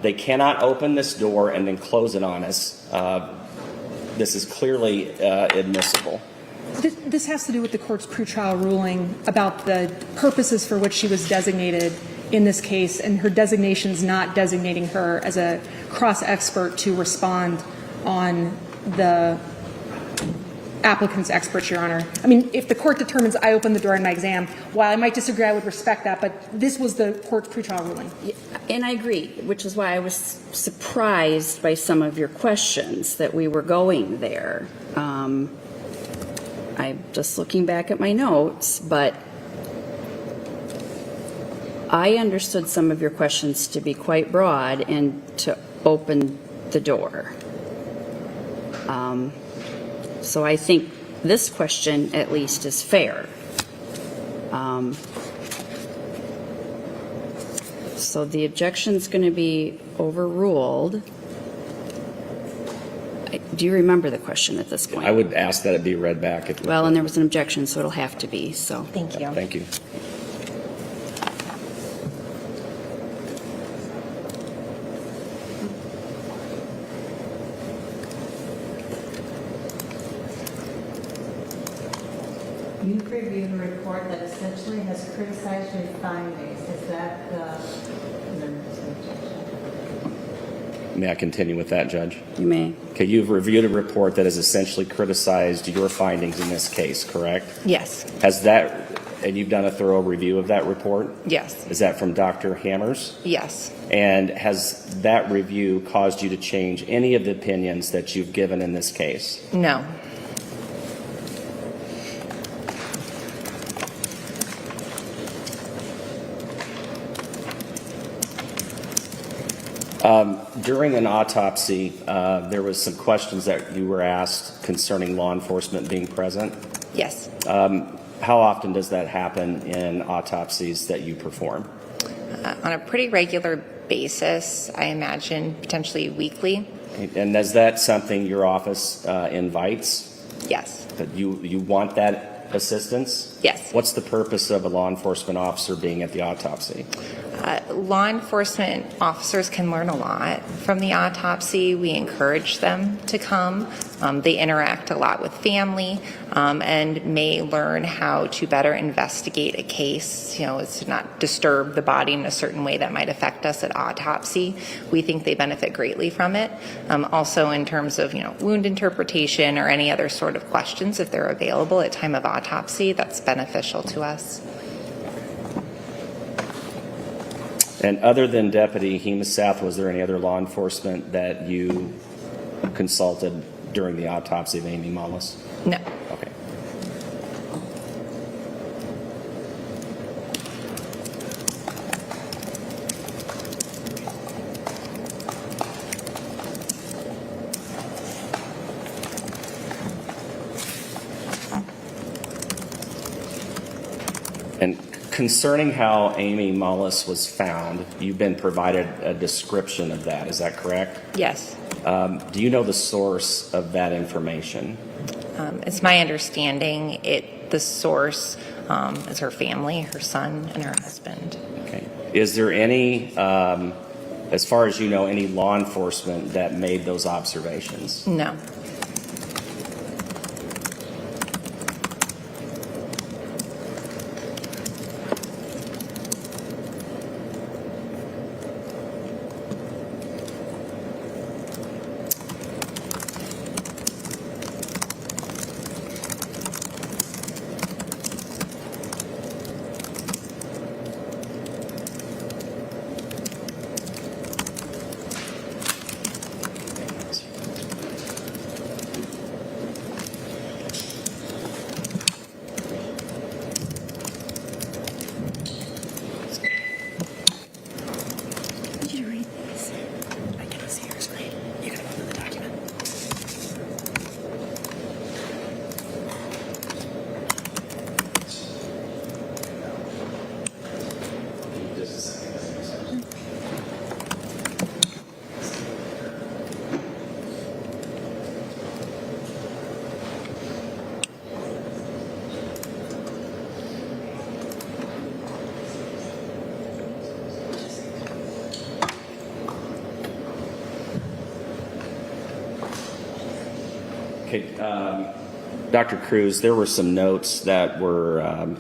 They cannot open this door and then close it on us. This is clearly admissible. This has to do with the court's pretrial ruling about the purposes for which she was designated in this case, and her designations not designating her as a cross-expert to respond on the applicant's experts, Your Honor. I mean, if the court determines I opened the door in my exam, while I might disagree, I would respect that, but this was the court's pretrial ruling. And I agree, which is why I was surprised by some of your questions that we were going there. I'm just looking back at my notes, but I understood some of your questions to be quite broad and to open the door. So I think this question, at least, is fair. So the objection's going to be overruled. Do you remember the question at this point? I would ask that it be read back. Well, and there was an objection, so it'll have to be, so. Thank you. Thank you. You've reviewed a report that essentially has criticized your findings. Is that the objection? May I continue with that, Judge? You may. Okay, you've reviewed a report that has essentially criticized your findings in this case, correct? Yes. Has that, and you've done a thorough review of that report? Yes. Is that from Dr. Hammers? Yes. And has that review caused you to change any of the opinions that you've given in this case? No. During an autopsy, there was some questions that you were asked concerning law enforcement being present. Yes. How often does that happen in autopsies that you perform? On a pretty regular basis, I imagine potentially weekly. And is that something your office invites? Yes. That you want that assistance? Yes. What's the purpose of a law enforcement officer being at the autopsy? Law enforcement officers can learn a lot from the autopsy. We encourage them to come. They interact a lot with family and may learn how to better investigate a case, to not disturb the body in a certain way that might affect us at autopsy. We think they benefit greatly from it. Also in terms of, wound interpretation or any other sort of questions, if they're available at time of autopsy, that's beneficial to us. And other than Deputy Hemus-South, was there any other law enforcement that you consulted during the autopsy of Amy Mullis? No. Okay. And concerning how Amy Mullis was found, you've been provided a description of that. Is that correct? Yes. Do you know the source of that information? It's my understanding the source is her family, her son, and her husband. Okay. Is there any, as far as you know, any law enforcement that made those observations? No. Okay, Dr. Cruz, there were some notes that were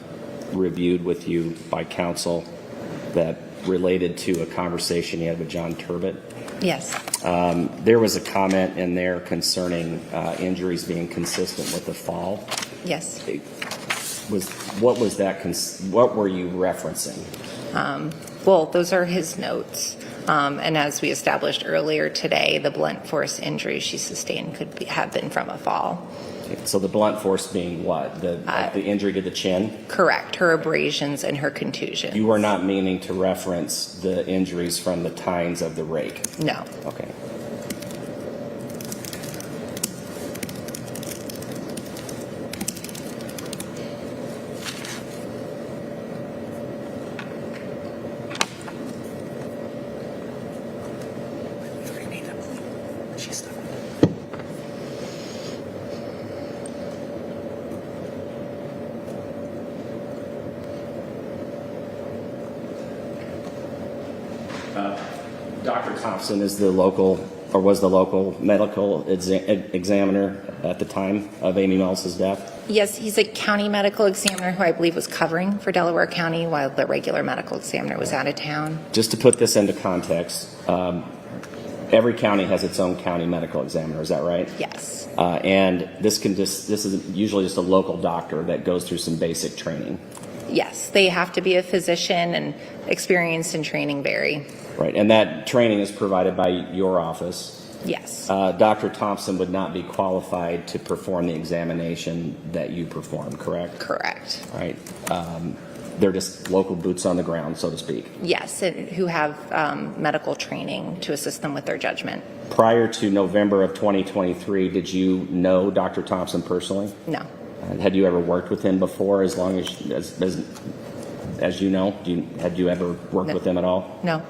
reviewed with you by counsel that related to a conversation you had with John Turbot. Yes. There was a comment in there concerning injuries being consistent with the fall. Yes. What was that? What were you referencing? Well, those are his notes. And as we established earlier today, the blunt force injury she sustained could have been from a fall. Okay, so the blunt force being what? The injury to the chin? Correct. Her abrasions and her contusions. You were not meaning to reference the injuries from the tines of the rake? No. Okay. Dr. Thompson is the local, or was the local medical examiner at the time of Amy Mullis's death? Yes, he's a county medical examiner who I believe was covering for Delaware County while the regular medical examiner was out of town. Just to put this into context, every county has its own county medical examiner, is that right? Yes. And this is usually just a local doctor that goes through some basic training. Yes, they have to be a physician, and experience and training vary. Right, and that training is provided by your office. Yes. Dr. Thompson would not be qualified to perform the examination that you performed, correct? Correct. Right. They're just local boots on the ground, so to speak. Yes, and who have medical training to assist them with their judgment. Prior to November of 2023, did you know Dr. Thompson personally? No. Had you ever worked with him before, as long as you know? Had you ever worked with him at all? No.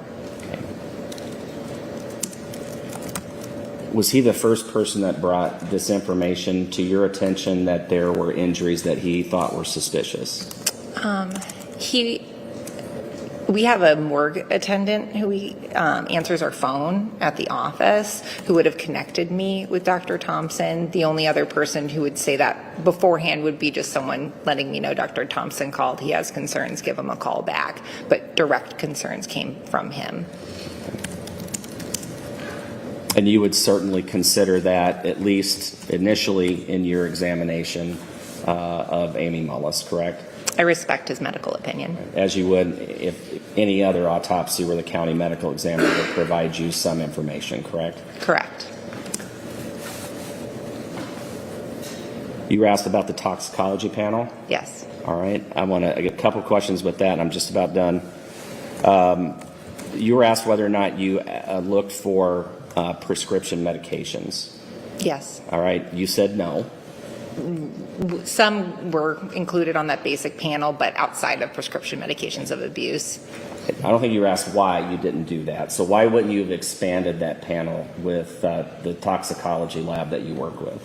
Was he the first person that brought this information to your attention that there were injuries that he thought were suspicious? We have a morgue attendant who answers our phone at the office who would have connected me with Dr. Thompson. The only other person who would say that beforehand would be just someone letting me know Dr. Thompson called. He has concerns, give him a call back. But direct concerns came from him. And you would certainly consider that, at least initially in your examination of Amy Mullis, correct? I respect his medical opinion. As you would if any other autopsy where the county medical examiner would provide you some information, correct? Correct. You were asked about the toxicology panel? Yes. All right. I get a couple questions with that, and I'm just about done. You were asked whether or not you looked for prescription medications. Yes. All right. You said no. Some were included on that basic panel, but outside of prescription medications of abuse. I don't think you were asked why you didn't do that. So why wouldn't you have expanded that panel with the toxicology lab that you work with?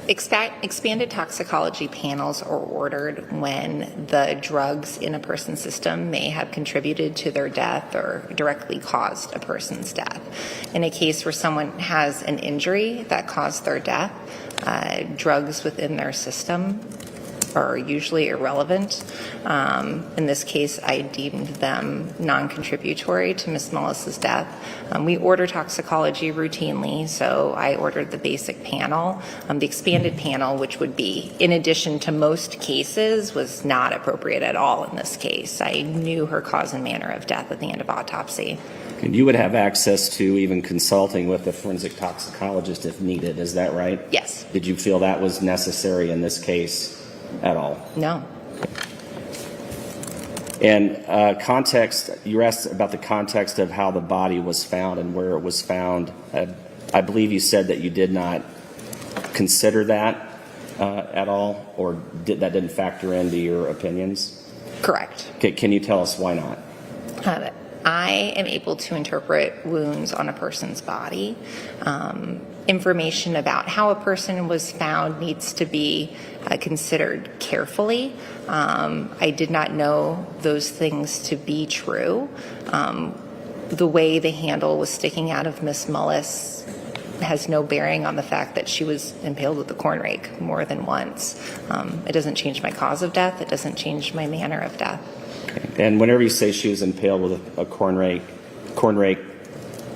Expanded toxicology panels are ordered when the drugs in a person's system may have contributed to their death or directly caused a person's death. In a case where someone has an injury that caused their death, drugs within their system are usually irrelevant. In this case, I deemed them non-contributory to Ms. Mullis's death. We order toxicology routinely, so I ordered the basic panel. The expanded panel, which would be in addition to most cases, was not appropriate at all in this case. I knew her cause and manner of death at the end of autopsy. And you would have access to even consulting with a forensic toxicologist if needed, is that right? Yes. Did you feel that was necessary in this case at all? No. And context, you were asked about the context of how the body was found and where it was found. I believe you said that you did not consider that at all, or that didn't factor into your opinions? Correct. Okay, can you tell us why not? I am able to interpret wounds on a person's body. Information about how a person was found needs to be considered carefully. I did not know those things to be true. The way the handle was sticking out of Ms. Mullis has no bearing on the fact that she was impaled with a corn rake more than once. It doesn't change my cause of death. It doesn't change my manner of death. And whenever you say she was impaled with a corn rake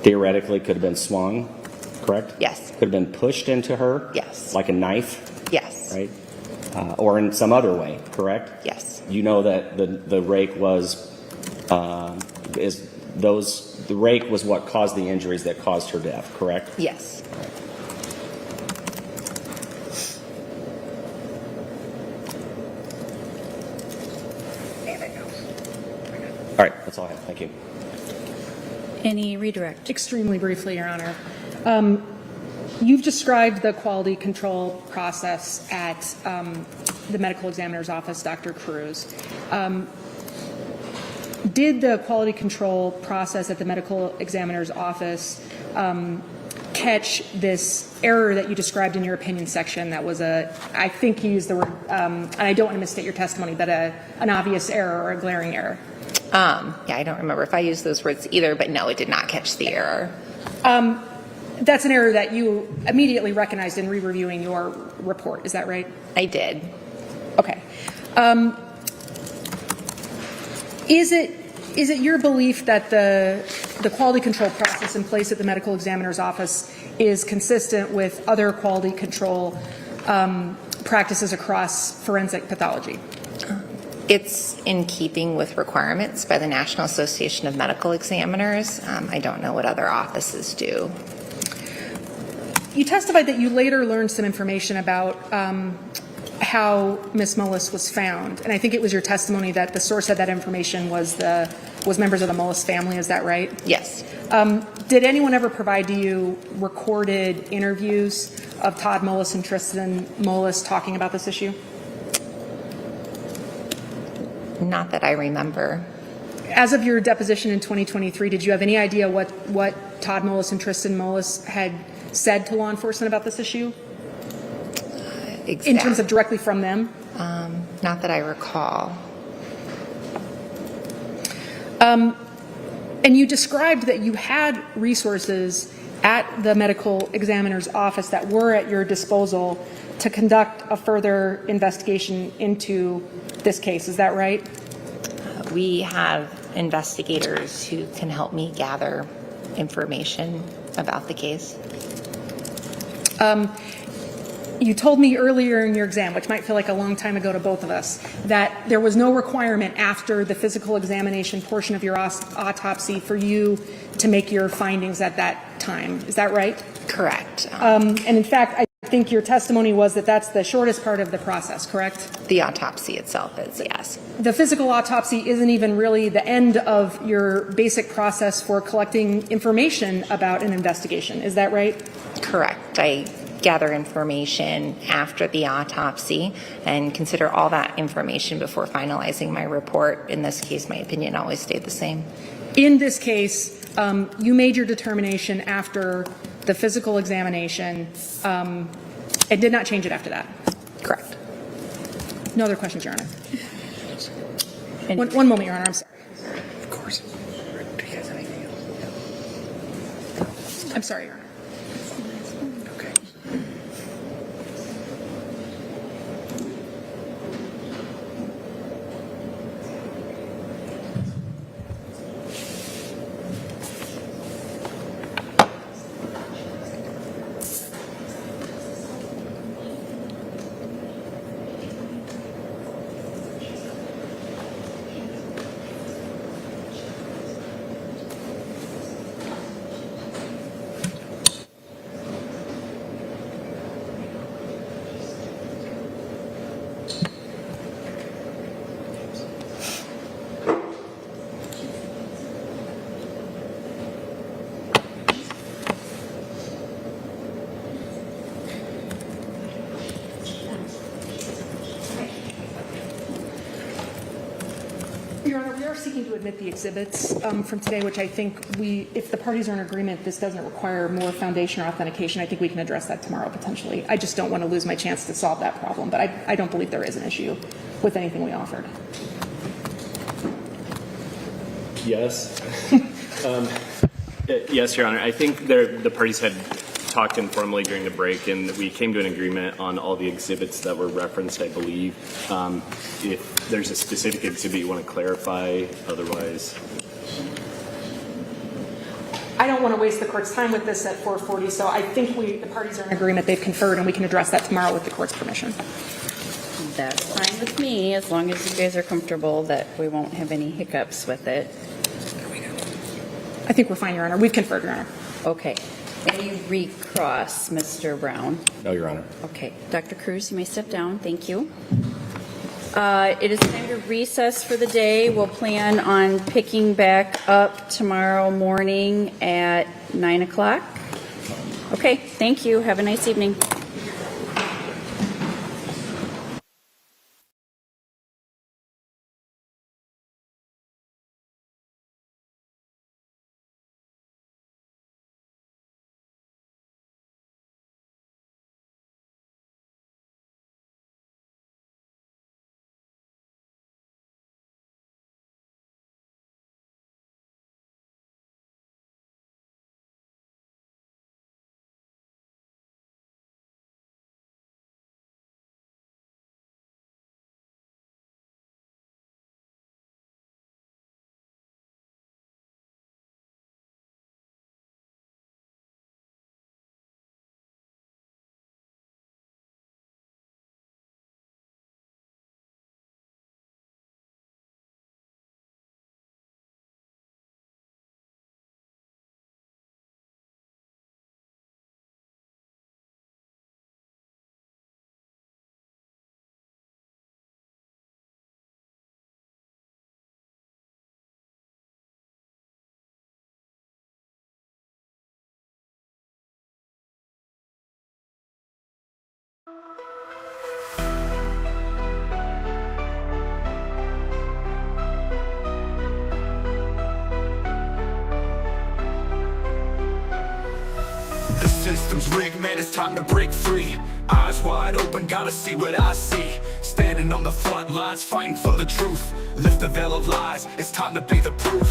theoretically could have been swung, correct? Yes. Could have been pushed into her? Yes. Like a knife? Yes. Right? Or in some other way, correct? Yes. You know that the rake was, the rake was what caused the injuries that caused her death, correct? Yes. All right, that's all I have. Thank you. Any redirect? Extremely briefly, Your Honor. You've described the quality control process at the medical examiner's office, Dr. Cruz. Did the quality control process at the medical examiner's office catch this error that you described in your opinion section that was I think you used the word, and I don't want to misstate your testimony, but an obvious error or a glaring error? Yeah, I don't remember if I used those words either, but no, it did not catch the error. That's an error that you immediately recognized in re-reviewing your report. Is that right? I did. Okay. Is it your belief that the quality control process in place at the medical examiner's office is consistent with other quality control practices across forensic pathology? It's in keeping with requirements by the National Association of Medical Examiners. I don't know what other offices do. You testified that you later learned some information about how Ms. Mullis was found, and I think it was your testimony that the source of that information was members of the Mullis family. Is that right? Yes. Did anyone ever provide to you recorded interviews of Todd Mullis and Tristan Mullis talking about this issue? Not that I remember. As of your deposition in 2023, did you have any idea what Todd Mullis and Tristan Mullis had said to law enforcement about this issue? In terms of directly from them? Not that I recall. And you described that you had resources at the medical examiner's office that were at your disposal to conduct a further investigation into this case. Is that right? We have investigators who can help me gather information about the case. You told me earlier in your exam, which might feel like a long time ago to both of us, that there was no requirement after the physical examination portion of your autopsy for you to make your findings at that time. Is that right? Correct. And in fact, I think your testimony was that that's the shortest part of the process, correct? The autopsy itself is, yes. The physical autopsy isn't even really the end of your basic process for collecting information about an investigation. Is that right? Correct. I gather information after the autopsy and consider all that information before finalizing my report. In this case, my opinion always stayed the same. In this case, you made your determination after the physical examination and did not change it after that. Correct. No other questions, Your Honor. One moment, Your Honor. I'm sorry. Of course. Do you guys have anything else? I'm sorry, Your Honor. Okay. Your Honor, we are seeking to admit the exhibits from today, which I think if the parties are in agreement, this doesn't require more foundation or authentication. I think we can address that tomorrow potentially. I just don't want to lose my chance to solve that problem, but I don't believe there is an issue with anything we offered. Yes. Yes, Your Honor. I think the parties had talked informally during the break, and we came to an agreement on all the exhibits that were referenced, I believe. If there's a specific exhibit you want to clarify, otherwise. I don't want to waste the court's time with this at 4:40, so I think the parties are in agreement. They've conferred, and we can address that tomorrow with the court's permission. That's fine with me, as long as you guys are comfortable that we won't have any hiccups with it. I think we're fine, Your Honor. We've conferred, Your Honor. Okay. Any recross, Mr. Brown? No, Your Honor. Okay. Dr. Cruz, you may step down. Thank you. It is time to recess for the day. We'll plan on picking back up tomorrow morning at 9 o'clock. Okay. Thank you. Have a nice evening. The system's rigged, man, it's time to break free. Eyes wide open, gotta see what I see. Standing on the front lines, fighting for the truth. Lift the veil of lies, it's time to be the proof.